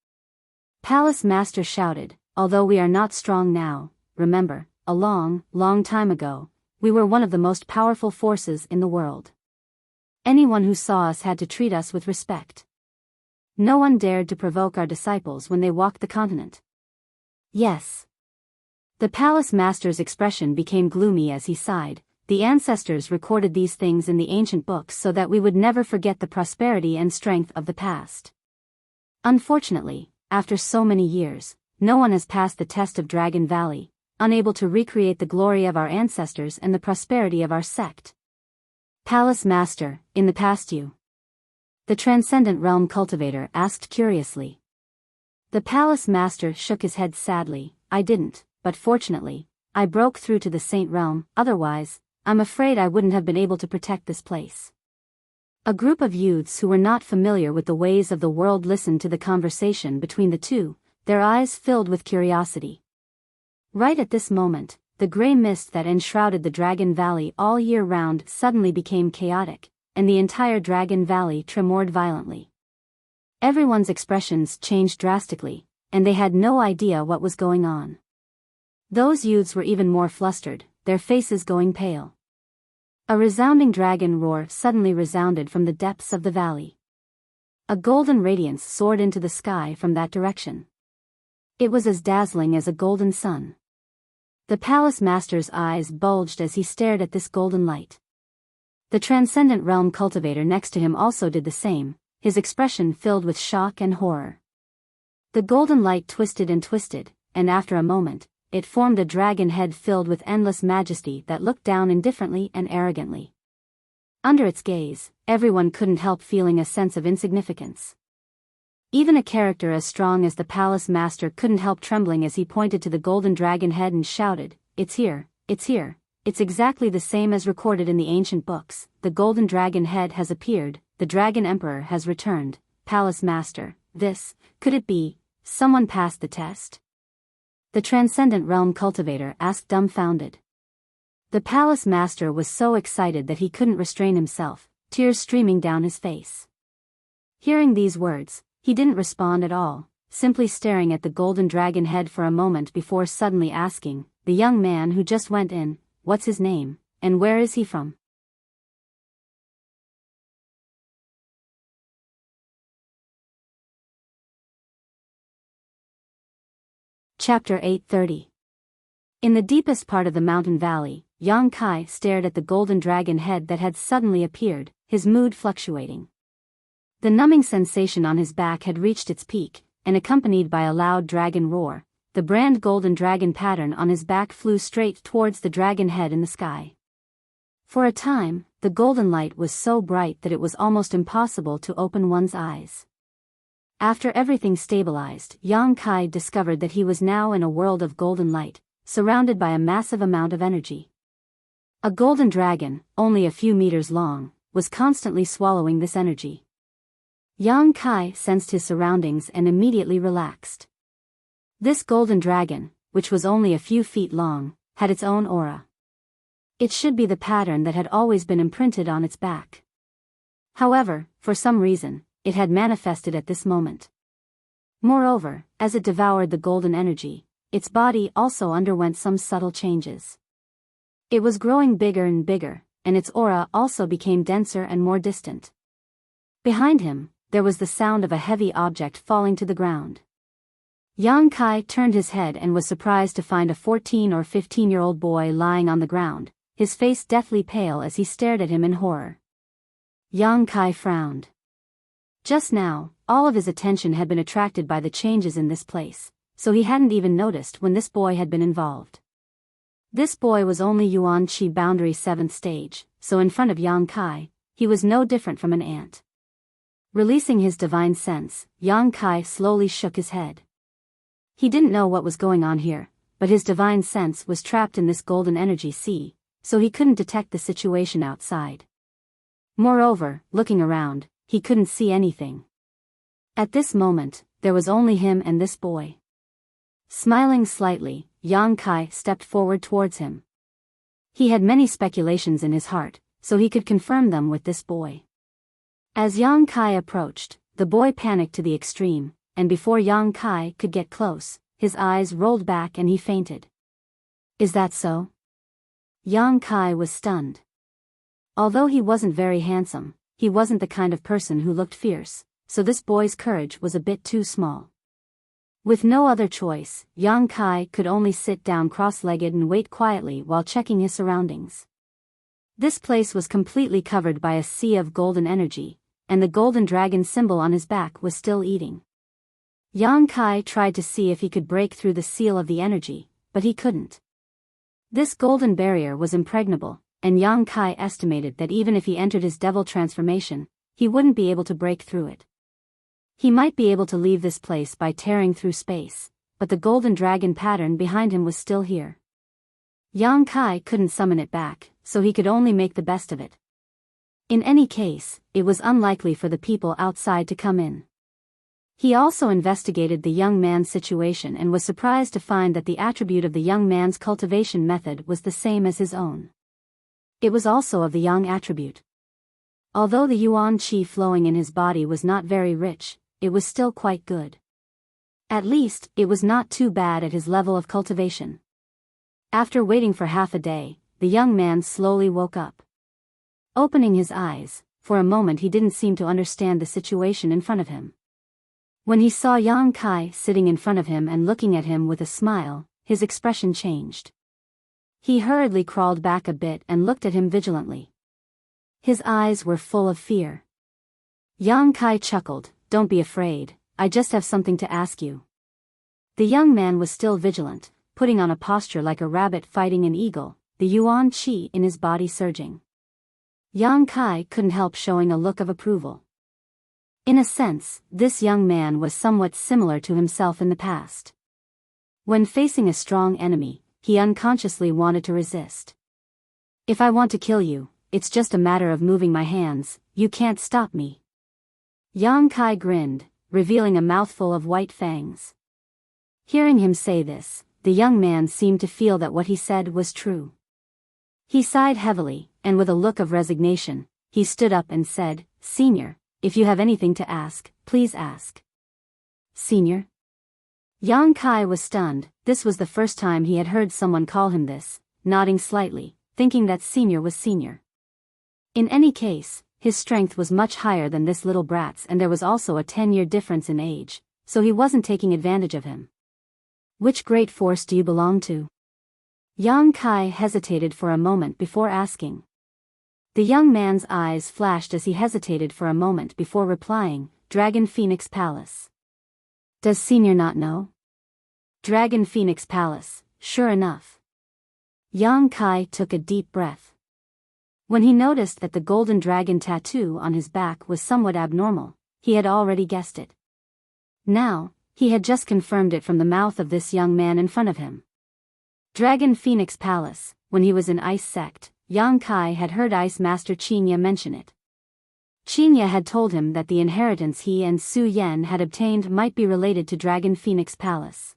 Palace Master shouted, "Although we are not strong now, remember, a long, long time ago, we were one of the most powerful forces in the world. Anyone who saw us had to treat us with respect. No one dared to provoke our disciples when they walked the continent. Yes. The palace master's expression became gloomy as he sighed. The ancestors recorded these things in the ancient books so that we would never forget the prosperity and strength of the past. Unfortunately, after so many years, no one has passed the test of Dragon Valley, unable to recreate the glory of our ancestors and the prosperity of our sect. Palace Master, in the past you? The Transcendent Realm Cultivator asked curiously. The Palace Master shook his head sadly. I didn't, but fortunately, I broke through to the Saint Realm, otherwise, I'm afraid I wouldn't have been able to protect this place. A group of youths who were not familiar with the ways of the world listened to the conversation between the two, their eyes filled with curiosity. Right at this moment, the gray mist that enshrouded the Dragon Valley all year round suddenly became chaotic, and the entire Dragon Valley tremored violently. Everyone's expressions changed drastically, and they had no idea what was going on. Those youths were even more flustered, their faces going pale. A resounding dragon roar suddenly resounded from the depths of the valley. A golden radiance soared into the sky from that direction. It was as dazzling as a golden sun. The palace master's eyes bulged as he stared at this golden light. The Transcendent Realm Cultivator next to him also did the same, his expression filled with shock and horror. The golden light twisted and twisted, and after a moment, it formed a dragon head filled with endless majesty that looked down indifferently and arrogantly. Under its gaze, everyone couldn't help feeling a sense of insignificance. Even a character as strong as the palace master couldn't help trembling as he pointed to the golden dragon head and shouted, "It's here, it's here, it's exactly the same as recorded in the ancient books. The golden dragon head has appeared, the dragon emperor has returned. Palace master, could it be, someone passed the test?" The Transcendent Realm Cultivator asked dumbfounded. The palace master was so excited that he couldn't restrain himself, tears streaming down his face. Hearing these words, he didn't respond at all, simply staring at the golden dragon head for a moment before suddenly asking, "The young man who just went in, what's his name, and where is he from?" Chapter 830. In the deepest part of the mountain valley, Yang Kai stared at the golden dragon head that had suddenly appeared, his mood fluctuating. The numbing sensation on his back had reached its peak, and accompanied by a loud dragon roar, the brand golden dragon pattern on his back flew straight towards the dragon head in the sky. For a time, the golden light was so bright that it was almost impossible to open one's eyes. After everything stabilized, Yang Kai discovered that he was now in a world of golden light, surrounded by a massive amount of energy. A golden dragon, only a few meters long, was constantly swallowing this energy. Yang Kai sensed his surroundings and immediately relaxed. This golden dragon, which was only a few feet long, had its own aura. It should be the pattern that had always been imprinted on its back. However, for some reason, it had manifested at this moment. Moreover, as it devoured the golden energy, its body also underwent some subtle changes. It was growing bigger and bigger, and its aura also became denser and more distant. Behind him, there was the sound of a heavy object falling to the ground. Yang Kai turned his head and was surprised to find a 14 or 15-year-old boy lying on the ground, his face deathly pale as he stared at him in horror. Yang Kai frowned. Just now, all of his attention had been attracted by the changes in this place, so he hadn't even noticed when this boy had been involved. This boy was only Yuan Qi Boundary 7th stage, so in front of Yang Kai, he was no different from an ant. Releasing his divine sense, Yang Kai slowly shook his head. He didn't know what was going on here, but his divine sense was trapped in this golden energy sea, so he couldn't detect the situation outside. Moreover, looking around, he couldn't see anything. At this moment, there was only him and this boy. Smiling slightly, Yang Kai stepped forward towards him. He had many speculations in his heart, so he could confirm them with this boy. As Yang Kai approached, the boy panicked to the extreme, and before Yang Kai could get close, his eyes rolled back and he fainted. "Is that so?" Yang Kai was stunned. Although he wasn't very handsome, he wasn't the kind of person who looked fierce, so this boy's courage was a bit too small. With no other choice, Yang Kai could only sit down cross-legged and wait quietly while checking his surroundings. This place was completely covered by a sea of golden energy, and the golden dragon symbol on his back was still eating. Yang Kai tried to see if he could break through the seal of the energy, but he couldn't. This golden barrier was impregnable, and Yang Kai estimated that even if he entered his devil transformation, he wouldn't be able to break through it. He might be able to leave this place by tearing through space, but the golden dragon pattern behind him was still here. Yang Kai couldn't summon it back, so he could only make the best of it. In any case, it was unlikely for the people outside to come in. He also investigated the young man's situation and was surprised to find that the attribute of the young man's cultivation method was the same as his own. It was also of the yang attribute. Although the yuan qi flowing in his body was not very rich, it was still quite good. At least, it was not too bad at his level of cultivation. After waiting for half a day, the young man slowly woke up. Opening his eyes, for a moment he didn't seem to understand the situation in front of him. When he saw Yang Kai sitting in front of him and looking at him with a smile, his expression changed. He hurriedly crawled back a bit and looked at him vigilantly. His eyes were full of fear. Yang Kai chuckled, "Don't be afraid, I just have something to ask you." The young man was still vigilant, putting on a posture like a rabbit fighting an eagle, the yuan qi in his body surging. Yang Kai couldn't help showing a look of approval. In a sense, this young man was somewhat similar to himself in the past. When facing a strong enemy, he unconsciously wanted to resist. "If I want to kill you, it's just a matter of moving my hands, you can't stop me." Yang Kai grinned, revealing a mouthful of white fangs. Hearing him say this, the young man seemed to feel that what he said was true. He sighed heavily, and with a look of resignation, he stood up and said, "Senior, if you have anything to ask, please ask." "Senior?" Yang Kai was stunned. This was the first time he had heard someone call him this, nodding slightly, thinking that senior was senior. In any case, his strength was much higher than this little brat's, and there was also a 10-year difference in age, so he wasn't taking advantage of him. "Which great force do you belong to?" Yang Kai hesitated for a moment before asking. The young man's eyes flashed as he hesitated for a moment before replying, "Dragon Phoenix Palace." "Does senior not know?" "Dragon Phoenix Palace, sure enough." Yang Kai took a deep breath. When he noticed that the golden dragon tattoo on his back was somewhat abnormal, he had already guessed it. Now, he had just confirmed it from the mouth of this young man in front of him. Dragon Phoenix Palace. When he was in Ice Sect, Yang Kai had heard Ice Master Qinya mention it. Qinya had told him that the inheritance he and Su Yen had obtained might be related to Dragon Phoenix Palace.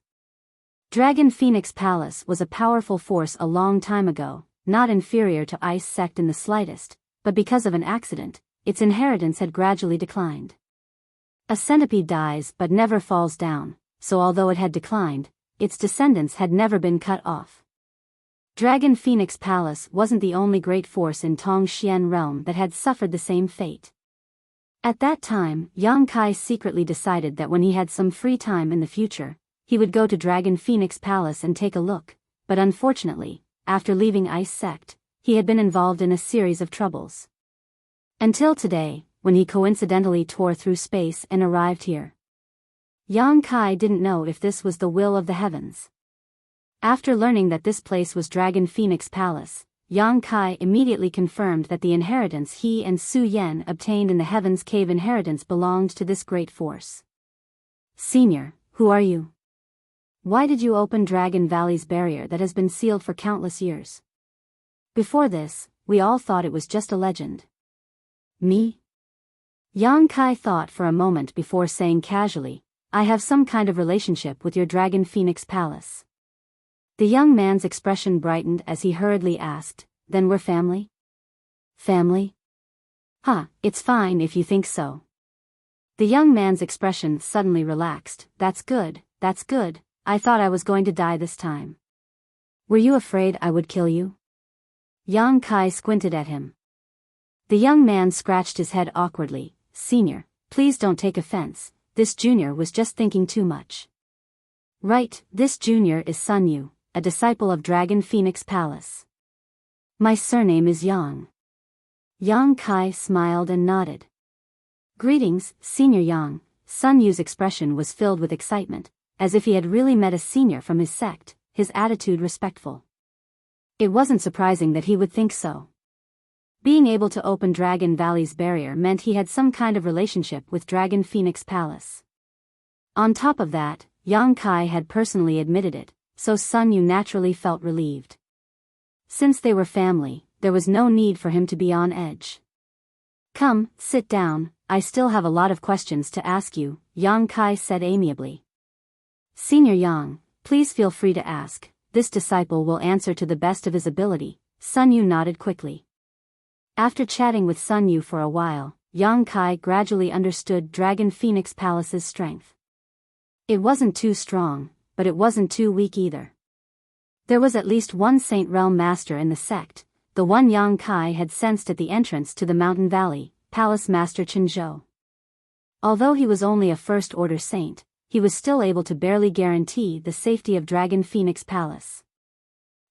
Dragon Phoenix Palace was a powerful force a long time ago, not inferior to Ice Sect in the slightest, but because of an accident, its inheritance had gradually declined. A centipede dies but never falls down, so although it had declined, its descendants had never been cut off. Dragon Phoenix Palace wasn't the only great force in Tongxian realm that had suffered the same fate. At that time, Yang Kai secretly decided that when he had some free time in the future, he would go to Dragon Phoenix Palace and take a look, but unfortunately, after leaving Ice Sect, he had been involved in a series of troubles. Until today, when he coincidentally tore through space and arrived here. Yang Kai didn't know if this was the will of the heavens. After learning that this place was Dragon Phoenix Palace, Yang Kai immediately confirmed that the inheritance he and Su Yen obtained in the Heaven's Cave inheritance belonged to this great force. "Senior, who are you? Why did you open Dragon Valley's barrier that has been sealed for countless years? Before this, we all thought it was just a legend." "Me?" Yang Kai thought for a moment before saying casually, "I have some kind of relationship with your Dragon Phoenix Palace." The young man's expression brightened as he hurriedly asked, "Then we're family?" "Family? Huh, it's fine if you think so." The young man's expression suddenly relaxed. That's good, I thought I was going to die this time." "Were you afraid I would kill you?" Yang Kai squinted at him. The young man scratched his head awkwardly. Senior, please don't take offense, this junior was just thinking too much. Right, this junior is Sun Yu, a disciple of Dragon Phoenix Palace. My surname is Yang. Yang Kai smiled and nodded. Greetings, Senior Yang. Sun Yu's expression was filled with excitement, as if he had really met a senior from his sect, his attitude respectful. It wasn't surprising that he would think so. Being able to open Dragon Valley's barrier meant he had some kind of relationship with Dragon Phoenix Palace. On top of that, Yang Kai had personally admitted it, so Sun Yu naturally felt relieved. Since they were family, there was no need for him to be on edge. Come, sit down, I still have a lot of questions to ask you, Yang Kai said amiably. Senior Yang, please feel free to ask, this disciple will answer to the best of his ability, Sun Yu nodded quickly. After chatting with Sun Yu for a while, Yang Kai gradually understood Dragon Phoenix Palace's strength. It wasn't too strong, but it wasn't too weak either. There was at least one Saint Realm Master in the sect, the one Yang Kai had sensed at the entrance to the mountain valley, Palace Master Chenzhou. Although he was only a First Order Saint, he was still able to barely guarantee the safety of Dragon Phoenix Palace.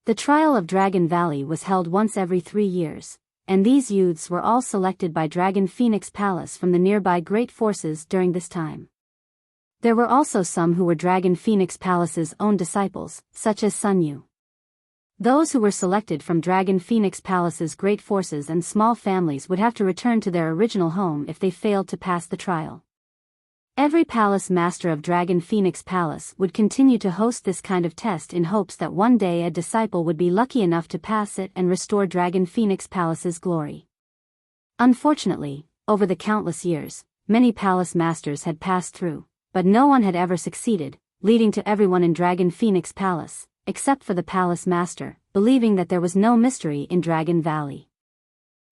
The trial of Dragon Valley was held once every 3 years, and these youths were all selected by Dragon Phoenix Palace from the nearby great forces during this time. There were also some who were Dragon Phoenix Palace's own disciples, such as Sun Yu. Those who were selected from Dragon Phoenix Palace's great forces and small families would have to return to their original home if they failed to pass the trial. Every palace master of Dragon Phoenix Palace would continue to host this kind of test in hopes that one day a disciple would be lucky enough to pass it and restore Dragon Phoenix Palace's glory. Unfortunately, over the countless years, many palace masters had passed through, but no one had ever succeeded, leading to everyone in Dragon Phoenix Palace, except for the palace master, believing that there was no mystery in Dragon Valley.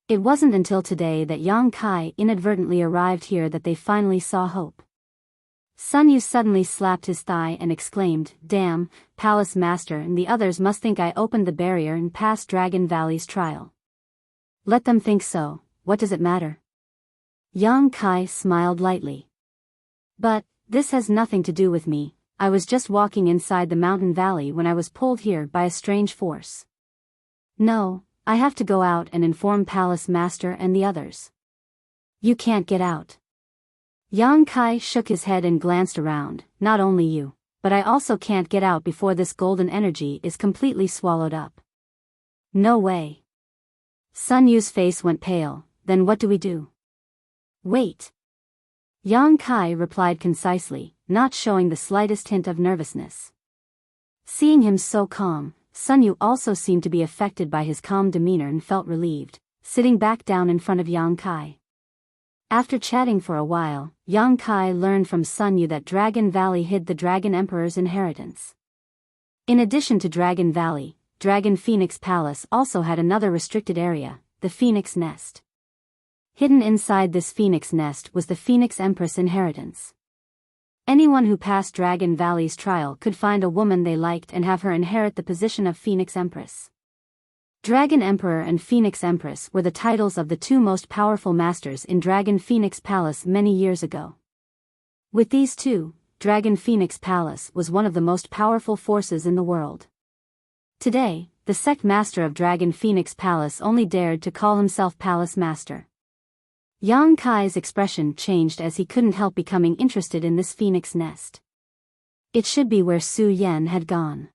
It wasn't until today that Yang Kai inadvertently arrived here that they finally saw hope. Sun Yu suddenly slapped his thigh and exclaimed, "Damn, Palace Master and the others must think I opened the barrier and passed Dragon Valley's trial. Let them think so, what does it matter?" Yang Kai smiled lightly. "But, this has nothing to do with me, I was just walking inside the mountain valley when I was pulled here by a strange force. No, I have to go out and inform Palace Master and the others." "You can't get out." Yang Kai shook his head and glanced around. "Not only you, but I also can't get out before this golden energy is completely swallowed up." "No way." Sun Yu's face went pale. "Then what do we do?" "Wait." Yang Kai replied concisely, not showing the slightest hint of nervousness. Seeing him so calm, Sun Yu also seemed to be affected by his calm demeanor and felt relieved, sitting back down in front of Yang Kai. After chatting for a while, Yang Kai learned from Sun Yu that Dragon Valley hid the Dragon Emperor's inheritance. In addition to Dragon Valley, Dragon Phoenix Palace also had another restricted area, the Phoenix Nest. Hidden inside this Phoenix Nest was the Phoenix Empress inheritance. Anyone who passed Dragon Valley's trial could find a woman they liked and have her inherit the position of Phoenix Empress. Dragon Emperor and Phoenix Empress were the titles of the two most powerful masters in Dragon Phoenix Palace many years ago. With these two, Dragon Phoenix Palace was one of the most powerful forces in the world. Today, the sect master of Dragon Phoenix Palace only dared to call himself Palace Master. Yang Kai's expression changed as he couldn't help becoming interested in this Phoenix Nest. It should be where Su Yan had gone.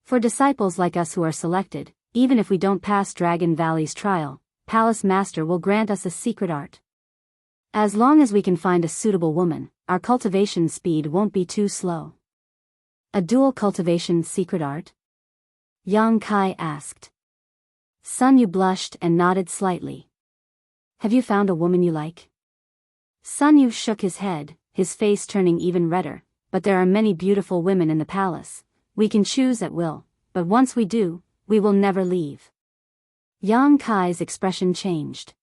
For disciples like us who are selected, even if we don't pass Dragon Valley's trial, Palace Master will grant us a secret art. As long as we can find a suitable woman, our cultivation speed won't be too slow. A dual cultivation secret art? Yang Kai asked. Sun Yu blushed and nodded slightly. Have you found a woman you like? Sun Yu shook his head, his face turning even redder. But there are many beautiful women in the palace. We can choose at will, but once we do, we will never leave. Yang Kai's expression changed.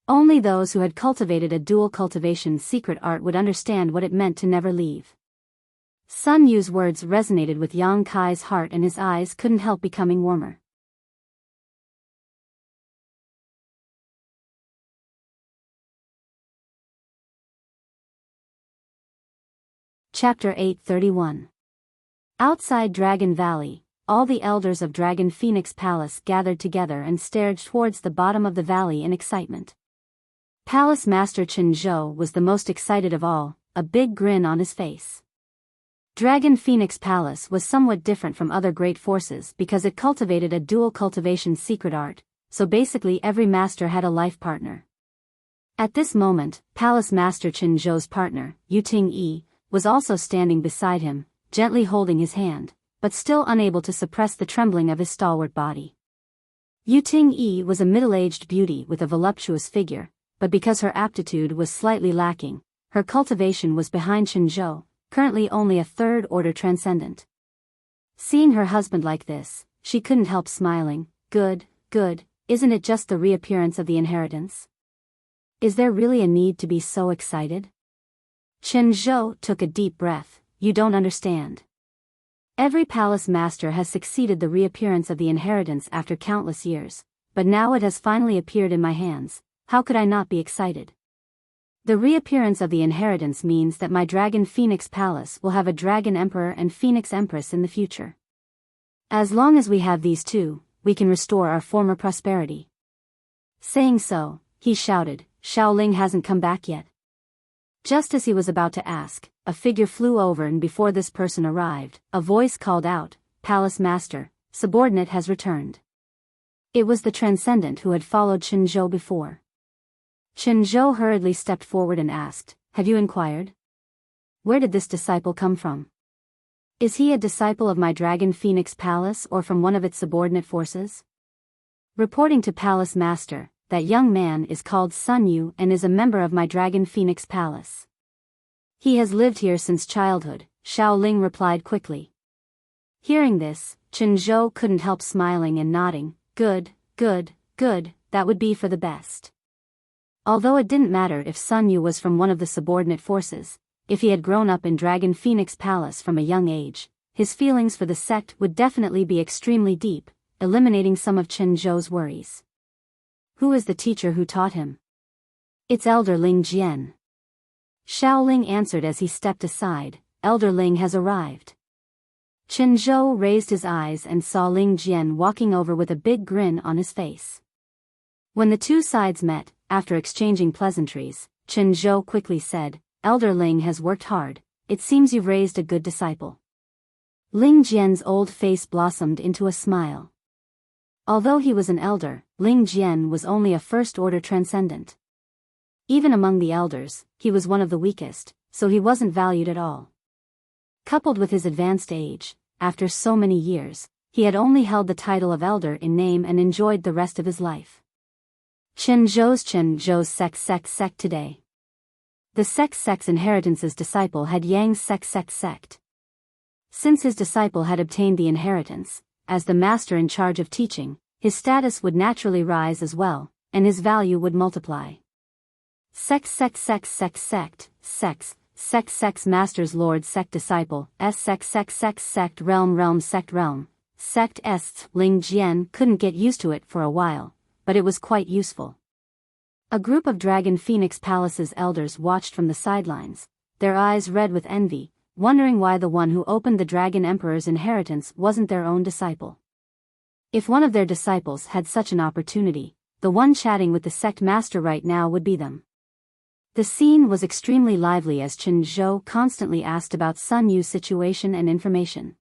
Only those who had cultivated a dual cultivation secret art would understand what it meant to never leave. Sun Yu's words resonated with Yang Kai's heart and his eyes couldn't help becoming warmer. Chapter 831. Outside Dragon Valley, all the elders of Dragon Phoenix Palace gathered together and stared towards the bottom of the valley in excitement. Palace Master Qinzhou was the most excited of all, a big grin on his face. Dragon Phoenix Palace was somewhat different from other great forces because it cultivated a dual cultivation secret art, so basically every master had a life partner. At this moment, Palace Master Qinzhou's partner, Yu Ting-yi, was also standing beside him, gently holding his hand, but still unable to suppress the trembling of his stalwart body. Yu Ting-yi was a middle-aged beauty with a voluptuous figure, but because her aptitude was slightly lacking, her cultivation was behind Qinzhou, currently only a third-order transcendent. Seeing her husband like this, she couldn't help smiling. Good, isn't it just the reappearance of the inheritance? Is there really a need to be so excited? Qinzhou took a deep breath. You don't understand. Every palace master has succeeded the reappearance of the inheritance after countless years, but now it has finally appeared in my hands. How could I not be excited? The reappearance of the inheritance means that my Dragon Phoenix Palace will have a Dragon Emperor and Phoenix Empress in the future. As long as we have these two, we can restore our former prosperity. Saying so, he shouted, Xiaoling hasn't come back yet. Just as he was about to ask, a figure flew over, and before this person arrived, a voice called out, Palace Master, subordinate has returned. It was the transcendent who had followed Qinzhou before. Qinzhou hurriedly stepped forward and asked, Have you inquired? Where did this disciple come from? Is he a disciple of my Dragon Phoenix Palace or from one of its subordinate forces? Reporting to Palace Master, that young man is called Sun Yu and is a member of my Dragon Phoenix Palace. He has lived here since childhood, Xiaoling replied quickly. Hearing this, Qinzhou couldn't help smiling and nodding. Good, that would be for the best. Although it didn't matter if Sun Yu was from one of the subordinate forces, if he had grown up in Dragon Phoenix Palace from a young age, his feelings for the sect would definitely be extremely deep, eliminating some of Qinzhou's worries. Who is the teacher who taught him? It's Elder Ling Jian. Xiaoling answered as he stepped aside. Elder Ling has arrived. Qinzhou raised his eyes and saw Ling Jian walking over with a big grin on his face. When the two sides met, after exchanging pleasantries, Qinzhou quickly said, Elder Ling has worked hard, it seems you've raised a good disciple. Ling Jian's old face blossomed into a smile. Although he was an elder, Ling Jian was only a first-order transcendent. Even among the elders, he was one of the weakest, so he wasn't valued at all. Coupled with his advanced age, after so many years, he had only held the title of elder in name and enjoyed the rest of his life. Qinzhou's sect today. The sect's inheritance's disciple had Yang's sect. Since his disciple had obtained the inheritance, as the master in charge of teaching, his status would naturally rise as well, and his value would multiply. Sect master's lord sect disciple, sect realm sect est. Ling Jian couldn't get used to it for a while, but it was quite useful. A group of Dragon Phoenix Palace's elders watched from the sidelines, their eyes red with envy, wondering why the one who opened the Dragon Emperor's inheritance wasn't their own disciple. If one of their disciples had such an opportunity, the one chatting with the sect master right now would be them. The scene was extremely lively as Qinzhou constantly asked about Sun Yu's situation and information.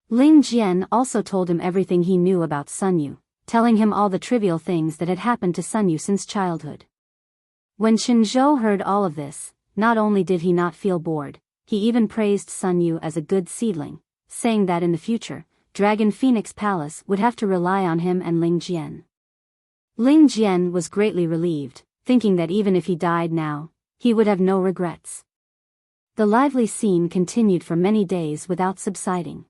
Ling Jian also told him everything he knew about Sun Yu, telling him all the trivial things that had happened to Sun Yu since childhood. When Qinzhou heard all of this, not only did he not feel bored, he even praised Sun Yu as a good seedling, saying that in the future, Dragon Phoenix Palace would have to rely on him and Ling Jian. Ling Jian was greatly relieved, thinking that even if he died now, he would have no regrets. The lively scene continued for many days without subsiding.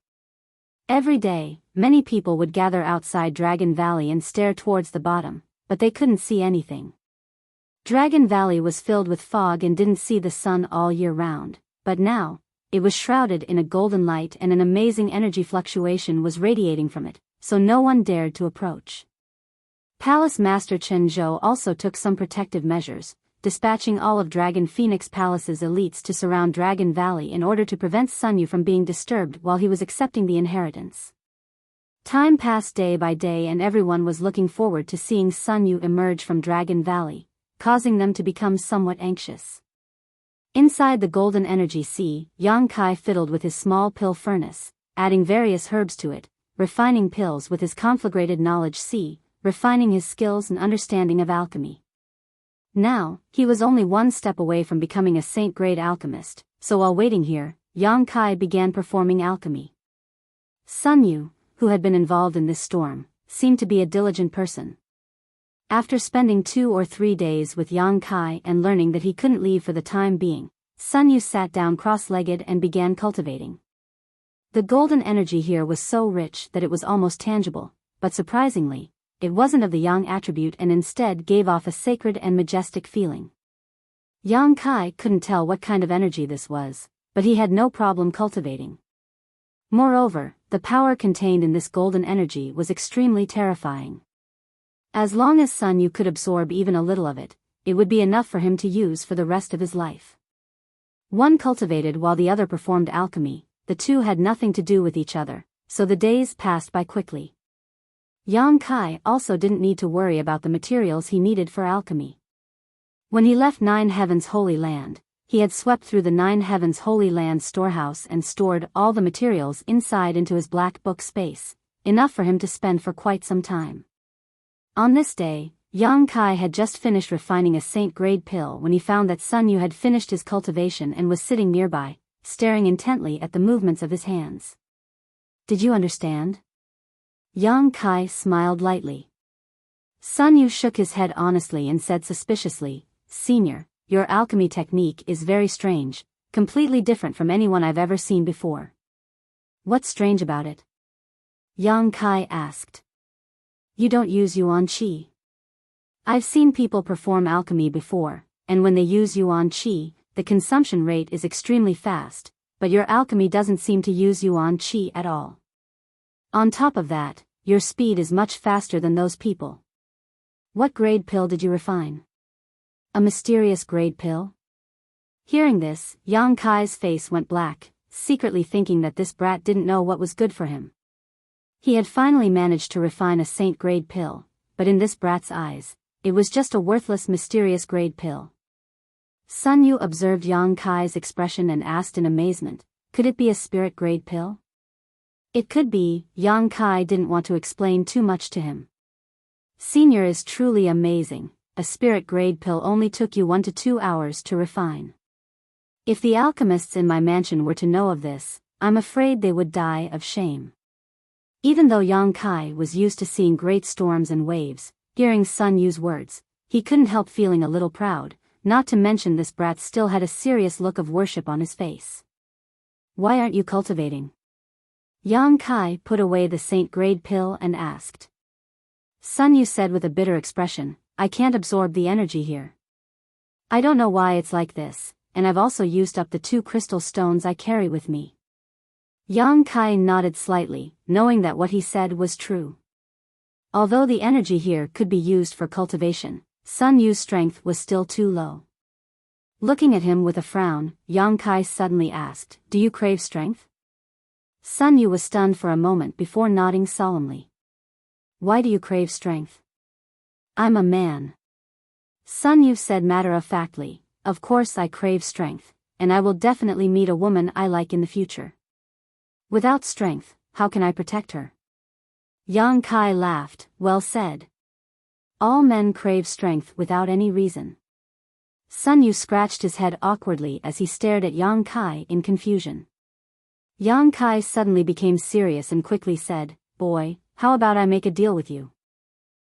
Every day, many people would gather outside Dragon Valley and stare towards the bottom, but they couldn't see anything. Dragon Valley was filled with fog and didn't see the sun all year round, but now, it was shrouded in a golden light and an amazing energy fluctuation was radiating from it, so no one dared to approach. Palace Master Qinzhou also took some protective measures, dispatching all of Dragon Phoenix Palace's elites to surround Dragon Valley in order to prevent Sun Yu from being disturbed while he was accepting the inheritance. Time passed day by day and everyone was looking forward to seeing Sun Yu emerge from Dragon Valley, causing them to become somewhat anxious. Inside the Golden Energy Sea, Yang Kai fiddled with his small pill furnace, adding various herbs to it, refining pills with his conflagrated knowledge sea, refining his skills and understanding of alchemy. Now, he was only one step away from becoming a saint-grade alchemist, so while waiting here, Yang Kai began performing alchemy. Sun Yu, who had been involved in this storm, seemed to be a diligent person. After spending 2 or 3 days with Yang Kai and learning that he couldn't leave for the time being, Sun Yu sat down cross-legged and began cultivating. The golden energy here was so rich that it was almost tangible, but surprisingly, it wasn't of the yang attribute and instead gave off a sacred and majestic feeling. Yang Kai couldn't tell what kind of energy this was, but he had no problem cultivating. Moreover, the power contained in this golden energy was extremely terrifying. As long as Sun Yu could absorb even a little of it, it would be enough for him to use for the rest of his life. One cultivated while the other performed alchemy, the two had nothing to do with each other, so the days passed by quickly. Yang Kai also didn't need to worry about the materials he needed for alchemy. When he left Nine Heavens Holy Land, he had swept through the Nine Heavens Holy Land storehouse and stored all the materials inside into his black book space, enough for him to spend for quite some time. On this day, Yang Kai had just finished refining a saint-grade pill when he found that Sun Yu had finished his cultivation and was sitting nearby, staring intently at the movements of his hands. "Did you understand?" Yang Kai smiled lightly. Sun Yu shook his head honestly and said suspiciously, "Senior, your alchemy technique is very strange, completely different from anyone I've ever seen before." "What's strange about it?" Yang Kai asked. "You don't use yuan qi. I've seen people perform alchemy before, and when they use yuan qi, the consumption rate is extremely fast, but your alchemy doesn't seem to use yuan qi at all. On top of that, your speed is much faster than those people. What grade pill did you refine?" "A mysterious grade pill?" Hearing this, Yang Kai's face went black, secretly thinking that this brat didn't know what was good for him. He had finally managed to refine a saint-grade pill, but in this brat's eyes, it was just a worthless mysterious grade pill. Sun Yu observed Yang Kai's expression and asked in amazement, "Could it be a spirit grade pill?" "It could be." Yang Kai didn't want to explain too much to him. "Senior is truly amazing. A spirit grade pill only took you 1 to 2 hours to refine. If the alchemists in my mansion were to know of this, I'm afraid they would die of shame." Even though Yang Kai was used to seeing great storms and waves, hearing Sun Yu's words, he couldn't help feeling a little proud, not to mention this brat still had a serious look of worship on his face. "Why aren't you cultivating?" Yang Kai put away the saint-grade pill and asked. Sun Yu said with a bitter expression, "I can't absorb the energy here. I don't know why it's like this, and I've also used up the 2 crystal stones I carry with me." Yang Kai nodded slightly, knowing that what he said was true. Although the energy here could be used for cultivation, Sun Yu's strength was still too low. Looking at him with a frown, Yang Kai suddenly asked, "Do you crave strength?" Sun Yu was stunned for a moment before nodding solemnly. "Why do you crave strength?" "I'm a man." Sun Yu said matter-of-factly, "Of course I crave strength, and I will definitely meet a woman I like in the future. Without strength, how can I protect her?" Yang Kai laughed, "Well said. All men crave strength without any reason." Sun Yu scratched his head awkwardly as he stared at Yang Kai in confusion. Yang Kai suddenly became serious and quickly said, "Boy, how about I make a deal with you?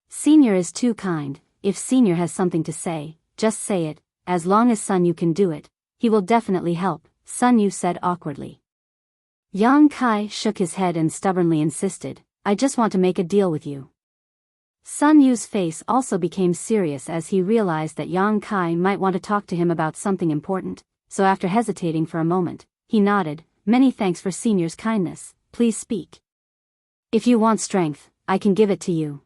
Senior is too kind. If Senior has something to say, just say it. As long as Sun Yu can do it, he will definitely help," Sun Yu said awkwardly. Yang Kai shook his head and stubbornly insisted, "I just want to make a deal with you." Sun Yu's face also became serious as he realized that Yang Kai might want to talk to him about something important, so after hesitating for a moment, he nodded, "Many thanks for Senior's kindness, please speak." "If you want strength, I can give it to you."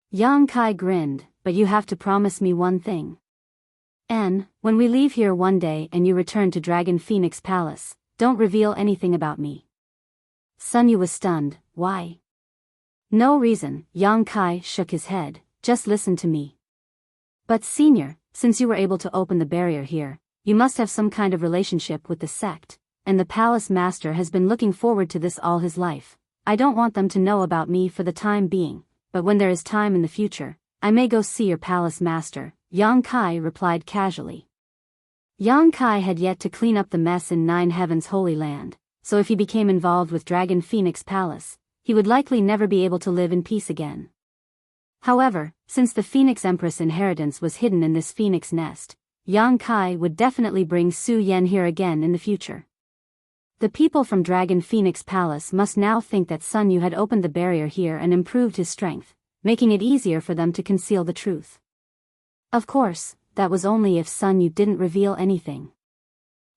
Yang Kai grinned, "But you have to promise me one thing." When we leave here one day and you return to Dragon Phoenix Palace, don't reveal anything about me." Sun Yu was stunned. "Why?" "No reason," Yang Kai shook his head, "just listen to me." "But senior, since you were able to open the barrier here, you must have some kind of relationship with the sect, and the palace master has been looking forward to this all his life. I don't want them to know about me for the time being, but when there is time in the future, I may go see your palace master," Yang Kai replied casually. Yang Kai had yet to clean up the mess in Nine Heaven's Holy Land, so if he became involved with Dragon Phoenix Palace, he would likely never be able to live in peace again. However, since the Phoenix Empress inheritance was hidden in this phoenix nest, Yang Kai would definitely bring Su Yan here again in the future. The people from Dragon Phoenix Palace must now think that Sun Yu had opened the barrier here and improved his strength, making it easier for them to conceal the truth. Of course, that was only if Sun Yu didn't reveal anything.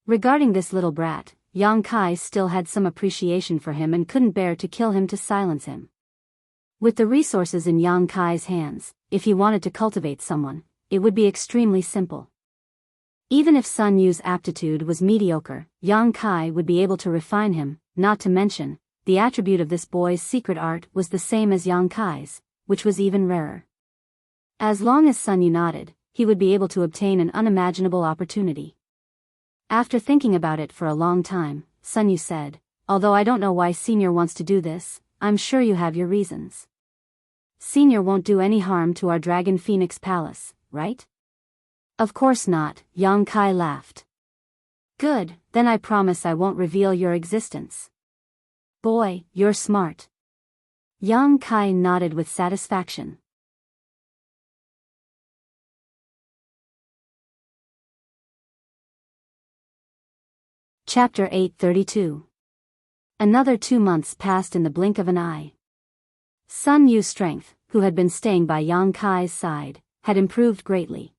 Regarding this little brat, Yang Kai still had some appreciation for him and couldn't bear to kill him to silence him. With the resources in Yang Kai's hands, if he wanted to cultivate someone, it would be extremely simple. Even if Sun Yu's aptitude was mediocre, Yang Kai would be able to refine him, not to mention, the attribute of this boy's secret art was the same as Yang Kai's, which was even rarer. As long as Sun Yu nodded, he would be able to obtain an unimaginable opportunity. After thinking about it for a long time, Sun Yu said, "Although I don't know why Senior wants to do this, I'm sure you have your reasons. Senior won't do any harm to our Dragon Phoenix Palace, right?" "Of course not," Yang Kai laughed. "Good, then I promise I won't reveal your existence." "Boy, you're smart." Yang Kai nodded with satisfaction. Chapter 832. Another 2 months passed in the blink of an eye. Sun Yu's strength, who had been staying by Yang Kai's side, had improved greatly.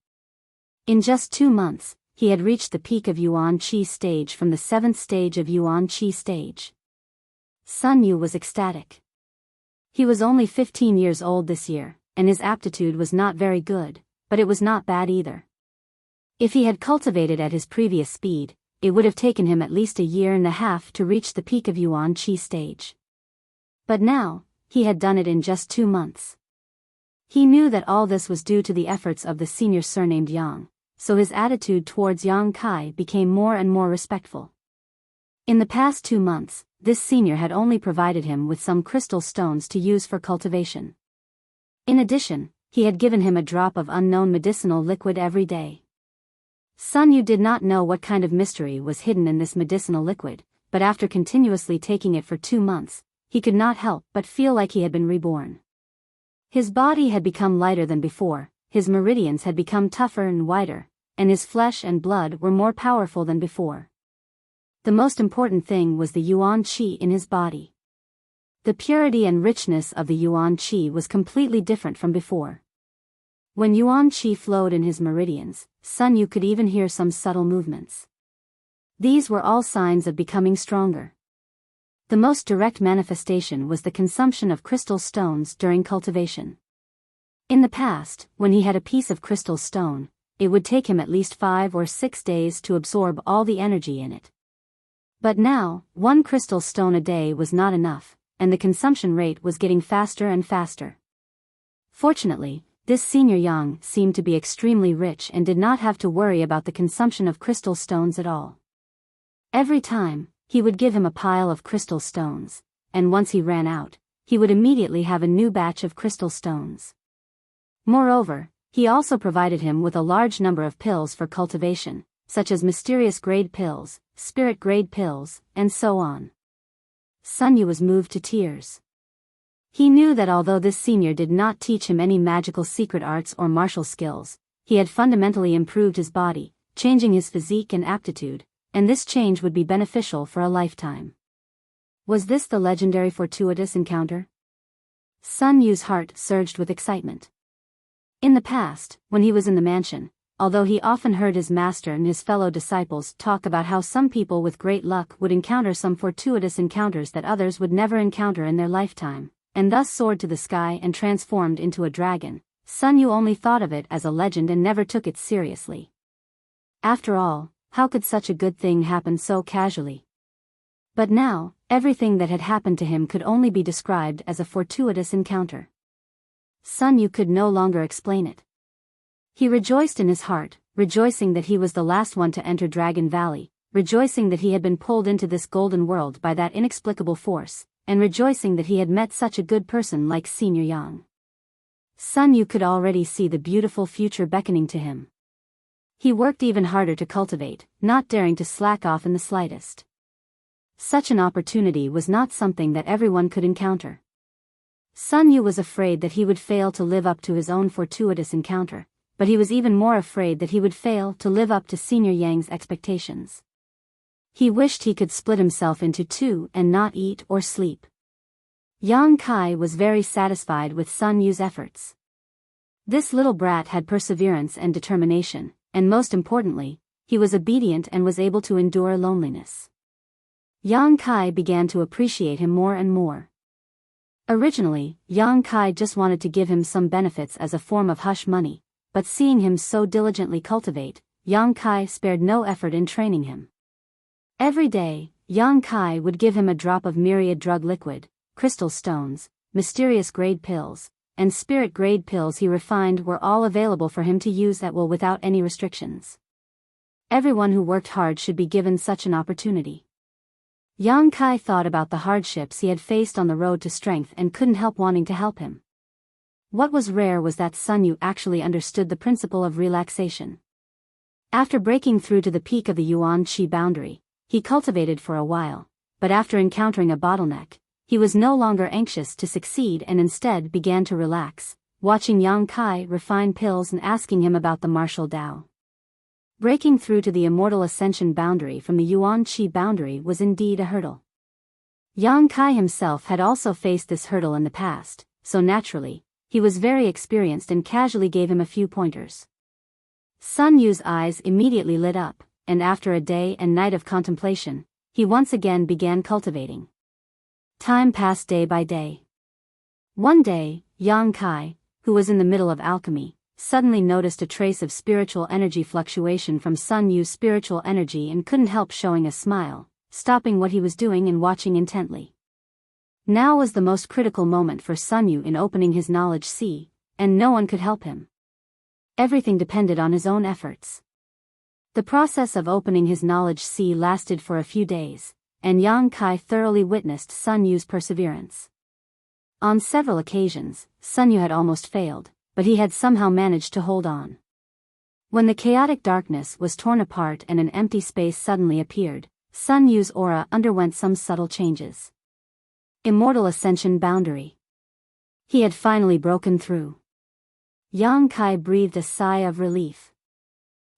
In just 2 months, he had reached the peak of Yuan Qi stage from the 7th stage of Yuan Qi stage. Sun Yu was ecstatic. He was only 15 years old this year, and his aptitude was not very good, but it was not bad either. If he had cultivated at his previous speed, it would have taken him at least a year and a half to reach the peak of Yuan Qi stage. But now, he had done it in just 2 months. He knew that all this was due to the efforts of the senior surnamed Yang, so his attitude towards Yang Kai became more and more respectful. In the past 2 months, this senior had only provided him with some crystal stones to use for cultivation. In addition, he had given him a drop of unknown medicinal liquid every day. Sun Yu did not know what kind of mystery was hidden in this medicinal liquid, but after continuously taking it for 2 months, he could not help but feel like he had been reborn. His body had become lighter than before, his meridians had become tougher and wider, and his flesh and blood were more powerful than before. The most important thing was the Yuan Qi in his body. The purity and richness of the Yuan Qi was completely different from before. When Yuan Qi flowed in his meridians, Sun Yu could even hear some subtle movements. These were all signs of becoming stronger. The most direct manifestation was the consumption of crystal stones during cultivation. In the past, when he had a piece of crystal stone, it would take him at least 5 or 6 days to absorb all the energy in it. But now, 1 crystal stone a day was not enough, and the consumption rate was getting faster and faster. Fortunately, this senior Yang seemed to be extremely rich and did not have to worry about the consumption of crystal stones at all. Every time, he would give him a pile of crystal stones, and once he ran out, he would immediately have a new batch of crystal stones. Moreover, he also provided him with a large number of pills for cultivation, such as mysterious grade pills, spirit grade pills, and so on. Sun Yu was moved to tears. He knew that although this senior did not teach him any magical secret arts or martial skills, he had fundamentally improved his body, changing his physique and aptitude, and this change would be beneficial for a lifetime. Was this the legendary fortuitous encounter? Sun Yu's heart surged with excitement. In the past, when he was in the mansion, although he often heard his master and his fellow disciples talk about how some people with great luck would encounter some fortuitous encounters that others would never encounter in their lifetime, and thus soared to the sky and transformed into a dragon, Sun Yu only thought of it as a legend and never took it seriously. After all, how could such a good thing happen so casually? But now, everything that had happened to him could only be described as a fortuitous encounter. Sun Yu could no longer explain it. He rejoiced in his heart, rejoicing that he was the last one to enter Dragon Valley, rejoicing that he had been pulled into this golden world by that inexplicable force, and rejoicing that he had met such a good person like Senior Yang. Sun Yu could already see the beautiful future beckoning to him. He worked even harder to cultivate, not daring to slack off in the slightest. Such an opportunity was not something that everyone could encounter. Sun Yu was afraid that he would fail to live up to his own fortuitous encounter, but he was even more afraid that he would fail to live up to Senior Yang's expectations. He wished he could split himself into two and not eat or sleep. Yang Kai was very satisfied with Sun Yu's efforts. This little brat had perseverance and determination, and most importantly, he was obedient and was able to endure loneliness. Yang Kai began to appreciate him more and more. Originally, Yang Kai just wanted to give him some benefits as a form of hush money, but seeing him so diligently cultivate, Yang Kai spared no effort in training him. Every day, Yang Kai would give him a drop of myriad drug liquid, crystal stones, mysterious grade pills, and spirit grade pills he refined were all available for him to use at will without any restrictions. Everyone who worked hard should be given such an opportunity. Yang Kai thought about the hardships he had faced on the road to strength and couldn't help wanting to help him. What was rare was that Sun Yu actually understood the principle of relaxation. After breaking through to the peak of the Yuan-Qi boundary, he cultivated for a while, but after encountering a bottleneck, he was no longer anxious to succeed and instead began to relax, watching Yang Kai refine pills and asking him about the martial Tao. Breaking through to the immortal ascension boundary from the Yuan-Qi boundary was indeed a hurdle. Yang Kai himself had also faced this hurdle in the past, so naturally, he was very experienced and casually gave him a few pointers. Sun Yu's eyes immediately lit up, and after a day and night of contemplation, he once again began cultivating. Time passed day by day. One day, Yang Kai, who was in the middle of alchemy, suddenly noticed a trace of spiritual energy fluctuation from Sun Yu's spiritual energy and couldn't help showing a smile, stopping what he was doing and watching intently. Now was the most critical moment for Sun Yu in opening his knowledge sea, and no one could help him. Everything depended on his own efforts. The process of opening his knowledge sea lasted for a few days, and Yang Kai thoroughly witnessed Sun Yu's perseverance. On several occasions, Sun Yu had almost failed, but he had somehow managed to hold on. When the chaotic darkness was torn apart and an empty space suddenly appeared, Sun Yu's aura underwent some subtle changes. Immortal Ascension Boundary. He had finally broken through. Yang Kai breathed a sigh of relief.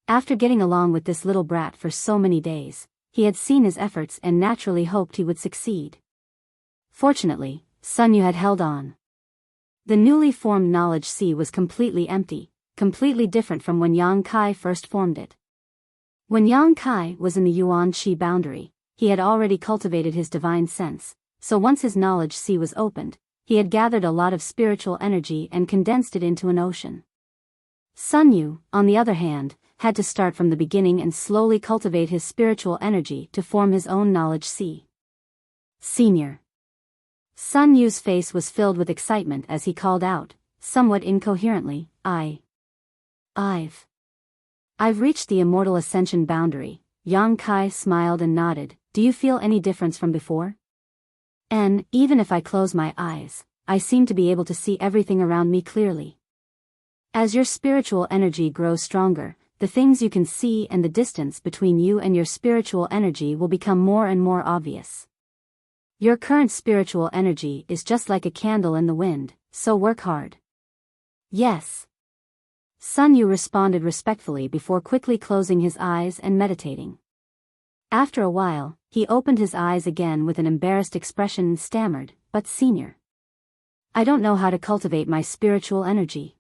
After getting along with this little brat for so many days, he had seen his efforts and naturally hoped he would succeed. Fortunately, Sun Yu had held on. The newly formed knowledge sea was completely empty, completely different from when Yang Kai first formed it. When Yang Kai was in the Yuan-Qi boundary, he had already cultivated his divine sense, so once his knowledge sea was opened, he had gathered a lot of spiritual energy and condensed it into an ocean. Sun Yu, on the other hand, had to start from the beginning and slowly cultivate his spiritual energy to form his own knowledge sea. Senior. Sun Yu's face was filled with excitement as he called out, somewhat incoherently, I've reached the immortal ascension boundary. Yang Kai smiled and nodded. Do you feel any difference from before? And, even if I close my eyes, I seem to be able to see everything around me clearly. As your spiritual energy grows stronger, the things you can see and the distance between you and your spiritual energy will become more and more obvious. Your current spiritual energy is just like a candle in the wind, so work hard. Yes. Sun Yu responded respectfully before quickly closing his eyes and meditating. After a while, he opened his eyes again with an embarrassed expression and stammered, "But Senior, I don't know how to cultivate my spiritual energy.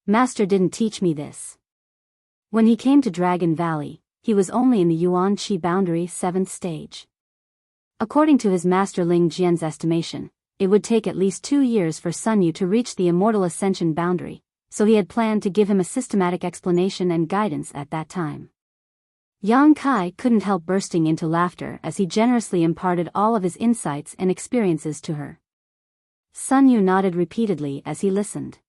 Master didn't teach me this." When he came to Dragon Valley, he was only in the Yuan-Qi boundary 7th stage. According to his master Ling Jian's estimation, it would take at least 2 years for Sun Yu to reach the immortal ascension boundary, so he had planned to give him a systematic explanation and guidance at that time. Yang Kai couldn't help bursting into laughter as he generously imparted all of his insights and experiences to her. Sun Yu nodded repeatedly as he listened.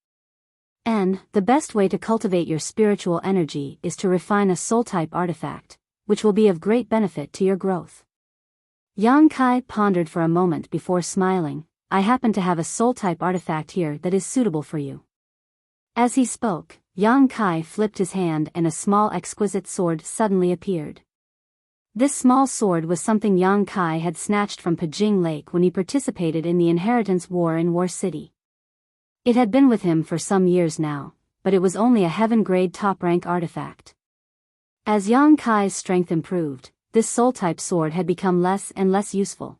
And, the best way to cultivate your spiritual energy is to refine a soul-type artifact, which will be of great benefit to your growth. Yang Kai pondered for a moment before smiling. I happen to have a soul-type artifact here that is suitable for you. As he spoke, Yang Kai flipped his hand and a small exquisite sword suddenly appeared. This small sword was something Yang Kai had snatched from Pajing Lake when he participated in the inheritance war in War City. It had been with him for some years now, but it was only a heaven-grade top-rank artifact. As Yang Kai's strength improved, this soul-type sword had become less and less useful.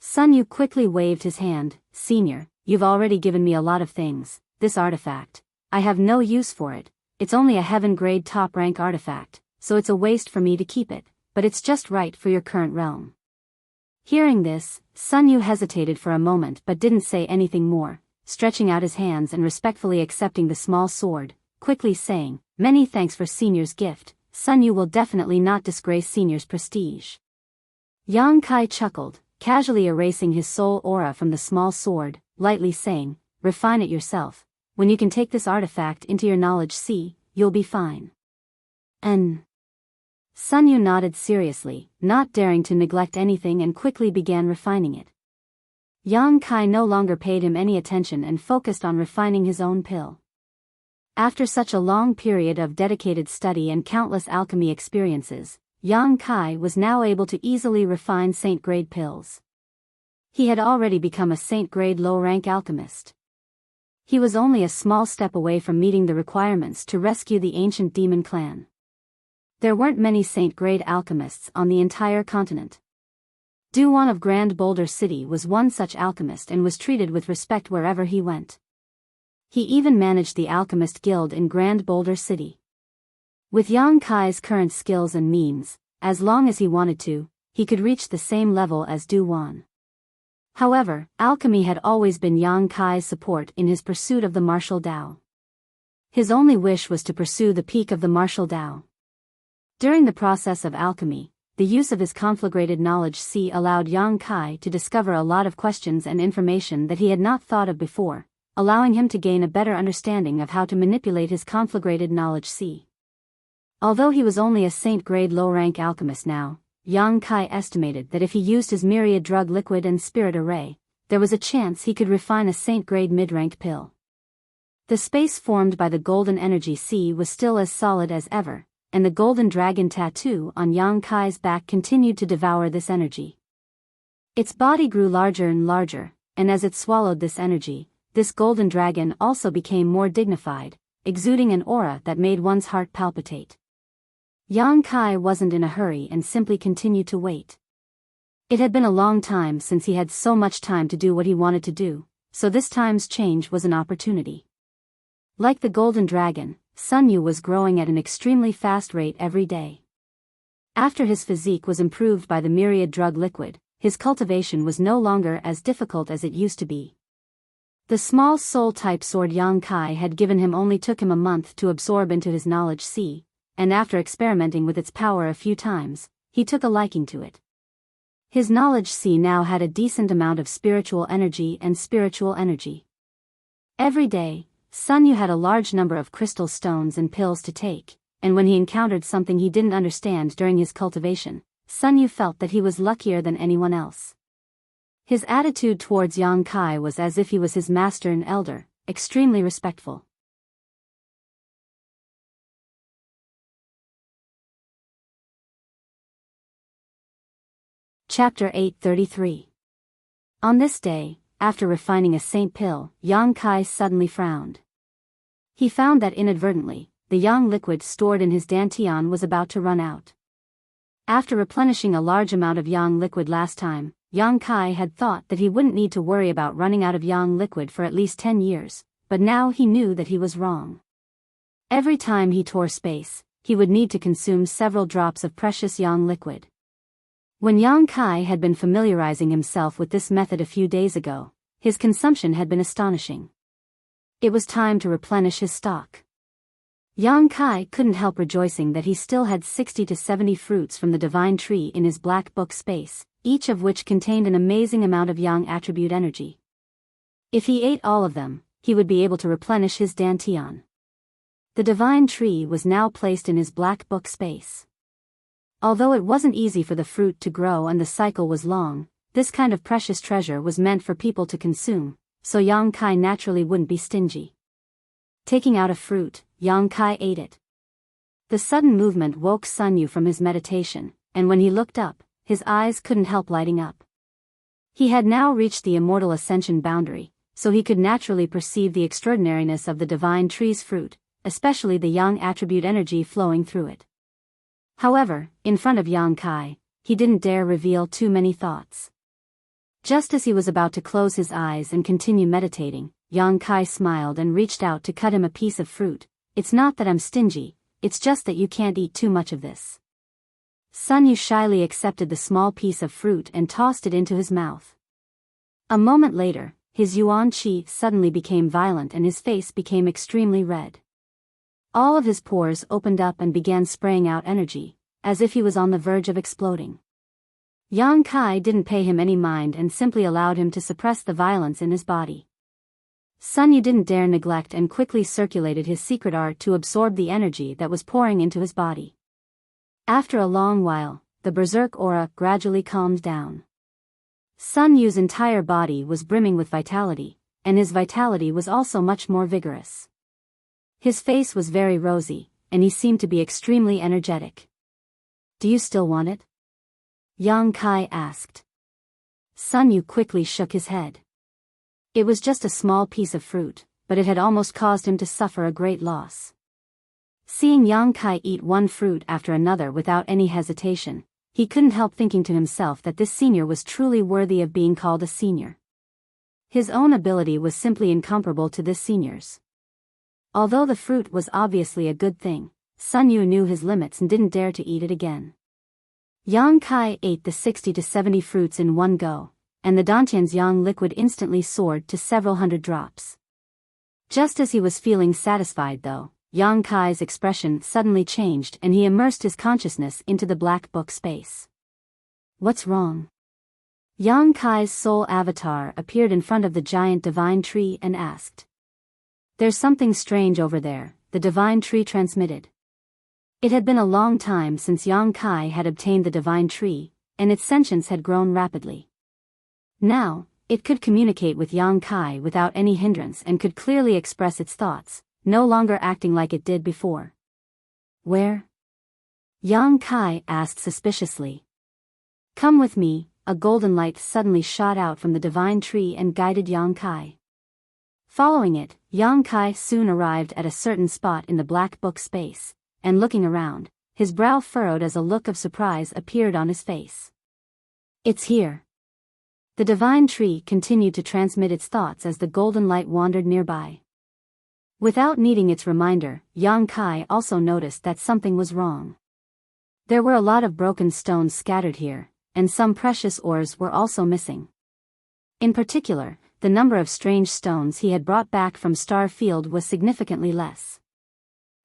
Sun Yu quickly waved his hand. Senior, you've already given me a lot of things. This artifact, I have no use for it. It's only a heaven-grade top-rank artifact, so it's a waste for me to keep it, but it's just right for your current realm. Hearing this, Sun Yu hesitated for a moment but didn't say anything more, stretching out his hands and respectfully accepting the small sword, quickly saying, "Many thanks for Senior's gift. Sun Yu will definitely not disgrace Senior's prestige." Yang Kai chuckled, casually erasing his soul aura from the small sword, lightly saying, "Refine it yourself. When you can take this artifact into your knowledge sea, you'll be fine." And Sun Yu nodded seriously, not daring to neglect anything, and quickly began refining it. Yang Kai no longer paid him any attention and focused on refining his own pill. After such a long period of dedicated study and countless alchemy experiences, Yang Kai was now able to easily refine saint-grade pills. He had already become a saint-grade low-rank alchemist. He was only a small step away from meeting the requirements to rescue the ancient demon clan. There weren't many saint-grade alchemists on the entire continent. Du-Wan of Grand Boulder City was one such alchemist and was treated with respect wherever he went. He even managed the Alchemist Guild in Grand Boulder City. With Yang Kai's current skills and means, as long as he wanted to, he could reach the same level as Du-Wan. However, alchemy had always been Yang Kai's support in his pursuit of the martial Tao. His only wish was to pursue the peak of the martial Tao. During the process of alchemy, the use of his conflagrated knowledge sea allowed Yang Kai to discover a lot of questions and information that he had not thought of before, allowing him to gain a better understanding of how to manipulate his conflagrated knowledge sea. Although he was only a saint-grade low-rank alchemist now, Yang Kai estimated that if he used his myriad drug liquid and spirit array, there was a chance he could refine a saint-grade mid-rank pill. The space formed by the golden energy sea was still as solid as ever, and the golden dragon tattoo on Yang Kai's back continued to devour this energy. Its body grew larger and larger, and as it swallowed this energy, this golden dragon also became more dignified, exuding an aura that made one's heart palpitate. Yang Kai wasn't in a hurry and simply continued to wait. It had been a long time since he had so much time to do what he wanted to do, so this time's change was an opportunity. Like the golden dragon, Sun Yu was growing at an extremely fast rate every day. After his physique was improved by the myriad drug liquid, his cultivation was no longer as difficult as it used to be. The small soul-type sword Yang Kai had given him only took him a month to absorb into his knowledge sea, and after experimenting with its power a few times, he took a liking to it. His knowledge sea now had a decent amount of spiritual energy and spiritual energy. Every day, Sun Yu had a large number of crystal stones and pills to take, and when he encountered something he didn't understand during his cultivation, Sun Yu felt that he was luckier than anyone else. His attitude towards Yang Kai was as if he was his master and elder, extremely respectful. Chapter 833. On this day, after refining a saint pill, Yang Kai suddenly frowned. He found that inadvertently, the yang liquid stored in his dantian was about to run out. After replenishing a large amount of yang liquid last time, Yang Kai had thought that he wouldn't need to worry about running out of yang liquid for at least 10 years, but now he knew that he was wrong. Every time he tore space, he would need to consume several drops of precious yang liquid. When Yang Kai had been familiarizing himself with this method a few days ago, his consumption had been astonishing. It was time to replenish his stock. Yang Kai couldn't help rejoicing that he still had 60 to 70 fruits from the divine tree in his black book space, each of which contained an amazing amount of yang attribute energy. If he ate all of them, he would be able to replenish his dantian. The divine tree was now placed in his black book space. Although it wasn't easy for the fruit to grow and the cycle was long, this kind of precious treasure was meant for people to consume, so Yang Kai naturally wouldn't be stingy. Taking out a fruit, Yang Kai ate it. The sudden movement woke Sun Yu from his meditation, and when he looked up, his eyes couldn't help lighting up. He had now reached the immortal ascension boundary, so he could naturally perceive the extraordinariness of the divine tree's fruit, especially the yang attribute energy flowing through it. However, in front of Yang Kai, he didn't dare reveal too many thoughts. Just as he was about to close his eyes and continue meditating, Yang Kai smiled and reached out to cut him a piece of fruit. It's not that I'm stingy, it's just that you can't eat too much of this. Sun Yu shyly accepted the small piece of fruit and tossed it into his mouth. A moment later, his yuan qi suddenly became violent and his face became extremely red. All of his pores opened up and began spraying out energy, as if he was on the verge of exploding. Yang Kai didn't pay him any mind and simply allowed him to suppress the violence in his body. Sun Yu didn't dare neglect and quickly circulated his secret art to absorb the energy that was pouring into his body. After a long while, the berserk aura gradually calmed down. Sun Yu's entire body was brimming with vitality, and his vitality was also much more vigorous. His face was very rosy, and he seemed to be extremely energetic. Do you still want it? Yang Kai asked. Sun Yu quickly shook his head. It was just a small piece of fruit, but it had almost caused him to suffer a great loss. Seeing Yang Kai eat one fruit after another without any hesitation, he couldn't help thinking to himself that this senior was truly worthy of being called a senior. His own ability was simply incomparable to this senior's. Although the fruit was obviously a good thing, Sun Yu knew his limits and didn't dare to eat it again. Yang Kai ate the 60 to 70 fruits in one go, and the dantian's yang liquid instantly soared to several hundred drops. Just as he was feeling satisfied though, Yang Kai's expression suddenly changed and he immersed his consciousness into the black book space. What's wrong? Yang Kai's soul avatar appeared in front of the giant divine tree and asked. There's something strange over there, the divine tree transmitted. It had been a long time since Yang Kai had obtained the divine tree, and its sentience had grown rapidly. Now, it could communicate with Yang Kai without any hindrance and could clearly express its thoughts, no longer acting like it did before. Where? Yang Kai asked suspiciously. Come with me. A golden light suddenly shot out from the divine tree and guided Yang Kai. Following it, Yang Kai soon arrived at a certain spot in the black book space, and looking around, his brow furrowed as a look of surprise appeared on his face. It's here. The divine tree continued to transmit its thoughts as the golden light wandered nearby. Without needing its reminder, Yang Kai also noticed that something was wrong. There were a lot of broken stones scattered here, and some precious ores were also missing. In particular, the number of strange stones he had brought back from Star Field was significantly less.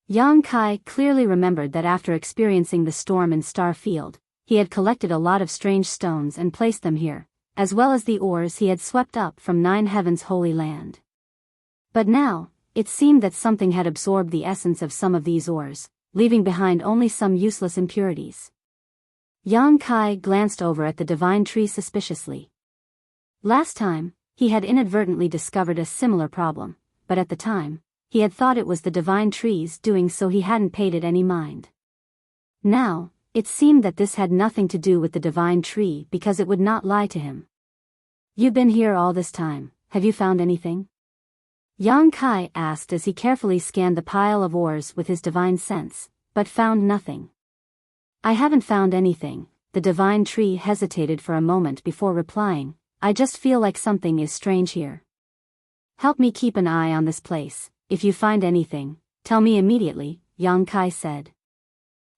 Yang Kai clearly remembered that after experiencing the storm in Star Field, he had collected a lot of strange stones and placed them here, as well as the ores he had swept up from Nine Heavens' Holy Land. But now, it seemed that something had absorbed the essence of some of these ores, leaving behind only some useless impurities. Yang Kai glanced over at the divine tree suspiciously. Last time, he had inadvertently discovered a similar problem, but at the time, he had thought it was the divine tree's doing, so he hadn't paid it any mind. Now, it seemed that this had nothing to do with the divine tree because it would not lie to him. You've been here all this time, have you found anything? Yang Kai asked as he carefully scanned the pile of ores with his divine sense, but found nothing. I haven't found anything. The divine tree hesitated for a moment before replying, I just feel like something is strange here. Help me keep an eye on this place. If you find anything, tell me immediately, Yang Kai said.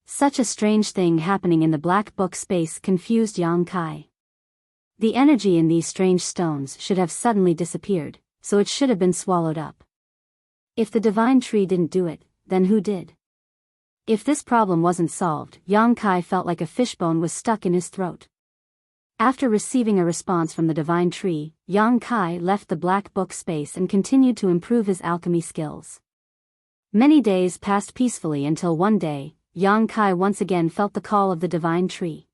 Such a strange thing happening in the black book space confused Yang Kai. The energy in these strange stones should have suddenly disappeared, so it should have been swallowed up. If the divine tree didn't do it, then who did? If this problem wasn't solved, Yang Kai felt like a fishbone was stuck in his throat. After receiving a response from the divine tree, Yang Kai left the black book space and continued to improve his alchemy skills. Many days passed peacefully until one day, Yang Kai once again felt the call of the divine tree.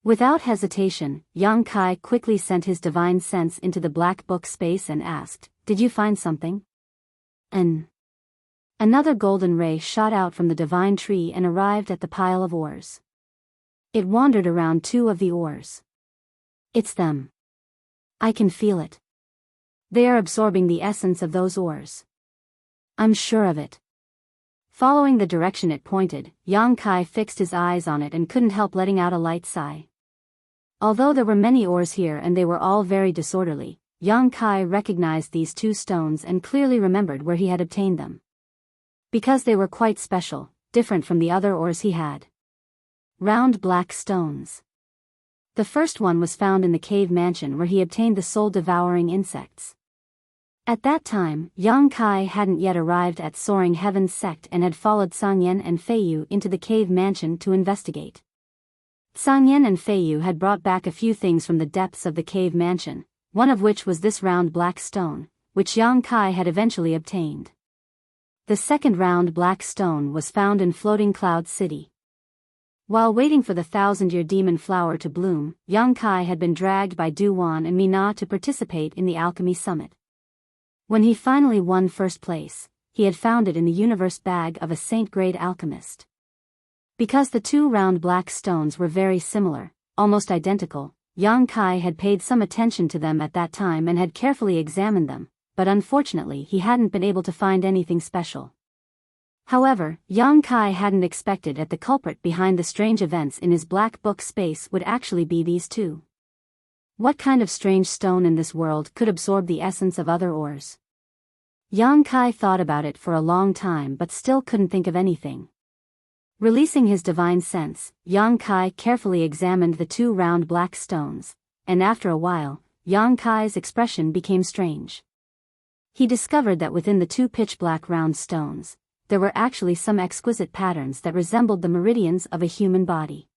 Without hesitation, Yang Kai quickly sent his divine sense into the black book space and asked, "Did you find something?" Another golden ray shot out from the divine tree and arrived at the pile of ores. It wandered around 2 of the ores. "It's them. I can feel it. They are absorbing the essence of those ores. I'm sure of it." Following the direction it pointed, Yang Kai fixed his eyes on it and couldn't help letting out a light sigh. Although there were many ores here and they were all very disorderly, Yang Kai recognized these 2 stones and clearly remembered where he had obtained them. Because they were quite special, different from the other ores he had. Round black stones. The first one was found in the cave mansion where he obtained the soul-devouring insects. At that time, Yang Kai hadn't yet arrived at Soaring Heaven's sect and had followed Sangyan and Feiyu into the cave mansion to investigate. Sangyan and Feiyu had brought back a few things from the depths of the cave mansion, one of which was this round black stone, which Yang Kai had eventually obtained. The second round black stone was found in Floating Cloud City. While waiting for the 1,000-year demon flower to bloom, Yang Kai had been dragged by Du Wan and Mina to participate in the alchemy summit. When he finally won first place, he had found it in the universe bag of a saint-grade alchemist. Because the 2 round black stones were very similar, almost identical, Yang Kai had paid some attention to them at that time and had carefully examined them, but unfortunately he hadn't been able to find anything special. However, Yang Kai hadn't expected that the culprit behind the strange events in his black book space would actually be these 2. What kind of strange stone in this world could absorb the essence of other ores? Yang Kai thought about it for a long time but still couldn't think of anything. Releasing his divine sense, Yang Kai carefully examined the 2 round black stones, and after a while, Yang Kai's expression became strange. He discovered that within the 2 pitch-black round stones, there were actually some exquisite patterns that resembled the meridians of a human body.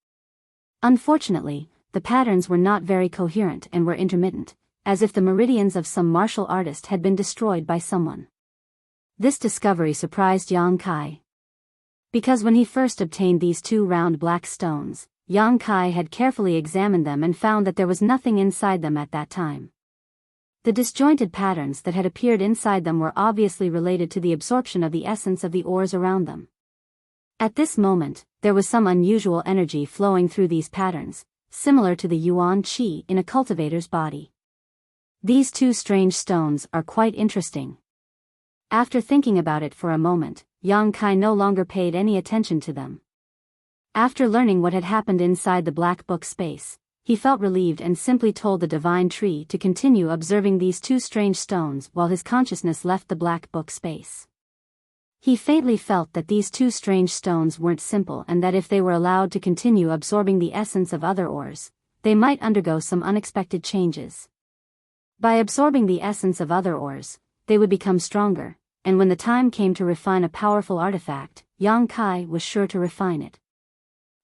Unfortunately, the patterns were not very coherent and were intermittent, as if the meridians of some martial artist had been destroyed by someone. This discovery surprised Yang Kai. Because when he first obtained these 2 round black stones, Yang Kai had carefully examined them and found that there was nothing inside them at that time. The disjointed patterns that had appeared inside them were obviously related to the absorption of the essence of the ores around them. At this moment, there was some unusual energy flowing through these patterns, similar to the yuan qi in a cultivator's body. These 2 strange stones are quite interesting. After thinking about it for a moment, Yang Kai no longer paid any attention to them. After learning what had happened inside the black book space, he felt relieved and simply told the divine tree to continue observing these 2 strange stones while his consciousness left the black book space. He faintly felt that these 2 strange stones weren't simple and that if they were allowed to continue absorbing the essence of other ores, they might undergo some unexpected changes. By absorbing the essence of other ores, they would become stronger, and when the time came to refine a powerful artifact, Yang Kai was sure to refine it.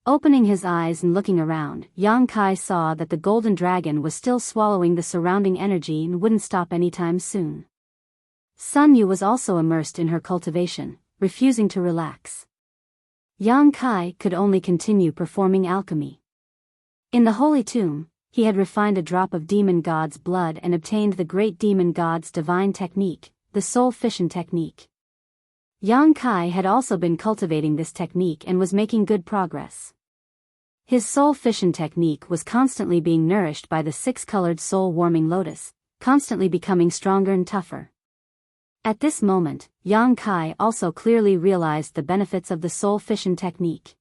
Opening his eyes and looking around, Yang Kai saw that the golden dragon was still swallowing the surrounding energy and wouldn't stop anytime soon. Sun Yu was also immersed in her cultivation, refusing to relax. Yang Kai could only continue performing alchemy. In the holy tomb, he had refined a drop of demon god's blood and obtained the great demon god's divine technique, the soul fission technique. Yang Kai had also been cultivating this technique and was making good progress. His soul fission technique was constantly being nourished by the 6-colored soul-warming lotus, constantly becoming stronger and tougher. At this moment, Yang Kai also clearly realized the benefits of the soul fission technique.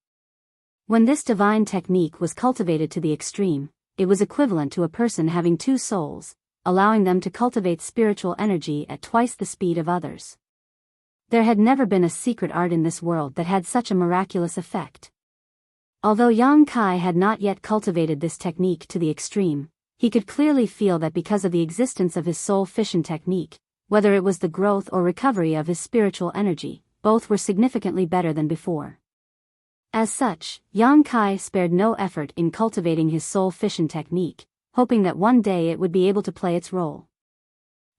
When this divine technique was cultivated to the extreme, it was equivalent to a person having 2 souls, allowing them to cultivate spiritual energy at twice the speed of others. There had never been a secret art in this world that had such a miraculous effect. Although Yang Kai had not yet cultivated this technique to the extreme, he could clearly feel that because of the existence of his soul fission technique, whether it was the growth or recovery of his spiritual energy, both were significantly better than before. As such, Yang Kai spared no effort in cultivating his soul fission technique, hoping that one day it would be able to play its role.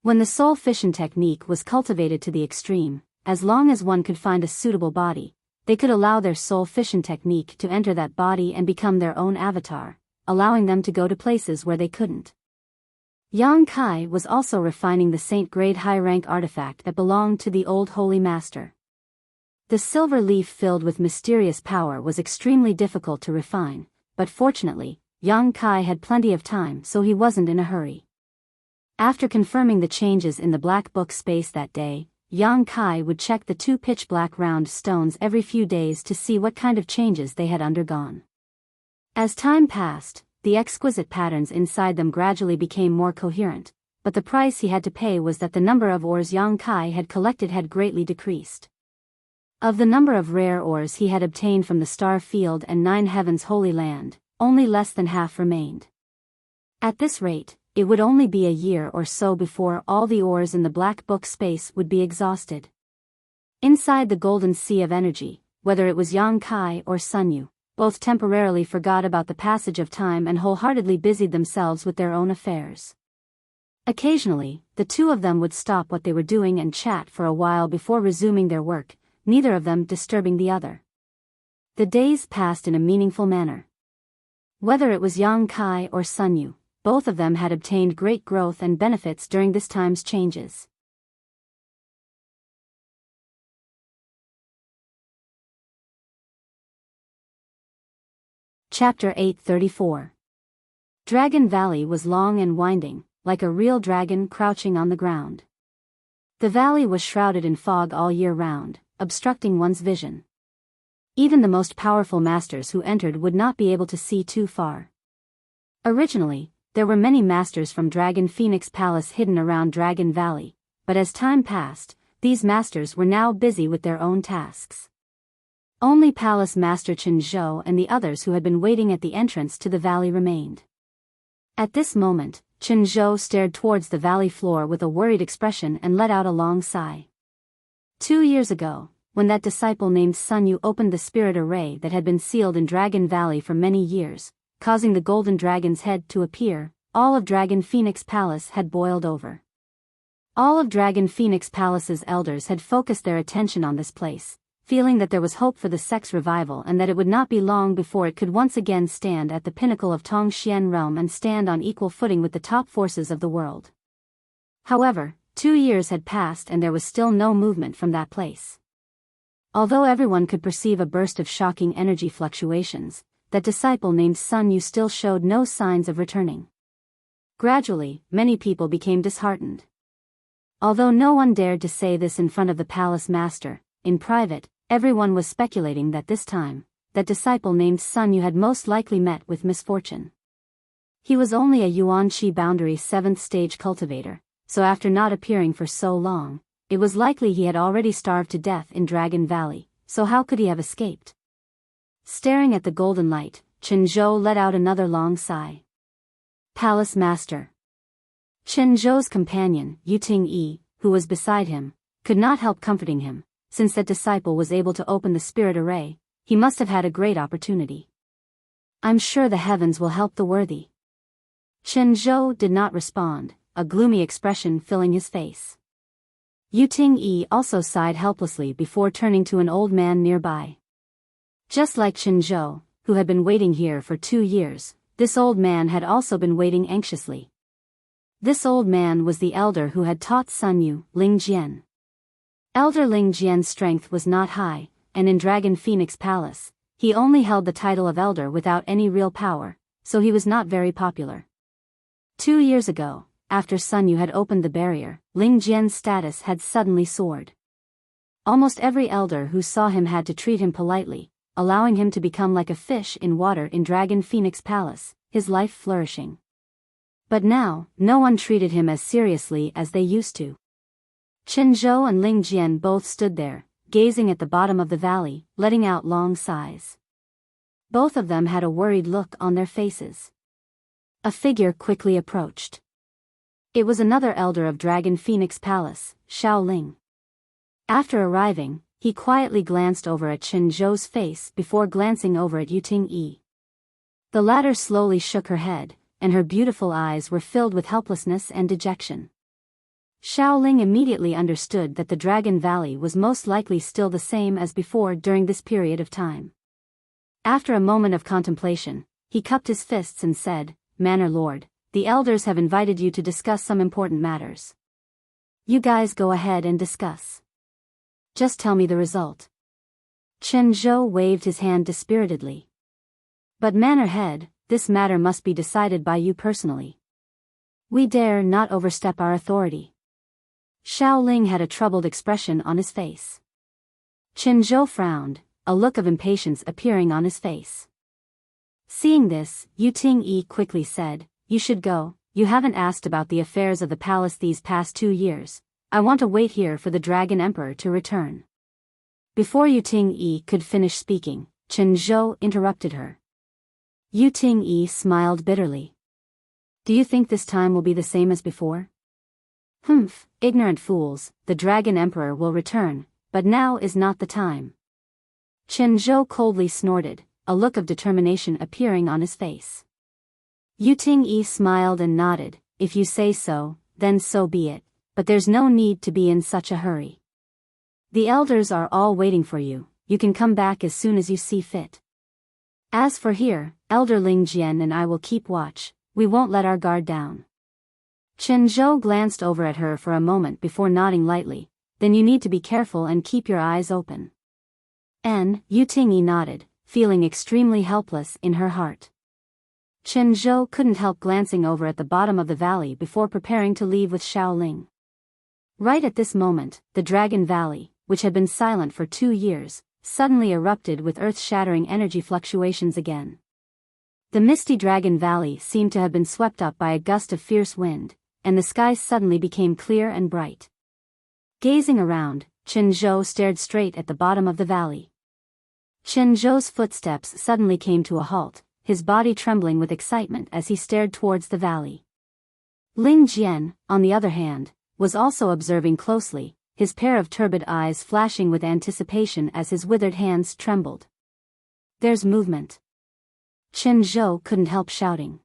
When the soul fission technique was cultivated to the extreme, as long as one could find a suitable body, they could allow their soul fission technique to enter that body and become their own avatar, allowing them to go to places where they couldn't. Yang Kai was also refining the saint-grade high-rank artifact that belonged to the old holy master. The silver leaf filled with mysterious power was extremely difficult to refine, but fortunately, Yang Kai had plenty of time, so he wasn't in a hurry. After confirming the changes in the black book space that day, Yang Kai would check the 2 pitch-black round stones every few days to see what kind of changes they had undergone. As time passed, the exquisite patterns inside them gradually became more coherent, but the price he had to pay was that the number of ores Yang Kai had collected had greatly decreased. Of the number of rare ores he had obtained from the Star Field and 9 Heavens Holy Land, only less than half remained. At this rate, it would only be a year or so before all the ores in the black book space would be exhausted. Inside the golden sea of energy, whether it was Yang Kai or Sun Yu, both temporarily forgot about the passage of time and wholeheartedly busied themselves with their own affairs. Occasionally, the two of them would stop what they were doing and chat for a while before resuming their work, neither of them disturbing the other. The days passed in a meaningful manner. Whether it was Yang Kai or Sun Yu, both of them had obtained great growth and benefits during this time's changes. Chapter 834. Dragon Valley was long and winding, like a real dragon crouching on the ground. The valley was shrouded in fog all year round, obstructing one's vision. Even the most powerful masters who entered would not be able to see too far. Originally, there were many masters from Dragon Phoenix Palace hidden around Dragon Valley, but as time passed, these masters were now busy with their own tasks. Only Palace Master Chen Zhou and the others who had been waiting at the entrance to the valley remained. At this moment, Chen Zhou stared towards the valley floor with a worried expression and let out a long sigh. 2 years ago, when that disciple named Sun Yu opened the spirit array that had been sealed in Dragon Valley for many years, causing the golden dragon's head to appear, all of Dragon Phoenix Palace had boiled over. All of Dragon Phoenix Palace's elders had focused their attention on this place, feeling that there was hope for the sect's revival and that it would not be long before it could once again stand at the pinnacle of Tongxian realm and stand on equal footing with the top forces of the world. However, 2 years had passed and there was still no movement from that place. Although everyone could perceive a burst of shocking energy fluctuations, that disciple named Sun Yu still showed no signs of returning. Gradually, many people became disheartened. Although no one dared to say this in front of the palace master, in private, everyone was speculating that this time, that disciple named Sun Yu had most likely met with misfortune. He was only a Yuanqi boundary 7th stage cultivator, so after not appearing for so long, it was likely he had already starved to death in Dragon Valley, so how could he have escaped? Staring at the golden light, Chen Zhou let out another long sigh. Palace Master. Chen Zhou's companion, Yuting Yi, who was beside him, could not help comforting him. Since that disciple was able to open the spirit array, he must have had a great opportunity. I'm sure the heavens will help the worthy. Chen Zhou did not respond, a gloomy expression filling his face. Yuting Yi also sighed helplessly before turning to an old man nearby. Just like Chen Zhou, who had been waiting here for 2 years, this old man had also been waiting anxiously. This old man was the elder who had taught Sun Yu, Ling Jian. Elder Ling Jian's strength was not high, and in Dragon Phoenix Palace, he only held the title of elder without any real power, so he was not very popular. 2 years ago, after Sun Yu had opened the barrier, Ling Jian's status had suddenly soared. Almost every elder who saw him had to treat him politely, allowing him to become like a fish in water in Dragon Phoenix Palace, his life flourishing. But now, no one treated him as seriously as they used to. Chen Zhou and Ling Jian both stood there, gazing at the bottom of the valley, letting out long sighs. Both of them had a worried look on their faces. A figure quickly approached. It was another elder of Dragon Phoenix Palace, Xiao Ling. After arriving, he quietly glanced over at Chen Zhou's face before glancing over at Yu Ting-yi. The latter slowly shook her head, and her beautiful eyes were filled with helplessness and dejection. Xiaoling immediately understood that the Dragon Valley was most likely still the same as before during this period of time. After a moment of contemplation, he cupped his fists and said, "Manor Lord, the elders have invited you to discuss some important matters. You guys go ahead and discuss. Just tell me the result." Chen Zhou waved his hand dispiritedly. "But Manor Head, this matter must be decided by you personally. We dare not overstep our authority." Xiaoling had a troubled expression on his face. Chen Zhou frowned, a look of impatience appearing on his face. Seeing this, Yu Ting-yi quickly said, "You should go. You haven't asked about the affairs of the palace these past 2 years. I want to wait here for the Dragon Emperor to return." Before Yu Ting-yi could finish speaking, Chen Zhou interrupted her. Yu Ting-yi smiled bitterly. "Do you think this time will be the same as before?" "Humph, ignorant fools, the Dragon Emperor will return, but now is not the time." Chen Zhou coldly snorted, a look of determination appearing on his face. Yu Ting-yi smiled and nodded, "If you say so, then so be it, but there's no need to be in such a hurry. The elders are all waiting for you, you can come back as soon as you see fit. As for here, Elder Ling Jian and I will keep watch, we won't let our guard down." Chen Zhou glanced over at her for a moment before nodding lightly, "Then you need to be careful and keep your eyes open." And Yu Ting-yi nodded, feeling extremely helpless in her heart. Chen Zhou couldn't help glancing over at the bottom of the valley before preparing to leave with Xiaoling. Right at this moment, the Dragon Valley, which had been silent for 2 years, suddenly erupted with earth-shattering energy fluctuations again. The misty Dragon Valley seemed to have been swept up by a gust of fierce wind, and the sky suddenly became clear and bright. Gazing around, Chen Zhou stared straight at the bottom of the valley. Chen Zhou's footsteps suddenly came to a halt, his body trembling with excitement as he stared towards the valley. Ling Jian, on the other hand, was also observing closely, his pair of turbid eyes flashing with anticipation as his withered hands trembled. "There's movement." Chen Zhou couldn't help shouting.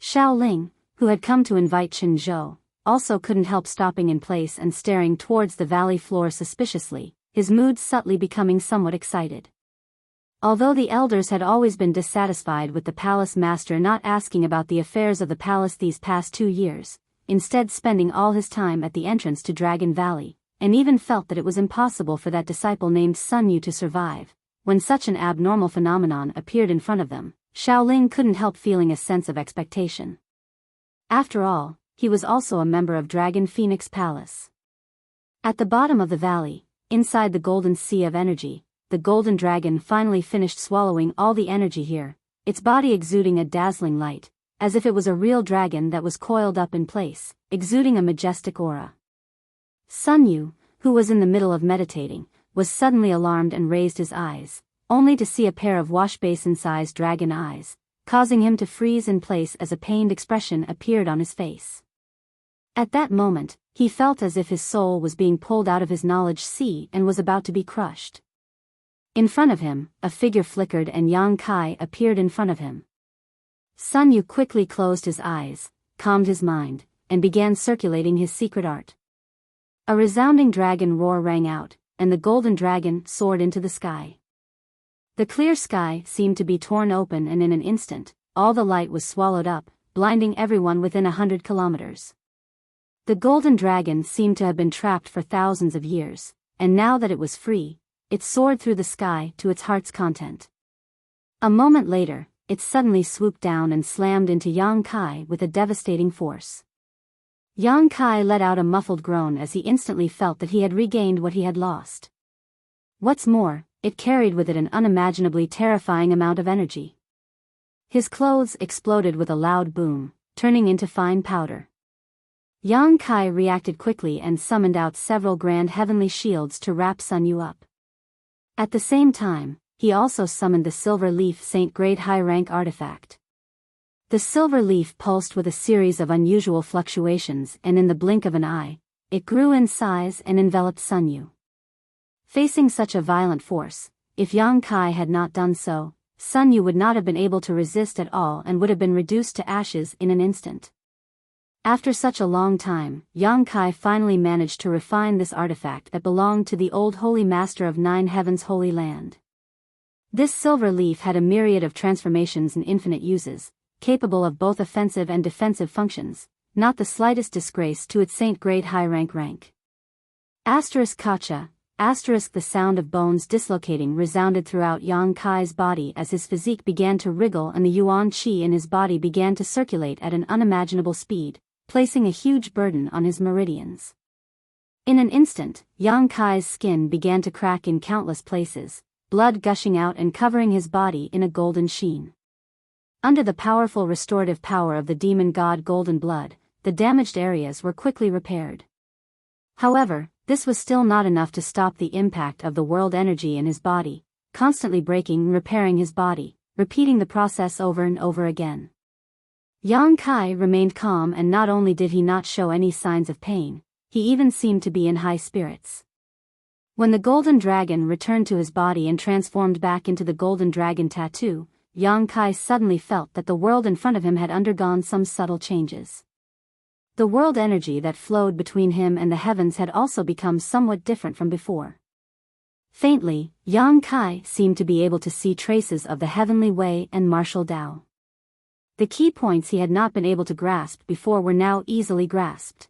Xiaoling, who had come to invite Chen Zhou, also couldn't help stopping in place and staring towards the valley floor suspiciously, his mood subtly becoming somewhat excited. Although the elders had always been dissatisfied with the palace master not asking about the affairs of the palace these past 2 years, instead spending all his time at the entrance to Dragon Valley, and even felt that it was impossible for that disciple named Sun Yu to survive, when such an abnormal phenomenon appeared in front of them, Xiaoling couldn't help feeling a sense of expectation. After all, he was also a member of Dragon Phoenix Palace. At the bottom of the valley, inside the golden sea of energy, the golden dragon finally finished swallowing all the energy here, its body exuding a dazzling light, as if it was a real dragon that was coiled up in place, exuding a majestic aura. Sun Yu, who was in the middle of meditating, was suddenly alarmed and raised his eyes, only to see a pair of wash-basin-sized dragon eyes, causing him to freeze in place as a pained expression appeared on his face. At that moment, he felt as if his soul was being pulled out of his knowledge sea and was about to be crushed. In front of him, a figure flickered and Yang Kai appeared in front of him. Sun Yu quickly closed his eyes, calmed his mind, and began circulating his secret art. A resounding dragon roar rang out, and the golden dragon soared into the sky. The clear sky seemed to be torn open, and in an instant, all the light was swallowed up, blinding everyone within 100 kilometers. The golden dragon seemed to have been trapped for thousands of years, and now that it was free, it soared through the sky to its heart's content. A moment later, it suddenly swooped down and slammed into Yang Kai with a devastating force. Yang Kai let out a muffled groan as he instantly felt that he had regained what he had lost. What's more, it carried with it an unimaginably terrifying amount of energy. His clothes exploded with a loud boom, turning into fine powder. Yang Kai reacted quickly and summoned out several grand heavenly shields to wrap Sun Yu up. At the same time, he also summoned the Silver Leaf Saint Grade High Rank artifact. The silver leaf pulsed with a series of unusual fluctuations, and in the blink of an eye, it grew in size and enveloped Sun Yu. Facing such a violent force, if Yang Kai had not done so, Sun Yu would not have been able to resist at all and would have been reduced to ashes in an instant. After such a long time, Yang Kai finally managed to refine this artifact that belonged to the old Holy Master of Nine Heavens' Holy Land. This silver leaf had a myriad of transformations and infinite uses, capable of both offensive and defensive functions, not the slightest disgrace to its saint-grade high rank. Kacha, the sound of bones dislocating resounded throughout Yang Kai's body as his physique began to wriggle and the yuan qi in his body began to circulate at an unimaginable speed, placing a huge burden on his meridians. In an instant, Yang Kai's skin began to crack in countless places, blood gushing out and covering his body in a golden sheen. Under the powerful restorative power of the demon god Golden Blood, the damaged areas were quickly repaired. However, this was still not enough to stop the impact of the world energy in his body, constantly breaking and repairing his body, repeating the process over and over again. Yang Kai remained calm, and not only did he not show any signs of pain, he even seemed to be in high spirits. When the golden dragon returned to his body and transformed back into the golden dragon tattoo, Yang Kai suddenly felt that the world in front of him had undergone some subtle changes. The world energy that flowed between him and the heavens had also become somewhat different from before. Faintly, Yang Kai seemed to be able to see traces of the heavenly way and martial Tao. The key points he had not been able to grasp before were now easily grasped.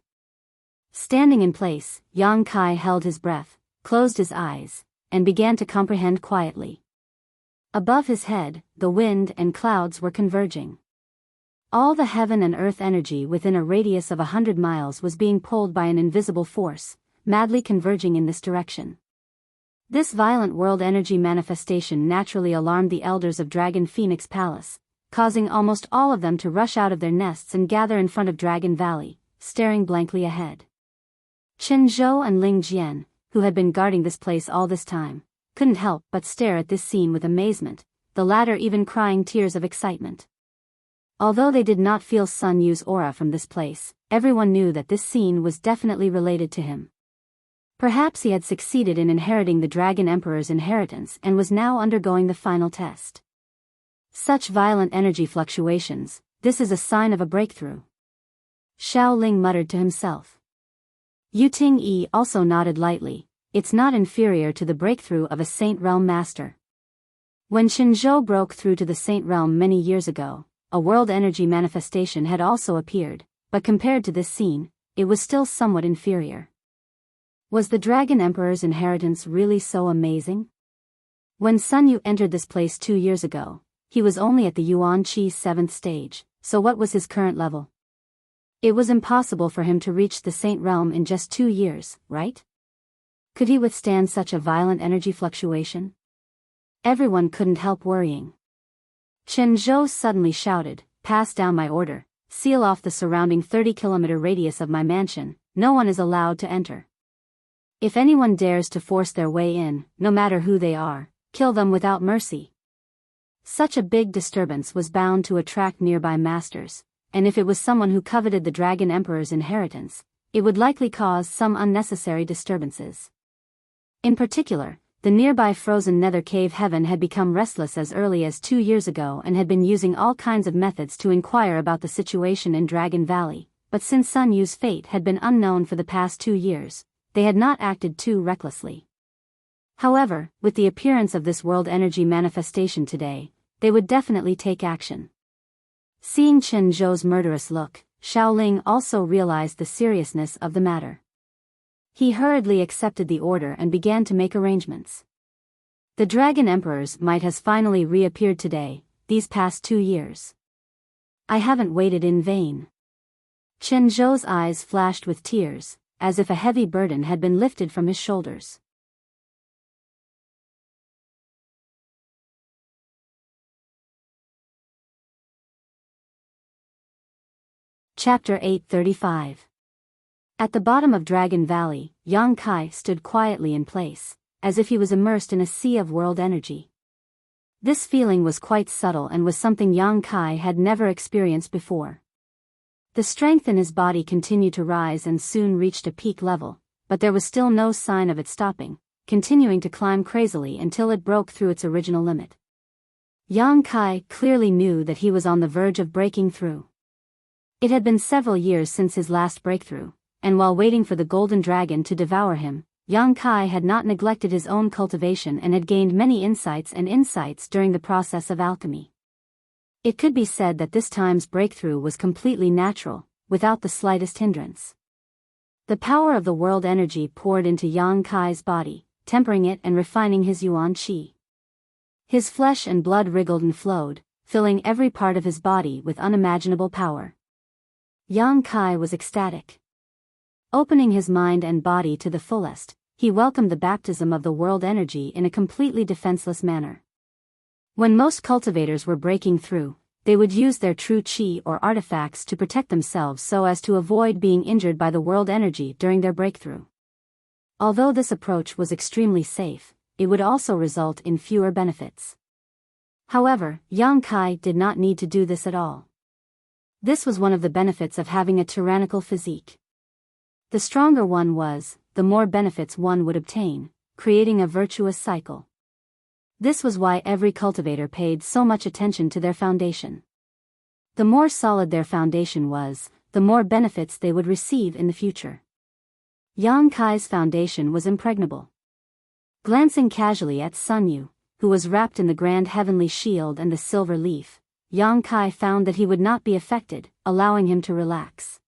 Standing in place, Yang Kai held his breath, closed his eyes, and began to comprehend quietly. Above his head, the wind and clouds were converging. All the heaven and earth energy within a radius of 100 miles was being pulled by an invisible force, madly converging in this direction. This violent world energy manifestation naturally alarmed the elders of Dragon Phoenix Palace, causing almost all of them to rush out of their nests and gather in front of Dragon Valley, staring blankly ahead. Chen Zhou and Ling Jian, who had been guarding this place all this time, couldn't help but stare at this scene with amazement, the latter even crying tears of excitement. Although they did not feel Sun Yu's aura from this place, everyone knew that this scene was definitely related to him. Perhaps he had succeeded in inheriting the Dragon Emperor's inheritance and was now undergoing the final test. Such violent energy fluctuations, this is a sign of a breakthrough. Xiao Ling muttered to himself. Yu Ting-yi also nodded lightly. It's not inferior to the breakthrough of a Saint Realm master. When Qinzhou broke through to the Saint Realm many years ago, a world energy manifestation had also appeared, but compared to this scene, it was still somewhat inferior. Was the Dragon Emperor's inheritance really so amazing? When Sun Yu entered this place 2 years ago, he was only at the Yuan Qi's 7th stage, so what was his current level? It was impossible for him to reach the Saint Realm in just 2 years, right? Could he withstand such a violent energy fluctuation? Everyone couldn't help worrying. Chen Zhou suddenly shouted, "Pass down my order, seal off the surrounding 30-kilometer radius of my mansion, no one is allowed to enter. If anyone dares to force their way in, no matter who they are, kill them without mercy." Such a big disturbance was bound to attract nearby masters, and if it was someone who coveted the Dragon Emperor's inheritance, it would likely cause some unnecessary disturbances. In particular, the nearby frozen nether cave heaven had become restless as early as 2 years ago and had been using all kinds of methods to inquire about the situation in Dragon Valley, but since Sun Yu's fate had been unknown for the past 2 years, they had not acted too recklessly. However, with the appearance of this world energy manifestation today, they would definitely take action. Seeing Chen Zhou's murderous look, Xiao Ling also realized the seriousness of the matter. He hurriedly accepted the order and began to make arrangements. The Dragon Emperor's might has finally reappeared today, these past 2 years. I haven't waited in vain. Chen Zhou's eyes flashed with tears, as if a heavy burden had been lifted from his shoulders. Chapter 835. At the bottom of Dragon Valley, Yang Kai stood quietly in place, as if he was immersed in a sea of world energy. This feeling was quite subtle and was something Yang Kai had never experienced before. The strength in his body continued to rise and soon reached a peak level, but there was still no sign of it stopping, continuing to climb crazily until it broke through its original limit. Yang Kai clearly knew that he was on the verge of breaking through. It had been several years since his last breakthrough, and while waiting for the golden dragon to devour him, Yang Kai had not neglected his own cultivation and had gained many insights during the process of alchemy. It could be said that this time's breakthrough was completely natural, without the slightest hindrance. The power of the world energy poured into Yang Kai's body, tempering it and refining his yuan qi. His flesh and blood wriggled and flowed, filling every part of his body with unimaginable power. Yang Kai was ecstatic. Opening his mind and body to the fullest, he welcomed the baptism of the world energy in a completely defenseless manner. When most cultivators were breaking through, they would use their true qi or artifacts to protect themselves so as to avoid being injured by the world energy during their breakthrough. Although this approach was extremely safe, it would also result in fewer benefits. However, Yang Kai did not need to do this at all. This was one of the benefits of having a tyrannical physique. The stronger one was, the more benefits one would obtain, creating a virtuous cycle. This was why every cultivator paid so much attention to their foundation. The more solid their foundation was, the more benefits they would receive in the future. Yang Kai's foundation was impregnable. Glancing casually at Sun Yu, who was wrapped in the grand heavenly shield and the silver leaf, Yang Kai found that he would not be affected, allowing him to relax.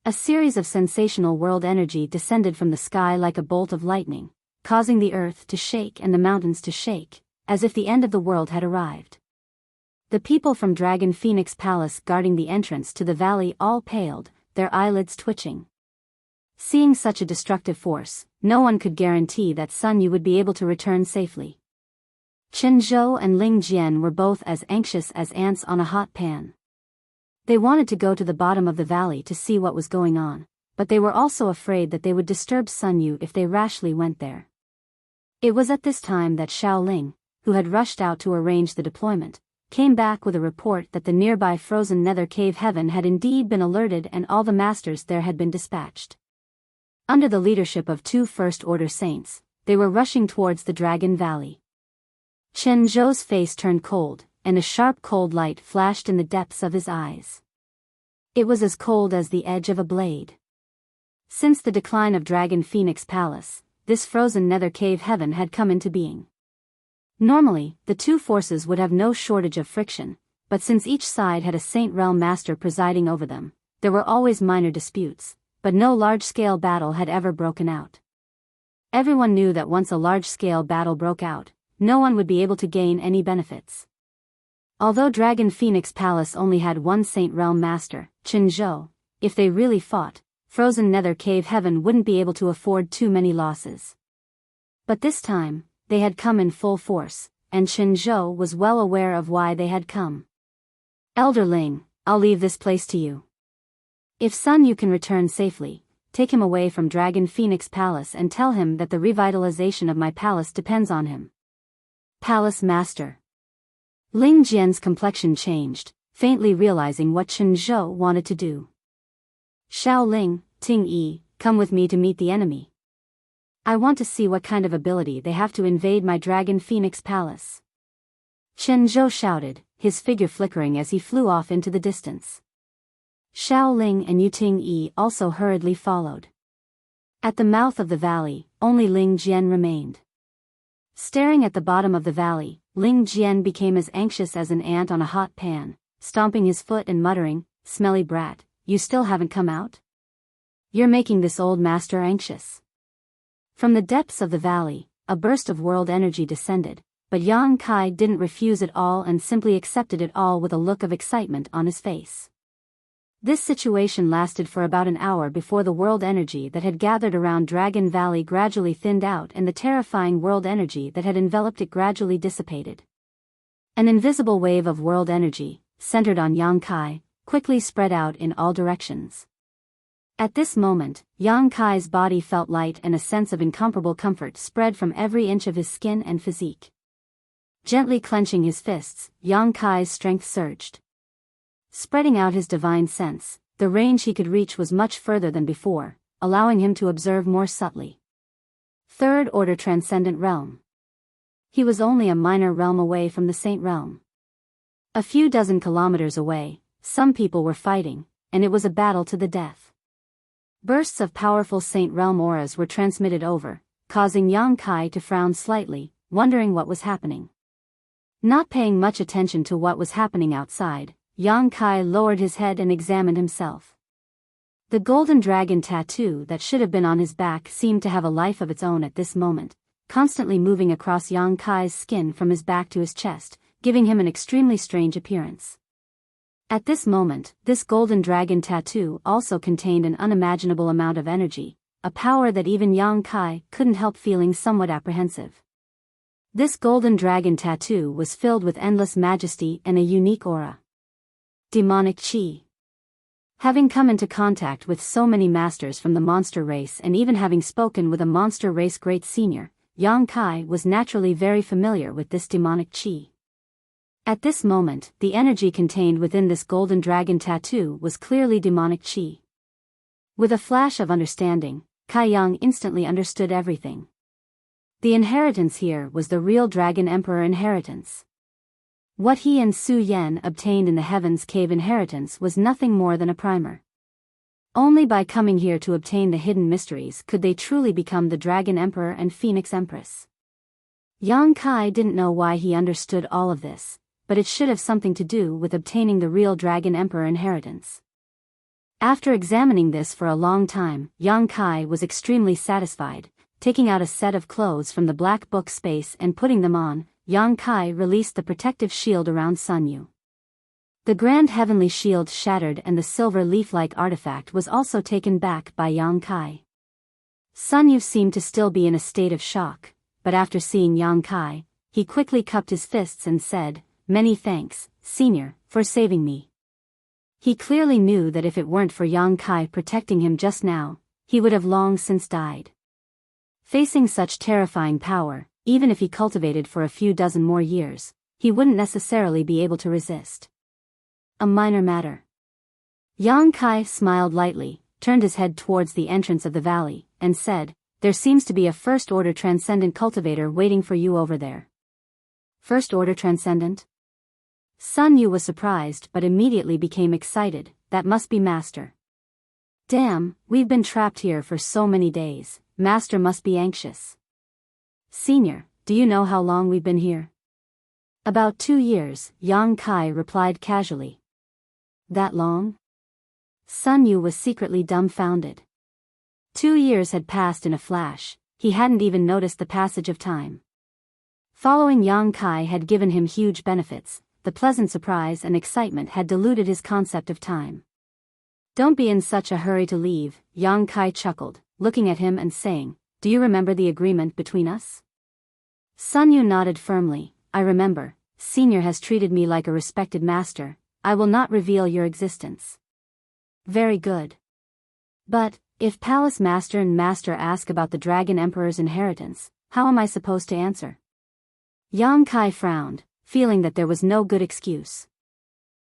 A series of sensational world energy descended from the sky like a bolt of lightning, causing the earth to shake and the mountains to shake, as if the end of the world had arrived. The people from Dragon Phoenix Palace guarding the entrance to the valley all paled, their eyelids twitching. Seeing such a destructive force, no one could guarantee that Sun Yu would be able to return safely. Chen Zhou and Ling Jian were both as anxious as ants on a hot pan. They wanted to go to the bottom of the valley to see what was going on, but they were also afraid that they would disturb Sun Yu if they rashly went there. It was at this time that Xiao Ling, who had rushed out to arrange the deployment, came back with a report that the nearby frozen nether cave heaven had indeed been alerted and all the masters there had been dispatched. Under the leadership of 2 first-order saints, they were rushing towards the Dragon Valley. Chen Zhou's face turned cold, and a sharp cold light flashed in the depths of his eyes. It was as cold as the edge of a blade. Since the decline of Dragon Phoenix Palace, this frozen nether cave heaven had come into being. Normally, the 2 forces would have no shortage of friction, but since each side had a Saint Realm Master presiding over them, there were always minor disputes, but no large-scale battle had ever broken out. Everyone knew that once a large-scale battle broke out, no one would be able to gain any benefits. Although Dragon Phoenix Palace only had 1 Saint Realm Master, Chen Zhou, if they really fought, frozen nether cave heaven wouldn't be able to afford too many losses. But this time, they had come in full force, and Chen Zhou was well aware of why they had come. Elder Ling, I'll leave this place to you. If Sun Yu can return safely, take him away from Dragon Phoenix Palace and tell him that the revitalization of my palace depends on him. Palace Master. Ling Jian's complexion changed, faintly realizing what Chen Zhou wanted to do. Xiao Ling, Ting Yi, come with me to meet the enemy. I want to see what kind of ability they have to invade my Dragon Phoenix Palace. Chen Zhou shouted, his figure flickering as he flew off into the distance. Xiao Ling and Yu Ting Yi also hurriedly followed. At the mouth of the valley, only Ling Jian remained. Staring at the bottom of the valley, Ling Jian became as anxious as an ant on a hot pan, stomping his foot and muttering, "Smelly brat, you still haven't come out? You're making this old master anxious." From the depths of the valley, a burst of world energy descended, but Yang Kai didn't refuse it all and simply accepted it all with a look of excitement on his face. This situation lasted for about an hour before the world energy that had gathered around Dragon Valley gradually thinned out and the terrifying world energy that had enveloped it gradually dissipated. An invisible wave of world energy, centered on Yang Kai, quickly spread out in all directions. At this moment, Yang Kai's body felt light and a sense of incomparable comfort spread from every inch of his skin and physique. Gently clenching his fists, Yang Kai's strength surged. Spreading out his divine sense, the range he could reach was much further than before, allowing him to observe more subtly. Third order transcendent realm. He was only a minor realm away from the Saint realm. A few dozen kilometers away, some people were fighting, and it was a battle to the death. Bursts of powerful Saint realm auras were transmitted over, causing Yang Kai to frown slightly, wondering what was happening. Not paying much attention to what was happening outside, Yang Kai lowered his head and examined himself. The golden dragon tattoo that should have been on his back seemed to have a life of its own at this moment, constantly moving across Yang Kai's skin from his back to his chest, giving him an extremely strange appearance. At this moment, this golden dragon tattoo also contained an unimaginable amount of energy, a power that even Yang Kai couldn't help feeling somewhat apprehensive. This golden dragon tattoo was filled with endless majesty and a unique aura. Demonic Chi. Having come into contact with so many masters from the monster race and even having spoken with a monster race great senior, Yang Kai was naturally very familiar with this demonic Chi. At this moment, the energy contained within this golden dragon tattoo was clearly demonic Chi. With a flash of understanding, Kai Yang instantly understood everything. The inheritance here was the real Dragon Emperor inheritance. What he and Su Yan obtained in the Heaven's Cave inheritance was nothing more than a primer. Only by coming here to obtain the hidden mysteries could they truly become the Dragon Emperor and Phoenix Empress. Yang Kai didn't know why he understood all of this, but it should have something to do with obtaining the real Dragon Emperor inheritance. After examining this for a long time, Yang Kai was extremely satisfied. Taking out a set of clothes from the black book space and putting them on, Yang Kai released the protective shield around Sun Yu. The grand heavenly shield shattered and the silver leaf-like artifact was also taken back by Yang Kai. Sun Yu seemed to still be in a state of shock, but after seeing Yang Kai, he quickly cupped his fists and said, "Many thanks, Senior, for saving me." He clearly knew that if it weren't for Yang Kai protecting him just now, he would have long since died. Facing such terrifying power, even if he cultivated for a few dozen more years, he wouldn't necessarily be able to resist. A minor matter. Yang Kai smiled lightly, turned his head towards the entrance of the valley, and said, "There seems to be a first-order transcendent cultivator waiting for you over there." First-order transcendent? Sun Yu was surprised but immediately became excited. That must be Master. Damn, we've been trapped here for so many days. Master must be anxious. Senior, do you know how long we've been here? About 2 years, Yang Kai replied casually. That long? Sun Yu was secretly dumbfounded. 2 years had passed in a flash, he hadn't even noticed the passage of time. Following Yang Kai had given him huge benefits, the pleasant surprise and excitement had diluted his concept of time. Don't be in such a hurry to leave, Yang Kai chuckled, looking at him and saying, "Do you remember the agreement between us?" Sun Yu nodded firmly. "I remember. Senior has treated me like a respected master. I will not reveal your existence." Very good. But, if Palace Master and Master ask about the Dragon Emperor's inheritance, how am I supposed to answer? Yang Kai frowned, feeling that there was no good excuse.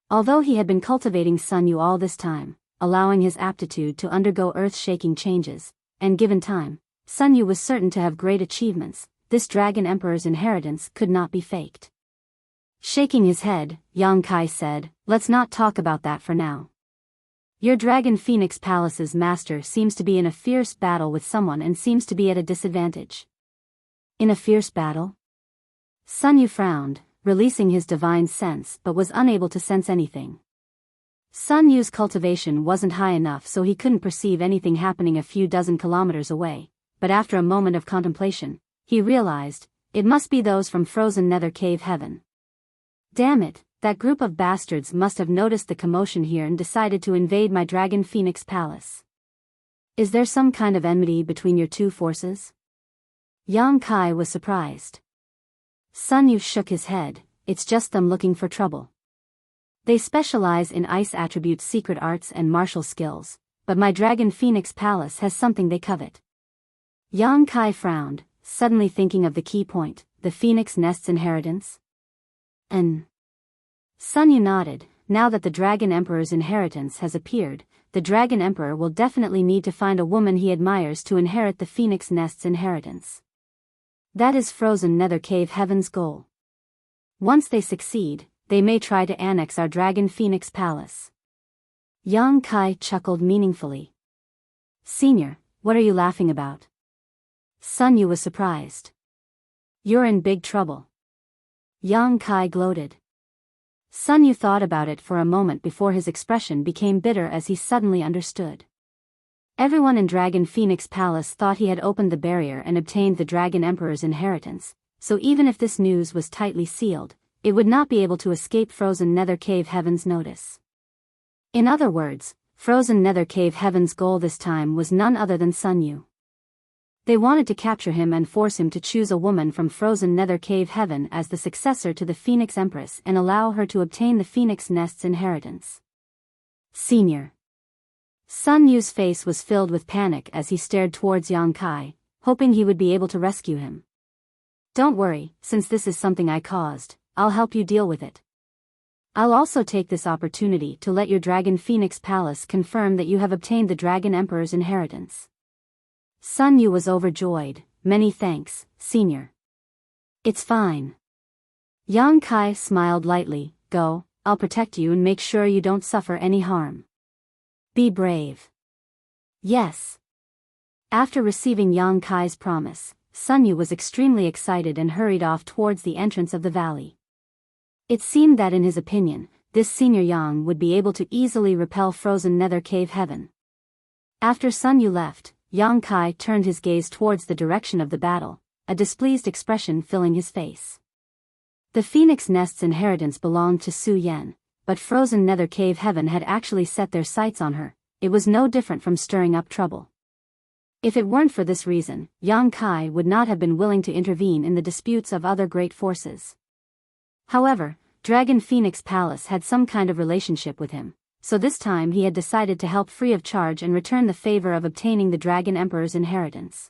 Although he had been cultivating Sun Yu all this time, allowing his aptitude to undergo earth-shaking changes, and given time, Sun Yu was certain to have great achievements, this Dragon Emperor's inheritance could not be faked. Shaking his head, Yang Kai said, "Let's not talk about that for now. Your Dragon Phoenix Palace's master seems to be in a fierce battle with someone and seems to be at a disadvantage." In a fierce battle? Sun Yu frowned, releasing his divine sense but was unable to sense anything. Sun Yu's cultivation wasn't high enough so he couldn't perceive anything happening a few dozen kilometers away, but after a moment of contemplation, he realized, it must be those from frozen nether cave heaven. Damn it, that group of bastards must have noticed the commotion here and decided to invade my Dragon Phoenix Palace. Is there some kind of enmity between your two forces? Yang Kai was surprised. Sun Yu shook his head, it's just them looking for trouble. They specialize in ice attributes, secret arts and martial skills, but my Dragon Phoenix Palace has something they covet. Yang Kai frowned, suddenly thinking of the key point, the Phoenix Nest's inheritance. Sun Yu nodded. Now that the Dragon Emperor's inheritance has appeared, the Dragon Emperor will definitely need to find a woman he admires to inherit the Phoenix Nest's inheritance. That is Frozen Nether Cave Heaven's goal. Once they succeed, they may try to annex our Dragon Phoenix Palace. Yang Kai chuckled meaningfully. Senior, what are you laughing about? Sun Yu was surprised. You're in big trouble. Yang Kai gloated. Sun Yu thought about it for a moment before his expression became bitter as he suddenly understood. Everyone in Dragon Phoenix Palace thought he had opened the barrier and obtained the Dragon Emperor's inheritance, so even if this news was tightly sealed, it would not be able to escape Frozen Nether Cave Heaven's notice. In other words, Frozen Nether Cave Heaven's goal this time was none other than Sun Yu. They wanted to capture him and force him to choose a woman from Frozen Nether Cave Heaven as the successor to the Phoenix Empress and allow her to obtain the Phoenix Nest's inheritance. Senior. Sun Yu's face was filled with panic as he stared towards Yang Kai, hoping he would be able to rescue him. Don't worry, since this is something I caused, I'll help you deal with it. I'll also take this opportunity to let your Dragon Phoenix Palace confirm that you have obtained the Dragon Emperor's inheritance. Sun Yu was overjoyed. Many thanks, Senior. It's fine. Yang Kai smiled lightly. Go, I'll protect you and make sure you don't suffer any harm. Be brave. Yes. After receiving Yang Kai's promise, Sun Yu was extremely excited and hurried off towards the entrance of the valley. It seemed that in his opinion, this Senior Yang would be able to easily repel Frozen Nether Cave Heaven. After Sun Yu left, Yang Kai turned his gaze towards the direction of the battle, a displeased expression filling his face. The Phoenix Nest's inheritance belonged to Su Yan, but Frozen Nether Cave Heaven had actually set their sights on her. It was no different from stirring up trouble. If it weren't for this reason, Yang Kai would not have been willing to intervene in the disputes of other great forces. However, Dragon Phoenix Palace had some kind of relationship with him, so this time he had decided to help free of charge and return the favor of obtaining the Dragon Emperor's inheritance.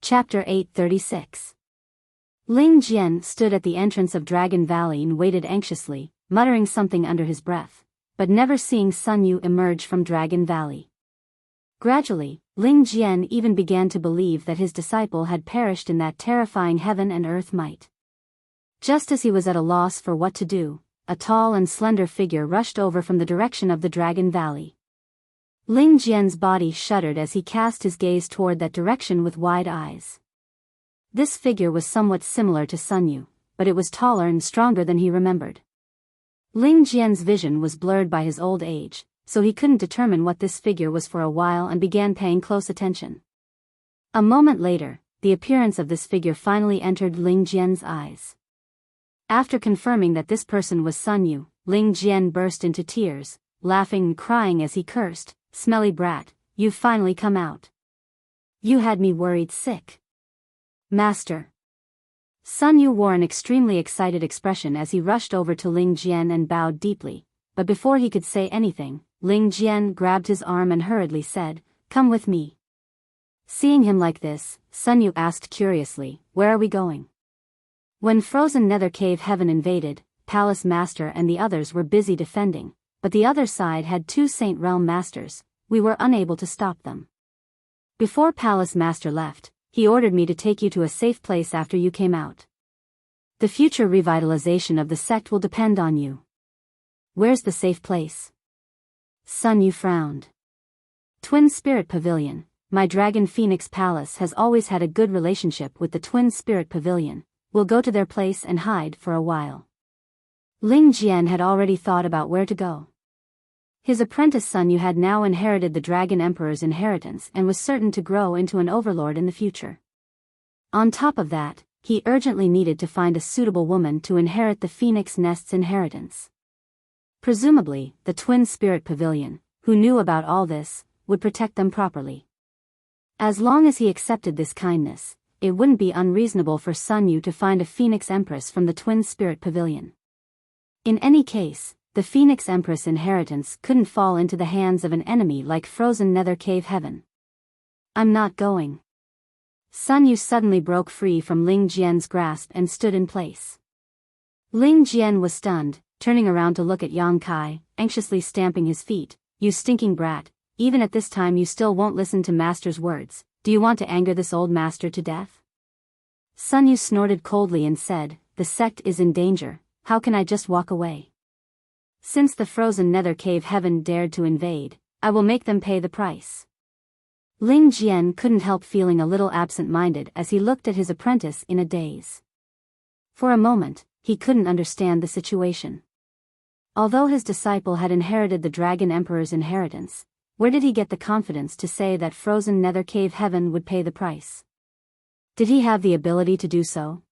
Chapter 836. Ling Jian stood at the entrance of Dragon Valley and waited anxiously, muttering something under his breath, but never seeing Sun Yu emerge from Dragon Valley. Gradually, Ling Jian even began to believe that his disciple had perished in that terrifying heaven and earth might. Just as he was at a loss for what to do, a tall and slender figure rushed over from the direction of the Dragon Valley. Ling Jian's body shuddered as he cast his gaze toward that direction with wide eyes. This figure was somewhat similar to Sun Yu, but it was taller and stronger than he remembered. Ling Jian's vision was blurred by his old age, so he couldn't determine what this figure was for a while and began paying close attention. A moment later, the appearance of this figure finally entered Ling Jian's eyes. After confirming that this person was Sun Yu, Ling Jian burst into tears, laughing and crying as he cursed, "Smelly brat, you've finally come out. You had me worried sick." Master. Sun Yu wore an extremely excited expression as he rushed over to Ling Jian and bowed deeply, but before he could say anything, Ling Jian grabbed his arm and hurriedly said, "Come with me." Seeing him like this, Sun Yu asked curiously, "Where are we going?" When Frozen Nether Cave Heaven invaded, Palace Master and the others were busy defending, but the other side had 2 Saint Realm Masters. We were unable to stop them. Before Palace Master left, he ordered me to take you to a safe place after you came out. The future revitalization of the sect will depend on you. Where's the safe place? Sun Yu frowned. Twin Spirit Pavilion. My Dragon Phoenix Palace has always had a good relationship with the Twin Spirit Pavilion. We'll go to their place and hide for a while. Ling Jian had already thought about where to go. His apprentice Sun Yu had now inherited the Dragon Emperor's inheritance and was certain to grow into an overlord in the future. On top of that, he urgently needed to find a suitable woman to inherit the Phoenix Nest's inheritance. Presumably, the Twin Spirit Pavilion, who knew about all this, would protect them properly. As long as he accepted this kindness, it wouldn't be unreasonable for Sun Yu to find a Phoenix Empress from the Twin Spirit Pavilion. In any case, the Phoenix Empress inheritance couldn't fall into the hands of an enemy like Frozen Nether Cave Heaven. I'm not going. Sun Yu suddenly broke free from Ling Jian's grasp and stood in place. Ling Jian was stunned, turning around to look at Yang Kai, anxiously stamping his feet. You stinking brat, even at this time you still won't listen to master's words. Do you want to anger this old master to death? Sun Yu snorted coldly and said, the sect is in danger, how can I just walk away? Since the frozen nether cave heaven dared to invade, I will make them pay the price. Ling Jian couldn't help feeling a little absent-minded as he looked at his apprentice in a daze. For a moment, he couldn't understand the situation. Although his disciple had inherited the Dragon Emperor's inheritance, where did he get the confidence to say that frozen nether cave heaven would pay the price? Did he have the ability to do so?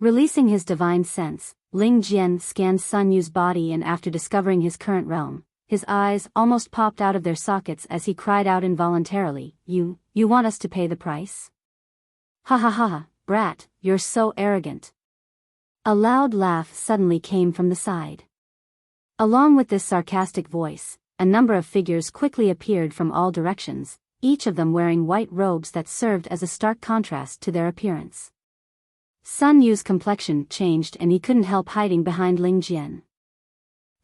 Releasing his divine sense, Ling Jian scanned Sun Yu's body, and after discovering his current realm, his eyes almost popped out of their sockets as he cried out involuntarily, You want us to pay the price? Ha ha ha, brat, you're so arrogant. A loud laugh suddenly came from the side. Along with this sarcastic voice, a number of figures quickly appeared from all directions, each of them wearing white robes that served as a stark contrast to their appearance. Sun Yu's complexion changed and he couldn't help hiding behind Ling Jian.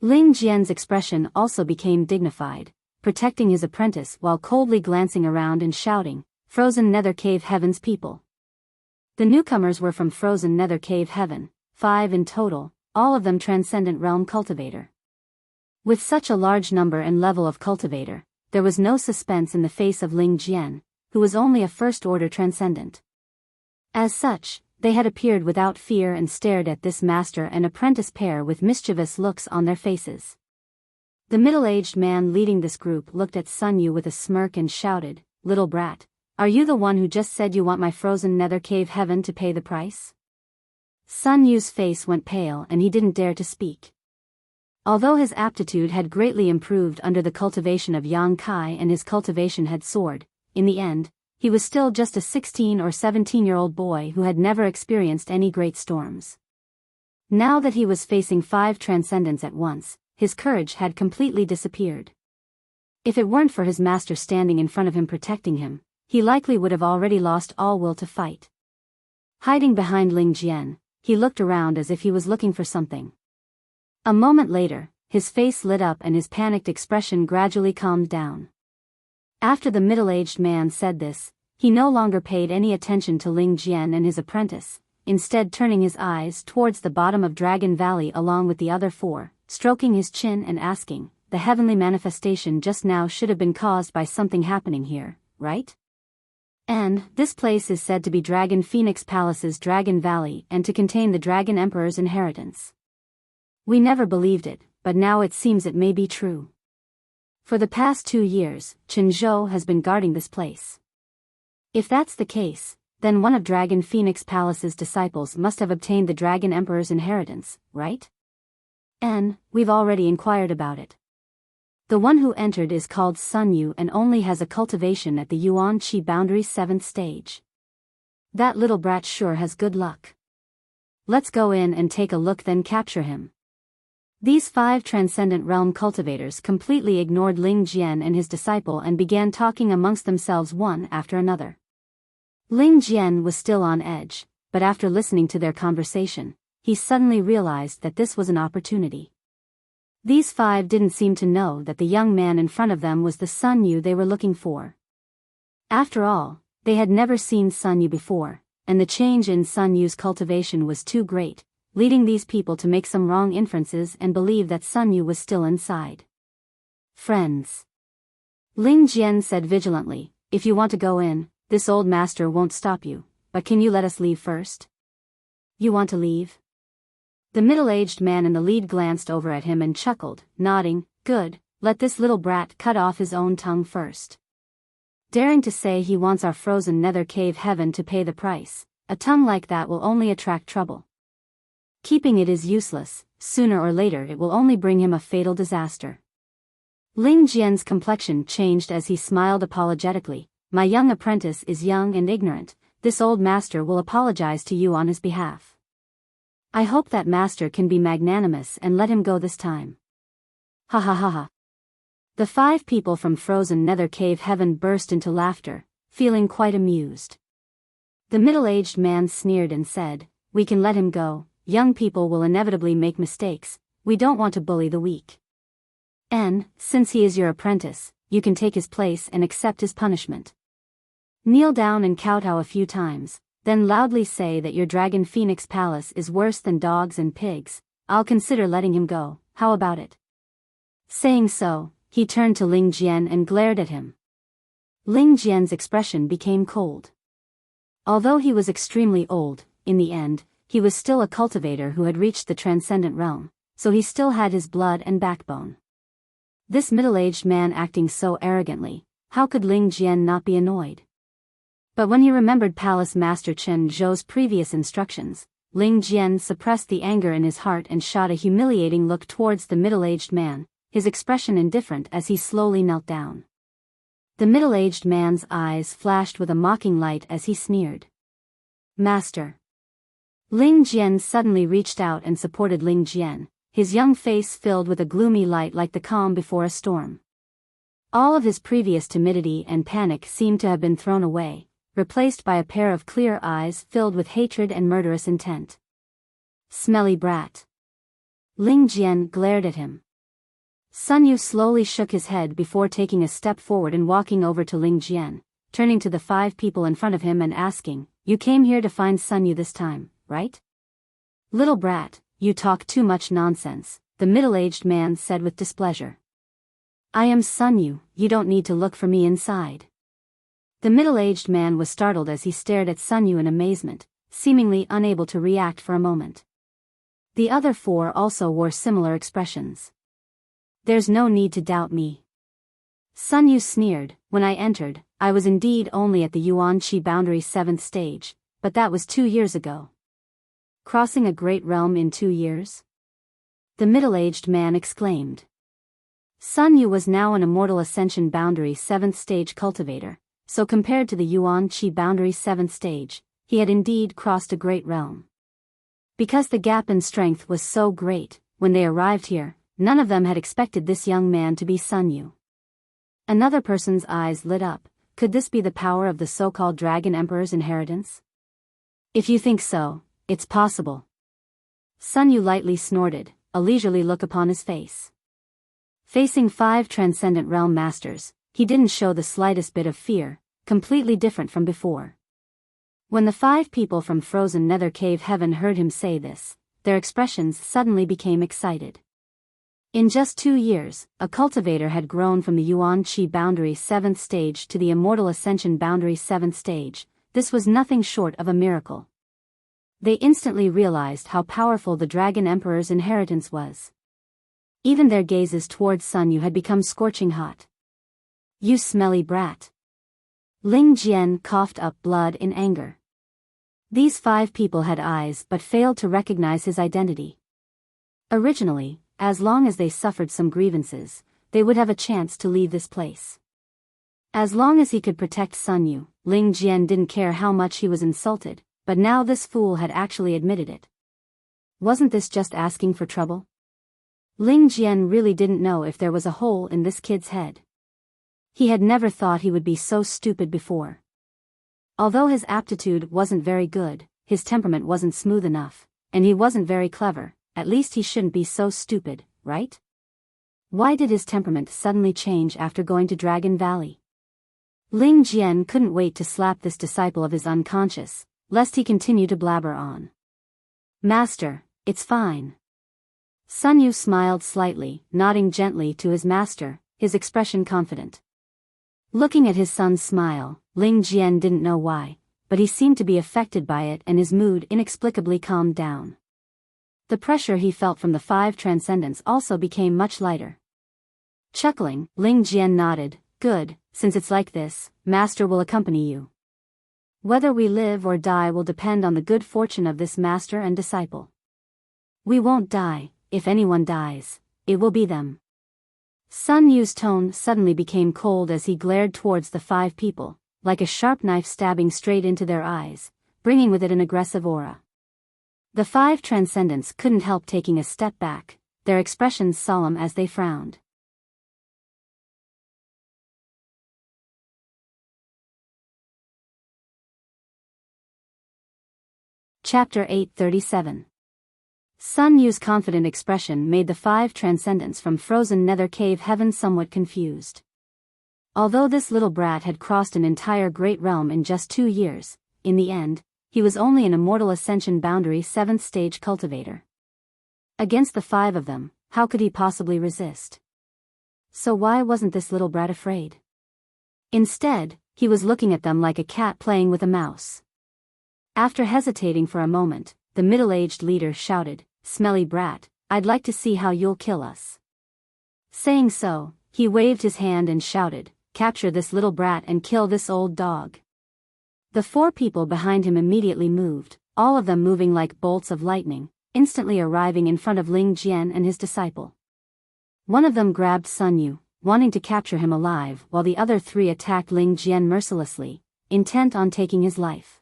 Ling Jian's expression also became dignified, protecting his apprentice while coldly glancing around and shouting, Frozen Nether Cave Heaven's people. The newcomers were from Frozen Nether Cave Heaven, 5 in total, all of them Transcendent Realm Cultivator. With such a large number and level of cultivator, there was no suspense in the face of Ling Jian, who was only a first-order transcendent. As such, they had appeared without fear and stared at this master and apprentice pair with mischievous looks on their faces. The middle-aged man leading this group looked at Sun Yu with a smirk and shouted, Little brat, are you the one who just said you want my frozen nether cave heaven to pay the price? Sun Yu's face went pale and he didn't dare to speak. Although his aptitude had greatly improved under the cultivation of Yang Kai and his cultivation had soared, in the end, he was still just a 16 or 17-year-old boy who had never experienced any great storms. Now that he was facing 5 transcendents at once, his courage had completely disappeared. If it weren't for his master standing in front of him protecting him, he likely would have already lost all will to fight. Hiding behind Ling Jian, he looked around as if he was looking for something. A moment later, his face lit up and his panicked expression gradually calmed down. After the middle-aged man said this, he no longer paid any attention to Ling Jian and his apprentice, instead turning his eyes towards the bottom of Dragon Valley along with the other 4, stroking his chin and asking, the heavenly manifestation just now should have been caused by something happening here, right? And this place is said to be Dragon Phoenix Palace's Dragon Valley and to contain the Dragon Emperor's inheritance. We never believed it, but now it seems it may be true. For the past 2 years, Qinzhou has been guarding this place. If that's the case, then one of Dragon Phoenix Palace's disciples must have obtained the Dragon Emperor's inheritance, right? And we've already inquired about it. The one who entered is called Sun Yu and only has a cultivation at the Yuan Qi boundary 7th stage. That little brat sure has good luck. Let's go in and take a look, then capture him. These 5 Transcendent Realm cultivators completely ignored Ling Jian and his disciple and began talking amongst themselves one after another. Ling Jian was still on edge, but after listening to their conversation, he suddenly realized that this was an opportunity. These 5 didn't seem to know that the young man in front of them was the Sun Yu they were looking for. After all, they had never seen Sun Yu before, and the change in Sun Yu's cultivation was too great, leading these people to make some wrong inferences and believe that Sun Yu was still inside. Friends. Ling Jian said vigilantly, if you want to go in, this old master won't stop you, but can you let us leave first? You want to leave? The middle-aged man in the lead glanced over at him and chuckled, nodding, good, let this little brat cut off his own tongue first. Daring to say he wants our frozen nether cave heaven to pay the price, a tongue like that will only attract trouble. Keeping it is useless, sooner or later it will only bring him a fatal disaster. Ling Jian's complexion changed as he smiled apologetically, my young apprentice is young and ignorant, this old master will apologize to you on his behalf. I hope that master can be magnanimous and let him go this time. Ha ha ha ha. The 5 people from Frozen Nether Cave Heaven burst into laughter, feeling quite amused. The middle-aged man sneered and said, "We can let him go. Young people will inevitably make mistakes. We don't want to bully the weak. And, since he is your apprentice, you can take his place and accept his punishment. Kneel down and kowtow a few times, then loudly say that your Dragon Phoenix Palace is worse than dogs and pigs. I'll consider letting him go. How about it?" Saying so, he turned to Ling Jian and glared at him. Ling Jian's expression became cold. Although he was extremely old, in the end, he was still a cultivator who had reached the transcendent realm, so he still had his blood and backbone. This middle-aged man acting so arrogantly, how could Ling Jian not be annoyed? But when he remembered Palace Master Chen Zhou's previous instructions, Ling Jian suppressed the anger in his heart and shot a humiliating look towards the middle-aged man, his expression indifferent as he slowly knelt down. The middle-aged man's eyes flashed with a mocking light as he sneered. "Master." Ling Jian suddenly reached out and supported Ling Jian, his young face filled with a gloomy light like the calm before a storm. All of his previous timidity and panic seemed to have been thrown away, replaced by a pair of clear eyes filled with hatred and murderous intent. "Smelly brat." Ling Jian glared at him. Sun Yu slowly shook his head before taking a step forward and walking over to Ling Jian, turning to the 5 people in front of him and asking, "You came here to find Sun Yu this time, right?" "Little brat, you talk too much nonsense," the middle-aged man said with displeasure. "I am Sun Yu, you don't need to look for me inside." The middle-aged man was startled as he stared at Sun Yu in amazement, seemingly unable to react for a moment. The other 4 also wore similar expressions. "There's no need to doubt me." Sun Yu sneered, "When I entered, I was indeed only at the Yuan Qi boundary 7th stage, but that was 2 years ago." "Crossing a great realm in 2 years?" the middle-aged man exclaimed. Sun Yu was now an Immortal Ascension boundary 7th stage cultivator, so compared to the Yuan Qi boundary 7th stage, he had indeed crossed a great realm. Because the gap in strength was so great, when they arrived here, none of them had expected this young man to be Sun Yu. Another person's eyes lit up. Could this be the power of the so-called Dragon Emperor's inheritance? "If you think so, it's possible." Sun Yu lightly snorted, a leisurely look upon his face. Facing 5 transcendent realm masters, he didn't show the slightest bit of fear, completely different from before. When the 5 people from frozen Nether Cave Heaven heard him say this, their expressions suddenly became excited. In just 2 years, a cultivator had grown from the Yuan Qi boundary 7th stage to the Immortal Ascension boundary 7th stage. This was nothing short of a miracle. They instantly realized how powerful the Dragon Emperor's inheritance was. Even their gazes towards Sun Yu had become scorching hot. "You smelly brat." Ling Jian coughed up blood in anger. These 5 people had eyes but failed to recognize his identity. Originally, as long as they suffered some grievances, they would have a chance to leave this place. As long as he could protect Sun Yu, Ling Jian didn't care how much he was insulted, but now this fool had actually admitted it. Wasn't this just asking for trouble? Ling Jian really didn't know if there was a hole in this kid's head. He had never thought he would be so stupid before. Although his aptitude wasn't very good, his temperament wasn't smooth enough, and he wasn't very clever. At least he shouldn't be so stupid, right? Why did his temperament suddenly change after going to Dragon Valley? Ling Jian couldn't wait to slap this disciple of his unconscious, lest he continue to blabber on. "Master, it's fine." Sun Yu smiled slightly, nodding gently to his master, his expression confident. Looking at his son's smile, Ling Jian didn't know why, but he seemed to be affected by it and his mood inexplicably calmed down. The pressure he felt from the 5 transcendents also became much lighter. Chuckling, Ling Jian nodded, "Good, since it's like this, Master will accompany you. Whether we live or die will depend on the good fortune of this master and disciple. We won't die. If anyone dies, it will be them." Sun Yu's tone suddenly became cold as he glared towards the 5 people, like a sharp knife stabbing straight into their eyes, bringing with it an aggressive aura. The 5 transcendents couldn't help taking a step back, their expressions solemn as they frowned. Chapter 837. Sun Yu's confident expression made the 5 transcendents from frozen nether cave heaven somewhat confused. Although this little brat had crossed an entire great realm in just 2 years, in the end, he was only an immortal ascension boundary 7th stage cultivator. Against the 5 of them, how could he possibly resist? So why wasn't this little brat afraid? Instead, he was looking at them like a cat playing with a mouse. After hesitating for a moment, the middle-aged leader shouted, "Smelly brat, I'd like to see how you'll kill us." Saying so, he waved his hand and shouted, "Capture this little brat and kill this old dog." The 4 people behind him immediately moved, all of them moving like bolts of lightning, instantly arriving in front of Ling Jian and his disciple. One of them grabbed Sun Yu, wanting to capture him alive, while the other 3 attacked Ling Jian mercilessly, intent on taking his life.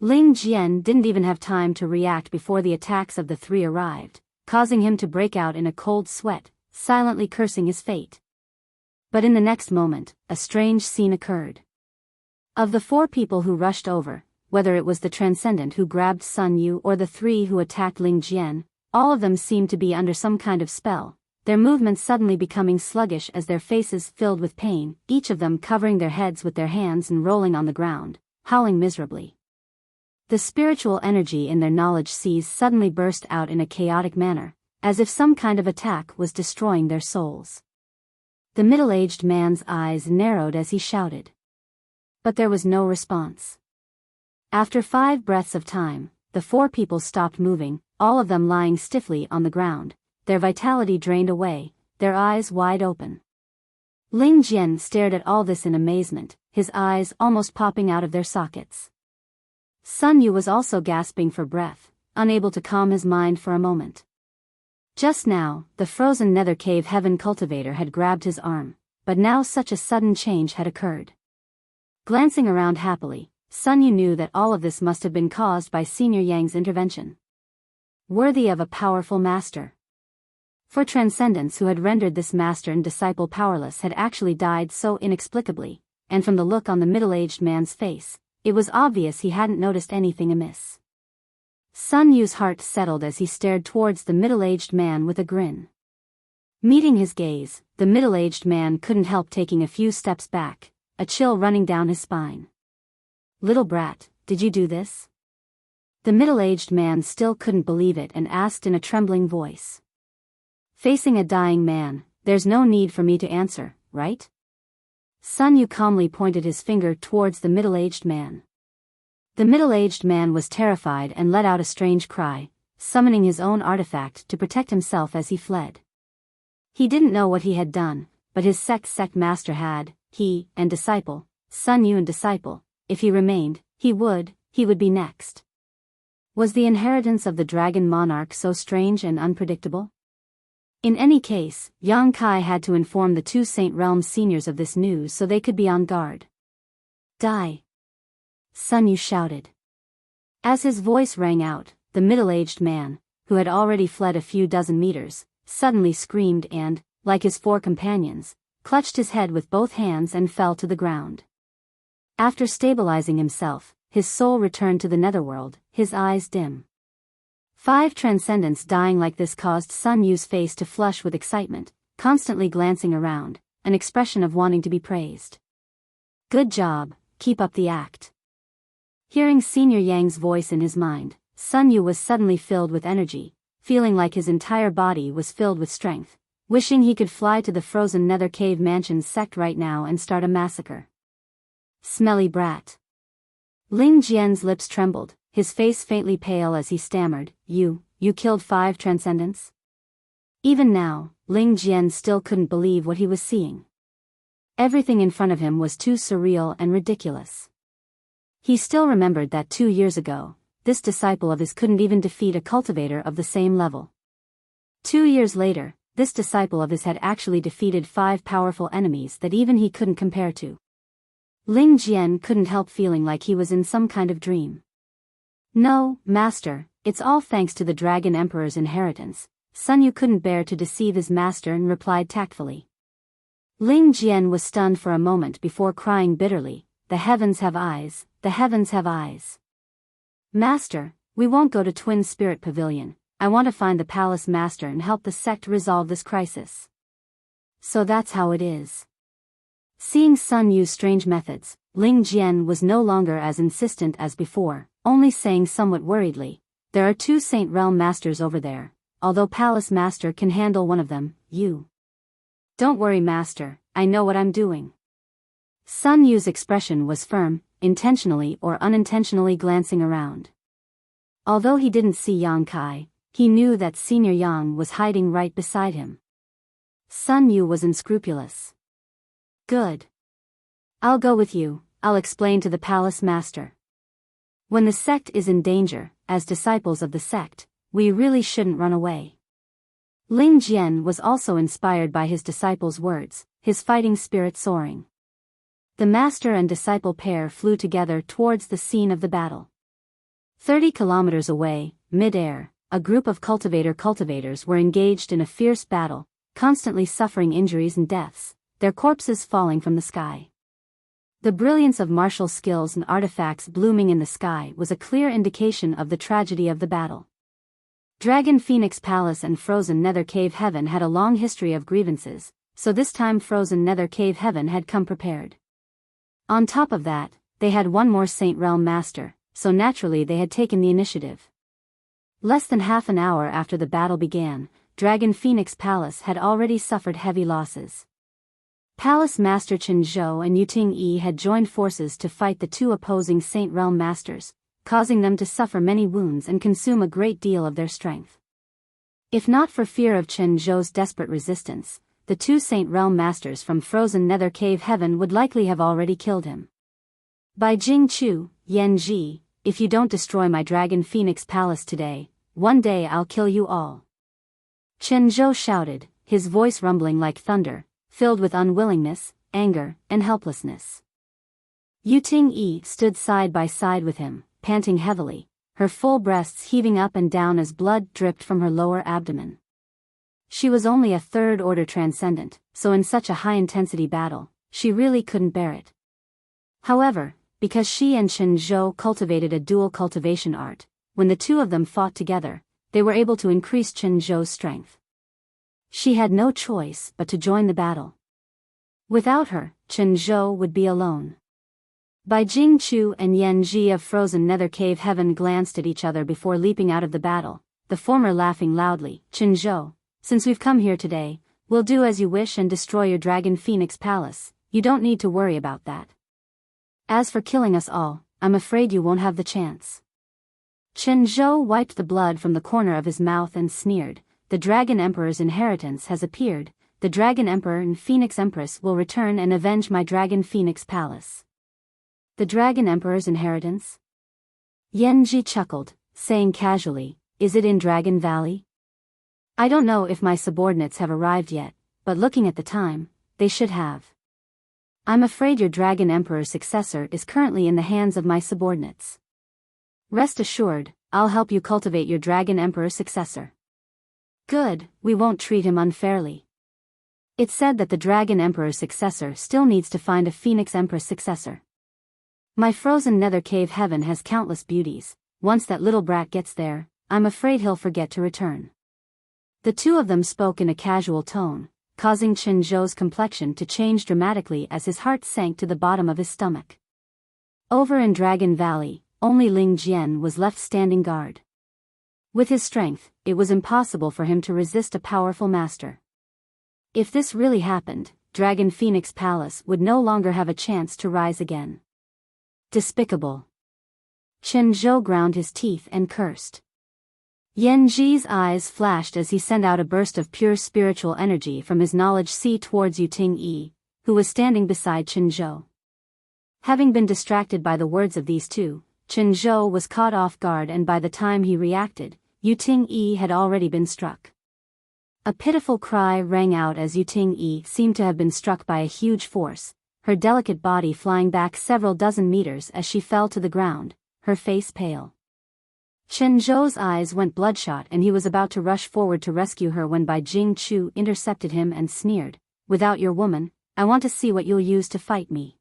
Ling Jian didn't even have time to react before the attacks of the 3 arrived, causing him to break out in a cold sweat, silently cursing his fate. But in the next moment, a strange scene occurred. Of the 4 people who rushed over, whether it was the transcendent who grabbed Sun Yu or the 3 who attacked Ling Jian, all of them seemed to be under some kind of spell, their movements suddenly becoming sluggish as their faces filled with pain, each of them covering their heads with their hands and rolling on the ground, howling miserably. The spiritual energy in their knowledge seas suddenly burst out in a chaotic manner, as if some kind of attack was destroying their souls. The middle-aged man's eyes narrowed as he shouted. But there was no response. After 5 breaths of time, the 4 people stopped moving, all of them lying stiffly on the ground, their vitality drained away, their eyes wide open. Ling Jian stared at all this in amazement, his eyes almost popping out of their sockets. Sun Yu was also gasping for breath, unable to calm his mind for a moment. Just now, the frozen nether cave heaven cultivator had grabbed his arm, but now such a sudden change had occurred. Glancing around happily, Sun Yu knew that all of this must have been caused by Senior Yang's intervention. Worthy of a powerful master. For transcendents who had rendered this master and disciple powerless had actually died so inexplicably, and from the look on the middle-aged man's face, it was obvious he hadn't noticed anything amiss. Sun Yu's heart settled as he stared towards the middle-aged man with a grin. Meeting his gaze, the middle-aged man couldn't help taking a few steps back, a chill running down his spine. "Little brat, did you do this?" The middle-aged man still couldn't believe it and asked in a trembling voice. "Facing a dying man, there's no need for me to answer, right?" Sun Yu calmly pointed his finger towards the middle-aged man. The middle-aged man was terrified and let out a strange cry, summoning his own artifact to protect himself as he fled. He didn't know what he had done, but his sect master had, he and disciple, Sun Yu and disciple, if he remained, he would be next. Was the inheritance of the dragon monarch so strange and unpredictable? In any case, Yang Kai had to inform the 2 Saint Realm seniors of this news so they could be on guard. "Die!" Sun Yu shouted. As his voice rang out, the middle-aged man, who had already fled a few dozen meters, suddenly screamed and, like his 4 companions, clutched his head with both hands and fell to the ground. After stabilizing himself, his soul returned to the netherworld, his eyes dim. 5 transcendents dying like this caused Sun Yu's face to flush with excitement, constantly glancing around, an expression of wanting to be praised. "Good job, keep up the act." Hearing Senior Yang's voice in his mind, Sun Yu was suddenly filled with energy, feeling like his entire body was filled with strength, wishing he could fly to the frozen nether cave mansion's sect right now and start a massacre. "Smelly brat." Ling Jian's lips trembled, his face faintly pale as he stammered, You killed 5 transcendents?" Even now, Ling Jian still couldn't believe what he was seeing. Everything in front of him was too surreal and ridiculous. He still remembered that 2 years ago, this disciple of his couldn't even defeat a cultivator of the same level. 2 years later, this disciple of his had actually defeated 5 powerful enemies that even he couldn't compare to. Ling Jian couldn't help feeling like he was in some kind of dream. "No, master, it's all thanks to the Dragon Emperor's inheritance." Sun Yu couldn't bear to deceive his master and replied tactfully. Ling Jian was stunned for a moment before crying bitterly, "The heavens have eyes, the heavens have eyes." "Master, We won't go to Twin Spirit Pavilion. I want to find the palace master and help the sect resolve this crisis. So that's how it is. Seeing Sun Yu's strange methods, Ling Jian was no longer as insistent as before, only saying somewhat worriedly, "There are 2 Saint Realm Masters over there. Although Palace Master can handle one of them, you." "Don't worry, Master, I know what I'm doing." Sun Yu's expression was firm, intentionally or unintentionally glancing around. Although he didn't see Yang Kai, he knew that Senior Yang was hiding right beside him. Sun Yu was unscrupulous. "Good. I'll go with you. I'll explain to the Palace Master. When the sect is in danger, as disciples of the sect, we really shouldn't run away." Ling Jian was also inspired by his disciple's words, his fighting spirit soaring. The master and disciple pair flew together towards the scene of the battle. 30 kilometers away, mid-air, a group of cultivators were engaged in a fierce battle, constantly suffering injuries and deaths, their corpses falling from the sky. The brilliance of martial skills and artifacts blooming in the sky was a clear indication of the tragedy of the battle. Dragon Phoenix Palace and Frozen Nether Cave Heaven had a long history of grievances, so this time Frozen Nether Cave Heaven had come prepared. On top of that, they had one more Saint Realm Master, so naturally they had taken the initiative. Less than half an hour after the battle began, Dragon Phoenix Palace had already suffered heavy losses. Palace Master Chen Zhou and Yuting Yi had joined forces to fight the 2 opposing Saint Realm Masters, causing them to suffer many wounds and consume a great deal of their strength. If not for fear of Chen Zhou's desperate resistance, the 2 Saint Realm Masters from Frozen Nether Cave Heaven would likely have already killed him. "By Jing Chu, Yan Ji, if you don't destroy my Dragon Phoenix Palace today, one day I'll kill you all." Chen Zhou shouted, his voice rumbling like thunder, filled with unwillingness, anger, and helplessness. Yuting Yi stood side by side with him, panting heavily, her full breasts heaving up and down as blood dripped from her lower abdomen. She was only a 3rd-order transcendent, so in such a high-intensity battle, she really couldn't bear it. However, because she and Chen Zhou cultivated a dual cultivation art, when the 2 of them fought together, they were able to increase Chen Zhou's strength. She had no choice but to join the battle. Without her, Chen Zhou would be alone. Bai Jing Chu and Yan Ji of Frozen Nether Cave Heaven glanced at each other before leaping out of the battle, the former laughing loudly. "Chen Zhou, since we've come here today, we'll do as you wish and destroy your Dragon Phoenix Palace. You don't need to worry about that. As for killing us all, I'm afraid you won't have the chance." Chen Zhou wiped the blood from the corner of his mouth and sneered, "The Dragon Emperor's inheritance has appeared. The Dragon Emperor and Phoenix Empress will return and avenge my Dragon Phoenix Palace." "The Dragon Emperor's inheritance?" Yan Ji chuckled, saying casually, "Is it in Dragon Valley?" "I don't know if my subordinates have arrived yet, but looking at the time, they should have. I'm afraid your Dragon Emperor's successor is currently in the hands of my subordinates. Rest assured, I'll help you cultivate your Dragon Emperor's successor." "Good, we won't treat him unfairly. It's said that the Dragon Emperor's successor still needs to find a Phoenix Empress successor. My Frozen Nether Cave Heaven has countless beauties. Once that little brat gets there, I'm afraid he'll forget to return." The 2 of them spoke in a casual tone, causing Chen Zhou's complexion to change dramatically as his heart sank to the bottom of his stomach. Over in Dragon Valley, only Ling Jian was left standing guard. With his strength, it was impossible for him to resist a powerful master. If this really happened, Dragon Phoenix Palace would no longer have a chance to rise again. Despicable. Chen Zhou ground his teeth and cursed. Yan Ji's eyes flashed as he sent out a burst of pure spiritual energy from his knowledge sea towards Yuting Yi, who was standing beside Chen Zhou. Having been distracted by the words of these 2, Chen Zhou was caught off guard, and by the time he reacted, Yuting Yi had already been struck. A pitiful cry rang out as Yuting Yi seemed to have been struck by a huge force, her delicate body flying back several dozen meters as she fell to the ground, her face pale. Chen Zhou's eyes went bloodshot and he was about to rush forward to rescue her when Bai Jing Chu intercepted him and sneered, "Without your woman, I want to see what you'll use to fight me."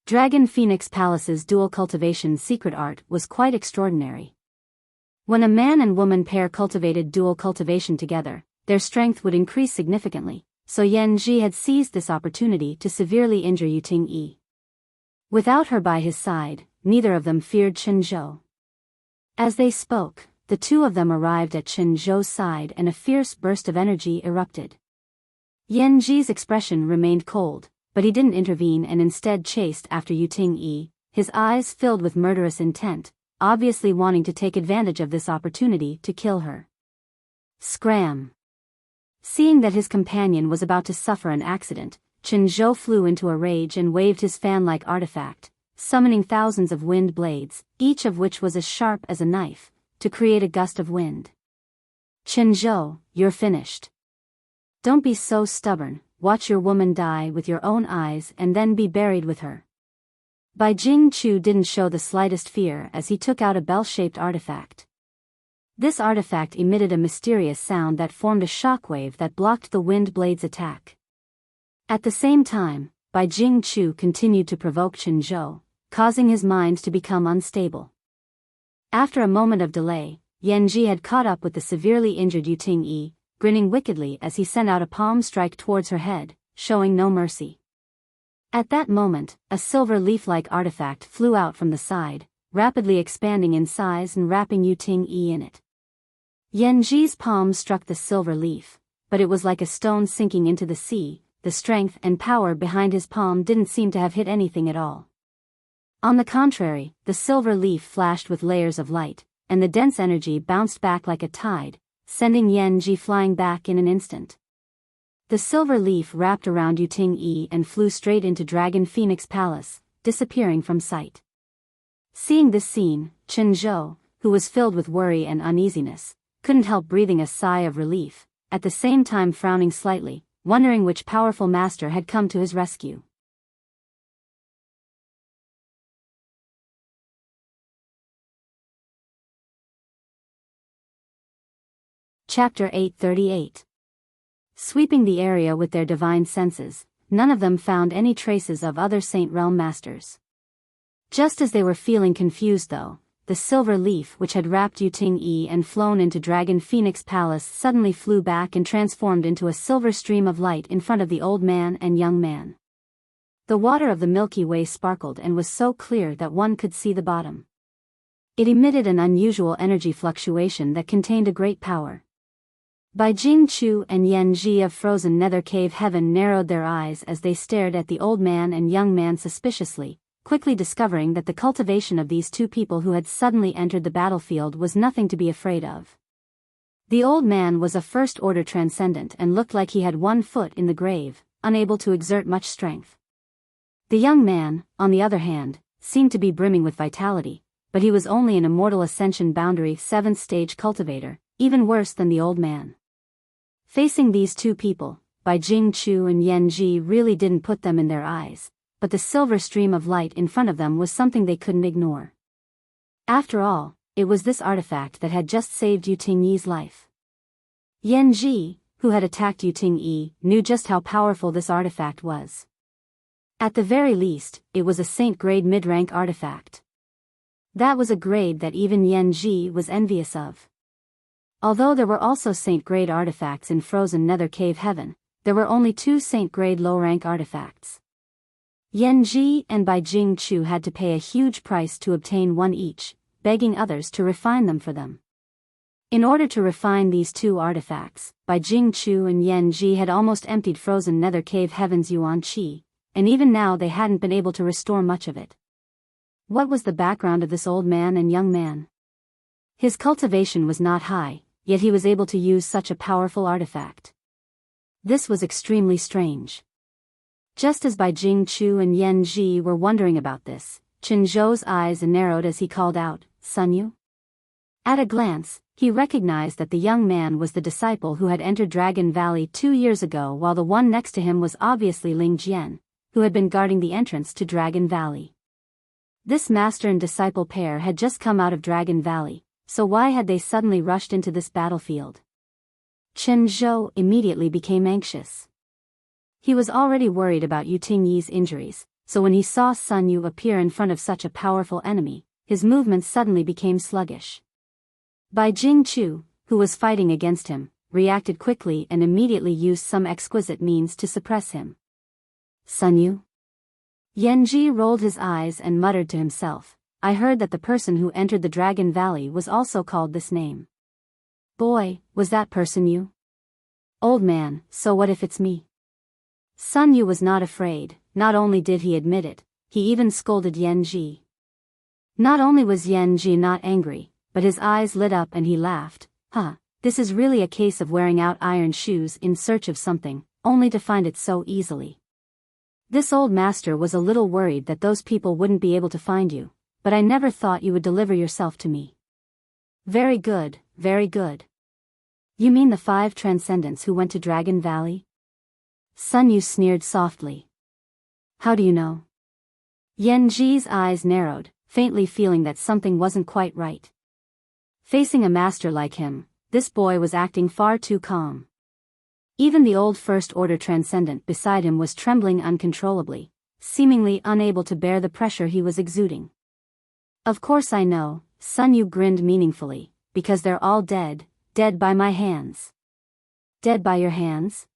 Dragon Phoenix Palace's dual cultivation secret art was quite extraordinary. When a man and woman pair cultivated dual cultivation together, their strength would increase significantly, so Yan Ji had seized this opportunity to severely injure Yu Ting-yi. Without her by his side, neither of them feared Chen Zhou. As they spoke, the two of them arrived at Chen Zhou's side and a fierce burst of energy erupted. Yan Ji's expression remained cold, but he didn't intervene and instead chased after Yu Ting-yi, his eyes filled with murderous intent, obviously wanting to take advantage of this opportunity to kill her. Scram! Seeing that his companion was about to suffer an accident, Chen Zhou flew into a rage and waved his fan-like artifact, summoning thousands of wind blades, each of which was as sharp as a knife, to create a gust of wind. Chen Zhou, you're finished. Don't be so stubborn, watch your woman die with your own eyes and then be buried with her. Bai Jingchu didn't show the slightest fear as he took out a bell-shaped artifact. This artifact emitted a mysterious sound that formed a shockwave that blocked the wind blade's attack. At the same time, Bai Jingchu continued to provoke Chen Zhou, causing his mind to become unstable. After a moment of delay, Yan Ji had caught up with the severely injured Yu Ting-yi, grinning wickedly as he sent out a palm strike towards her head, showing no mercy. At that moment, a silver leaf-like artifact flew out from the side, rapidly expanding in size and wrapping Yu Ting-yi in it. Yan Ji's palm struck the silver leaf, but it was like a stone sinking into the sea. The strength and power behind his palm didn't seem to have hit anything at all. On the contrary, the silver leaf flashed with layers of light, and the dense energy bounced back like a tide, sending Yan Ji flying back in an instant. The silver leaf wrapped around Yu Ting-yi and flew straight into Dragon Phoenix Palace, disappearing from sight. Seeing this scene, Chen Zhou, who was filled with worry and uneasiness, couldn't help breathing a sigh of relief, at the same time frowning slightly, wondering which powerful master had come to his rescue. Chapter 838. Sweeping the area with their divine senses, none of them found any traces of other Saint Realm masters. Just as they were feeling confused though, the silver leaf which had wrapped Yu Ting-yi and flown into Dragon Phoenix Palace suddenly flew back and transformed into a silver stream of light in front of the old man and young man. The water of the Milky Way sparkled and was so clear that one could see the bottom. It emitted an unusual energy fluctuation that contained a great power. Bai Jingchu and Yan Ji of Frozen Nether Cave Heaven narrowed their eyes as they stared at the old man and young man suspiciously, quickly discovering that the cultivation of these two people who had suddenly entered the battlefield was nothing to be afraid of. The old man was a first-order transcendent and looked like he had one foot in the grave, unable to exert much strength. The young man, on the other hand, seemed to be brimming with vitality, but he was only an immortal ascension boundary 7th stage cultivator, even worse than the old man. Facing these two people, Bai Jingchu and Yan Ji really didn't put them in their eyes, but the silver stream of light in front of them was something they couldn't ignore. After all, it was this artifact that had just saved Yu Ting-yi's life. Yan Ji, who had attacked Yu Ting-yi, knew just how powerful this artifact was. At the very least, it was a saint-grade mid-rank artifact. That was a grade that even Yan Ji was envious of. Although there were also saint-grade artifacts in Frozen Nether Cave Heaven, there were only 2 saint-grade low-rank artifacts. Yan Ji and Bai Jingchu had to pay a huge price to obtain one each, begging others to refine them for them. In order to refine these 2 artifacts, Bai Jingchu and Yan Ji had almost emptied Frozen Nether Cave Heaven's Yuan Qi, and even now they hadn't been able to restore much of it. What was the background of this old man and young man? His cultivation was not high, yet he was able to use such a powerful artifact. This was extremely strange. Just as Bai Jingchu and Yan Ji were wondering about this, Chen Zhou's eyes narrowed as he called out, "Sun Yu?" At a glance, he recognized that the young man was the disciple who had entered Dragon Valley 2 years ago, while the one next to him was obviously Ling Jian, who had been guarding the entrance to Dragon Valley. This master and disciple pair had just come out of Dragon Valley, so why had they suddenly rushed into this battlefield? Chen Zhou immediately became anxious. He was already worried about Yu Ting-yi's injuries, so when he saw Sun Yu appear in front of such a powerful enemy, his movements suddenly became sluggish. Bai Jingchu, who was fighting against him, reacted quickly and immediately used some exquisite means to suppress him. Sun Yu? Yanji rolled his eyes and muttered to himself, I heard that the person who entered the Dragon Valley was also called this name. Boy, was that person you? Old man, so what if it's me? Sun Yu was not afraid. Not only did he admit it, he even scolded Yanji. Not only was Yanji not angry, but his eyes lit up and he laughed. This is really a case of wearing out iron shoes in search of something, only to find it so easily. This old master was a little worried that those people wouldn't be able to find you, but I never thought you would deliver yourself to me. Very good, very good. You mean the 5 transcendents who went to Dragon Valley? Sun Yu sneered softly. How do you know? Yanji's eyes narrowed, faintly feeling that something wasn't quite right. Facing a master like him, this boy was acting far too calm. Even the old First Order Transcendent beside him was trembling uncontrollably, seemingly unable to bear the pressure he was exuding. Of course I know, Sun Yu grinned meaningfully, because they're all dead, dead by my hands. Dead by your hands?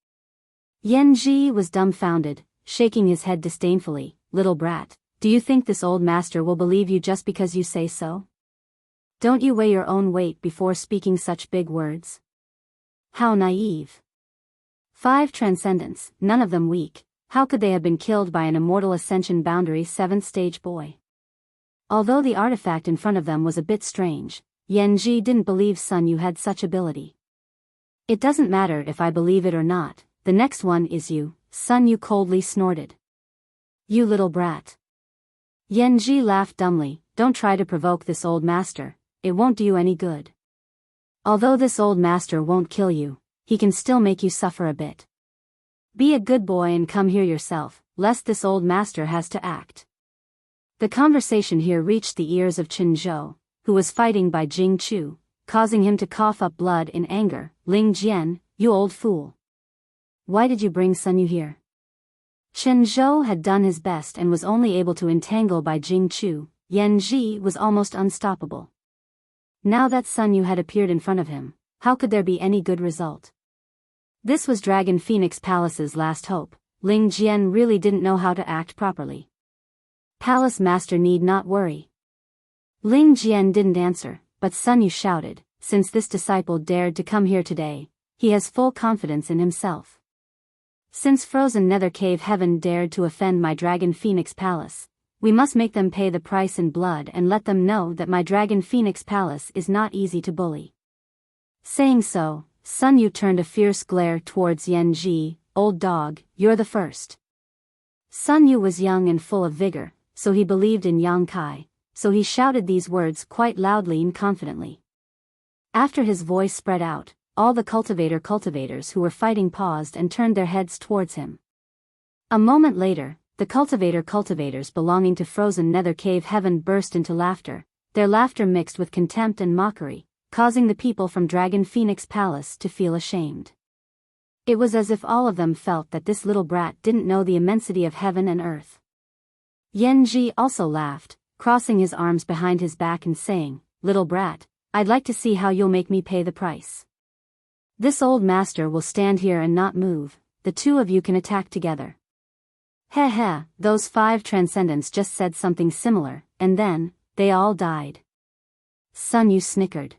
Yanji was dumbfounded, shaking his head disdainfully. Little brat, do you think this old master will believe you just because you say so? Don't you weigh your own weight before speaking such big words? How naive. 5 transcendents, none of them weak, how could they have been killed by an immortal ascension boundary 7th stage boy? Although the artifact in front of them was a bit strange, Yanji didn't believe Sun Yu had such ability. It doesn't matter if I believe it or not, the next one is you, Sun Yu coldly snorted. You little brat. Yanji laughed dumbly, don't try to provoke this old master, it won't do you any good. Although this old master won't kill you, he can still make you suffer a bit. Be a good boy and come here yourself, lest this old master has to act. The conversation here reached the ears of Chen Zhou, who was fighting Bai Jingchu, causing him to cough up blood in anger. Ling Jian, you old fool. Why did you bring Sun Yu here? Chen Zhou had done his best and was only able to entangle Bai Jingchu. Yanji was almost unstoppable. Now that Sun Yu had appeared in front of him, how could there be any good result? This was Dragon Phoenix Palace's last hope. Ling Jian really didn't know how to act properly. Palace Master need not worry. Ling Jian didn't answer, but Sun Yu shouted, since this disciple dared to come here today, he has full confidence in himself. Since Frozen Nether Cave Heaven dared to offend my Dragon Phoenix Palace, we must make them pay the price in blood and let them know that my Dragon Phoenix Palace is not easy to bully. Saying so, Sun Yu turned a fierce glare towards Yanji. Old dog, you're the first. Sun Yu was young and full of vigor, so he believed in Yang Kai, so he shouted these words quite loudly and confidently. After his voice spread out, all the cultivators who were fighting paused and turned their heads towards him. A moment later, the cultivators belonging to Frozen Nether Cave Heaven burst into laughter, their laughter mixed with contempt and mockery, causing the people from Dragon Phoenix Palace to feel ashamed. It was as if all of them felt that this little brat didn't know the immensity of heaven and earth. Yanji also laughed, crossing his arms behind his back and saying, Little brat, I'd like to see how you'll make me pay the price. This old master will stand here and not move, the two of you can attack together. Heh, those 5 transcendents just said something similar, and then, they all died. Sun Yu snickered.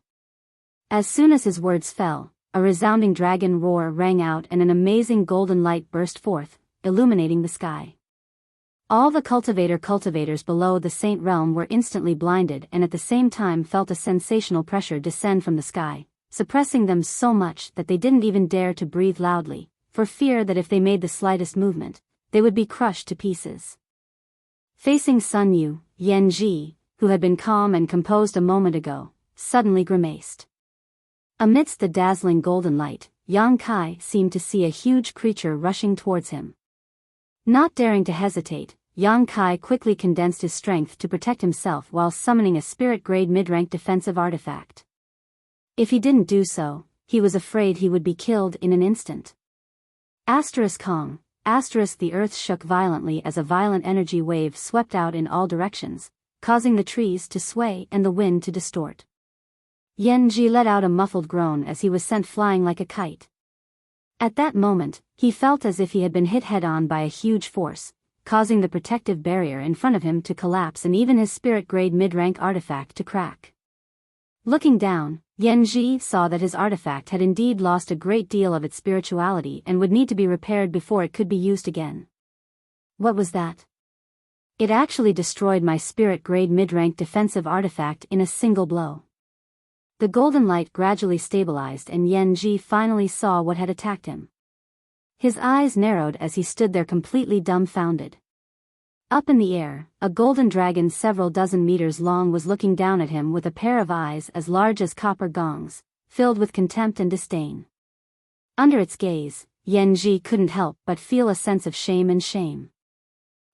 As soon as his words fell, a resounding dragon roar rang out and an amazing golden light burst forth, illuminating the sky. All the cultivators below the Saint Realm were instantly blinded and at the same time felt a sensational pressure descend from the sky, suppressing them so much that they didn't even dare to breathe loudly, for fear that if they made the slightest movement, they would be crushed to pieces. Facing Sun Yu, Yanji, who had been calm and composed a moment ago, suddenly grimaced. Amidst the dazzling golden light, Yang Kai seemed to see a huge creature rushing towards him. Not daring to hesitate, Yang Kai quickly condensed his strength to protect himself while summoning a spirit-grade mid-rank defensive artifact. If he didn't do so, he was afraid he would be killed in an instant. Kong. The earth shook violently as a violent energy wave swept out in all directions, causing the trees to sway and the wind to distort. Yanji let out a muffled groan as he was sent flying like a kite. At that moment, he felt as if he had been hit head-on by a huge force, causing the protective barrier in front of him to collapse and even his spirit-grade mid-rank artifact to crack. Looking down, Yanji saw that his artifact had indeed lost a great deal of its spirituality and would need to be repaired before it could be used again. What was that? It actually destroyed my spirit-grade mid-rank defensive artifact in a single blow. The golden light gradually stabilized and Yanji finally saw what had attacked him. His eyes narrowed as he stood there completely dumbfounded. Up in the air, a golden dragon several dozen meters long was looking down at him with a pair of eyes as large as copper gongs, filled with contempt and disdain. Under its gaze, Yanji couldn't help but feel a sense of shame and shame.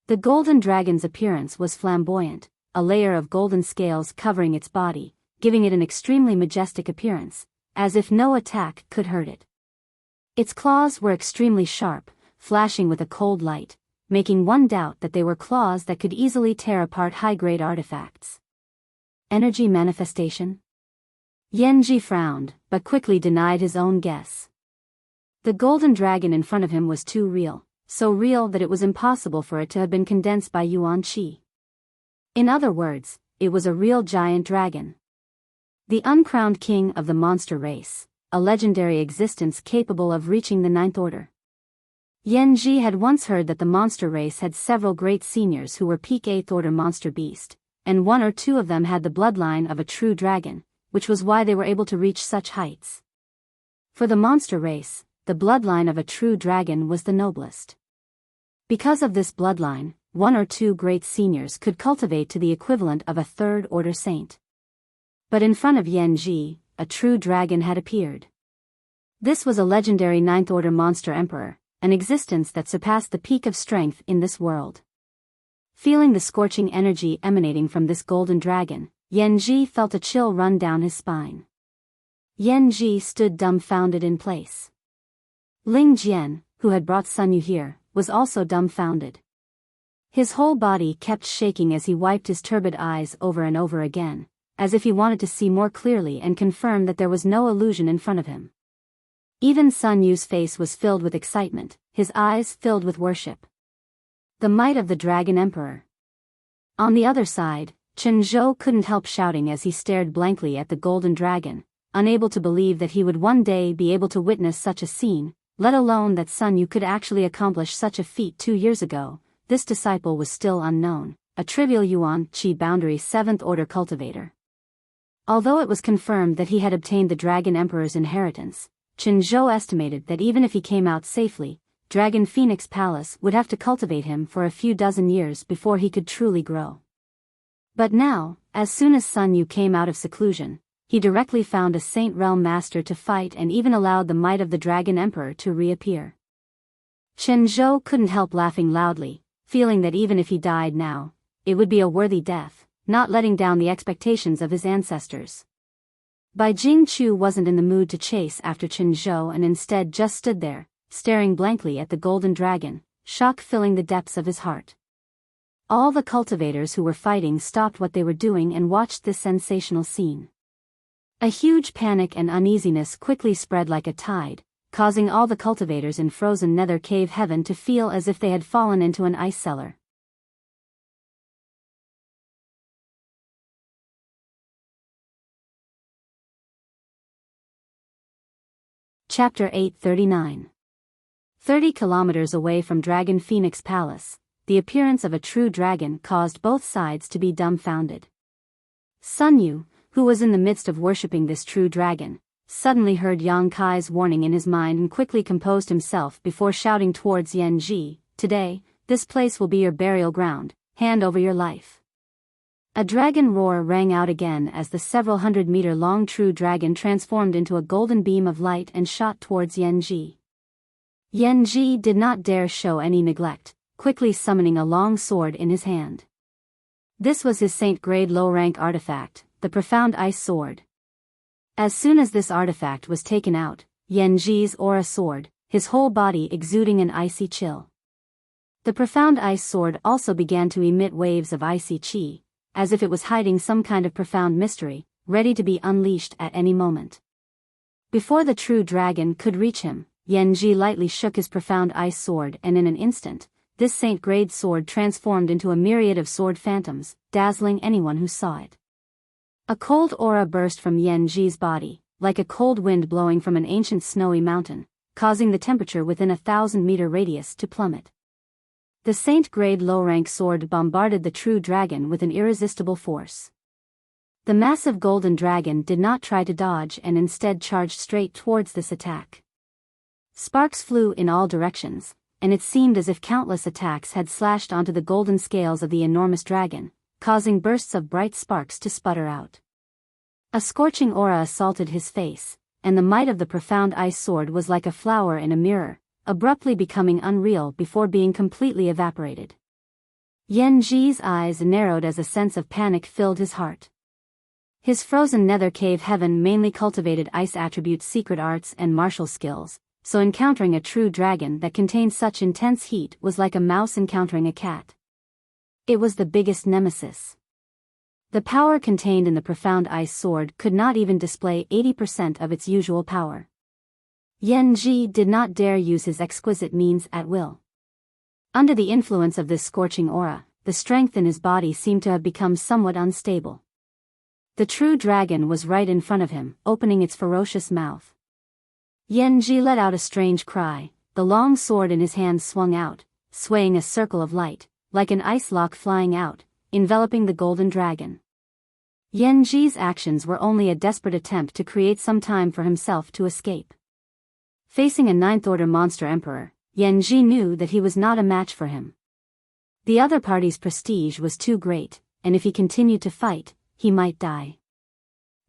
The golden dragon's appearance was flamboyant, a layer of golden scales covering its body, giving it an extremely majestic appearance, as if no attack could hurt it. Its claws were extremely sharp, flashing with a cold light, making one doubt that they were claws that could easily tear apart high-grade artifacts. Energy manifestation? Yanji frowned, but quickly denied his own guess. The golden dragon in front of him was too real, so real that it was impossible for it to have been condensed by Yuan Qi. In other words, it was a real giant dragon. The uncrowned king of the monster race, a legendary existence capable of reaching the ninth order. Yanji had once heard that the monster race had several great seniors who were peak 8th order monster beast, and one or two of them had the bloodline of a true dragon, which was why they were able to reach such heights. For the monster race, the bloodline of a true dragon was the noblest. Because of this bloodline, one or two great seniors could cultivate to the equivalent of a 3rd order saint. But in front of Yanji, a true dragon had appeared. This was a legendary 9th order monster emperor, an existence that surpassed the peak of strength in this world. Feeling the scorching energy emanating from this golden dragon, Yanji felt a chill run down his spine. Yanji stood dumbfounded in place. Ling Jian, who had brought Sun Yu here, was also dumbfounded. His whole body kept shaking as he wiped his turbid eyes over and over again, as if he wanted to see more clearly and confirm that there was no illusion in front of him. Even Sun Yu's face was filled with excitement, his eyes filled with worship. The might of the Dragon Emperor. On the other side, Chen Zhou couldn't help shouting as he stared blankly at the golden dragon, unable to believe that he would one day be able to witness such a scene, let alone that Sun Yu could actually accomplish such a feat 2 years ago. This disciple was still unknown, a trivial Yuan Qi boundary 7th order cultivator. Although it was confirmed that he had obtained the Dragon Emperor's inheritance, Chen Zhou estimated that even if he came out safely, Dragon Phoenix Palace would have to cultivate him for a few dozen years before he could truly grow. But now, as soon as Sun Yu came out of seclusion, he directly found a Saint Realm Master to fight and even allowed the might of the Dragon Emperor to reappear. Chen Zhou couldn't help laughing loudly, feeling that even if he died now, it would be a worthy death, not letting down the expectations of his ancestors. Bai Jingchu wasn't in the mood to chase after Chen Zhou and instead just stood there, staring blankly at the golden dragon, shock filling the depths of his heart. All the cultivators who were fighting stopped what they were doing and watched this sensational scene. A huge panic and uneasiness quickly spread like a tide, causing all the cultivators in frozen nether cave heaven to feel as if they had fallen into an ice cellar. Chapter 839. 30 kilometers away from Dragon Phoenix Palace, the appearance of a true dragon caused both sides to be dumbfounded. Sun Yu, who was in the midst of worshipping this true dragon, suddenly heard Yang Kai's warning in his mind and quickly composed himself before shouting towards Yanji, "Today, this place will be your burial ground, hand over your life." A dragon roar rang out again as the several 100-meter-long true dragon transformed into a golden beam of light and shot towards Yanji. Yanji did not dare show any neglect, quickly summoning a long sword in his hand. This was his saint-grade low-rank artifact, the Profound Ice Sword. As soon as this artifact was taken out, Yanji's aura soared, his whole body exuding an icy chill. The Profound Ice Sword also began to emit waves of icy qi, as if it was hiding some kind of profound mystery, ready to be unleashed at any moment. Before the true dragon could reach him, Yanji lightly shook his profound ice sword, and in an instant, this saint-grade sword transformed into a myriad of sword phantoms, dazzling anyone who saw it. A cold aura burst from Yanji's body, like a cold wind blowing from an ancient snowy mountain, causing the temperature within a 1,000-meter radius to plummet. The saint-grade low-rank sword bombarded the true dragon with an irresistible force. The massive golden dragon did not try to dodge and instead charged straight towards this attack. Sparks flew in all directions, and it seemed as if countless attacks had slashed onto the golden scales of the enormous dragon, causing bursts of bright sparks to sputter out. A scorching aura assaulted his face, and the might of the profound ice sword was like a flower in a mirror, abruptly becoming unreal before being completely evaporated. Yanji's eyes narrowed as a sense of panic filled his heart. His frozen nether cave heaven mainly cultivated ice attributes, secret arts and martial skills, so encountering a true dragon that contained such intense heat was like a mouse encountering a cat. It was the biggest nemesis. The power contained in the profound ice sword could not even display 80% of its usual power. Yanji did not dare use his exquisite means at will. Under the influence of this scorching aura, the strength in his body seemed to have become somewhat unstable. The true dragon was right in front of him, opening its ferocious mouth. Yanji let out a strange cry, the long sword in his hand swung out, swaying a circle of light, like an ice lock flying out, enveloping the golden dragon. Yanji's actions were only a desperate attempt to create some time for himself to escape. Facing a ninth-order monster emperor, Yanji knew that he was not a match for him. The other party's prestige was too great, and if he continued to fight, he might die.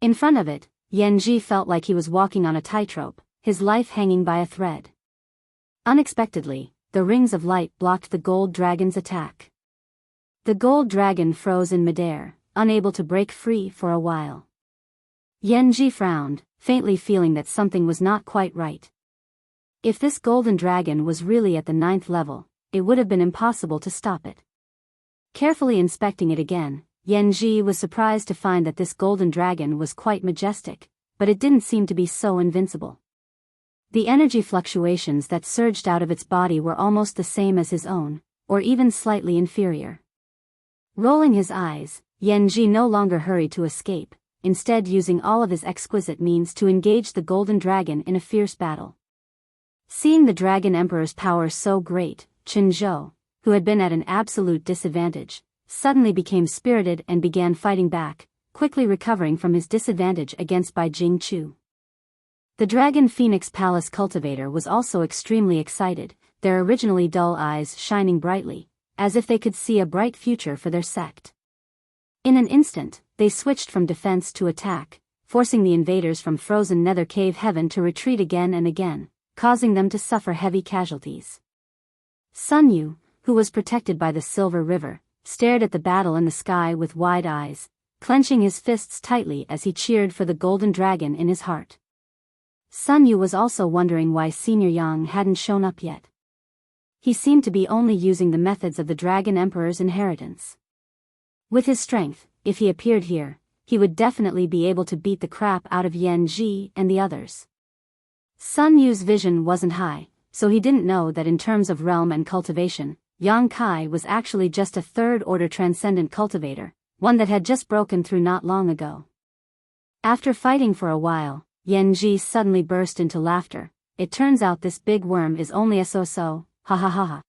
In front of it, Yanji felt like he was walking on a tightrope, his life hanging by a thread. Unexpectedly, the rings of light blocked the gold dragon's attack. The gold dragon froze in midair, unable to break free for a while. Yanji frowned, faintly feeling that something was not quite right. If this golden dragon was really at the 9th level, it would have been impossible to stop it. Carefully inspecting it again, Yanji was surprised to find that this golden dragon was quite majestic, but it didn't seem to be so invincible. The energy fluctuations that surged out of its body were almost the same as his own, or even slightly inferior. Rolling his eyes, Yanji no longer hurried to escape, instead using all of his exquisite means to engage the golden dragon in a fierce battle. Seeing the Dragon Emperor's power so great, Qinzhou, who had been at an absolute disadvantage, suddenly became spirited and began fighting back, quickly recovering from his disadvantage against Bai Jingchu. The Dragon Phoenix Palace cultivator was also extremely excited, their originally dull eyes shining brightly, as if they could see a bright future for their sect. In an instant, they switched from defense to attack, forcing the invaders from frozen nether cave heaven to retreat again and again, causing them to suffer heavy casualties. Sun Yu, who was protected by the Silver River, stared at the battle in the sky with wide eyes, clenching his fists tightly as he cheered for the golden dragon in his heart. Sun Yu was also wondering why Senior Yang hadn't shown up yet. He seemed to be only using the methods of the Dragon Emperor's inheritance. With his strength, if he appeared here, he would definitely be able to beat the crap out of Yanji and the others. Sun Yu's vision wasn't high, so he didn't know that in terms of realm and cultivation, Yang Kai was actually just a third-order transcendent cultivator, one that had just broken through not long ago. After fighting for a while, Yanji suddenly burst into laughter. It turns out this big worm is only a so-so, ha ha ha ha.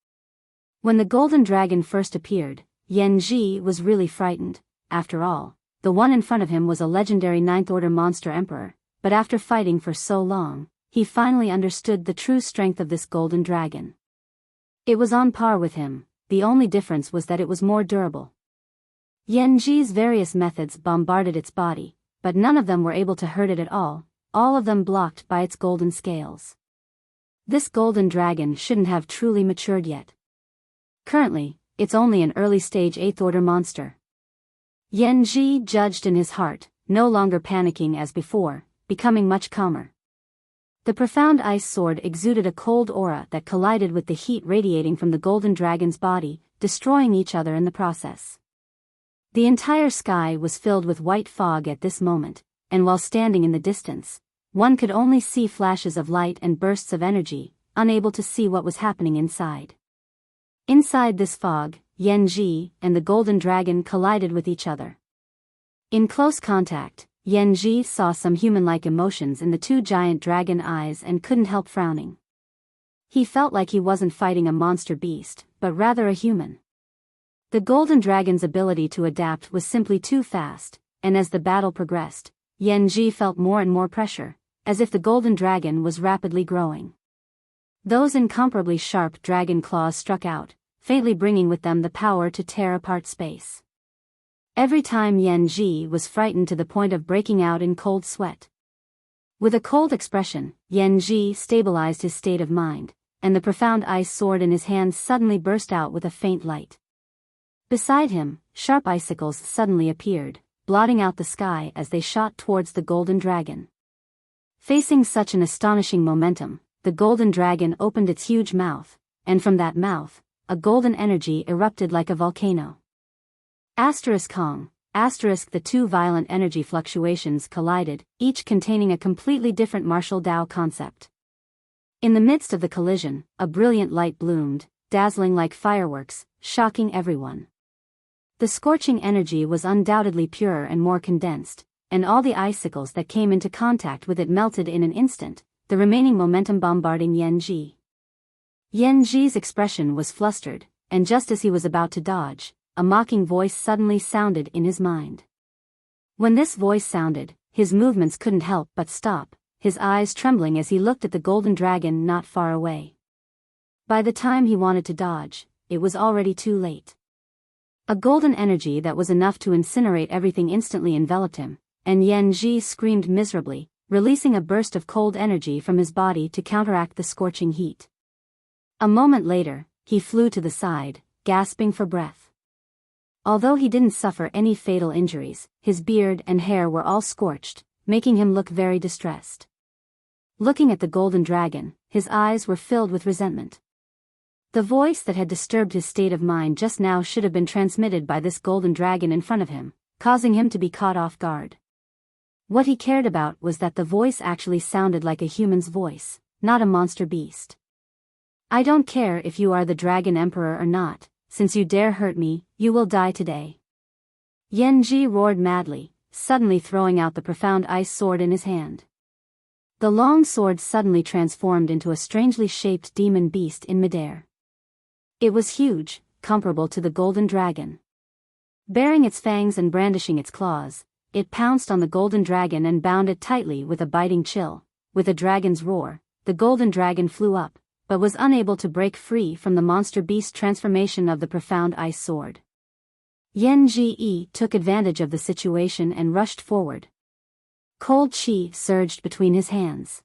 When the golden dragon first appeared, Yanji was really frightened. After all, the one in front of him was a legendary 9th-order monster emperor, but after fighting for so long, he finally understood the true strength of this golden dragon. It was on par with him, the only difference was that it was more durable. Yanji's various methods bombarded its body, but none of them were able to hurt it at all of them blocked by its golden scales. This golden dragon shouldn't have truly matured yet. Currently, it's only an early-stage 8th-order monster. Yanji judged in his heart, no longer panicking as before, becoming much calmer. The profound ice sword exuded a cold aura that collided with the heat radiating from the golden dragon's body, destroying each other in the process. The entire sky was filled with white fog at this moment, and while standing in the distance, one could only see flashes of light and bursts of energy, unable to see what was happening inside. Inside this fog, Yanji and the golden dragon collided with each other. In close contact, Yanji saw some human-like emotions in the two giant dragon eyes and couldn't help frowning. He felt like he wasn't fighting a monster beast, but rather a human. The golden dragon's ability to adapt was simply too fast, and as the battle progressed, Yanji felt more and more pressure, as if the golden dragon was rapidly growing. Those incomparably sharp dragon claws struck out, faintly bringing with them the power to tear apart space. Every time Yanji was frightened to the point of breaking out in cold sweat. With a cold expression, Yanji stabilized his state of mind, and the profound ice sword in his hand suddenly burst out with a faint light. Beside him, sharp icicles suddenly appeared, blotting out the sky as they shot towards the golden dragon. Facing such an astonishing momentum, the golden dragon opened its huge mouth, and from that mouth, a golden energy erupted like a volcano. Kong, the two violent energy fluctuations collided, each containing a completely different martial Dao concept. In the midst of the collision, a brilliant light bloomed, dazzling like fireworks, shocking everyone. The scorching energy was undoubtedly purer and more condensed, and all the icicles that came into contact with it melted in an instant, the remaining momentum bombarding Yanji. Yanji's expression was flustered, and just as he was about to dodge, a mocking voice suddenly sounded in his mind. When this voice sounded, his movements couldn't help but stop, his eyes trembling as he looked at the golden dragon not far away. By the time he wanted to dodge, it was already too late. A golden energy that was enough to incinerate everything instantly enveloped him, and Yanji screamed miserably, releasing a burst of cold energy from his body to counteract the scorching heat. A moment later, he flew to the side, gasping for breath. Although he didn't suffer any fatal injuries, his beard and hair were all scorched, making him look very distressed. Looking at the golden dragon, his eyes were filled with resentment. The voice that had disturbed his state of mind just now should have been transmitted by this golden dragon in front of him, causing him to be caught off guard. What he cared about was that the voice actually sounded like a human's voice, not a monster beast. "I don't care if you are the Dragon Emperor or not, since you dare hurt me, you will die today." Yanji roared madly, suddenly throwing out the profound ice sword in his hand. The long sword suddenly transformed into a strangely shaped demon beast in midair. It was huge, comparable to the golden dragon. Baring its fangs and brandishing its claws, it pounced on the golden dragon and bound it tightly with a biting chill. With a dragon's roar, the golden dragon flew up, but was unable to break free from the monster beast transformation of the profound ice sword. Yanji took advantage of the situation and rushed forward. Cold chi surged between his hands.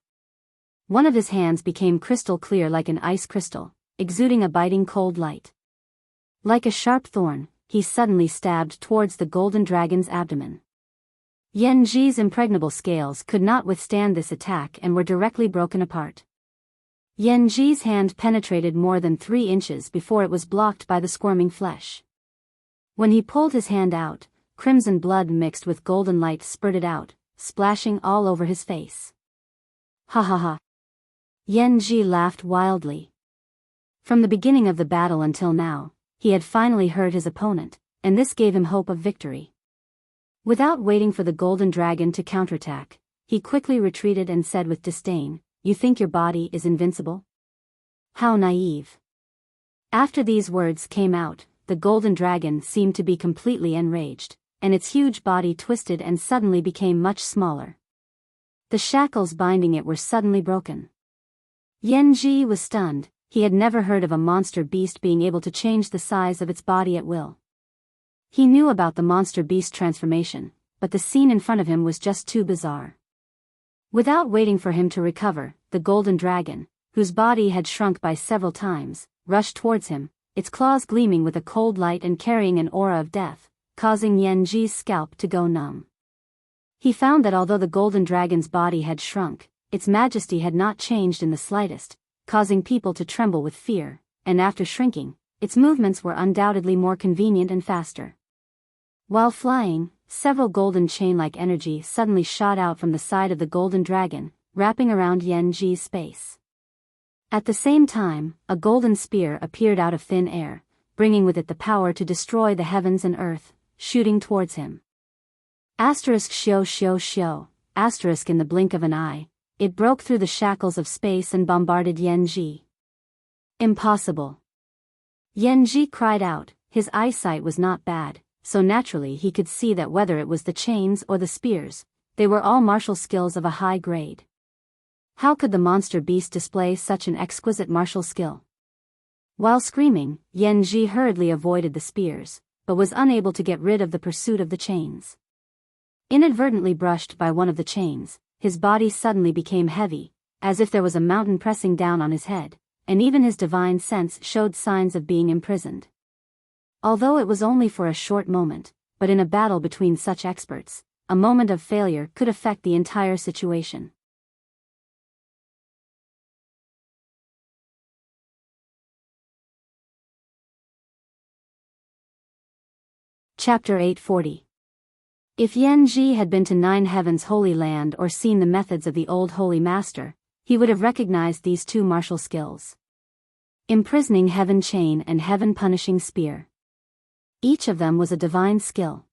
One of his hands became crystal clear like an ice crystal, exuding a biting cold light. Like a sharp thorn, he suddenly stabbed towards the golden dragon's abdomen. Yanji's impregnable scales could not withstand this attack and were directly broken apart. Yanji's hand penetrated more than 3 inches before it was blocked by the squirming flesh. When he pulled his hand out, crimson blood mixed with golden light spurted out, splashing all over his face. "Ha ha ha!" Yanji laughed wildly. From the beginning of the battle until now, he had finally hurt his opponent, and this gave him hope of victory. Without waiting for the golden dragon to counterattack, he quickly retreated and said with disdain, "You think your body is invincible? How naive." After these words came out, the golden dragon seemed to be completely enraged, and its huge body twisted and suddenly became much smaller. The shackles binding it were suddenly broken. Yanji was stunned. He had never heard of a monster beast being able to change the size of its body at will. He knew about the monster beast transformation, but the scene in front of him was just too bizarre. Without waiting for him to recover, the golden dragon, whose body had shrunk by several times, rushed towards him, its claws gleaming with a cold light and carrying an aura of death, causing Yanji's scalp to go numb. He found that although the golden dragon's body had shrunk, its majesty had not changed in the slightest, causing people to tremble with fear, and after shrinking, its movements were undoubtedly more convenient and faster. While flying, several golden chain-like energy suddenly shot out from the side of the golden dragon, wrapping around Yan-Ji's space. At the same time, a golden spear appeared out of thin air, bringing with it the power to destroy the heavens and earth, shooting towards him. Shio shio shio, in the blink of an eye, it broke through the shackles of space and bombarded Yan-Ji. Impossible. Yan-Ji cried out. His eyesight was not bad, so naturally he could see that whether it was the chains or the spears, they were all martial skills of a high grade. How could the monster beast display such an exquisite martial skill? While screaming, Yan-Ji hurriedly avoided the spears, but was unable to get rid of the pursuit of the chains. Inadvertently brushed by one of the chains, his body suddenly became heavy, as if there was a mountain pressing down on his head, and even his divine sense showed signs of being imprisoned. Although it was only for a short moment, but in a battle between such experts, a moment of failure could affect the entire situation. Chapter 840. If Yan-Ji had been to Nine Heaven's Holy Land or seen the methods of the old Holy Master, he would have recognized these two martial skills. Imprisoning Heaven Chain and Heaven Punishing Spear. Each of them was a divine skill.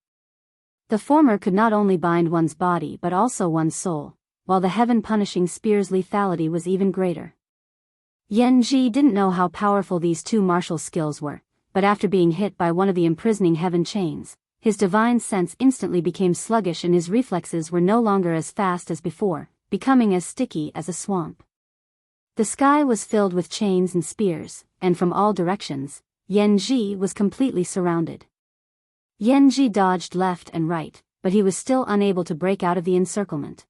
The former could not only bind one's body but also one's soul, while the Heaven Punishing Spear's lethality was even greater. Yan-Ji didn't know how powerful these two martial skills were, but after being hit by one of the imprisoning heaven chains, his divine sense instantly became sluggish and his reflexes were no longer as fast as before, becoming as sticky as a swamp. The sky was filled with chains and spears, and from all directions, Yan-Ji was completely surrounded. Yan-Ji dodged left and right, but he was still unable to break out of the encirclement.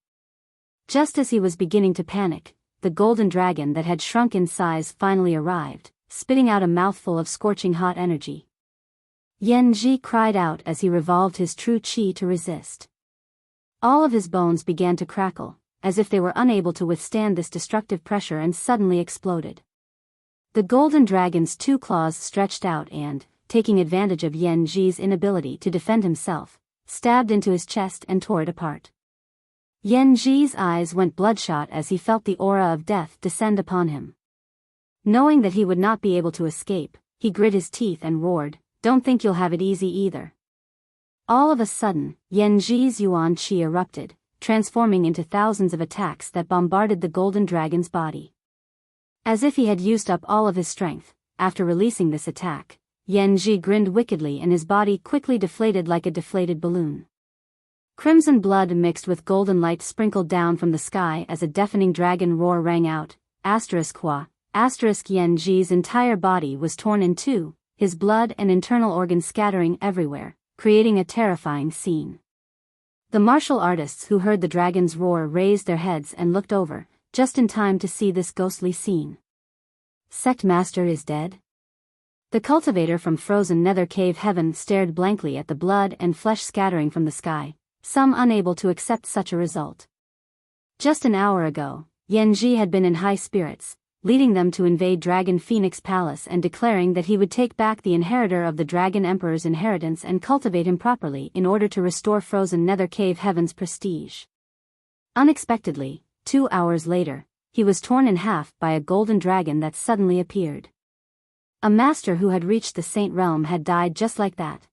Just as he was beginning to panic, the golden dragon that had shrunk in size finally arrived, spitting out a mouthful of scorching hot energy. Yan-Ji cried out as he revolved his true chi to resist. All of his bones began to crackle, as if they were unable to withstand this destructive pressure and suddenly exploded. The golden dragon's two claws stretched out and, taking advantage of Yan-Ji's inability to defend himself, stabbed into his chest and tore it apart. Yan-Ji's eyes went bloodshot as he felt the aura of death descend upon him. Knowing that he would not be able to escape, he grit his teeth and roared, "Don't think you'll have it easy either." All of a sudden, Yan-Ji's yuan qi erupted, transforming into thousands of attacks that bombarded the golden dragon's body. As if he had used up all of his strength, after releasing this attack, Yan-Ji grinned wickedly and his body quickly deflated like a deflated balloon. Crimson blood mixed with golden light sprinkled down from the sky as a deafening dragon roar rang out, Yan-Ji's entire body was torn in two, his blood and internal organs scattering everywhere, creating a terrifying scene. The martial artists who heard the dragon's roar raised their heads and looked over, just in time to see this ghostly scene. Sect Master is dead? The cultivator from frozen nether cave heaven stared blankly at the blood and flesh scattering from the sky, some unable to accept such a result. Just an hour ago, Yan-Ji had been in high spirits, leading them to invade Dragon Phoenix Palace and declaring that he would take back the inheritor of the Dragon Emperor's inheritance and cultivate him properly in order to restore frozen nether cave heaven's prestige. Unexpectedly, 2 hours later, he was torn in half by a golden dragon that suddenly appeared. A master who had reached the Saint Realm had died just like that.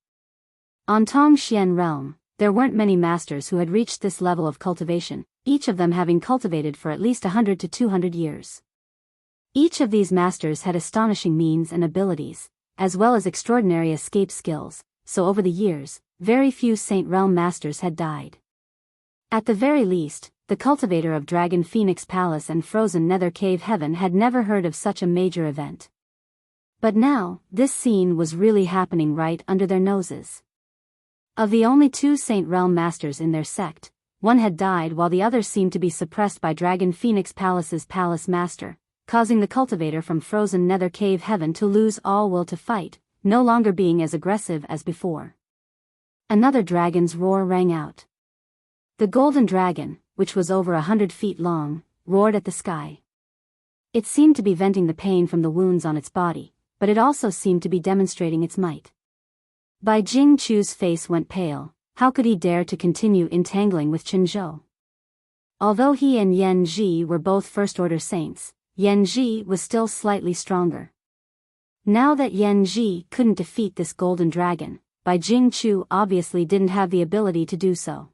On Tongxian Realm, there weren't many masters who had reached this level of cultivation, each of them having cultivated for at least 100 to 200 years. Each of these masters had astonishing means and abilities, as well as extraordinary escape skills, so over the years, very few Saint Realm masters had died. At the very least, the cultivator of Dragon Phoenix Palace and frozen nether cave heaven had never heard of such a major event. But now, this scene was really happening right under their noses. Of the only 2 Saint Realm masters in their sect, one had died while the other seemed to be suppressed by Dragon Phoenix Palace's palace master, causing the cultivator from frozen nether cave heaven to lose all will to fight, no longer being as aggressive as before. Another dragon's roar rang out. The golden dragon, which was over 100 feet long, roared at the sky. It seemed to be venting the pain from the wounds on its body, but it also seemed to be demonstrating its might. Bai Jingchu's face went pale. How could he dare to continue entangling with Chen Zhou? Although he and Yan Ji were both first-order saints, Yan Ji was still slightly stronger. Now that Yan Ji couldn't defeat this golden dragon, Bai Jingchu obviously didn't have the ability to do so.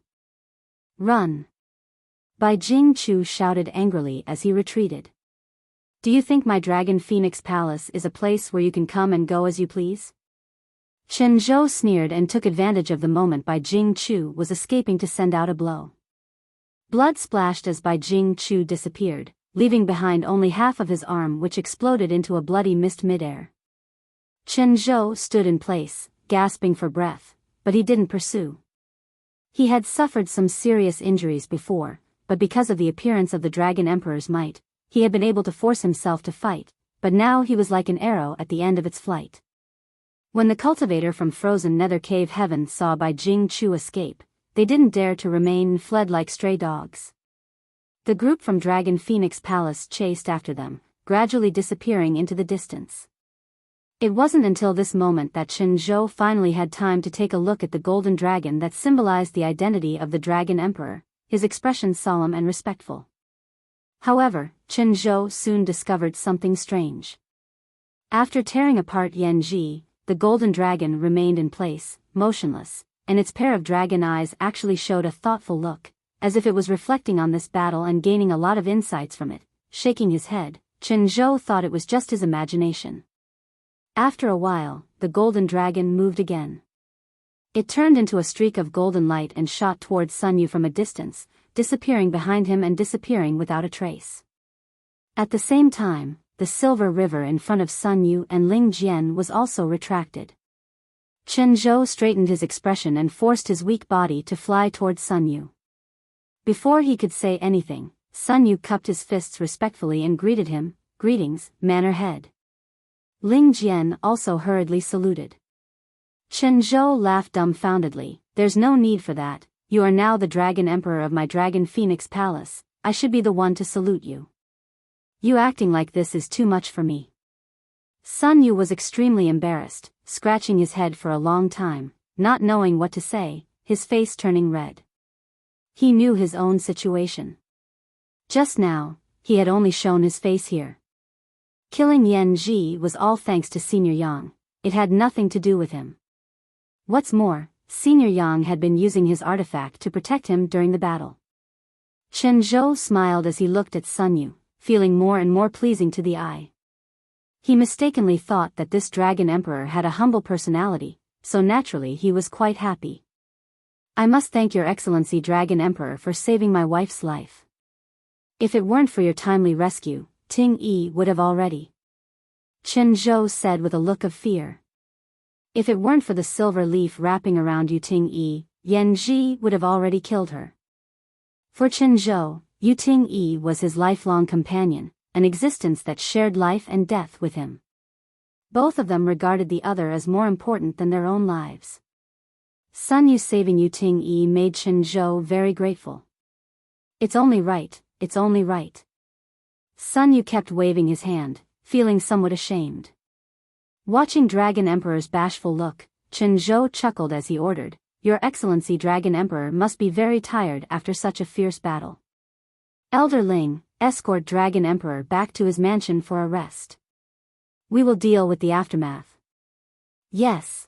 Run! Bai Jingchu shouted angrily as he retreated. Do you think my Dragon Phoenix Palace is a place where you can come and go as you please? Chen Zhou sneered and took advantage of the moment Bai Jingchu was escaping to send out a blow. Blood splashed as Bai Jingchu disappeared, leaving behind only half of his arm, which exploded into a bloody mist midair. Chen Zhou stood in place, gasping for breath, but he didn't pursue. He had suffered some serious injuries before, but because of the appearance of the Dragon Emperor's might, he had been able to force himself to fight, but now he was like an arrow at the end of its flight. When the cultivator from frozen nether cave heaven saw Bai Jingchu escape, they didn't dare to remain and fled like stray dogs. The group from Dragon Phoenix Palace chased after them, gradually disappearing into the distance. It wasn't until this moment that Chen Zhou finally had time to take a look at the golden dragon that symbolized the identity of the Dragon Emperor, his expression solemn and respectful. However, Chen Zhou soon discovered something strange. After tearing apart Yan Ji, the golden dragon remained in place, motionless, and its pair of dragon eyes actually showed a thoughtful look, as if it was reflecting on this battle and gaining a lot of insights from it. Shaking his head, Chen Zhou thought it was just his imagination. After a while, the golden dragon moved again. It turned into a streak of golden light and shot towards Sun Yu from a distance, disappearing behind him and disappearing without a trace. At the same time, the silver river in front of Sun Yu and Ling Jian was also retracted. Chen Zhou straightened his expression and forced his weak body to fly towards Sun Yu. Before he could say anything, Sun Yu cupped his fists respectfully and greeted him. Greetings, manor head. Ling Jian also hurriedly saluted. Chen Zhou laughed dumbfoundedly. There's no need for that, you are now the Dragon Emperor of my Dragon Phoenix Palace, I should be the one to salute you. You acting like this is too much for me. Sun Yu was extremely embarrassed, scratching his head for a long time, not knowing what to say, his face turning red. He knew his own situation. Just now, he had only shown his face here. Killing Yan Ji was all thanks to Senior Yang, it had nothing to do with him. What's more, Senior Yang had been using his artifact to protect him during the battle. Chen Zhou smiled as he looked at Sun Yu, feeling more and more pleasing to the eye. He mistakenly thought that this Dragon Emperor had a humble personality, so naturally he was quite happy. I must thank Your Excellency Dragon Emperor for saving my wife's life. If it weren't for your timely rescue, Ting Yi would have already. Chen Zhou said with a look of fear. If it weren't for the silver leaf wrapping around you Ting Yi, Yan Ji would have already killed her. For Chen Zhou, Yu Ting Yi was his lifelong companion, an existence that shared life and death with him. Both of them regarded the other as more important than their own lives. Sun Yu saving Yu Ting Yi made Chen Zhou very grateful. It's only right, it's only right. Sun Yu kept waving his hand, feeling somewhat ashamed. Watching Dragon Emperor's bashful look, Chen Zhou chuckled as he ordered, Your Excellency Dragon Emperor must be very tired after such a fierce battle. Elder Ling, escort Dragon Emperor back to his mansion for a rest. We will deal with the aftermath. Yes.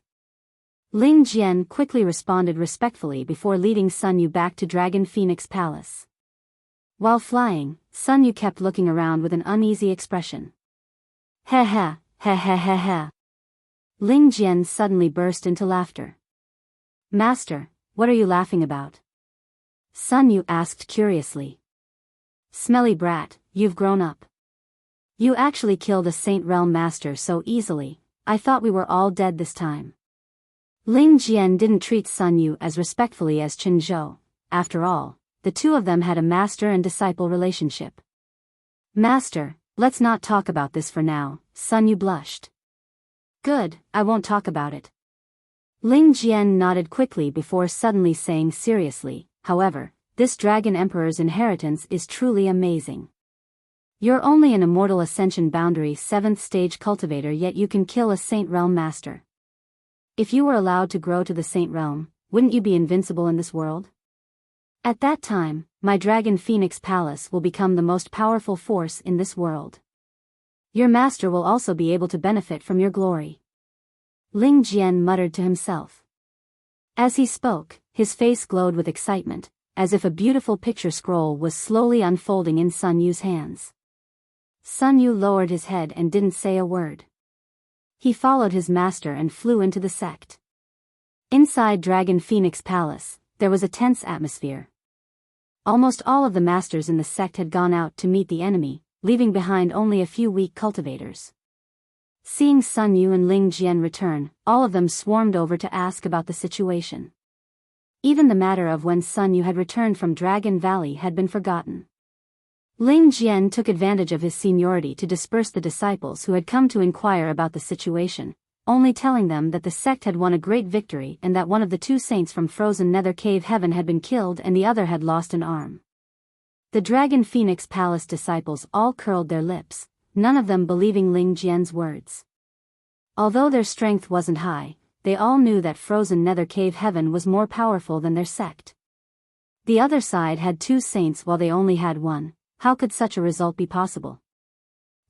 Ling Jian quickly responded respectfully before leading Sun Yu back to Dragon Phoenix Palace. While flying, Sun Yu kept looking around with an uneasy expression. Heh heh, heh heh heh heh. Ling Jian suddenly burst into laughter. Master, what are you laughing about? Sun Yu asked curiously. Smelly brat, you've grown up. You actually killed a Saint Realm Master so easily, I thought we were all dead this time. Ling Jian didn't treat Sun Yu as respectfully as Chen Zhou. After all, the two of them had a master and disciple relationship. Master, let's not talk about this for now, Sun Yu blushed. Good, I won't talk about it. Ling Jian nodded quickly before suddenly saying seriously, however, this Dragon Emperor's inheritance is truly amazing. You're only an immortal ascension boundary 7th stage cultivator, yet you can kill a Saint Realm Master. If you were allowed to grow to the saint realm, wouldn't you be invincible in this world? At that time, my Dragon Phoenix Palace will become the most powerful force in this world. Your master will also be able to benefit from your glory." Ling Jian muttered to himself. As he spoke, his face glowed with excitement, as if a beautiful picture scroll was slowly unfolding in Sun Yu's hands. Sun Yu lowered his head and didn't say a word. He followed his master and flew into the sect. Inside Dragon Phoenix Palace, there was a tense atmosphere. Almost all of the masters in the sect had gone out to meet the enemy, leaving behind only a few weak cultivators. Seeing Sun Yu and Ling Jian return, all of them swarmed over to ask about the situation. Even the matter of when Sun Yu had returned from Dragon Valley had been forgotten. Ling Jian took advantage of his seniority to disperse the disciples who had come to inquire about the situation, only telling them that the sect had won a great victory and that one of the two saints from frozen Nether Cave Heaven had been killed and the other had lost an arm. The Dragon Phoenix Palace disciples all curled their lips, none of them believing Ling Jian's words. Although their strength wasn't high, they all knew that frozen Nether Cave Heaven was more powerful than their sect. The other side had two saints while they only had one. How could such a result be possible?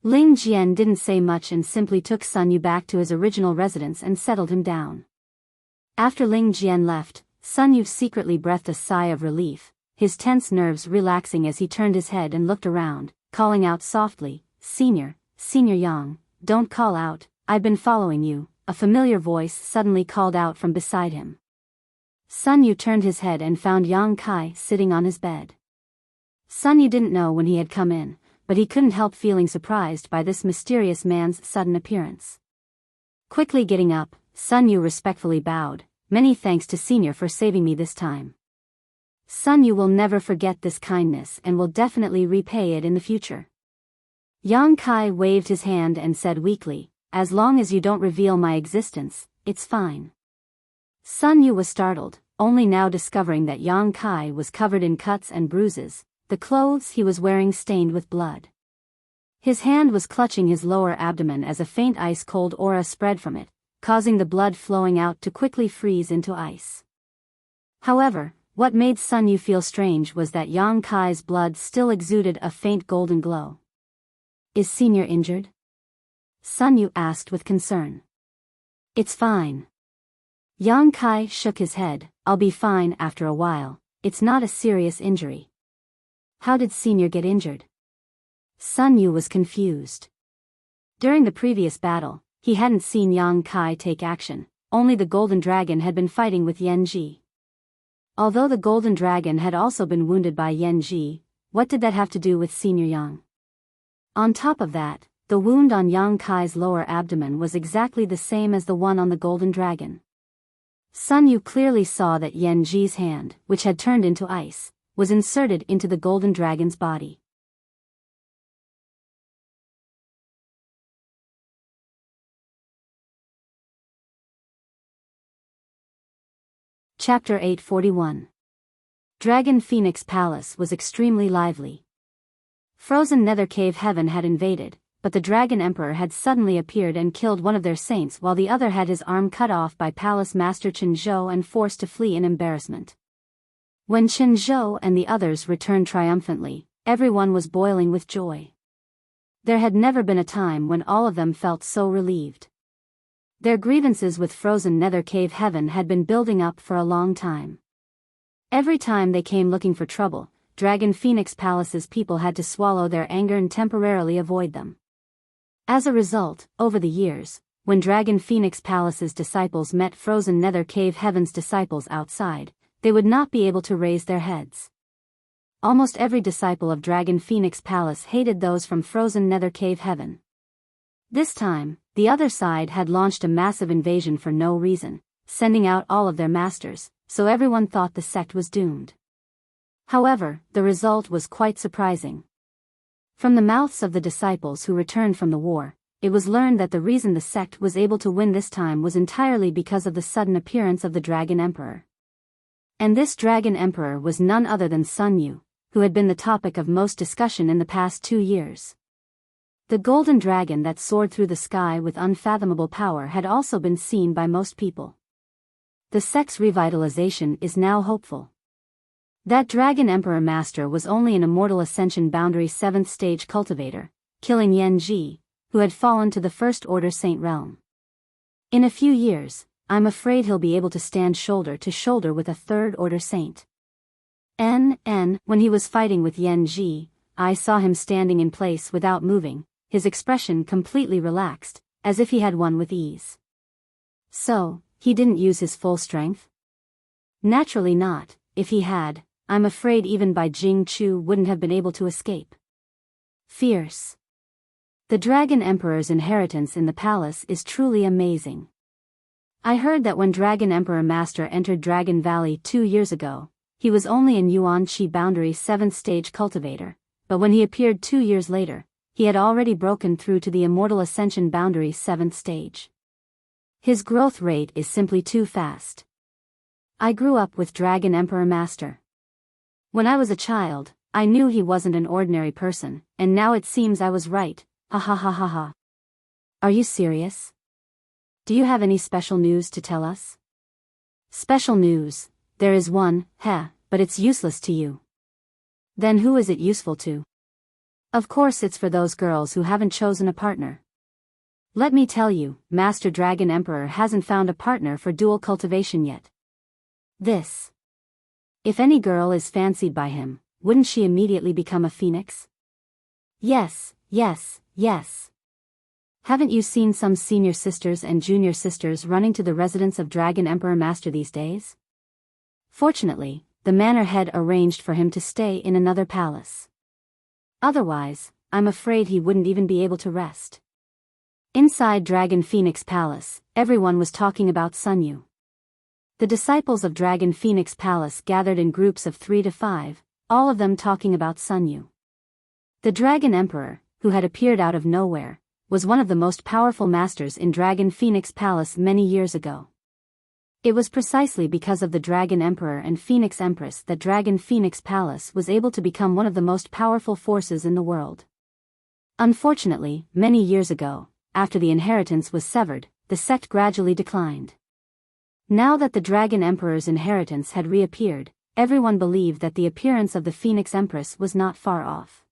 Ling Jian didn't say much and simply took Sun Yu back to his original residence and settled him down. After Ling Jian left, Sun Yu secretly breathed a sigh of relief, his tense nerves relaxing as he turned his head and looked around, calling out softly, Senior Yang, don't call out, I've been following you," a familiar voice suddenly called out from beside him. Sun Yu turned his head and found Yang Kai sitting on his bed. Sun Yu didn't know when he had come in, but he couldn't help feeling surprised by this mysterious man's sudden appearance. Quickly getting up, Sun Yu respectfully bowed, "Many thanks to Senior for saving me this time. Sun Yu will never forget this kindness and will definitely repay it in the future." Yang Kai waved his hand and said weakly, "As long as you don't reveal my existence, it's fine." Sun Yu was startled, only now discovering that Yang Kai was covered in cuts and bruises, the clothes he was wearing stained with blood. His hand was clutching his lower abdomen as a faint ice-cold aura spread from it, causing the blood flowing out to quickly freeze into ice. However, what made Sun Yu feel strange was that Yang Kai's blood still exuded a faint golden glow. "Is Senior injured?" Sun Yu asked with concern. "It's fine." Yang Kai shook his head, "I'll be fine after a while, it's not a serious injury." "How did Senior get injured?" Sun Yu was confused. During the previous battle, he hadn't seen Yang Kai take action, only the Golden Dragon had been fighting with Yan Ji. Although the Golden Dragon had also been wounded by Yan Ji, what did that have to do with Senior Yang? On top of that, the wound on Yang Kai's lower abdomen was exactly the same as the one on the Golden Dragon. Sun Yu clearly saw that Yan Ji's hand, which had turned into ice, was inserted into the Golden Dragon's body. Chapter 841. Dragon Phoenix Palace was extremely lively. Frozen Nether Cave Heaven had invaded, but the Dragon Emperor had suddenly appeared and killed one of their saints while the other had his arm cut off by Palace Master Chen Zhou and forced to flee in embarrassment. When Chen Zhou and the others returned triumphantly, everyone was boiling with joy. There had never been a time when all of them felt so relieved. Their grievances with frozen Nether Cave Heaven had been building up for a long time. Every time they came looking for trouble, Dragon Phoenix Palace's people had to swallow their anger and temporarily avoid them. As a result, over the years, when Dragon Phoenix Palace's disciples met frozen Nether Cave Heaven's disciples outside, they would not be able to raise their heads. Almost every disciple of Dragon Phoenix Palace hated those from frozen Nether Cave Heaven. This time, the other side had launched a massive invasion for no reason, sending out all of their masters, so everyone thought the sect was doomed. However, the result was quite surprising. From the mouths of the disciples who returned from the war, it was learned that the reason the sect was able to win this time was entirely because of the sudden appearance of the Dragon Emperor. And this Dragon Emperor was none other than Sun Yu, who had been the topic of most discussion in the past 2 years. The golden dragon that soared through the sky with unfathomable power had also been seen by most people. The sex revitalization is now hopeful. That Dragon Emperor Master was only an immortal ascension boundary 7th stage cultivator, killing Yen Ji, who had fallen to the First Order Saint realm. In a few years, I'm afraid he'll be able to stand shoulder to shoulder with a Third Order Saint. When he was fighting with Yen Ji, I saw him standing in place without moving, his expression completely relaxed, as if he had won with ease. So, he didn't use his full strength? Naturally not. If he had, I'm afraid even Bai Jing Chu wouldn't have been able to escape. Fierce. The Dragon Emperor's inheritance in the palace is truly amazing. I heard that when Dragon Emperor Master entered Dragon Valley 2 years ago, he was only an Yuan Qi boundary 7th stage cultivator, but when he appeared 2 years later, he had already broken through to the Immortal Ascension boundary 7th stage. His growth rate is simply too fast. I grew up with Dragon Emperor Master. When I was a child, I knew he wasn't an ordinary person, and now it seems I was right, ha ha ha ha ha. Are you serious? Do you have any special news to tell us? Special news, there is one, but it's useless to you. Then who is it useful to? Of course it's for those girls who haven't chosen a partner. Let me tell you, Master Dragon Emperor hasn't found a partner for dual cultivation yet. This. If any girl is fancied by him, wouldn't she immediately become a phoenix? Yes. Haven't you seen some senior sisters and junior sisters running to the residence of Dragon Emperor Master these days? Fortunately, the manor had arranged for him to stay in another palace. Otherwise, I'm afraid he wouldn't even be able to rest. Inside Dragon Phoenix Palace, everyone was talking about Sun Yu. The disciples of Dragon Phoenix Palace gathered in groups of 3 to 5, all of them talking about Sun Yu. The Dragon Emperor, who had appeared out of nowhere, was one of the most powerful masters in Dragon Phoenix Palace many years ago. It was precisely because of the Dragon Emperor and Phoenix Empress that Dragon Phoenix Palace was able to become one of the most powerful forces in the world. Unfortunately, many years ago, after the inheritance was severed, the sect gradually declined. Now that the Dragon Emperor's inheritance had reappeared, everyone believed that the appearance of the Phoenix Empress was not far off.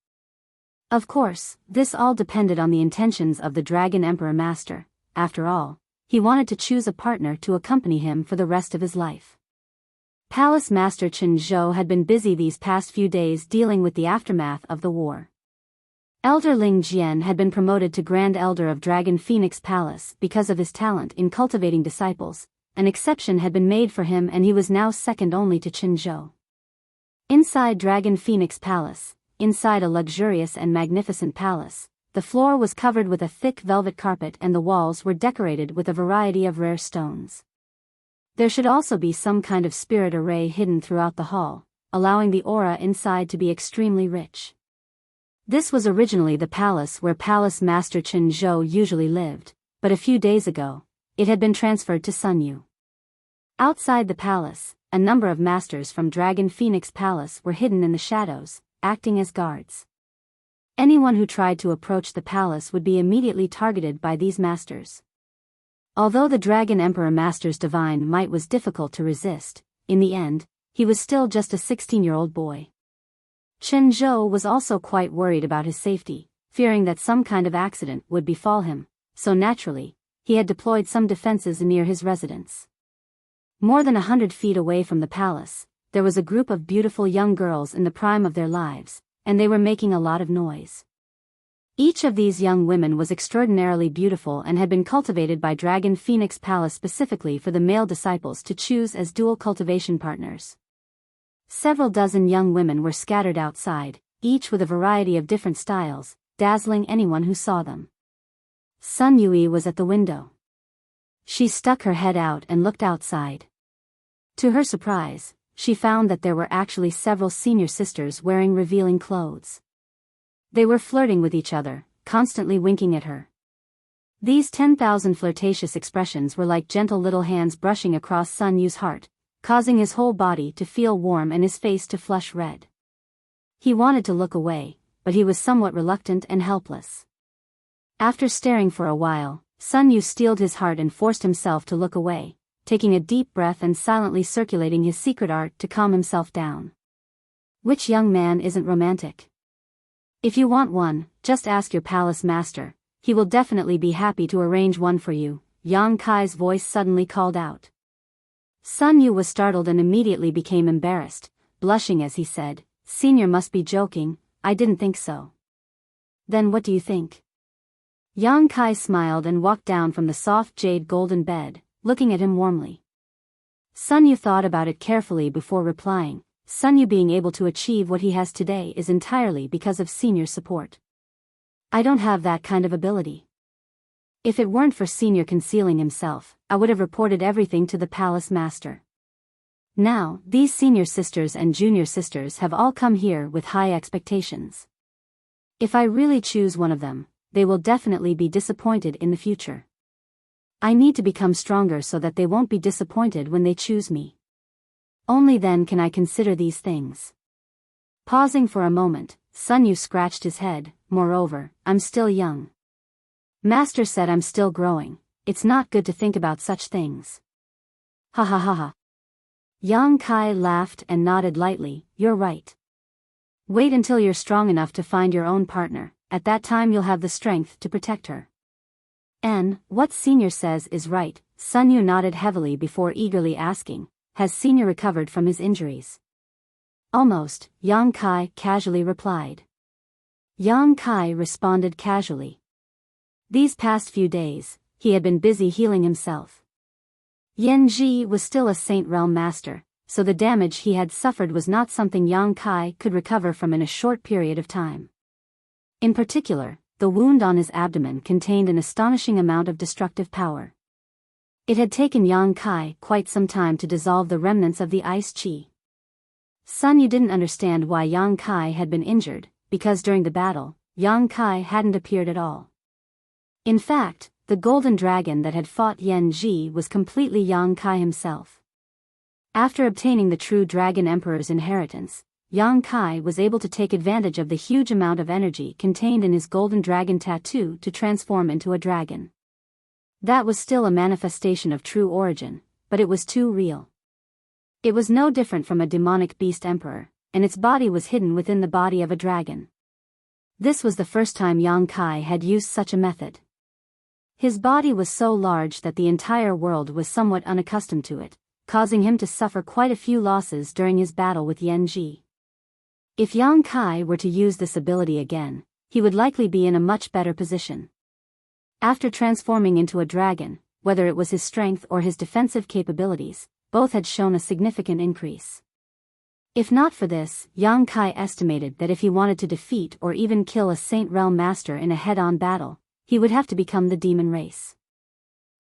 Of course, this all depended on the intentions of the Dragon Emperor Master. After all, he wanted to choose a partner to accompany him for the rest of his life. Palace Master Chen Zhou had been busy these past few days dealing with the aftermath of the war. Elder Ling Jian had been promoted to Grand Elder of Dragon Phoenix Palace because of his talent in cultivating disciples. An exception had been made for him and he was now second only to Chen Zhou. Inside Dragon Phoenix Palace, inside a luxurious and magnificent palace, the floor was covered with a thick velvet carpet and the walls were decorated with a variety of rare stones. There should also be some kind of spirit array hidden throughout the hall, allowing the aura inside to be extremely rich. This was originally the palace where Palace Master Chen Zhou usually lived, but a few days ago, it had been transferred to Sun Yu. Outside the palace, a number of masters from Dragon Phoenix Palace were hidden in the shadows, acting as guards. Anyone who tried to approach the palace would be immediately targeted by these masters. Although the Dragon Emperor Master's divine might was difficult to resist, in the end, he was still just a 16-year-old boy. Chen Zhou was also quite worried about his safety, fearing that some kind of accident would befall him, so naturally, he had deployed some defenses near his residence. More than 100 feet away from the palace, there was a group of beautiful young girls in the prime of their lives, and they were making a lot of noise. Each of these young women was extraordinarily beautiful and had been cultivated by Dragon Phoenix Palace specifically for the male disciples to choose as dual cultivation partners. Several dozen young women were scattered outside, each with a variety of different styles, dazzling anyone who saw them. Sun Yui was at the window. She stuck her head out and looked outside. To her surprise, she found that there were actually several senior sisters wearing revealing clothes. They were flirting with each other, constantly winking at her. These 10,000 flirtatious expressions were like gentle little hands brushing across Sun Yu's heart, causing his whole body to feel warm and his face to flush red. He wanted to look away, but he was somewhat reluctant and helpless. After staring for a while, Sun Yu steeled his heart and forced himself to look away, taking a deep breath and silently circulating his secret art to calm himself down. Which young man isn't romantic? If you want one, just ask your palace master. He will definitely be happy to arrange one for you, Yang Kai's voice suddenly called out. Sun Yu was startled and immediately became embarrassed, blushing as he said, "Senior must be joking, I didn't think so." "Then what do you think?" Yang Kai smiled and walked down from the soft jade golden bed, looking at him warmly. Sun Yu thought about it carefully before replying. Sun Yu being able to achieve what he has today is entirely because of Senior's support. "I don't have that kind of ability. If it weren't for Senior concealing himself, I would have reported everything to the palace master. Now, these senior sisters and junior sisters have all come here with high expectations. If I really choose one of them, they will definitely be disappointed in the future. I need to become stronger so that they won't be disappointed when they choose me. Only then can I consider these things." Pausing for a moment, Sun Yu scratched his head. "Moreover, I'm still young. Master said I'm still growing. It's not good to think about such things." "Ha ha ha ha." Yang Kai laughed and nodded lightly. "You're right. Wait until you're strong enough to find your own partner. At that time you'll have the strength to protect her." "And what Senior says is right." Sun Yu nodded heavily before eagerly asking, "Has Senior recovered from his injuries?" "Almost," Yang Kai casually replied. Yang Kai responded casually. These past few days, he had been busy healing himself. Yan Ji was still a Saint Realm master, so the damage he had suffered was not something Yang Kai could recover from in a short period of time. In particular, the wound on his abdomen contained an astonishing amount of destructive power. It had taken Yang Kai quite some time to dissolve the remnants of the ice chi. Sun Yu didn't understand why Yang Kai had been injured, because during the battle, Yang Kai hadn't appeared at all. In fact, the golden dragon that had fought Yan Ji was completely Yang Kai himself. After obtaining the true Dragon Emperor's inheritance, Yang Kai was able to take advantage of the huge amount of energy contained in his golden dragon tattoo to transform into a dragon. That was still a manifestation of true origin, but it was too real. It was no different from a demonic beast emperor, and its body was hidden within the body of a dragon. This was the first time Yang Kai had used such a method. His body was so large that the entire world was somewhat unaccustomed to it, causing him to suffer quite a few losses during his battle with Yan Ji. If Yang Kai were to use this ability again, he would likely be in a much better position. After transforming into a dragon, whether it was his strength or his defensive capabilities, both had shown a significant increase. If not for this, Yang Kai estimated that if he wanted to defeat or even kill a Saint Realm master in a head-on battle, he would have to become the demon race.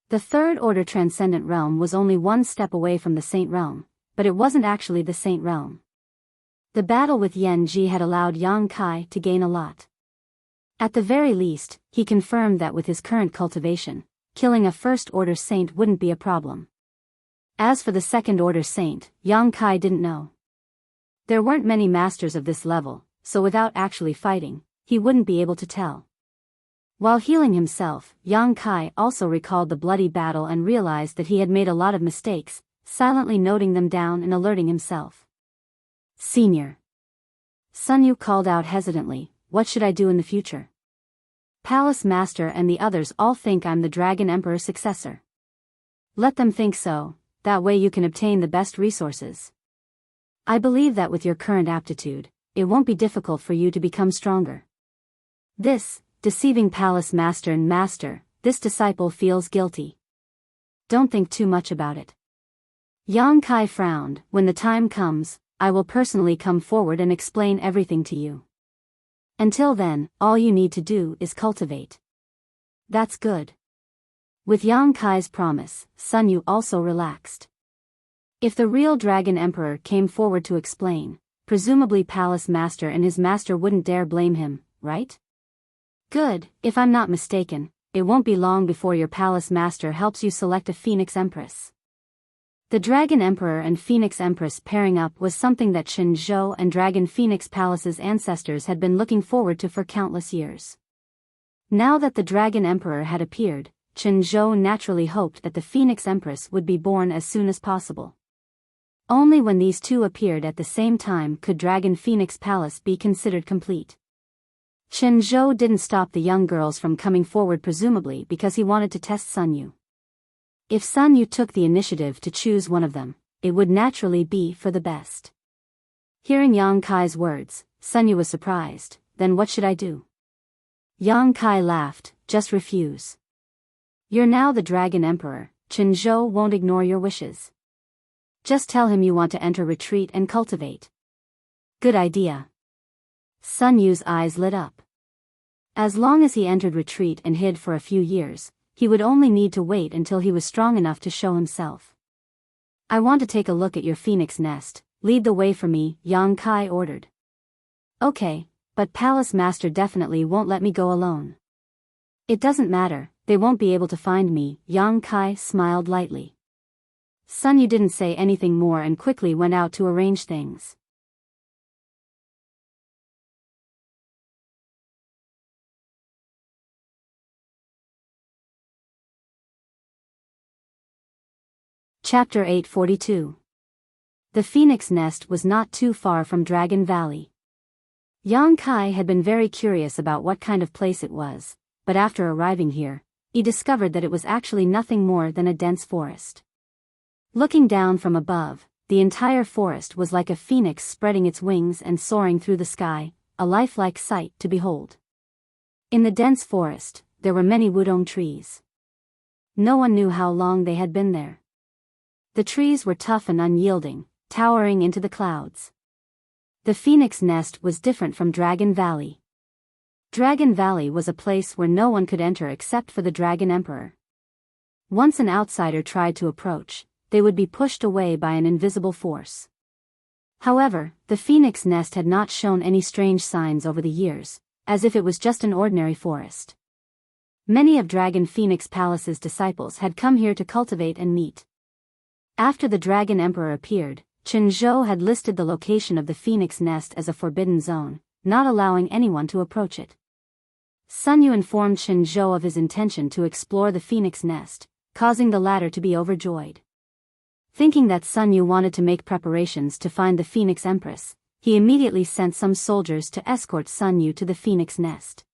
The Third Order Transcendent Realm was only one step away from the Saint Realm, but it wasn't actually the Saint Realm. The battle with Yan Ji had allowed Yang Kai to gain a lot. At the very least, he confirmed that with his current cultivation, killing a First Order Saint wouldn't be a problem. As for the Second Order Saint, Yang Kai didn't know. There weren't many masters of this level, so without actually fighting, he wouldn't be able to tell. While healing himself, Yang Kai also recalled the bloody battle and realized that he had made a lot of mistakes, silently noting them down and alerting himself. "Senior," Sun Yu called out hesitantly, "what should I do in the future? Palace Master and the others all think I'm the Dragon Emperor's successor. Let them think so, that way you can obtain the best resources. I believe that with your current aptitude, it won't be difficult for you to become stronger." This, deceiving Palace Master and Master, this disciple feels guilty. Don't think too much about it. Yang Kai frowned. "When the time comes, I will personally come forward and explain everything to you. Until then, all you need to do is cultivate." "That's good." With Yang Kai's promise, Sun Yu also relaxed. If the real Dragon Emperor came forward to explain, presumably Palace Master and his master wouldn't dare blame him, right? "Good, if I'm not mistaken, it won't be long before your Palace Master helps you select a Phoenix Empress." The Dragon Emperor and Phoenix Empress pairing up was something that Shen Zhou and Dragon Phoenix Palace's ancestors had been looking forward to for countless years. Now that the Dragon Emperor had appeared, Chen Zhou naturally hoped that the Phoenix Empress would be born as soon as possible. Only when these two appeared at the same time could Dragon Phoenix Palace be considered complete. Chen Zhou didn't stop the young girls from coming forward, presumably because he wanted to test Sun Yu. If Sun Yu took the initiative to choose one of them, it would naturally be for the best. Hearing Yang Kai's words, Sun Yu was surprised. Then what should I do? Yang Kai laughed. Just refuse. You're now the Dragon Emperor. Chen Zhou won't ignore your wishes. Just tell him you want to enter retreat and cultivate. Good idea. Sun Yu's eyes lit up. As long as he entered retreat and hid for a few years, he would only need to wait until he was strong enough to show himself. I want to take a look at your phoenix nest. Lead the way for me, Yang Kai ordered. Okay, but Palace Master definitely won't let me go alone. It doesn't matter, they won't be able to find me, Yang Kai smiled lightly. Sun Yu didn't say anything more and quickly went out to arrange things. Chapter 842. The Phoenix Nest was not too far from Dragon Valley. Yang Kai had been very curious about what kind of place it was, but after arriving here, he discovered that it was actually nothing more than a dense forest. Looking down from above, the entire forest was like a phoenix spreading its wings and soaring through the sky, a lifelike sight to behold. In the dense forest, there were many wudong trees. No one knew how long they had been there. The trees were tough and unyielding, towering into the clouds. The Phoenix Nest was different from Dragon Valley. Dragon Valley was a place where no one could enter except for the Dragon Emperor. Once an outsider tried to approach, they would be pushed away by an invisible force. However, the Phoenix Nest had not shown any strange signs over the years, as if it was just an ordinary forest. Many of Dragon Phoenix Palace's disciples had come here to cultivate and meet. After the Dragon Emperor appeared, Chen Zhou had listed the location of the Phoenix Nest as a forbidden zone, not allowing anyone to approach it. Sun Yu informed Chen Zhou of his intention to explore the Phoenix Nest, causing the latter to be overjoyed. Thinking that Sun Yu wanted to make preparations to find the Phoenix Empress, he immediately sent some soldiers to escort Sun Yu to the Phoenix Nest.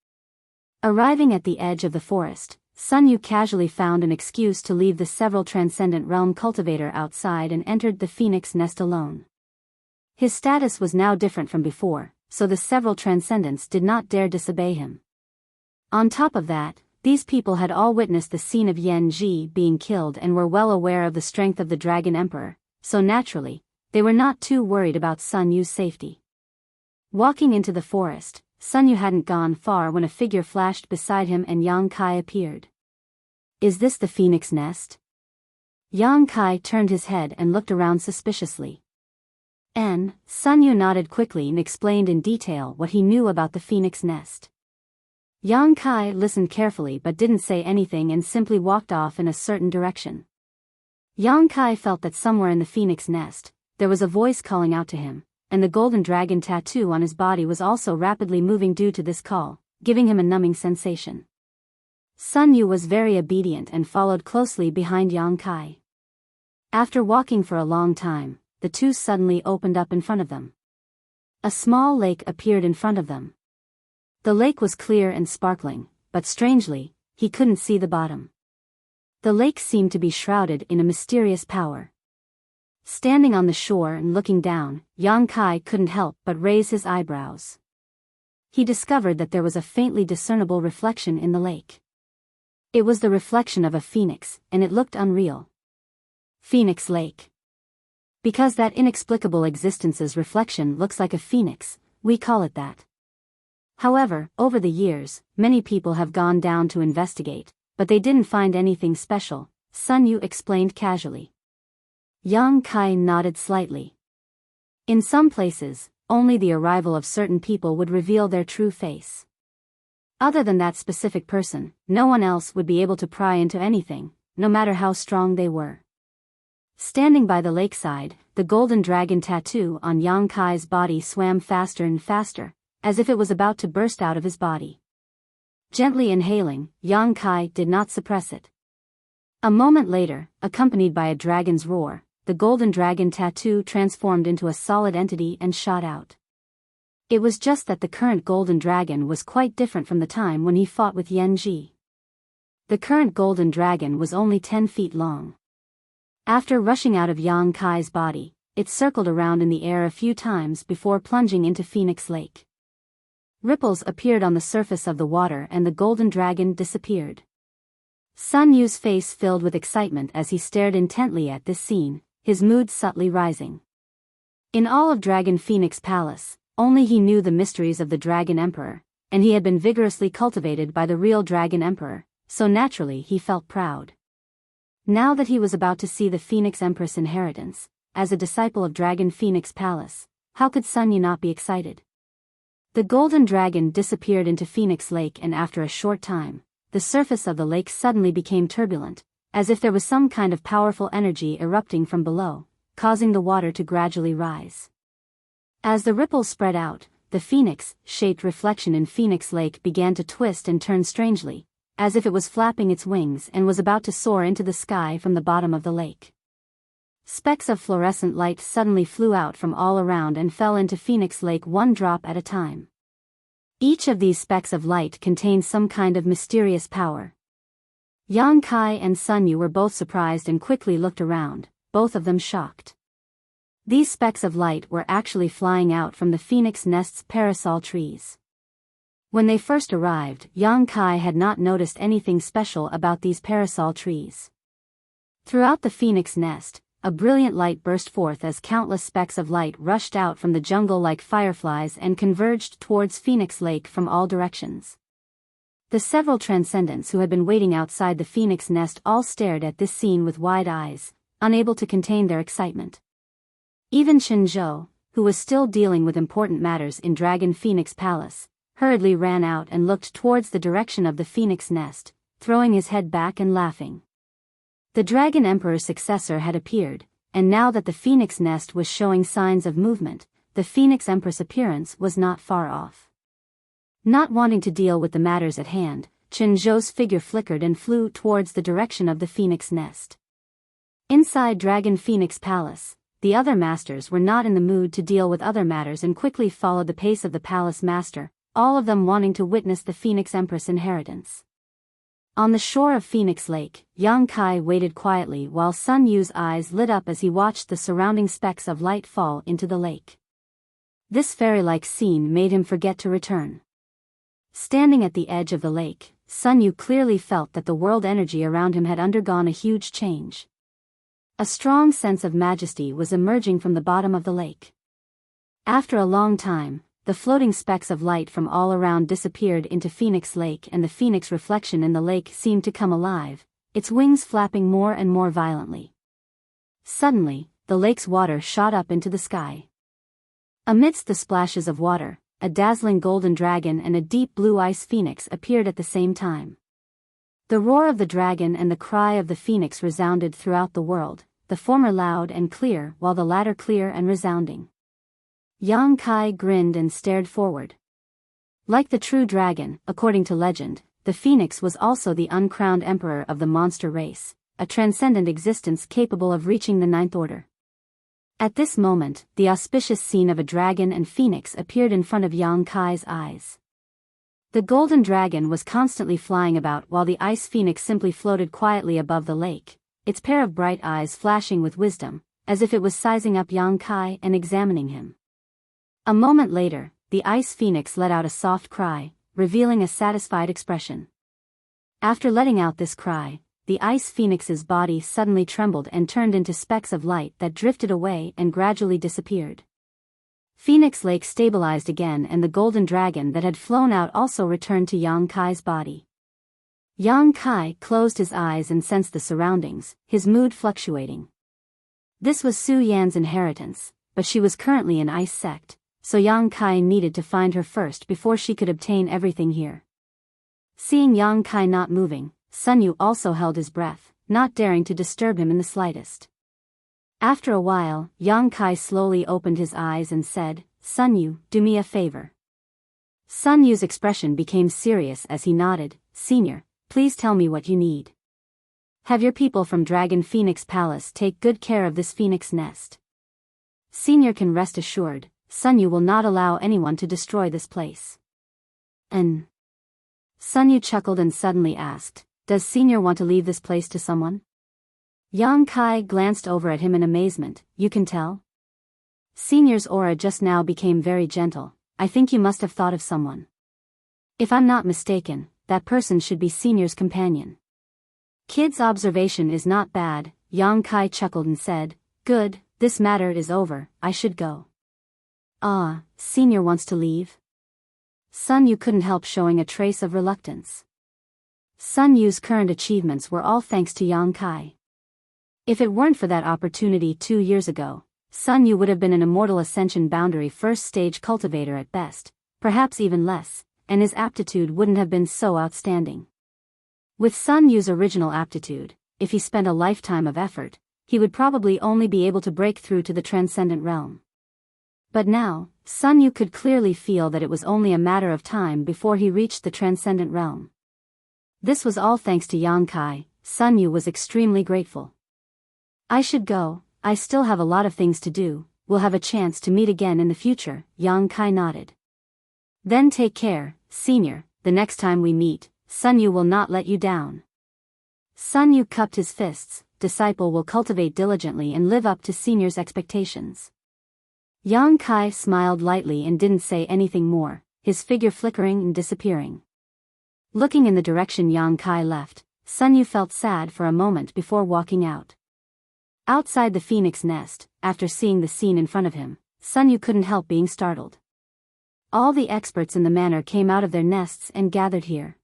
Arriving at the edge of the forest, Sun Yu casually found an excuse to leave the several Transcendent Realm cultivator outside and entered the Phoenix Nest alone. His status was now different from before, so the several Transcendents did not dare disobey him. On top of that, these people had all witnessed the scene of Yan Ji being killed and were well aware of the strength of the Dragon Emperor, so naturally, they were not too worried about Sun Yu's safety. Walking into the forest, Sun Yu hadn't gone far when a figure flashed beside him and Yang Kai appeared. Is this the Phoenix Nest? Yang Kai turned his head and looked around suspiciously. Sun Yu nodded quickly and explained in detail what he knew about the Phoenix Nest. Yang Kai listened carefully but didn't say anything and simply walked off in a certain direction. Yang Kai felt that somewhere in the Phoenix Nest, there was a voice calling out to him, and the golden dragon tattoo on his body was also rapidly moving due to this call, giving him a numbing sensation. Sun Yu was very obedient and followed closely behind Yang Kai. After walking for a long time, the two suddenly opened up in front of them. A small lake appeared in front of them. The lake was clear and sparkling, but strangely, he couldn't see the bottom. The lake seemed to be shrouded in a mysterious power. Standing on the shore and looking down, Yang Kai couldn't help but raise his eyebrows. He discovered that there was a faintly discernible reflection in the lake. It was the reflection of a phoenix, and it looked unreal. Phoenix Lake. Because that inexplicable existence's reflection looks like a phoenix, we call it that. However, over the years, many people have gone down to investigate, but they didn't find anything special, Sun Yu explained casually. Yang Kai nodded slightly. In some places, only the arrival of certain people would reveal their true face. Other than that specific person, no one else would be able to pry into anything, no matter how strong they were. Standing by the lakeside, the golden dragon tattoo on Yang Kai's body swam faster and faster, as if it was about to burst out of his body. Gently inhaling, Yang Kai did not suppress it. A moment later, accompanied by a dragon's roar, the golden dragon tattoo transformed into a solid entity and shot out. It was just that the current golden dragon was quite different from the time when he fought with Yen Ji. The current golden dragon was only 10 feet long. After rushing out of Yang Kai's body, it circled around in the air a few times before plunging into Phoenix Lake. Ripples appeared on the surface of the water and the golden dragon disappeared. Sun Yu's face filled with excitement as he stared intently at this scene, his mood subtly rising. In all of Dragon Phoenix Palace, only he knew the mysteries of the Dragon Emperor, and he had been vigorously cultivated by the real Dragon Emperor, so naturally he felt proud. Now that he was about to see the Phoenix Empress inheritance, as a disciple of Dragon Phoenix Palace, how could Sun Yu not be excited? The golden dragon disappeared into Phoenix Lake, and after a short time, the surface of the lake suddenly became turbulent, as if there was some kind of powerful energy erupting from below, causing the water to gradually rise. As the ripples spread out, the phoenix-shaped reflection in Phoenix Lake began to twist and turn strangely, as if it was flapping its wings and was about to soar into the sky from the bottom of the lake. Specks of fluorescent light suddenly flew out from all around and fell into Phoenix Lake one drop at a time. Each of these specks of light contained some kind of mysterious power. Yang Kai and Sun Yu were both surprised and quickly looked around, both of them shocked. These specks of light were actually flying out from the phoenix nest's parasol trees. When they first arrived, Yang Kai had not noticed anything special about these parasol trees. Throughout the phoenix nest, a brilliant light burst forth as countless specks of light rushed out from the jungle like fireflies and converged towards Phoenix Lake from all directions. The several transcendents who had been waiting outside the phoenix nest all stared at this scene with wide eyes, unable to contain their excitement. Even Chen Zhou, who was still dealing with important matters in Dragon Phoenix Palace, hurriedly ran out and looked towards the direction of the phoenix nest, throwing his head back and laughing. The Dragon Emperor's successor had appeared, and now that the phoenix nest was showing signs of movement, the Phoenix Empress' appearance was not far off. Not wanting to deal with the matters at hand, Chen Zhou's figure flickered and flew towards the direction of the phoenix nest. Inside Dragon Phoenix Palace, the other masters were not in the mood to deal with other matters and quickly followed the pace of the palace master, all of them wanting to witness the Phoenix Empress' inheritance. On the shore of Phoenix Lake, Yang Kai waited quietly while Sun Yu's eyes lit up as he watched the surrounding specks of light fall into the lake. This fairy-like scene made him forget to return. Standing at the edge of the lake, Sun Yu clearly felt that the world energy around him had undergone a huge change. A strong sense of majesty was emerging from the bottom of the lake. After a long time, the floating specks of light from all around disappeared into Phoenix Lake, and the phoenix reflection in the lake seemed to come alive, its wings flapping more and more violently. Suddenly, the lake's water shot up into the sky. Amidst the splashes of water, a dazzling golden dragon and a deep blue ice phoenix appeared at the same time. The roar of the dragon and the cry of the phoenix resounded throughout the world, the former loud and clear while the latter clear and resounding. Yang Kai grinned and stared forward. Like the true dragon, according to legend, the phoenix was also the uncrowned emperor of the monster race, a transcendent existence capable of reaching the ninth order. At this moment, the auspicious scene of a dragon and phoenix appeared in front of Yang Kai's eyes. The golden dragon was constantly flying about while the ice phoenix simply floated quietly above the lake, its pair of bright eyes flashing with wisdom, as if it was sizing up Yang Kai and examining him. A moment later, the ice phoenix let out a soft cry, revealing a satisfied expression. After letting out this cry, the ice phoenix's body suddenly trembled and turned into specks of light that drifted away and gradually disappeared. Phoenix Lake stabilized again, and the golden dragon that had flown out also returned to Yang Kai's body. Yang Kai closed his eyes and sensed the surroundings, his mood fluctuating. This was Su Yan's inheritance, but she was currently in ice sect, so Yang Kai needed to find her first before she could obtain everything here. Seeing Yang Kai not moving, Sun Yu also held his breath, not daring to disturb him in the slightest. After a while, Yang Kai slowly opened his eyes and said, "Sun Yu, do me a favor." Sun Yu's expression became serious as he nodded. Senior, please tell me what you need. Have your people from Dragon Phoenix Palace take good care of this phoenix nest. Senior can rest assured, Sun Yu will not allow anyone to destroy this place. And Sun Yu chuckled and suddenly asked, does Senior want to leave this place to someone? Yang Kai glanced over at him in amazement. You can tell? Senior's aura just now became very gentle. I think you must have thought of someone. If I'm not mistaken, that person should be Senior's companion. Kid's observation is not bad, Yang Kai chuckled and said, good, this matter is over, I should go. Ah, Senior wants to leave? Sun Yu couldn't help showing a trace of reluctance. Sun Yu's current achievements were all thanks to Yang Kai. If it weren't for that opportunity 2 years ago, Sun Yu would have been an immortal ascension boundary first stage cultivator at best, perhaps even less, and his aptitude wouldn't have been so outstanding. With Sun Yu's original aptitude, if he spent a lifetime of effort, he would probably only be able to break through to the transcendent realm. But now, Sun Yu could clearly feel that it was only a matter of time before he reached the transcendent realm. This was all thanks to Yang Kai. Sun Yu was extremely grateful. I should go, I still have a lot of things to do, we'll have a chance to meet again in the future, Yang Kai nodded. Then take care, Senior, the next time we meet, Sun Yu will not let you down. Sun Yu cupped his fists, disciple will cultivate diligently and live up to Senior's expectations. Yang Kai smiled lightly and didn't say anything more, his figure flickering and disappearing. Looking in the direction Yang Kai left, Sun Yu felt sad for a moment before walking out. Outside the phoenix nest, after seeing the scene in front of him, Sun Yu couldn't help being startled. All the experts in the manor came out of their nests and gathered here.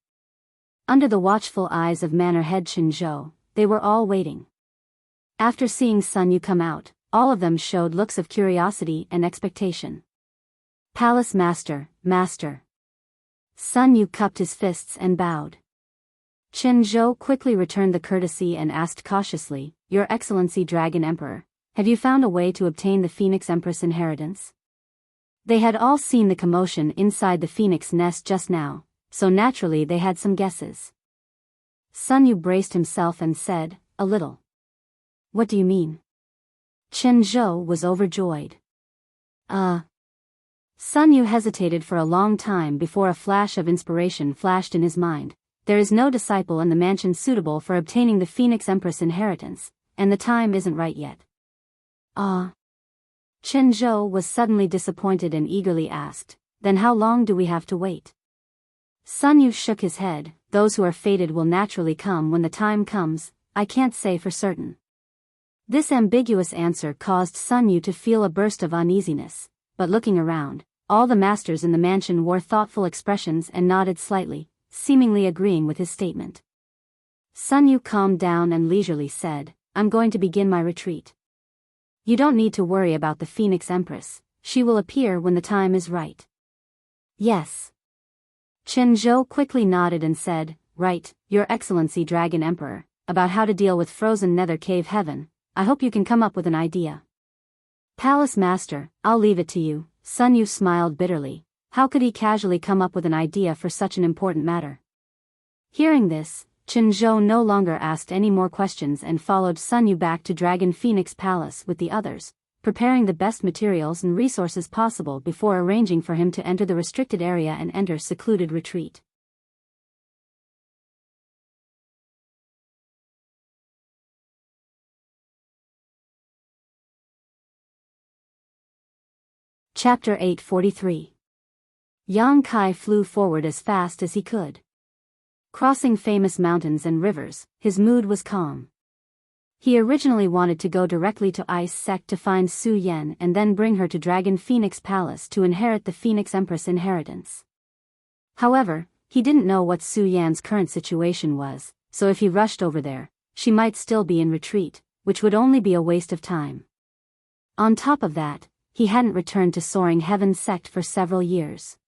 Under the watchful eyes of manor head Qin Zhou, they were all waiting. After seeing Sun Yu come out, all of them showed looks of curiosity and expectation. Palace Master, Master. Sun Yu cupped his fists and bowed. Qin Zhou quickly returned the courtesy and asked cautiously, Your Excellency Dragon Emperor, have you found a way to obtain the Phoenix Empress inheritance? They had all seen the commotion inside the phoenix nest just now, so naturally they had some guesses. Sun Yu braced himself and said, a little. What do you mean? Qin Zhou was overjoyed. Sun Yu hesitated for a long time before a flash of inspiration flashed in his mind. There is no disciple in the mansion suitable for obtaining the Phoenix Empress inheritance, and the time isn't right yet. Qin Zhou was suddenly disappointed and eagerly asked, then how long do we have to wait? Sun Yu shook his head, those who are fated will naturally come when the time comes, I can't say for certain. This ambiguous answer caused Sun Yu to feel a burst of uneasiness, but looking around, all the masters in the mansion wore thoughtful expressions and nodded slightly, seemingly agreeing with his statement. Sun Yu calmed down and leisurely said, I'm going to begin my retreat. You don't need to worry about the Phoenix Empress, she will appear when the time is right. Yes. Qin Zhou quickly nodded and said, right, Your Excellency Dragon Emperor, about how to deal with frozen nether cave heaven, I hope you can come up with an idea. Palace Master, I'll leave it to you, Sun Yu smiled bitterly. How could he casually come up with an idea for such an important matter? Hearing this, Qin Zhou no longer asked any more questions and followed Sun Yu back to Dragon Phoenix Palace with the others, preparing the best materials and resources possible before arranging for him to enter the restricted area and enter secluded retreat. Chapter 843. Yang Kai flew forward as fast as he could. Crossing famous mountains and rivers, his mood was calm. He originally wanted to go directly to Ice Sect to find Su Yan and then bring her to Dragon Phoenix Palace to inherit the Phoenix Empress inheritance. However, he didn't know what Su Yan's current situation was, so if he rushed over there, she might still be in retreat, which would only be a waste of time. On top of that, he hadn't returned to Soaring Heaven Sect for several years.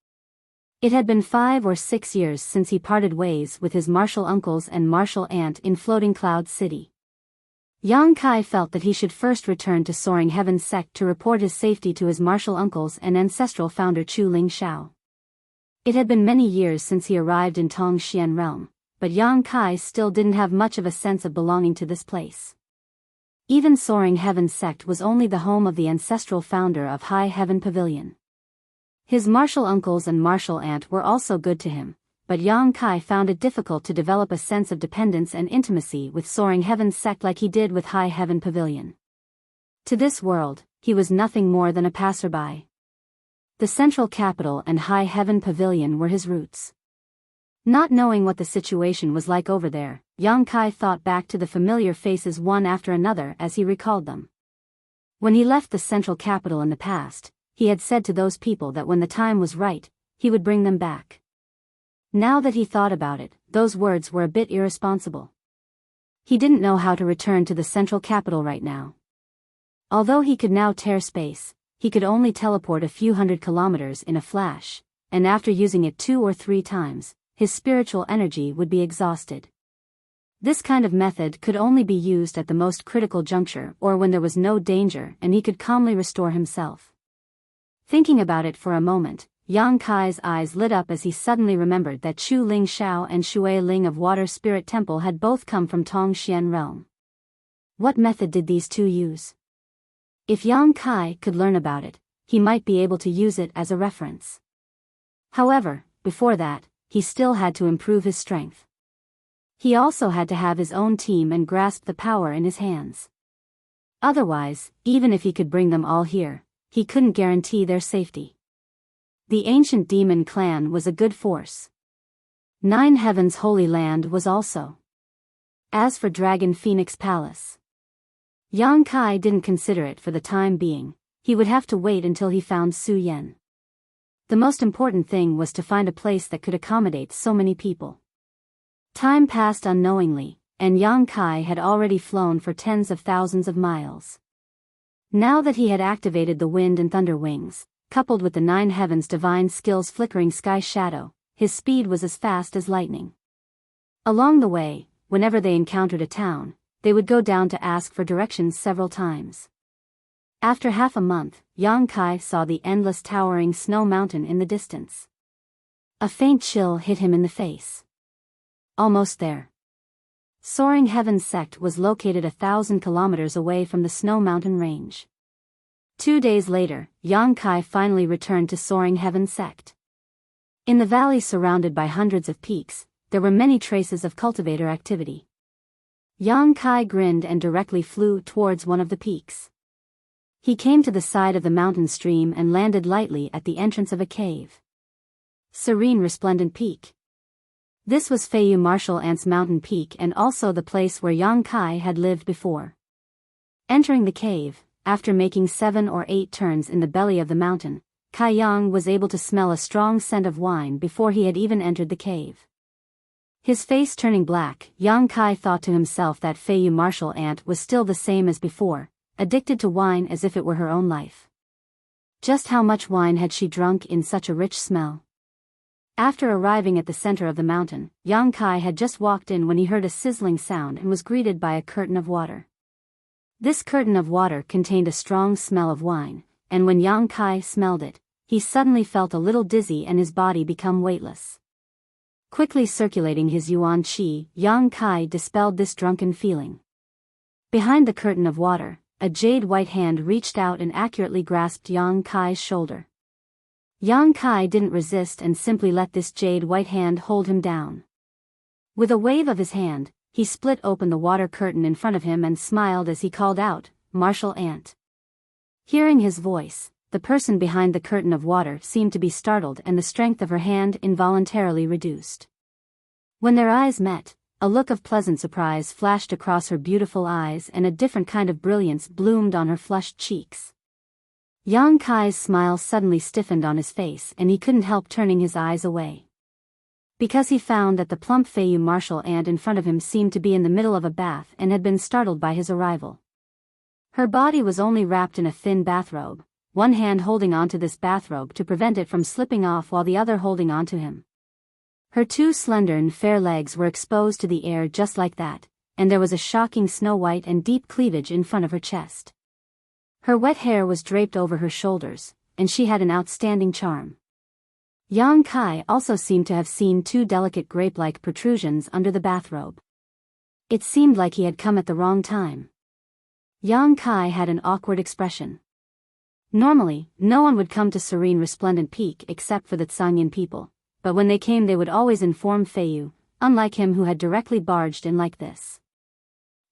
It had been 5 or 6 years since he parted ways with his martial uncles and martial aunt in Floating Cloud City. Yang Kai felt that he should first return to Soaring Heaven Sect to report his safety to his martial uncles and ancestral founder Chu Ling Shao. It had been many years since he arrived in Tongxian realm, but Yang Kai still didn't have much of a sense of belonging to this place. Even Soaring Heaven sect was only the home of the ancestral founder of High Heaven Pavilion. His martial uncles and martial aunt were also good to him, but Yang Kai found it difficult to develop a sense of dependence and intimacy with Soaring Heaven sect like he did with High Heaven Pavilion. To this world, he was nothing more than a passerby. The central capital and High Heaven Pavilion were his roots. Not knowing what the situation was like over there, Yang Kai thought back to the familiar faces one after another as he recalled them. When he left the central capital in the past, he had said to those people that when the time was right, he would bring them back. Now that he thought about it, those words were a bit irresponsible. He didn't know how to return to the central capital right now. Although he could now tear space, he could only teleport a few hundred kilometers in a flash, and after using it 2 or 3 times, his spiritual energy would be exhausted. This kind of method could only be used at the most critical juncture or when there was no danger and he could calmly restore himself. Thinking about it for a moment, Yang Kai's eyes lit up as he suddenly remembered that Chu Ling Xiao and Shui Ling of Water Spirit Temple had both come from Tongxian realm. What method did these two use? If Yang Kai could learn about it, he might be able to use it as a reference. However, before that, he still had to improve his strength. He also had to have his own team and grasp the power in his hands. Otherwise, even if he could bring them all here, he couldn't guarantee their safety. The ancient demon clan was a good force. 9 Heavens Holy Land was also. As for Dragon Phoenix Palace, Yang Kai didn't consider it for the time being. He would have to wait until he found Su Yan. The most important thing was to find a place that could accommodate so many people. Time passed unknowingly, and Yang Kai had already flown for tens of thousands of miles. Now that he had activated the wind and thunder wings, coupled with the 9 Heavens divine skills flickering sky shadow, his speed was as fast as lightning. Along the way, whenever they encountered a town, they would go down to ask for directions several times. After half a month, Yang Kai saw the endless towering snow mountain in the distance. A faint chill hit him in the face. Almost there. Soaring Heaven sect was located 1,000 kilometers away from the snow mountain range. 2 days later, Yang Kai finally returned to Soaring Heaven sect. In the valley surrounded by hundreds of peaks, there were many traces of cultivator activity. Yang Kai grinned and directly flew towards one of the peaks. He came to the side of the mountain stream and landed lightly at the entrance of a cave. Serene resplendent peak. This was Feiyu Martial Ant's mountain peak and also the place where Yang Kai had lived before. Entering the cave, after making 7 or 8 turns in the belly of the mountain, Kai Yang was able to smell a strong scent of wine before he had even entered the cave. His face turning black, Yang Kai thought to himself that Feiyu Martial Ant was still the same as before, addicted to wine as if it were her own life. Just how much wine had she drunk in such a rich smell? After arriving at the center of the mountain, Yang Kai had just walked in when he heard a sizzling sound and was greeted by a curtain of water. This curtain of water contained a strong smell of wine, and when Yang Kai smelled it, he suddenly felt a little dizzy and his body become weightless. Quickly circulating his yuan qi, Yang Kai dispelled this drunken feeling. Behind the curtain of water, a jade white hand reached out and accurately grasped Yang Kai's shoulder. Yang Kai didn't resist and simply let this jade white hand hold him down. With a wave of his hand, he split open the water curtain in front of him and smiled as he called out, "Martial Ant." Hearing his voice, the person behind the curtain of water seemed to be startled and the strength of her hand involuntarily reduced. When their eyes met, a look of pleasant surprise flashed across her beautiful eyes and a different kind of brilliance bloomed on her flushed cheeks. Yang Kai's smile suddenly stiffened on his face and he couldn't help turning his eyes away. Because he found that the plump Feiyu Martial Ant in front of him seemed to be in the middle of a bath and had been startled by his arrival. Her body was only wrapped in a thin bathrobe, one hand holding onto this bathrobe to prevent it from slipping off while the other holding onto him. Her 2 slender and fair legs were exposed to the air just like that, and there was a shocking snow-white and deep cleavage in front of her chest. Her wet hair was draped over her shoulders, and she had an outstanding charm. Yang Kai also seemed to have seen two delicate grape-like protrusions under the bathrobe. It seemed like he had come at the wrong time. Yang Kai had an awkward expression. Normally, no one would come to Serene Resplendent Peak except for the Tsangyun people, but when they came they would always inform Feiyu, unlike him who had directly barged in like this.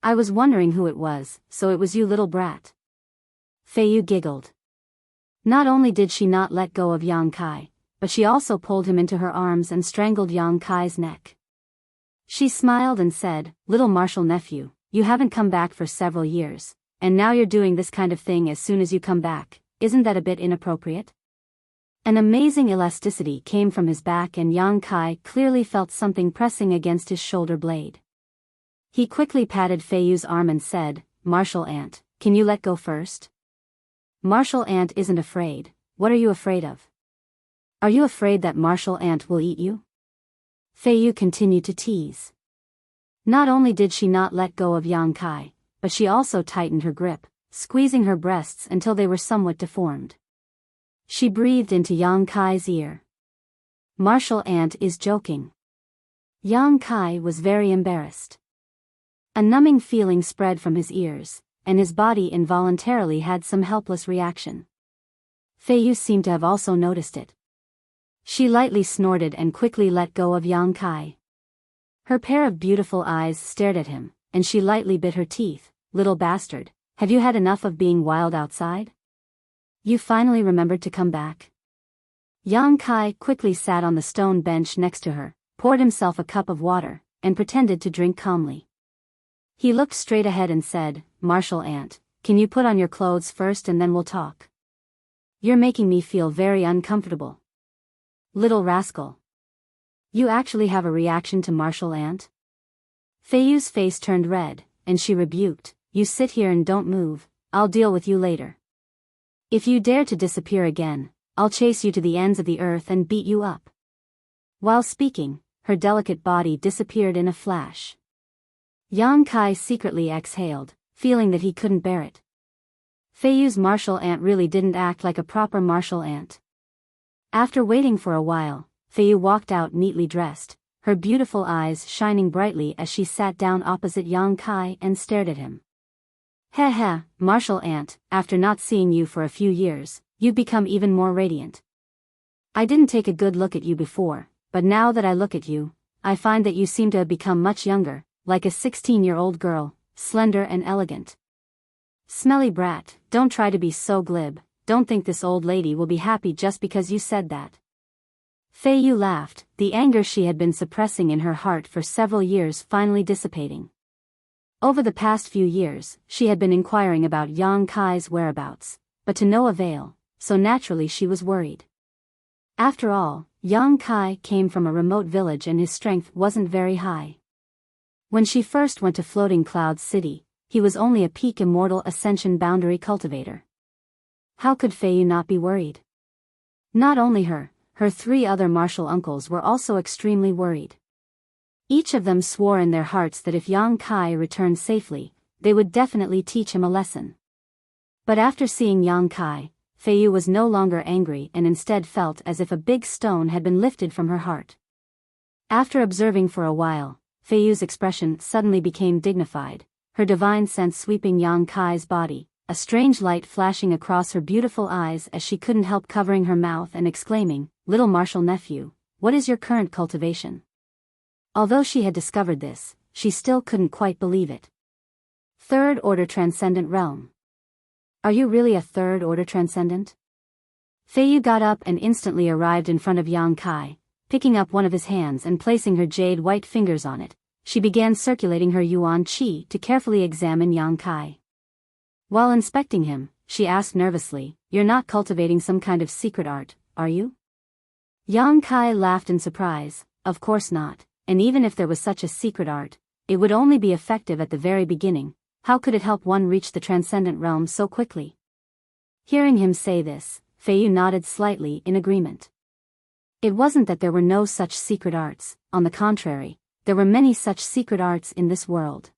I was wondering who it was, so it was you, little brat. Feiyu giggled. Not only did she not let go of Yang Kai, but she also pulled him into her arms and strangled Yang Kai's neck. She smiled and said, "Little martial nephew, you haven't come back for several years, and now you're doing this kind of thing as soon as you come back, isn't that a bit inappropriate?" An amazing elasticity came from his back and Yang Kai clearly felt something pressing against his shoulder blade. He quickly patted Feiyu's arm and said, "Martial Ant, can you let go first?" Martial Ant isn't afraid. What are you afraid of? Are you afraid that Martial Ant will eat you? Feiyu continued to tease. Not only did she not let go of Yang Kai, but she also tightened her grip, squeezing her breasts until they were somewhat deformed. She breathed into Yang Kai's ear. Martial Ant is joking. Yang Kai was very embarrassed. A numbing feeling spread from his ears, and his body involuntarily had some helpless reaction. Feiyu seemed to have also noticed it. She lightly snorted and quickly let go of Yang Kai. Her pair of beautiful eyes stared at him, and she lightly bit her teeth. "Little bastard, have you had enough of being wild outside? You finally remembered to come back?" Yang Kai quickly sat on the stone bench next to her, poured himself a cup of water, and pretended to drink calmly. He looked straight ahead and said, "Martial Ant, can you put on your clothes first and then we'll talk? You're making me feel very uncomfortable." Little rascal. You actually have a reaction to Martial Ant? Feiyu's face turned red, and she rebuked, "You sit here and don't move, I'll deal with you later. If you dare to disappear again, I'll chase you to the ends of the earth and beat you up." While speaking, her delicate body disappeared in a flash. Yang Kai secretly exhaled, feeling that he couldn't bear it. Feiyu's Martial Ant really didn't act like a proper Martial Ant. After waiting for a while, Feiyu walked out neatly dressed, her beautiful eyes shining brightly as she sat down opposite Yang Kai and stared at him. "Heh heh, Martial Ant, after not seeing you for a few years, you've become even more radiant. I didn't take a good look at you before, but now that I look at you, I find that you seem to have become much younger, like a 16-year-old girl, slender and elegant. Smelly brat, don't try to be so glib, don't think this old lady will be happy just because you said that." Feiyu laughed, the anger she had been suppressing in her heart for several years finally dissipating. Over the past few years, she had been inquiring about Yang Kai's whereabouts, but to no avail, so naturally she was worried. After all, Yang Kai came from a remote village and his strength wasn't very high. When she first went to Floating Cloud City, he was only a peak immortal ascension boundary cultivator. How could Feiyu not be worried? Not only her 3 other martial uncles were also extremely worried. Each of them swore in their hearts that if Yang Kai returned safely, they would definitely teach him a lesson. But after seeing Yang Kai, Feiyu was no longer angry and instead felt as if a big stone had been lifted from her heart. After observing for a while, Feiyu's expression suddenly became dignified, her divine sense sweeping Yang Kai's body, a strange light flashing across her beautiful eyes as she couldn't help covering her mouth and exclaiming, "Little martial nephew, what is your current cultivation?" Although she had discovered this, she still couldn't quite believe it. Third order transcendent realm. Are you really a third order transcendent? Feiyu got up and instantly arrived in front of Yang Kai, picking up one of his hands and placing her jade white fingers on it. She began circulating her yuan qi to carefully examine Yang Kai. While inspecting him, she asked nervously, "You're not cultivating some kind of secret art, are you?" Yang Kai laughed in surprise, "Of course not, and even if there was such a secret art, it would only be effective at the very beginning. How could it help one reach the transcendent realm so quickly?" Hearing him say this, Feiyu nodded slightly in agreement. It wasn't that there were no such secret arts, on the contrary, there were many such secret arts in this world.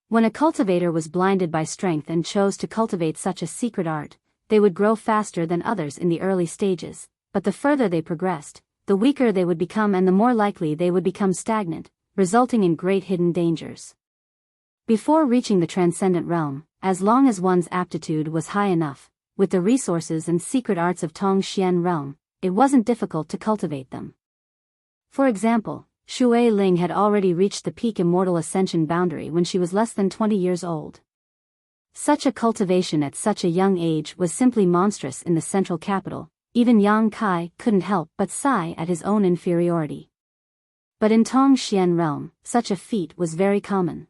When a cultivator was blinded by strength and chose to cultivate such a secret art, they would grow faster than others in the early stages, but the further they progressed, the weaker they would become and the more likely they would become stagnant, resulting in great hidden dangers. Before reaching the transcendent realm, as long as one's aptitude was high enough, with the resources and secret arts of Tongxian realm, it wasn't difficult to cultivate them. For example, Shui Ling had already reached the peak immortal ascension boundary when she was less than 20 years old. Such a cultivation at such a young age was simply monstrous in the central capital. Even Yang Kai couldn't help but sigh at his own inferiority. But in Tongxian realm, such a feat was very common.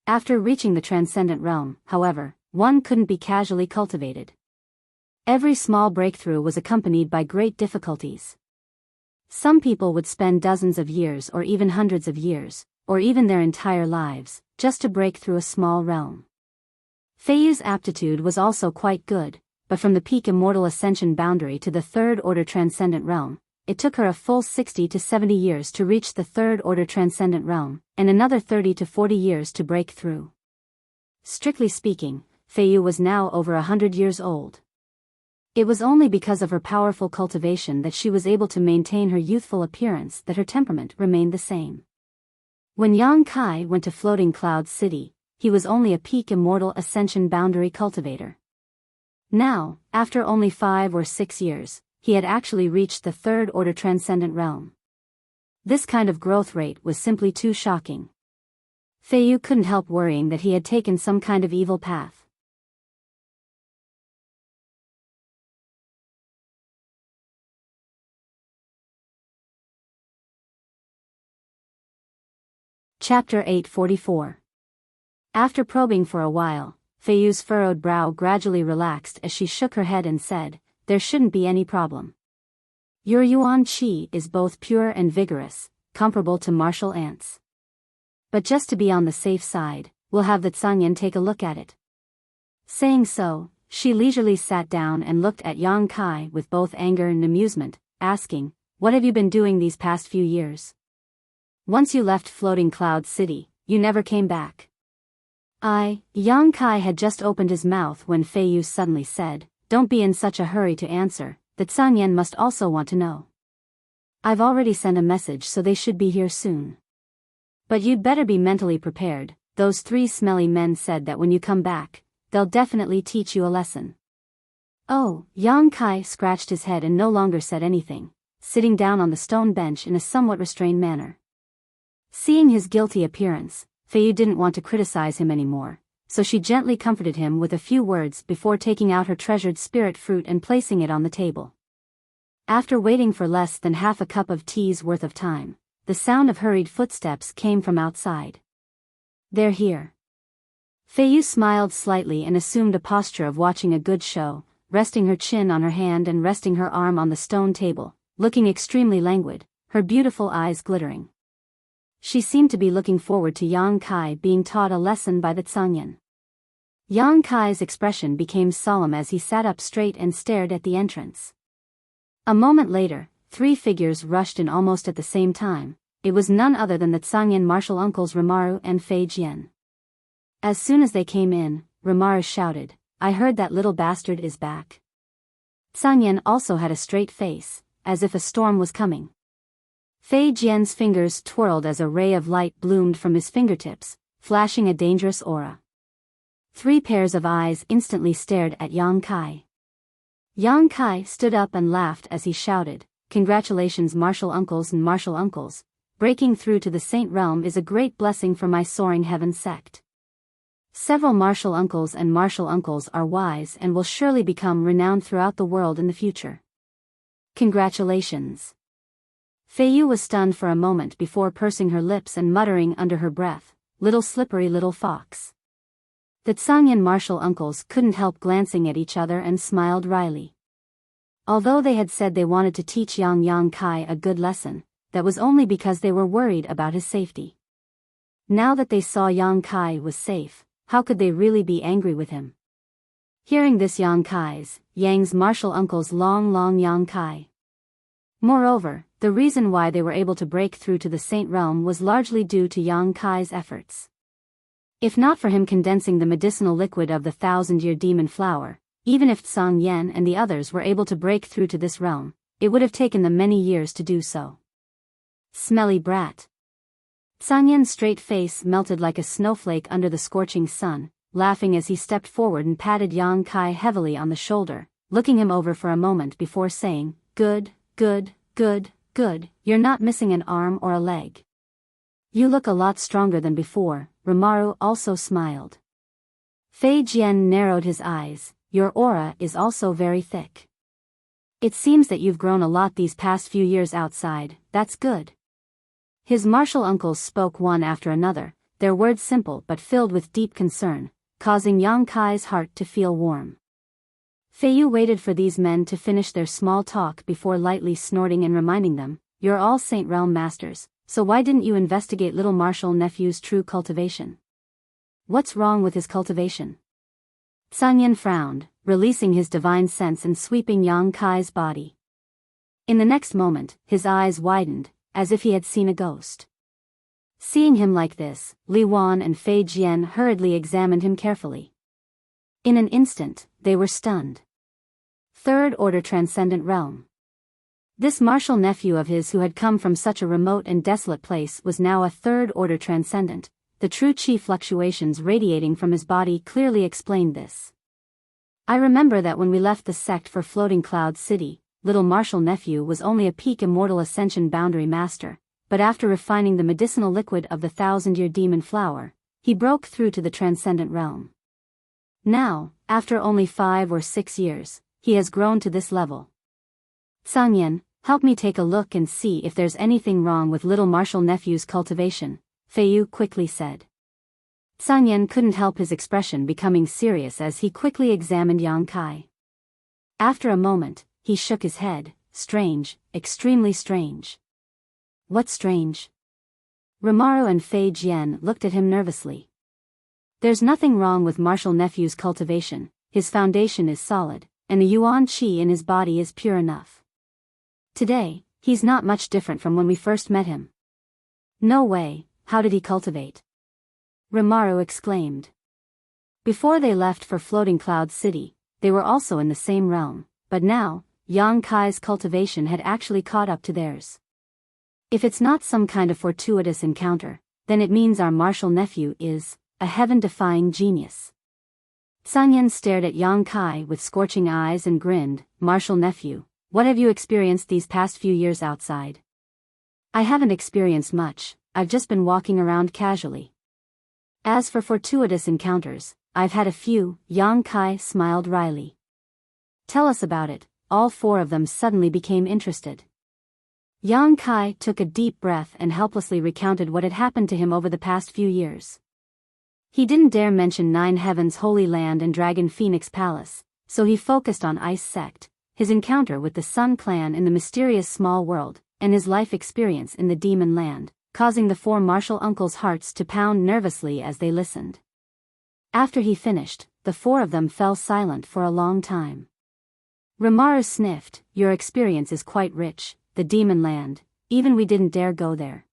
After reaching the transcendent realm, however, one couldn't be casually cultivated. Every small breakthrough was accompanied by great difficulties. Some people would spend dozens of years or even hundreds of years, or even their entire lives, just to break through a small realm. Feiyu's aptitude was also quite good, but from the peak immortal ascension boundary to the third-order transcendent realm, it took her a full 60 to 70 years to reach the third-order transcendent realm, and another 30 to 40 years to break through. Strictly speaking, Feiyu was now over 100 years old. It was only because of her powerful cultivation that she was able to maintain her youthful appearance that her temperament remained the same. When Yang Kai went to Floating Cloud City, he was only a peak immortal ascension boundary cultivator. Now, after only 5 or 6 years, he had actually reached the third-order transcendent realm. This kind of growth rate was simply too shocking. Feiyu couldn't help worrying that he had taken some kind of evil path. Chapter 844. After probing for a while, Feiyu's furrowed brow gradually relaxed as she shook her head and said, "There shouldn't be any problem. Your yuan qi is both pure and vigorous, comparable to martial ants. But just to be on the safe side, we'll have the Zhangyan take a look at it." Saying so, she leisurely sat down and looked at Yang Kai with both anger and amusement, asking, "What have you been doing these past few years? Once you left Floating Cloud City, you never came back." Yang Kai had just opened his mouth when Feiyu suddenly said, "Don't be in such a hurry to answer, the Zhangyan must also want to know. I've already sent a message so they should be here soon. But you'd better be mentally prepared, those 3 smelly men said that when you come back, they'll definitely teach you a lesson." Oh, Yang Kai scratched his head and no longer said anything, sitting down on the stone bench in a somewhat restrained manner. Seeing his guilty appearance, Feiyu didn't want to criticize him anymore, so she gently comforted him with a few words before taking out her treasured spirit fruit and placing it on the table. After waiting for less than half a cup of tea's worth of time, the sound of hurried footsteps came from outside. "They're here." Feiyu smiled slightly and assumed a posture of watching a good show, resting her chin on her hand and resting her arm on the stone table, looking extremely languid, her beautiful eyes glittering. She seemed to be looking forward to Yang Kai being taught a lesson by the Zhangyan. Yang Kai's expression became solemn as he sat up straight and stared at the entrance. A moment later, 3 figures rushed in almost at the same time. It was none other than the Zhangyan martial uncles Rimaru and Fei Jian. As soon as they came in, Rimaru shouted, "I heard that little bastard is back." Zhangyan also had a straight face, as if a storm was coming. Fei Jian's fingers twirled as a ray of light bloomed from his fingertips, flashing a dangerous aura. 3 pairs of eyes instantly stared at Yang Kai. Yang Kai stood up and laughed as he shouted, "Congratulations martial uncles and martial uncles, breaking through to the Saint Realm is a great blessing for my soaring heaven sect. Several martial uncles and martial uncles are wise and will surely become renowned throughout the world in the future. Congratulations." Feiyu was stunned for a moment before pursing her lips and muttering under her breath, "Little slippery little fox." The Zhangyan martial uncles couldn't help glancing at each other and smiled wryly. Although they had said they wanted to teach Yang Kai a good lesson, that was only because they were worried about his safety. Now that they saw Yang Kai was safe, how could they really be angry with him? Hearing this, Yang's martial uncles long Yang Kai. Moreover, the reason why they were able to break through to the Saint Realm was largely due to Yang Kai's efforts. If not for him condensing the medicinal liquid of the 1,000-year demon flower, even if Tsang Yen and the others were able to break through to this realm, it would have taken them many years to do so. Smelly brat. Sanyan's straight face melted like a snowflake under the scorching sun, laughing as he stepped forward and patted Yang Kai heavily on the shoulder, looking him over for a moment before saying, "Good, good, good, good, you're not missing an arm or a leg. You look a lot stronger than before." Rimaru also smiled. Fei Jian narrowed his eyes. "Your aura is also very thick. It seems that you've grown a lot these past few years outside, that's good." His martial uncles spoke one after another, their words simple but filled with deep concern, causing Yang Kai's heart to feel warm. Feiyu waited for these men to finish their small talk before lightly snorting and reminding them, "You're all Saint Realm masters, so why didn't you investigate little martial nephew's true cultivation? What's wrong with his cultivation?" Sanyan frowned, releasing his divine sense and sweeping Yang Kai's body. In the next moment, his eyes widened, as if he had seen a ghost. Seeing him like this, Li Wan and Fei Jian hurriedly examined him carefully. In an instant, they were stunned. Third order transcendent realm. This martial nephew of his who had come from such a remote and desolate place was now a third order transcendent. The true chi fluctuations radiating from his body clearly explained this. "I remember that when we left the sect for Floating Cloud City, little martial nephew was only a peak immortal ascension boundary master, but after refining the medicinal liquid of the 1,000-year demon flower, he broke through to the transcendent realm. Now, after only 5 or 6 years, he has grown to this level. Sanyan, help me take a look and see if there's anything wrong with little martial nephew's cultivation," Feiyu quickly said. Sanyan couldn't help his expression becoming serious as he quickly examined Yang Kai. After a moment, he shook his head. "Strange, extremely strange." "What's strange?" Rimaru and Fei Jian looked at him nervously. "There's nothing wrong with martial nephew's cultivation, his foundation is solid, and the yuan qi in his body is pure enough. Today, he's not much different from when we first met him." "No way, how did he cultivate?" Rimaru exclaimed. Before they left for Floating Cloud City, they were also in the same realm, but now, Yang Kai's cultivation had actually caught up to theirs. If it's not some kind of fortuitous encounter, then it means our martial nephew is a heaven-defying genius. Sanyan stared at Yang Kai with scorching eyes and grinned. "Martial nephew, what have you experienced these past few years outside?" "I haven't experienced much, I've just been walking around casually. As for fortuitous encounters, I've had a few." Yang Kai smiled wryly. "Tell us about it." All 4 of them suddenly became interested. Yang Kai took a deep breath and helplessly recounted what had happened to him over the past few years. He didn't dare mention 9 Heavens Holy Land and Dragon Phoenix Palace, so he focused on Ice Sect, his encounter with the Sun Clan in the mysterious small world, and his life experience in the Demon Land, causing the 4 martial uncles' hearts to pound nervously as they listened. After he finished, the 4 of them fell silent for a long time. Rimaru sniffed. "Your experience is quite rich, the Demon Land, even we didn't dare go there.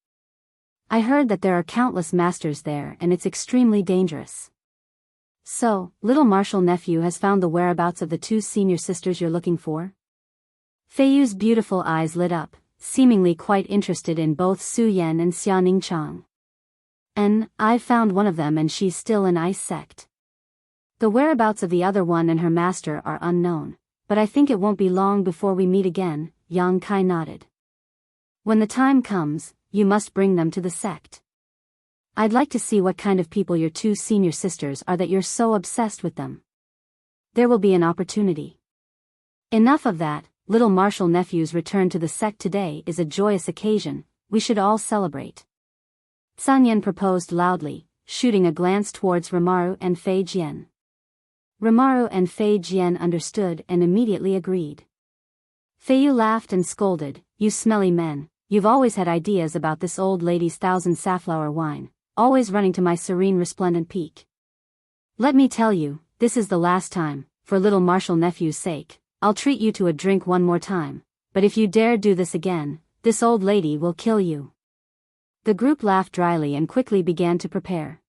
I heard that there are countless masters there and it's extremely dangerous. So, little martial nephew has found the whereabouts of the 2 senior sisters you're looking for?" Feiyu's beautiful eyes lit up, seemingly quite interested in both Su Yan and Xia Ningchang. "And I've found one of them and she's still in Ice Sect. The whereabouts of the other one and her master are unknown, but I think it won't be long before we meet again." Yang Kai nodded. "When the time comes, you must bring them to the sect. I'd like to see what kind of people your 2 senior sisters are that you're so obsessed with them. There will be an opportunity." "Enough of that, little martial nephew's return to the sect today is a joyous occasion, we should all celebrate," Sanyan proposed loudly, shooting a glance towards Rimaru and Fei Jian. Rimaru and Fei Jian understood and immediately agreed. Feiyu laughed and scolded, "You smelly men, you've always had ideas about this old lady's 1,000 safflower wine, always running to my serene resplendent peak. Let me tell you, this is the last time, for little martial nephew's sake, I'll treat you to a drink one more time, but if you dare do this again, this old lady will kill you." The group laughed dryly and quickly began to prepare.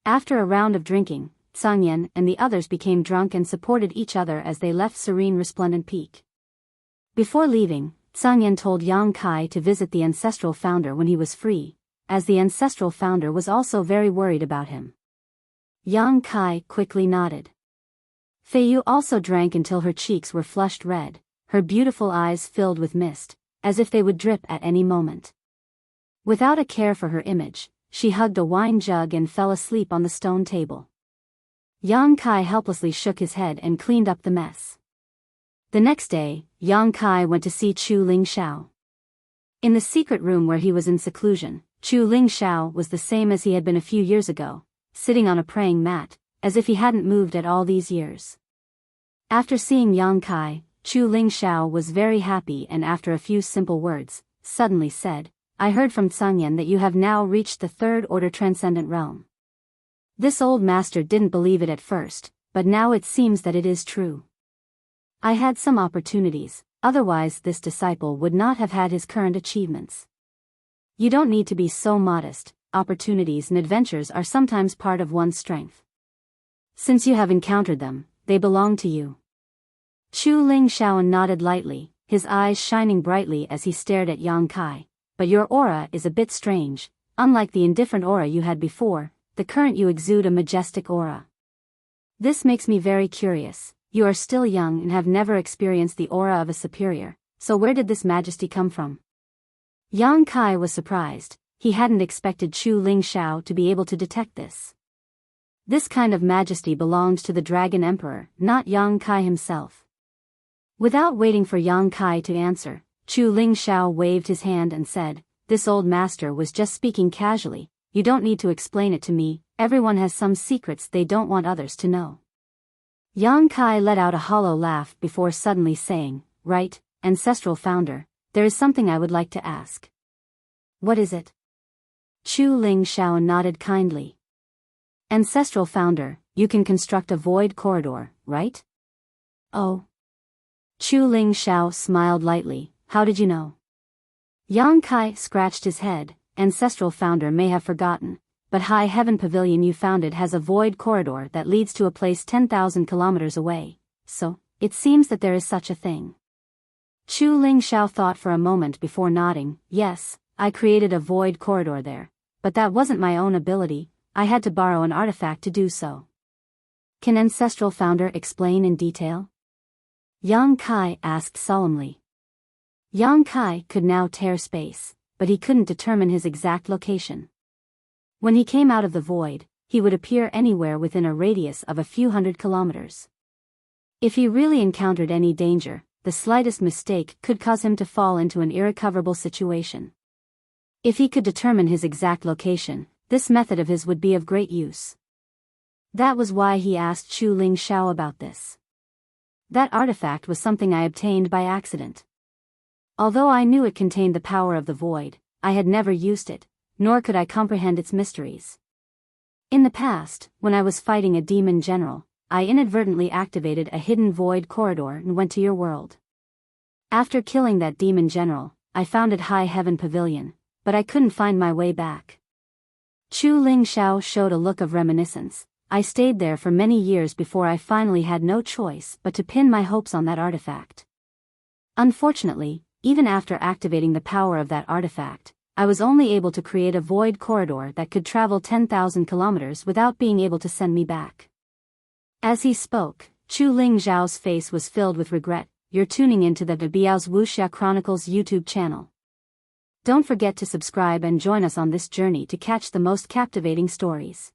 After a round of drinking, Sanyan and the others became drunk and supported each other as they left Serene Resplendent Peak. Before leaving, Tsang Yan told Yang Kai to visit the ancestral founder when he was free, as the ancestral founder was also very worried about him. Yang Kai quickly nodded. Fei Yu also drank until her cheeks were flushed red, her beautiful eyes filled with mist, as if they would drip at any moment. Without a care for her image, she hugged a wine jug and fell asleep on the stone table. Yang Kai helplessly shook his head and cleaned up the mess. The next day, Yang Kai went to see Chu Lingxiao. In the secret room where he was in seclusion, Chu Lingxiao was the same as he had been a few years ago, sitting on a praying mat, as if he hadn't moved at all these years. After seeing Yang Kai, Chu Lingxiao was very happy and after a few simple words, suddenly said, "I heard from Tsang Yan that you have now reached the third order transcendent realm." This old master didn't believe it at first, but now it seems that it is true. I had some opportunities, otherwise this disciple would not have had his current achievements. You don't need to be so modest, opportunities and adventures are sometimes part of one's strength. Since you have encountered them, they belong to you. Chu Lingxiao nodded lightly, his eyes shining brightly as he stared at Yang Kai. But your aura is a bit strange, unlike the indifferent aura you had before, the current you exude a majestic aura. This makes me very curious. You are still young and have never experienced the aura of a superior, so where did this majesty come from? Yang Kai was surprised, he hadn't expected Chu Lingxiao to be able to detect this. This kind of majesty belonged to the Dragon Emperor, not Yang Kai himself. Without waiting for Yang Kai to answer, Chu Lingxiao waved his hand and said, "This old master was just speaking casually, you don't need to explain it to me, everyone has some secrets they don't want others to know." Yang Kai let out a hollow laugh before suddenly saying, "Right, ancestral founder, there is something I would like to ask." "What is it?" Chu Lingxiao nodded kindly. "Ancestral founder, you can construct a void corridor, right?" "Oh." Chu Lingxiao smiled lightly, "How did you know?" Yang Kai scratched his head, "Ancestral founder may have forgotten, but High Heaven Pavilion you founded has a void corridor that leads to a place 10,000 kilometers away, so, it seems that there is such a thing." Chu Lingxiao thought for a moment before nodding, "Yes, I created a void corridor there, but that wasn't my own ability, I had to borrow an artifact to do so." "Can ancestral founder explain in detail?" Yang Kai asked solemnly. Yang Kai could now tear space, but he couldn't determine his exact location. When he came out of the void, he would appear anywhere within a radius of a few hundred kilometers. If he really encountered any danger, the slightest mistake could cause him to fall into an irrecoverable situation. If he could determine his exact location, this method of his would be of great use. That was why he asked Chu Lingxiao about this. That artifact was something I obtained by accident. Although I knew it contained the power of the void, I had never used it, nor could I comprehend its mysteries. In the past, when I was fighting a demon general, I inadvertently activated a hidden void corridor and went to your world. After killing that demon general, I founded High Heaven Pavilion, but I couldn't find my way back. Chu Lingxiao showed a look of reminiscence. I stayed there for many years before I finally had no choice but to pin my hopes on that artifact. Unfortunately, even after activating the power of that artifact, I was only able to create a void corridor that could travel 10,000 kilometers without being able to send me back." As he spoke, Chu Lingxiao's face was filled with regret. "You're tuning into the Biyao's Wuxia Chronicles YouTube channel. Don't forget to subscribe and join us on this journey to catch the most captivating stories.